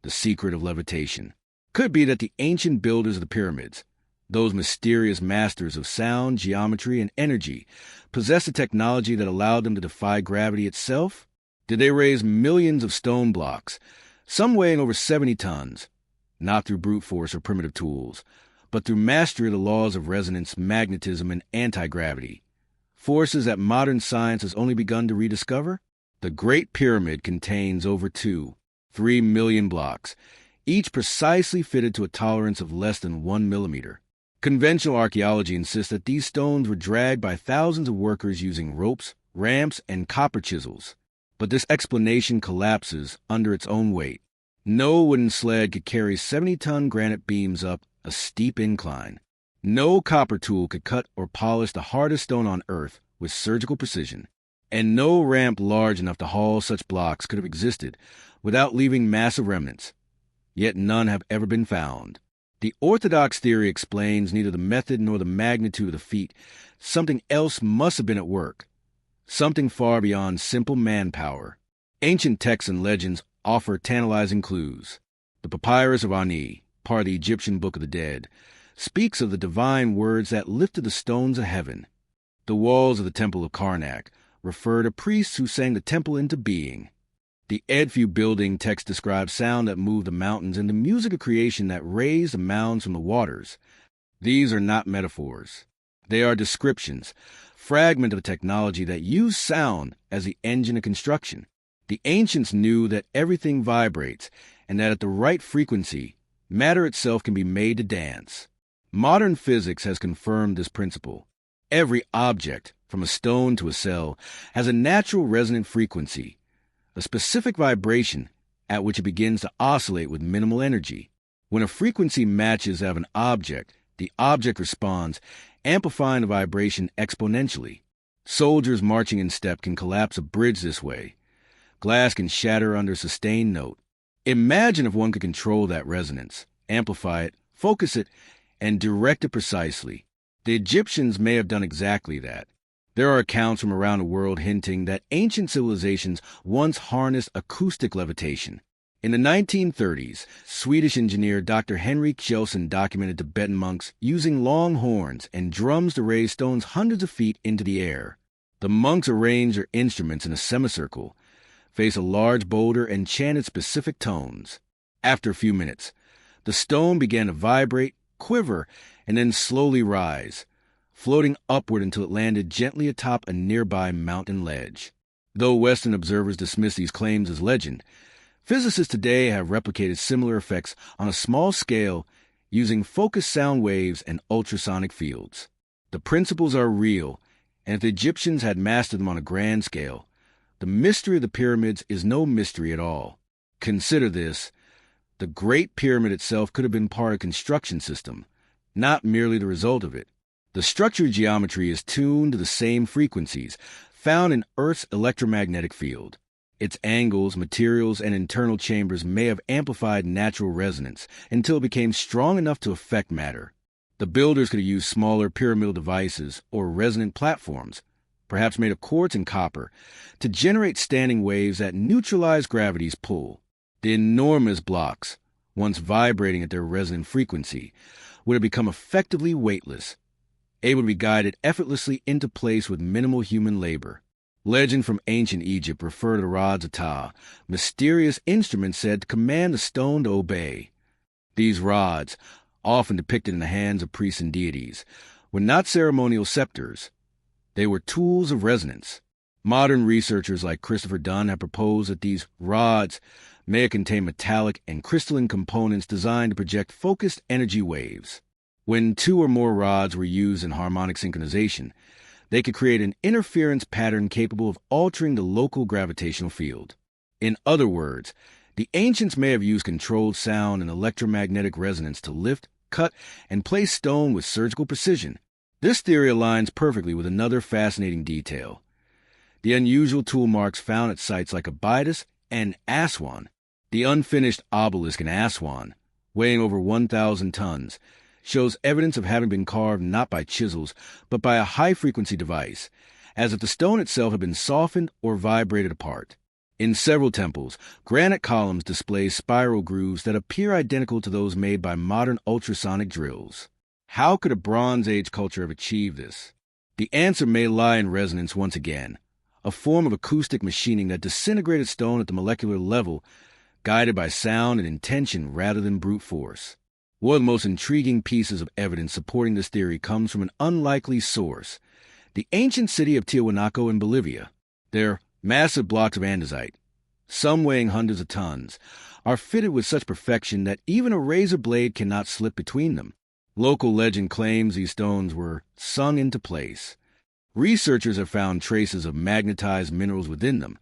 the secret of levitation. Could be that the ancient builders of the pyramids, those mysterious masters of sound, geometry, and energy, possessed a technology that allowed them to defy gravity itself? Did they raise millions of stone blocks, some weighing over 70 tons, not through brute force or primitive tools, but through mastery of the laws of resonance, magnetism, and anti-gravity, forces that modern science has only begun to rediscover? The Great Pyramid contains over 3 million blocks, each precisely fitted to a tolerance of less than 1 millimeter. Conventional archaeology insists that these stones were dragged by thousands of workers using ropes, ramps, and copper chisels. But this explanation collapses under its own weight. No wooden sled could carry 70-ton granite beams up a steep incline. No copper tool could cut or polish the hardest stone on earth with surgical precision. And no ramp large enough to haul such blocks could have existed without leaving massive remnants. Yet none have ever been found. The orthodox theory explains neither the method nor the magnitude of the feat. Something else must have been at work. something far beyond simple manpower. Ancient texts and legends offer tantalizing clues. The Papyrus of Ani, part of the Egyptian Book of the Dead, speaks of the divine words that lifted the stones of heaven. The walls of the Temple of Karnak refer to priests who sang the temple into being. The Edfu building text describes sound that moved the mountains and the music of creation that raised the mounds from the waters. These are not metaphors. They are descriptions, fragment of a technology that used sound as the engine of construction. The ancients knew that everything vibrates and that at the right frequency, matter itself can be made to dance. Modern physics has confirmed this principle. Every object, from a stone to a cell, has a natural resonant frequency, a specific vibration at which it begins to oscillate with minimal energy. When a frequency matches that of an object, the object responds, amplifying the vibration exponentially. Soldiers marching in step can collapse a bridge this way. Glass can shatter under a sustained note. Imagine if one could control that resonance, amplify it, focus it, and direct it precisely. The Egyptians may have done exactly that. There are accounts from around the world hinting that ancient civilizations once harnessed acoustic levitation. In the 1930s, Swedish engineer Dr. Henrik Kjellson documented Tibetan monks using long horns and drums to raise stones hundreds of feet into the air. The monks arranged their instruments in a semicircle, faced a large boulder, and chanted specific tones. After a few minutes, the stone began to vibrate, quiver, and then slowly rise, floating upward until it landed gently atop a nearby mountain ledge. Though Western observers dismiss these claims as legend, physicists today have replicated similar effects on a small scale using focused sound waves and ultrasonic fields. The principles are real, and if the Egyptians had mastered them on a grand scale, the mystery of the pyramids is no mystery at all. Consider this. The Great Pyramid itself could have been part of a construction system, not merely the result of it. The structural geometry is tuned to the same frequencies found in Earth's electromagnetic field. Its angles, materials, and internal chambers may have amplified natural resonance until it became strong enough to affect matter. The builders could have used smaller pyramidal devices or resonant platforms, perhaps made of quartz and copper, to generate standing waves that neutralize gravity's pull. The enormous blocks, once vibrating at their resonant frequency, would have become effectively weightless, able to be guided effortlessly into place with minimal human labor. Legend from ancient Egypt refer to the rods of Ta, mysterious instruments said to command the stone to obey. These rods, often depicted in the hands of priests and deities, were not ceremonial scepters. They were tools of resonance. Modern researchers like Christopher Dunn have proposed that these rods may contain metallic and crystalline components designed to project focused energy waves. When two or more rods were used in harmonic synchronization, they could create an interference pattern capable of altering the local gravitational field. In other words, the ancients may have used controlled sound and electromagnetic resonance to lift, cut, and place stone with surgical precision. This theory aligns perfectly with another fascinating detail: the unusual tool marks found at sites like Abydos and Aswan. The unfinished obelisk in Aswan, weighing over 1,000 tons, shows evidence of having been carved not by chisels, but by a high-frequency device, as if the stone itself had been softened or vibrated apart. In several temples, granite columns display spiral grooves that appear identical to those made by modern ultrasonic drills. How could a Bronze Age culture have achieved this? The answer may lie in resonance once again, a form of acoustic machining that disintegrated stone at the molecular level, guided by sound and intention rather than brute force. One of the most intriguing pieces of evidence supporting this theory comes from an unlikely source: the ancient city of Tiahuanaco in Bolivia. Their massive blocks of andesite, some weighing hundreds of tons, are fitted with such perfection that even a razor blade cannot slip between them. Local legend claims these stones were sung into place. Researchers have found traces of magnetized minerals within them,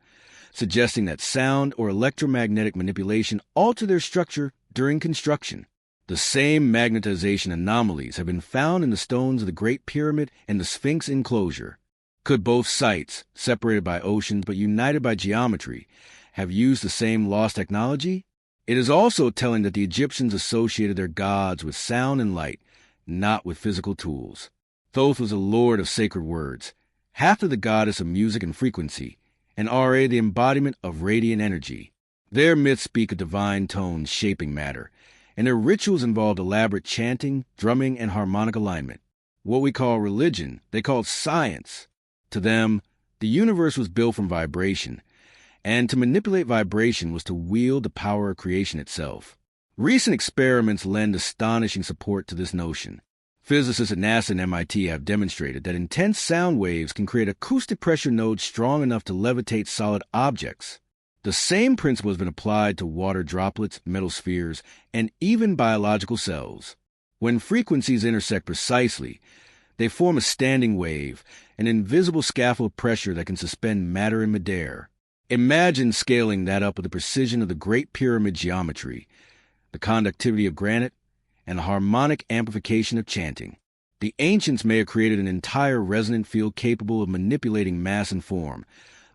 suggesting that sound or electromagnetic manipulation altered their structure during construction. The same magnetization anomalies have been found in the stones of the Great Pyramid and the Sphinx enclosure. Could both sites, separated by oceans but united by geometry, have used the same lost technology? It is also telling that the Egyptians associated their gods with sound and light, not with physical tools. Thoth was a lord of sacred words, Hathor the goddess of music and frequency, and Ra the embodiment of radiant energy. Their myths speak of divine tones shaping matter, and their rituals involved elaborate chanting, drumming, and harmonic alignment. What we call religion, they called science. To them, the universe was built from vibration, and to manipulate vibration was to wield the power of creation itself. Recent experiments lend astonishing support to this notion. Physicists at NASA and MIT have demonstrated that intense sound waves can create acoustic pressure nodes strong enough to levitate solid objects. The same principle has been applied to water droplets, metal spheres, and even biological cells. When frequencies intersect precisely, they form a standing wave, an invisible scaffold of pressure that can suspend matter in midair. Imagine scaling that up with the precision of the Great Pyramid geometry, the conductivity of granite, and the harmonic amplification of chanting. The ancients may have created an entire resonant field capable of manipulating mass and form,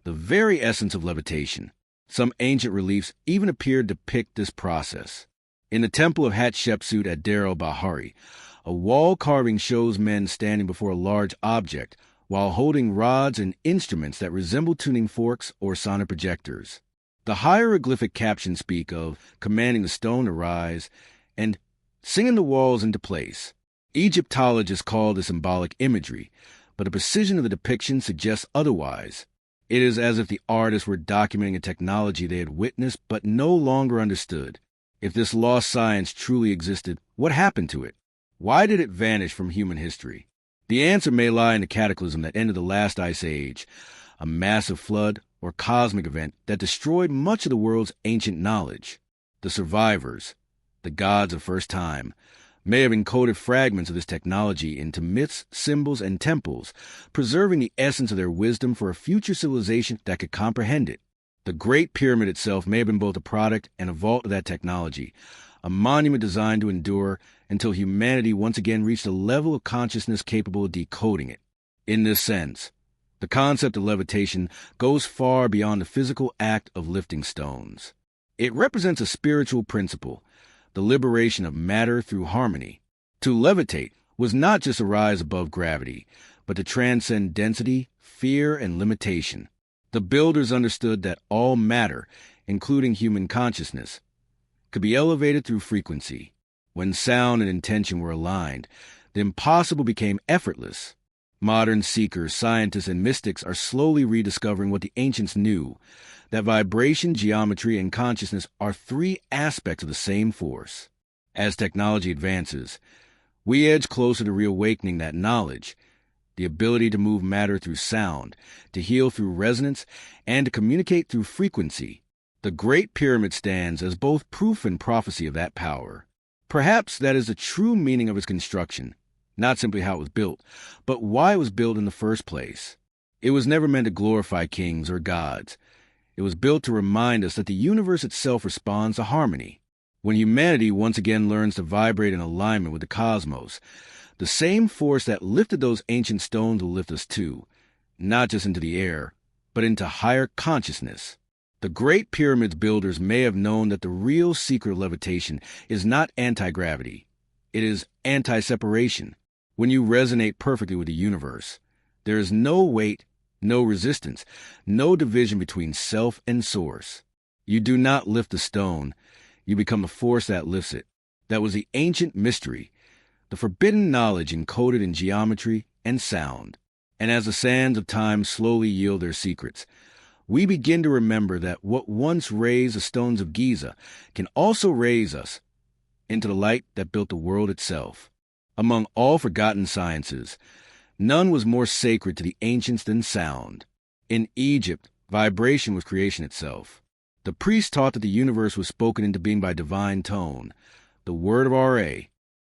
the very essence of levitation. Some ancient reliefs even appear to depict this process. In the temple of Hatshepsut at Deir el-Bahari, a wall carving shows men standing before a large object while holding rods and instruments that resemble tuning forks or sonic projectors. The hieroglyphic captions speak of commanding the stone to rise and singing the walls into place. Egyptologists call this symbolic imagery, but the precision of the depiction suggests otherwise. It is as if the artists were documenting a technology they had witnessed but no longer understood. If this lost science truly existed, what happened to it? Why did it vanish from human history? The answer may lie in the cataclysm that ended the last ice age, a massive flood or cosmic event that destroyed much of the world's ancient knowledge. The survivors, the gods of first time, may have encoded fragments of this technology into myths, symbols, and temples, preserving the essence of their wisdom for a future civilization that could comprehend it. The Great Pyramid itself may have been both a product and a vault of that technology, a monument designed to endure until humanity once again reached a level of consciousness capable of decoding it. In this sense, the concept of levitation goes far beyond the physical act of lifting stones. It represents a spiritual principle, the liberation of matter through harmony. To levitate was not just a rise above gravity, but to transcend density, fear, and limitation. The builders understood that all matter, including human consciousness, could be elevated through frequency. When sound and intention were aligned, the impossible became effortless. Modern seekers, scientists, and mystics are slowly rediscovering what the ancients knew, that vibration, geometry, and consciousness are three aspects of the same force. As technology advances, we edge closer to reawakening that knowledge, the ability to move matter through sound, to heal through resonance, and to communicate through frequency. The Great Pyramid stands as both proof and prophecy of that power. Perhaps that is the true meaning of its construction, not simply how it was built, but why it was built in the first place. It was never meant to glorify kings or gods. It was built to remind us that the universe itself responds to harmony. When humanity once again learns to vibrate in alignment with the cosmos, the same force that lifted those ancient stones will lift us too, not just into the air, but into higher consciousness. The Great Pyramid's builders may have known that the real secret of levitation is not anti-gravity. It is anti-separation. When you resonate perfectly with the universe, there is no weight, no resistance, no division between self and source. You do not lift the stone. You become the force that lifts it. That was the ancient mystery, the forbidden knowledge encoded in geometry and sound. And as the sands of time slowly yield their secrets, we begin to remember that what once raised the stones of Giza can also raise us into the light that built the world itself. Among all forgotten sciences, none was more sacred to the ancients than sound. In Egypt, vibration was creation itself. The priests taught that the universe was spoken into being by divine tone, the word of Ra.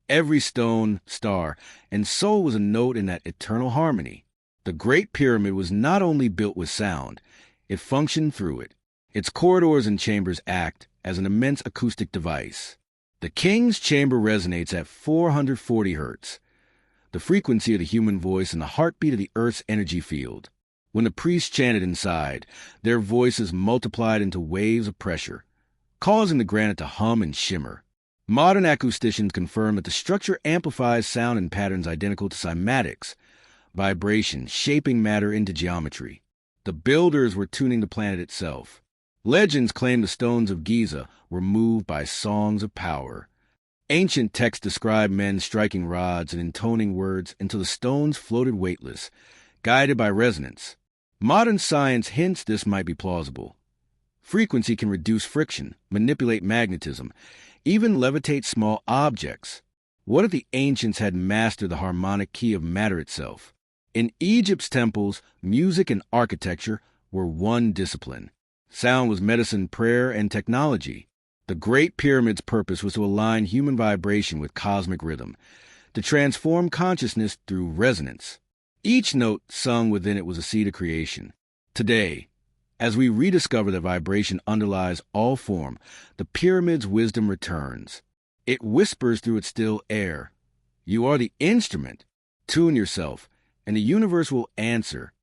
Every stone, star, and soul was a note in that eternal harmony. The Great Pyramid was not only built with sound, it functioned through it. Its corridors and chambers act as an immense acoustic device. The king's chamber resonates at 440 hertz, the frequency of the human voice and the heartbeat of the Earth's energy field. When the priests chanted inside, their voices multiplied into waves of pressure, causing the granite to hum and shimmer. Modern acousticians confirm that the structure amplifies sound in patterns identical to cymatics, vibration shaping matter into geometry. The builders were tuning the planet itself. Legends claim the stones of Giza were moved by songs of power. Ancient texts describe men striking rods and intoning words until the stones floated weightless, guided by resonance. Modern science hints this might be plausible. Frequency can reduce friction, manipulate magnetism, even levitate small objects. What if the ancients had mastered the harmonic key of matter itself? In Egypt's temples, music and architecture were one discipline. Sound was medicine, prayer, and technology. The Great Pyramid's purpose was to align human vibration with cosmic rhythm, to transform consciousness through resonance. Each note sung within it was a seed of creation. Today, as we rediscover that vibration underlies all form, the pyramid's wisdom returns. It whispers through its still air. You are the instrument. Tune yourself, and the universe will answer.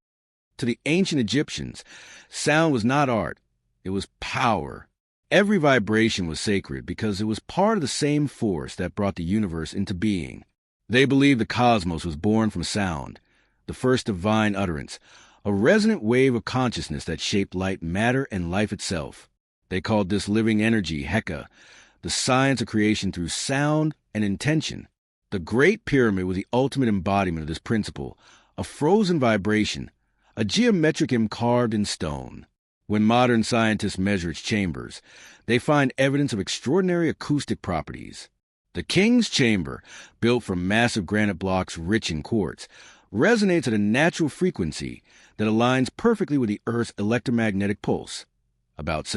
To the ancient Egyptians, sound was not art. It was power. Every vibration was sacred because it was part of the same force that brought the universe into being. They believed the cosmos was born from sound, the first divine utterance, a resonant wave of consciousness that shaped light, matter, and life itself. They called this living energy Heka, the science of creation through sound and intention. The Great Pyramid was the ultimate embodiment of this principle, a frozen vibration, a geometric hymn carved in stone. When modern scientists measure its chambers, they find evidence of extraordinary acoustic properties. The King's Chamber, built from massive granite blocks rich in quartz, resonates at a natural frequency that aligns perfectly with the Earth's electromagnetic pulse, about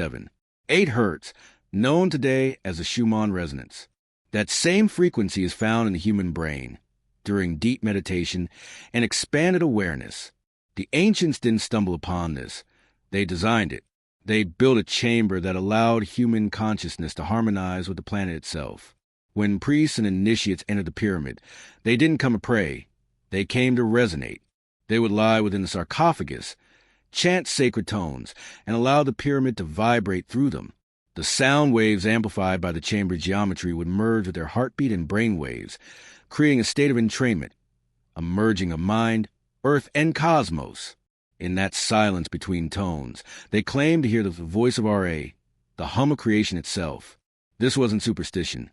8 hertz, known today as the Schumann resonance. That same frequency is found in the human brain during deep meditation and expanded awareness. The ancients didn't stumble upon this. They designed it. They built a chamber that allowed human consciousness to harmonize with the planet itself. When priests and initiates entered the pyramid, they didn't come to pray. They came to resonate. They would lie within the sarcophagus, chant sacred tones, and allow the pyramid to vibrate through them. The sound waves amplified by the chamber geometry would merge with their heartbeat and brain waves, creating a state of entrainment, a merging of mind, earth, and cosmos. In that silence between tones, they claimed to hear the voice of Ra, the hum of creation itself. This wasn't superstition.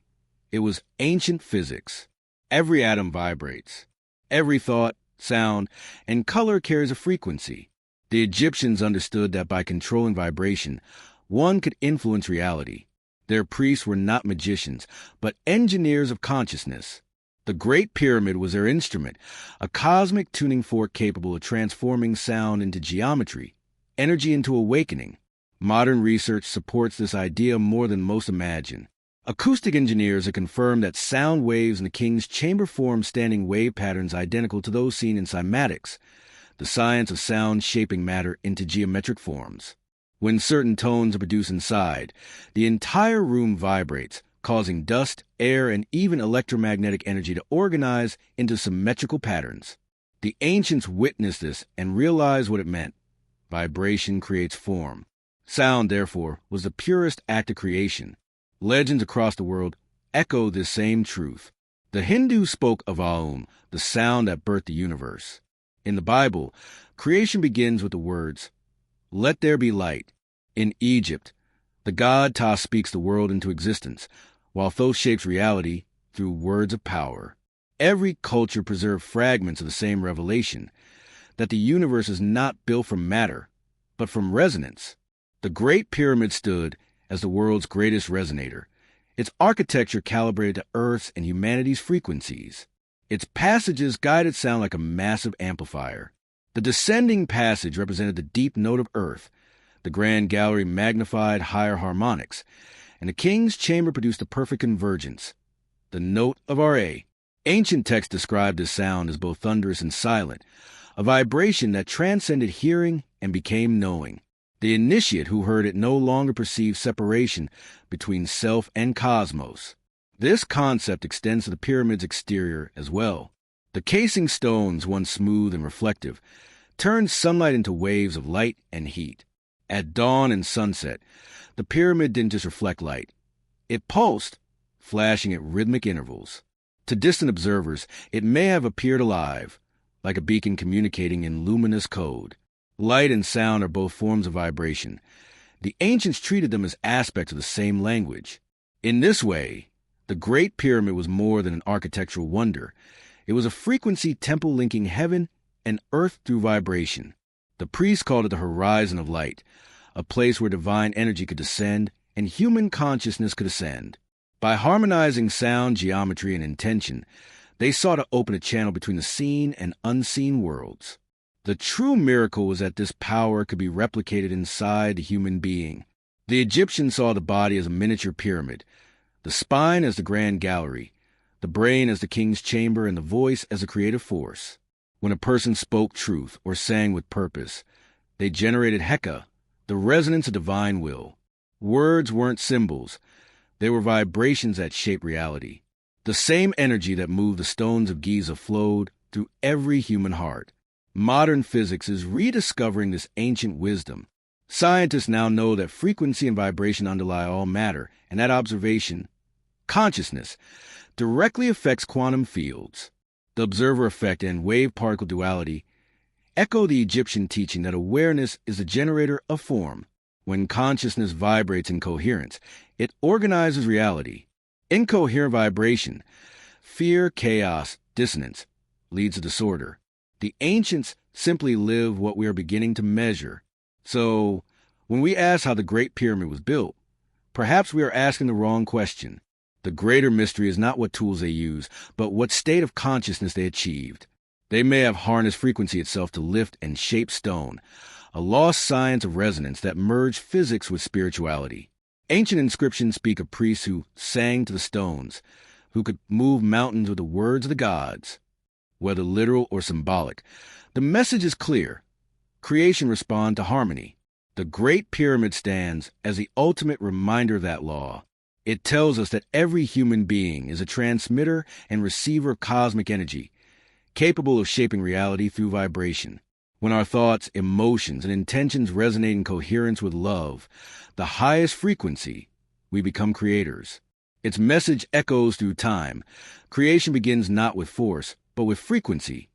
It was ancient physics. Every atom vibrates. Every thought, sound, and color carries a frequency. The Egyptians understood that by controlling vibration, one could influence reality. Their priests were not magicians, but engineers of consciousness. The Great Pyramid was their instrument, a cosmic tuning fork capable of transforming sound into geometry, energy into awakening. Modern research supports this idea more than most imagine. Acoustic engineers have confirmed that sound waves in the King's Chamber form standing wave patterns identical to those seen in cymatics, the science of sound shaping matter into geometric forms. When certain tones are produced inside, the entire room vibrates, causing dust, air, and even electromagnetic energy to organize into symmetrical patterns. The ancients witnessed this and realized what it meant. Vibration creates form. Sound, therefore, was the purest act of creation. Legends across the world echo this same truth. The Hindus spoke of Aum, the sound that birthed the universe. In the Bible, creation begins with the words, "Let there be light." In Egypt, the god Ptah speaks the world into existence, while Thoth shapes reality through words of power. Every culture preserved fragments of the same revelation, that the universe is not built from matter, but from resonance. The Great Pyramid stood as the world's greatest resonator, its architecture calibrated to Earth's and humanity's frequencies. Its passages guided sound like a massive amplifier. The descending passage represented the deep note of Earth, the grand gallery magnified higher harmonics, and the King's Chamber produced a perfect convergence, the note of Ra. Ancient texts described this sound as both thunderous and silent, a vibration that transcended hearing and became knowing. The initiate who heard it no longer perceived separation between self and cosmos. This concept extends to the pyramid's exterior as well. The casing stones, once smooth and reflective, turned sunlight into waves of light and heat. At dawn and sunset, the pyramid didn't just reflect light. It pulsed, flashing at rhythmic intervals. To distant observers, it may have appeared alive, like a beacon communicating in luminous code. Light and sound are both forms of vibration. The ancients treated them as aspects of the same language. In this way, the Great Pyramid was more than an architectural wonder. It was a frequency temple linking heaven and earth through vibration. The priests called it the horizon of light, a place where divine energy could descend and human consciousness could ascend. By harmonizing sound, geometry, and intention, they sought to open a channel between the seen and unseen worlds. The true miracle was that this power could be replicated inside the human being. The Egyptians saw the body as a miniature pyramid, the spine as the grand gallery, the brain as the king's chamber, and the voice as a creative force. When a person spoke truth or sang with purpose, they generated Heka, the resonance of divine will. Words weren't symbols. They were vibrations that shaped reality. The same energy that moved the stones of Giza flowed through every human heart. Modern physics is rediscovering this ancient wisdom. Scientists now know that frequency and vibration underlie all matter, and that observation, consciousness, directly affects quantum fields. The observer effect and wave-particle duality echo the Egyptian teaching that awareness is the generator of form. When consciousness vibrates in coherence, it organizes reality. Incoherent vibration, fear, chaos, dissonance, leads to disorder. The ancients simply lived what we are beginning to measure. So, when we ask how the Great Pyramid was built, perhaps we are asking the wrong question. The greater mystery is not what tools they used, but what state of consciousness they achieved. They may have harnessed frequency itself to lift and shape stone, a lost science of resonance that merged physics with spirituality. Ancient inscriptions speak of priests who sang to the stones, who could move mountains with the words of the gods. Whether literal or symbolic, the message is clear. Creation responds to harmony. The Great Pyramid stands as the ultimate reminder of that law. It tells us that every human being is a transmitter and receiver of cosmic energy, capable of shaping reality through vibration. When our thoughts, emotions, and intentions resonate in coherence with love, the highest frequency, we become creators. Its message echoes through time. Creation begins not with force, but with frequency,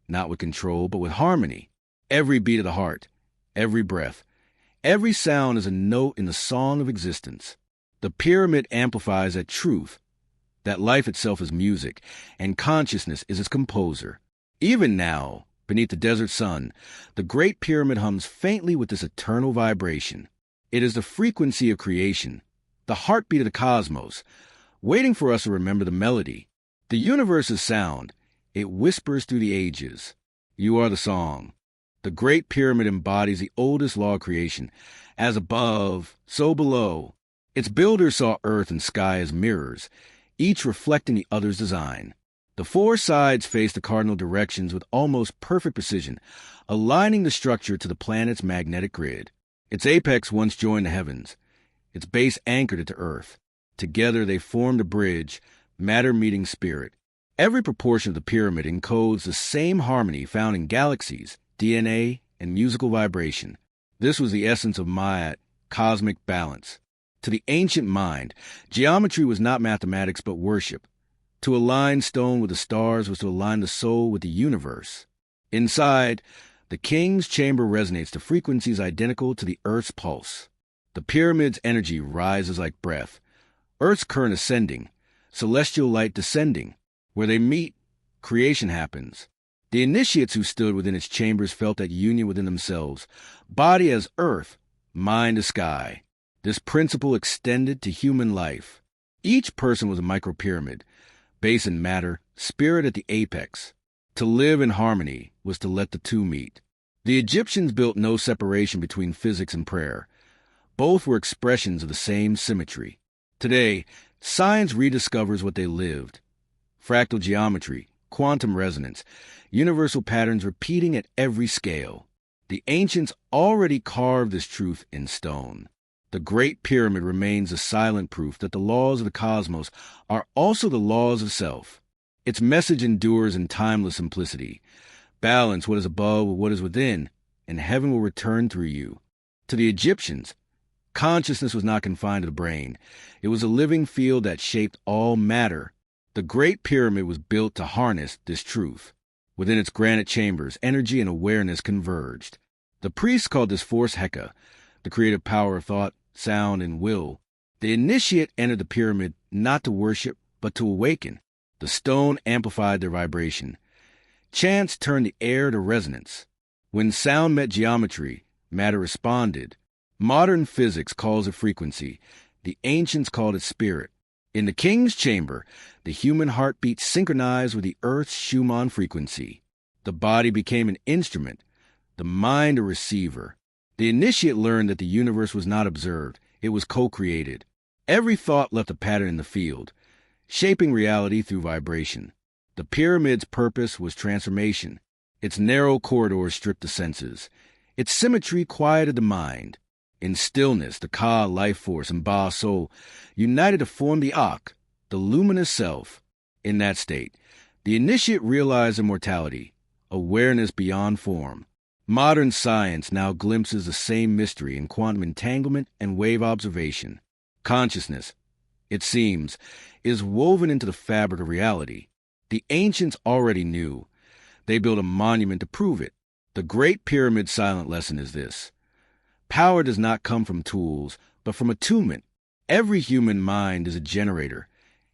not with control, but with harmony. Every beat of the heart, every breath, every sound is a note in the song of existence. The pyramid amplifies that truth, that life itself is music, and consciousness is its composer. Even now, beneath the desert sun, the Great Pyramid hums faintly with this eternal vibration. It is the frequency of creation, the heartbeat of the cosmos, waiting for us to remember the melody. The universe is sound. It whispers through the ages. You are the song. The Great Pyramid embodies the oldest law of creation. As above, so below. Its builders saw earth and sky as mirrors, each reflecting the other's design. The four sides face the cardinal directions with almost perfect precision, aligning the structure to the planet's magnetic grid. Its apex once joined the heavens. Its base anchored it to earth. Together they formed a bridge, matter meeting spirit. Every proportion of the pyramid encodes the same harmony found in galaxies, DNA, and musical vibration. This was the essence of Ma'at, cosmic balance. To the ancient mind, geometry was not mathematics but worship. To align stone with the stars was to align the soul with the universe. Inside, the king's chamber resonates to frequencies identical to the earth's pulse. The pyramid's energy rises like breath, earth's current ascending, celestial light descending. Where they meet, creation happens. The initiates who stood within its chambers felt that union within themselves, body as earth, mind as sky. This principle extended to human life. Each person was a micropyramid, base in matter, spirit at the apex. To live in harmony was to let the two meet. The Egyptians built no separation between physics and prayer. Both were expressions of the same symmetry. Today, science rediscovers what they lived. Fractal geometry, quantum resonance, universal patterns repeating at every scale. The ancients already carved this truth in stone. The Great Pyramid remains a silent proof that the laws of the cosmos are also the laws of self. Its message endures in timeless simplicity. Balance what is above with what is within, and heaven will return through you. To the Egyptians, consciousness was not confined to the brain. It was a living field that shaped all matter. The Great Pyramid was built to harness this truth. Within its granite chambers, energy and awareness converged. The priests called this force Heka, the creative power of thought, sound, and will. The initiate entered the pyramid not to worship, but to awaken. The stone amplified their vibration. Chants turned the air to resonance. When sound met geometry, matter responded. Modern physics calls it frequency. The ancients called it spirit. In the king's chamber, the human heartbeat synchronized with the earth's Schumann frequency. The body became an instrument, the mind a receiver. The initiate learned that the universe was not observed, it was co-created. Every thought left a pattern in the field, shaping reality through vibration. The pyramid's purpose was transformation. Its narrow corridors stripped the senses. Its symmetry quieted the mind. In stillness, the Ka life force and Ba soul united to form the Ak, the luminous self. In that state, the initiate realized immortality, awareness beyond form. Modern science now glimpses the same mystery in quantum entanglement and wave observation. Consciousness, it seems, is woven into the fabric of reality. The ancients already knew. They built a monument to prove it. The Great Pyramid's silent lesson is this. Power does not come from tools, but from attunement. Every human mind is a generator.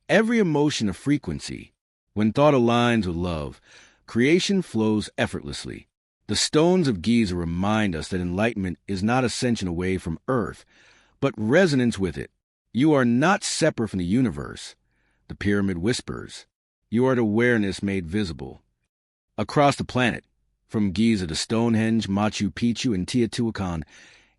Every emotion a frequency. When thought aligns with love, creation flows effortlessly. The stones of Giza remind us that enlightenment is not ascension away from Earth, but resonance with it. You are not separate from the universe. The pyramid whispers. You are the awareness made visible. Across the planet, from Giza to Stonehenge, Machu Picchu, and Teotihuacan,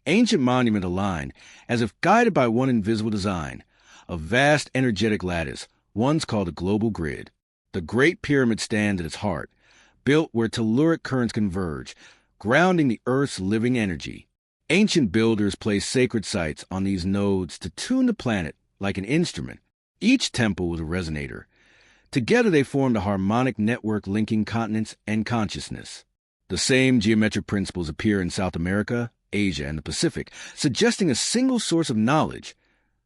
ancient monuments align, as if guided by one invisible design, a vast energetic lattice, once called a global grid. The Great Pyramid stands at its heart, built where telluric currents converge, grounding the Earth's living energy. Ancient builders placed sacred sites on these nodes to tune the planet like an instrument. Each temple was a resonator. Together they formed a harmonic network linking continents and consciousness. The same geometric principles appear in South America, Asia, and the Pacific, suggesting a single source of knowledge,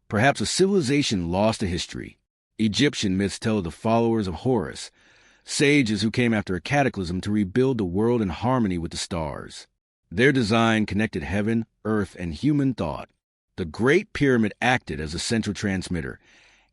perhaps a civilization lost to history. Egyptian myths tell of the followers of Horus, sages who came after a cataclysm to rebuild the world in harmony with the stars. Their design connected heaven, earth, and human thought. The Great Pyramid acted as a central transmitter,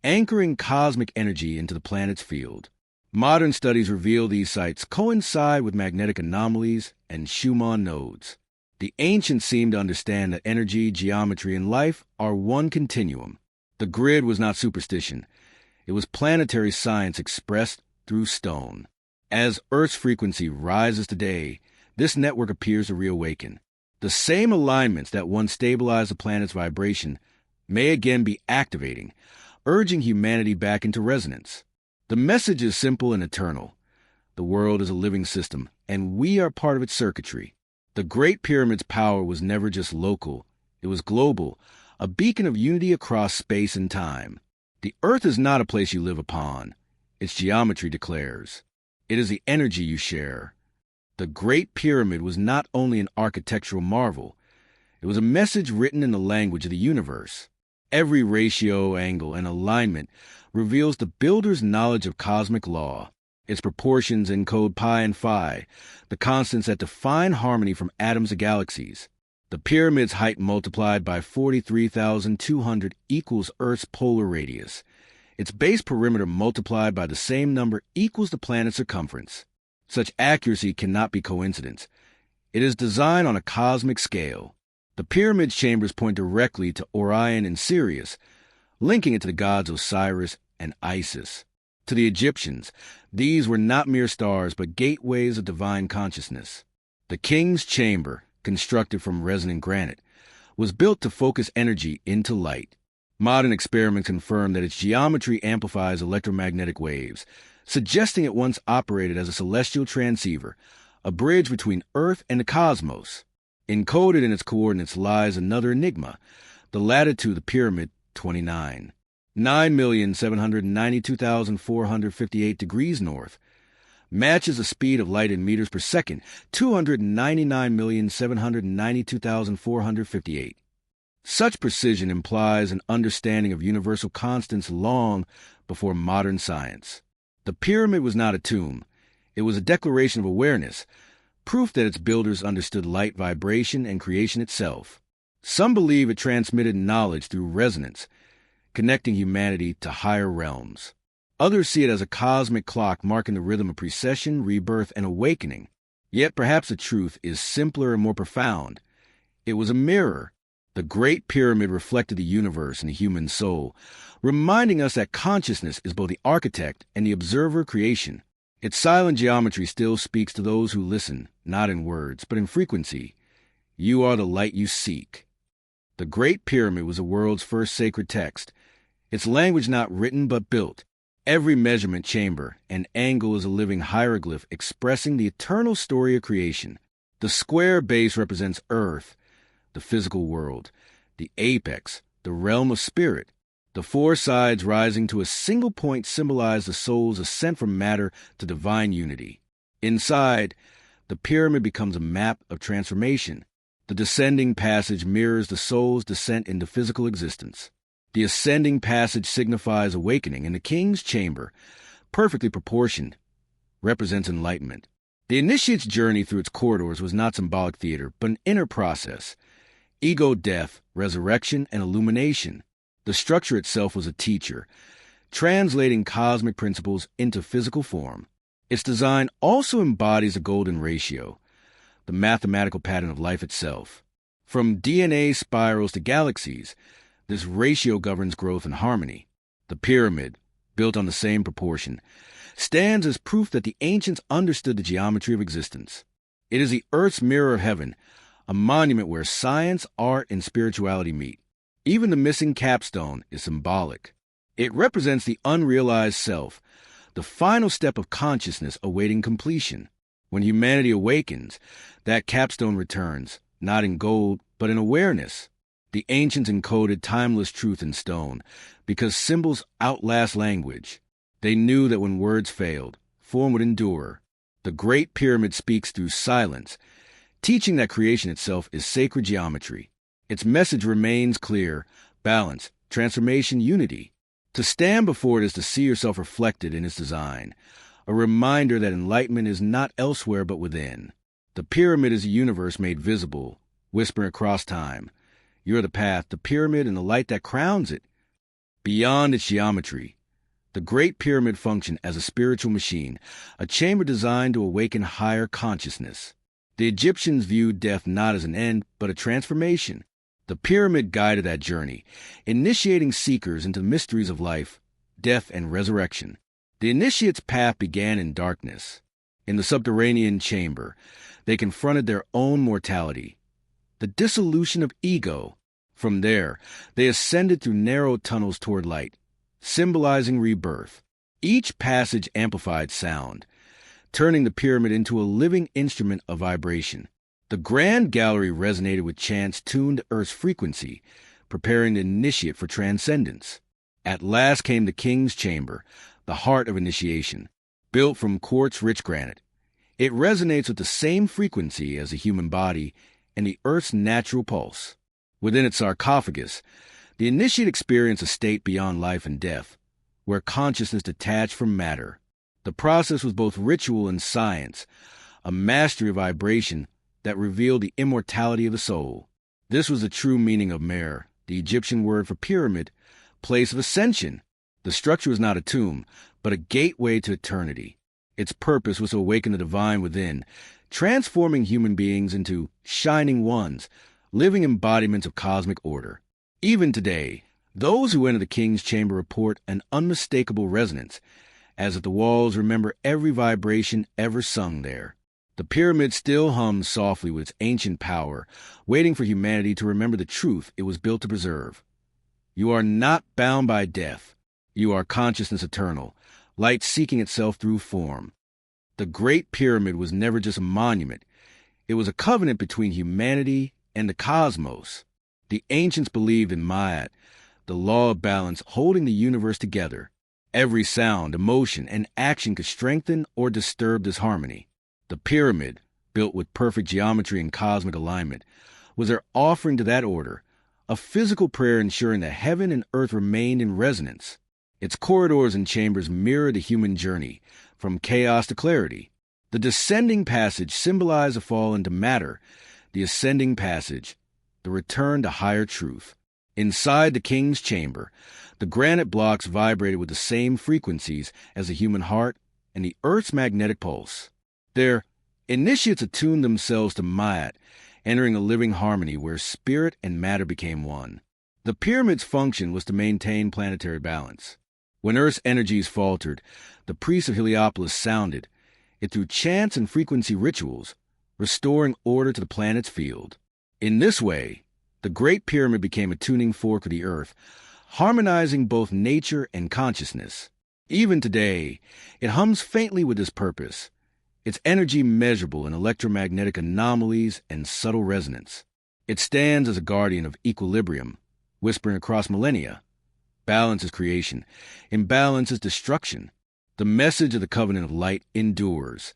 anchoring cosmic energy into the planet's field. Modern studies reveal these sites coincide with magnetic anomalies and Schumann nodes. The ancients seemed to understand that energy, geometry, and life are one continuum. The grid was not superstition. It was planetary science expressed through stone. As Earth's frequency rises today, this network appears to reawaken. The same alignments that once stabilized the planet's vibration may again be activating, urging humanity back into resonance. The message is simple and eternal. The world is a living system, and we are part of its circuitry. The Great Pyramid's power was never just local. It was global, a beacon of unity across space and time. The Earth is not a place you live upon. Its geometry declares. It is the energy you share. The Great Pyramid was not only an architectural marvel. It was a message written in the language of the universe. Every ratio, angle, and alignment reveals the builder's knowledge of cosmic law. Its proportions encode pi and phi, the constants that define harmony from atoms to galaxies. The pyramid's height multiplied by 43,200 equals Earth's polar radius. Its base perimeter multiplied by the same number equals the planet's circumference. Such accuracy cannot be coincidence. It is designed on a cosmic scale. The pyramid's chambers point directly to Orion and Sirius, linking it to the gods Osiris and Isis. To the Egyptians, these were not mere stars but gateways of divine consciousness. The king's chamber, constructed from resonant granite, was built to focus energy into light. Modern experiments confirm that its geometry amplifies electromagnetic waves, suggesting it once operated as a celestial transceiver, a bridge between Earth and the cosmos. Encoded in its coordinates lies another enigma, the latitude of the pyramid, 29. 9,792,458 degrees north, matches the speed of light in meters per second, 299,792,458. Such precision implies an understanding of universal constants long before modern science. The pyramid was not a tomb. It was a declaration of awareness, proof that its builders understood light vibration and creation itself. Some believe it transmitted knowledge through resonance, connecting humanity to higher realms. Others see it as a cosmic clock marking the rhythm of precession, rebirth, and awakening. Yet perhaps the truth is simpler and more profound. It was a mirror. The Great Pyramid reflected the universe and the human soul, reminding us that consciousness is both the architect and the observer of creation. Its silent geometry still speaks to those who listen, not in words, but in frequency. You are the light you seek. The Great Pyramid was the world's first sacred text. Its language not written but built. Every measurement chamber and angle is a living hieroglyph expressing the eternal story of creation. The square base represents Earth, the physical world, the apex, the realm of spirit. The four sides rising to a single point symbolize the soul's ascent from matter to divine unity. Inside, the pyramid becomes a map of transformation. The descending passage mirrors the soul's descent into physical existence. The ascending passage signifies awakening, and the king's chamber, perfectly proportioned, represents enlightenment. The initiate's journey through its corridors was not symbolic theater, but an inner process. Ego death, resurrection, and illumination. The structure itself was a teacher, translating cosmic principles into physical form. Its design also embodies a golden ratio, the mathematical pattern of life itself. From DNA spirals to galaxies, this ratio governs growth and harmony. The pyramid, built on the same proportion, stands as proof that the ancients understood the geometry of existence. It is the Earth's mirror of heaven, a monument where science, art, and spirituality meet. Even the missing capstone is symbolic. It represents the unrealized self, the final step of consciousness awaiting completion. When humanity awakens, that capstone returns, not in gold, but in awareness. The ancients encoded timeless truth in stone, because symbols outlast language. They knew that when words failed, form would endure. The Great Pyramid speaks through silence, teaching that creation itself is sacred geometry. Its message remains clear: balance, transformation, unity. To stand before it is to see yourself reflected in its design, a reminder that enlightenment is not elsewhere but within. The pyramid is a universe made visible, whispering across time. You're the path, the pyramid, and the light that crowns it. Beyond its geometry, the Great Pyramid functioned as a spiritual machine, a chamber designed to awaken higher consciousness. The Egyptians viewed death not as an end, but a transformation. The pyramid guided that journey, initiating seekers into the mysteries of life, death, and resurrection. The initiate's path began in darkness. In the subterranean chamber, they confronted their own mortality, the dissolution of ego. From there, they ascended through narrow tunnels toward light, symbolizing rebirth. Each passage amplified sound, turning the pyramid into a living instrument of vibration. The grand gallery resonated with chants tuned to Earth's frequency, preparing the initiate for transcendence. At last came the king's chamber, the heart of initiation, built from quartz-rich granite. It resonates with the same frequency as the human body and the Earth's natural pulse. Within its sarcophagus, the initiate experienced a state beyond life and death, where consciousness detached from matter. The process was both ritual and science, a mastery of vibration that revealed the immortality of the soul. This was the true meaning of Mer, the Egyptian word for pyramid, place of ascension. The structure was not a tomb, but a gateway to eternity. Its purpose was to awaken the divine within, transforming human beings into shining ones, living embodiments of cosmic order. Even today, those who enter the king's chamber report an unmistakable resonance, as if the walls remember every vibration ever sung there. The pyramid still hums softly with its ancient power, waiting for humanity to remember the truth it was built to preserve. You are not bound by death. You are consciousness eternal, light seeking itself through form. The Great Pyramid was never just a monument. It was a covenant between humanity and the cosmos. The ancients believed in Ma'at, the law of balance holding the universe together. Every sound, emotion, and action could strengthen or disturb this harmony. The pyramid, built with perfect geometry and cosmic alignment, was their offering to that order, a physical prayer ensuring that heaven and earth remained in resonance. Its corridors and chambers mirror the human journey, from chaos to clarity. The descending passage symbolized a fall into matter, the ascending passage, the return to higher truth. Inside the king's chamber, the granite blocks vibrated with the same frequencies as the human heart and the earth's magnetic pulse. Their initiates attuned themselves to Ma'at, entering a living harmony where spirit and matter became one. The pyramid's function was to maintain planetary balance. When Earth's energies faltered, the priests of Heliopolis sounded it through chants and frequency rituals, restoring order to the planet's field. In this way, the Great Pyramid became a tuning fork of the Earth, harmonizing both nature and consciousness. Even today, it hums faintly with this purpose, its energy measurable in electromagnetic anomalies and subtle resonance. It stands as a guardian of equilibrium, whispering across millennia. Balance is creation, imbalance is destruction. The message of the covenant of light endures.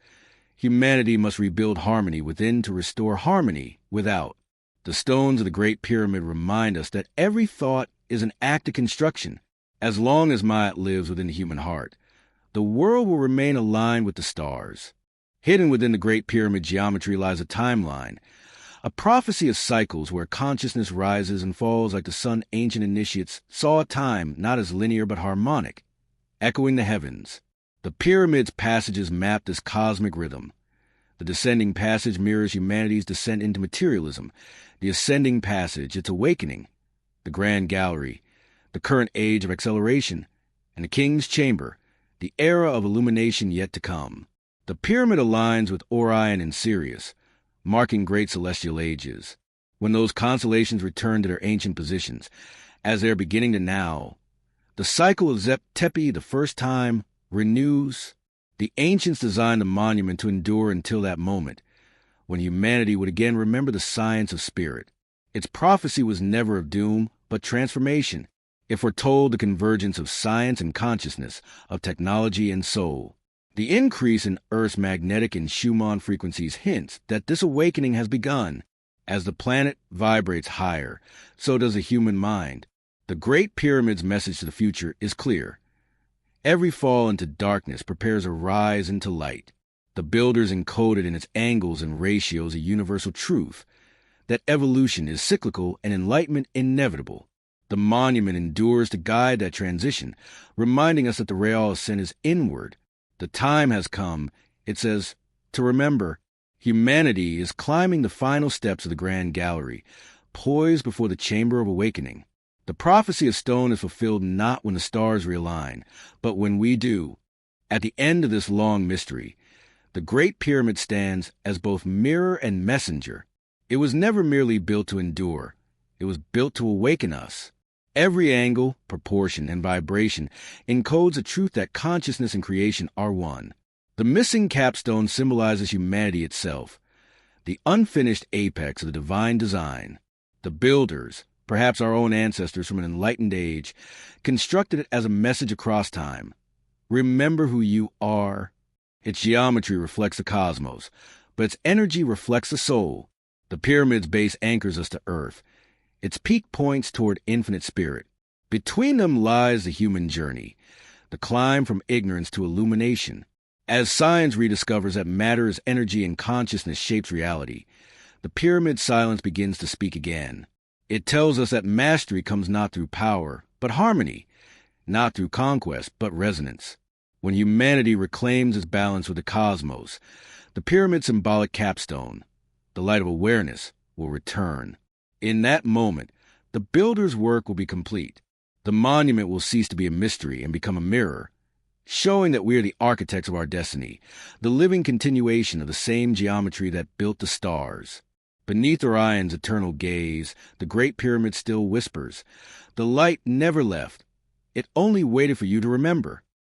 Humanity must rebuild harmony within to restore harmony without. The stones of the Great Pyramid remind us that every thought is an act of construction. As long as Ma'at lives within the human heart, the world will remain aligned with the stars. Hidden within the Great Pyramid geometry lies a timeline, a prophecy of cycles where consciousness rises and falls like the sun. Ancient initiates saw time not as linear but harmonic, echoing the heavens. The pyramid's passages map this cosmic rhythm. The descending passage mirrors humanity's descent into materialism, the ascending passage, its awakening. The Grand Gallery, the current age of acceleration, and the King's Chamber, the era of illumination yet to come. The pyramid aligns with Orion and Sirius, marking great celestial ages. When those constellations return to their ancient positions, as they are beginning to now, the cycle of Zep Tepi, the first time, renews. The ancients designed the monument to endure until that moment, when humanity would again remember the science of spirit. Its prophecy was never of doom, but transformation. It foretold the convergence of science and consciousness, of technology and soul. The increase in Earth's magnetic and Schumann frequencies hints that this awakening has begun. As the planet vibrates higher, so does the human mind. The Great Pyramid's message to the future is clear. Every fall into darkness prepares a rise into light. The builders encoded in its angles and ratios a universal truth, that evolution is cyclical and enlightenment inevitable. The monument endures to guide that transition, reminding us that the real ascent is inward. The time has come, it says, to remember. Humanity is climbing the final steps of the Grand Gallery, poised before the Chamber of Awakening. The prophecy of stone is fulfilled not when the stars realign, but when we do. At the end of this long mystery, the Great Pyramid stands as both mirror and messenger. It was never merely built to endure. It was built to awaken us. Every angle, proportion, and vibration encodes a truth that consciousness and creation are one. The missing capstone symbolizes humanity itself, the unfinished apex of the divine design. The builders, perhaps our own ancestors from an enlightened age, constructed it as a message across time. Remember who you are. Its geometry reflects the cosmos, but its energy reflects the soul. The pyramid's base anchors us to earth. Its peak points toward infinite spirit. Between them lies the human journey, the climb from ignorance to illumination. As science rediscovers that matter is energy and consciousness shapes reality, the pyramid's silence begins to speak again. It tells us that mastery comes not through power, but harmony, not through conquest, but resonance. When humanity reclaims its balance with the cosmos, the pyramid's symbolic capstone, the light of awareness, will return. In that moment, the builder's work will be complete. The monument will cease to be a mystery and become a mirror, showing that we are the architects of our destiny, the living continuation of the same geometry that built the stars. Beneath Orion's eternal gaze, the Great Pyramid still whispers. The light never left. It only waited for you to remember.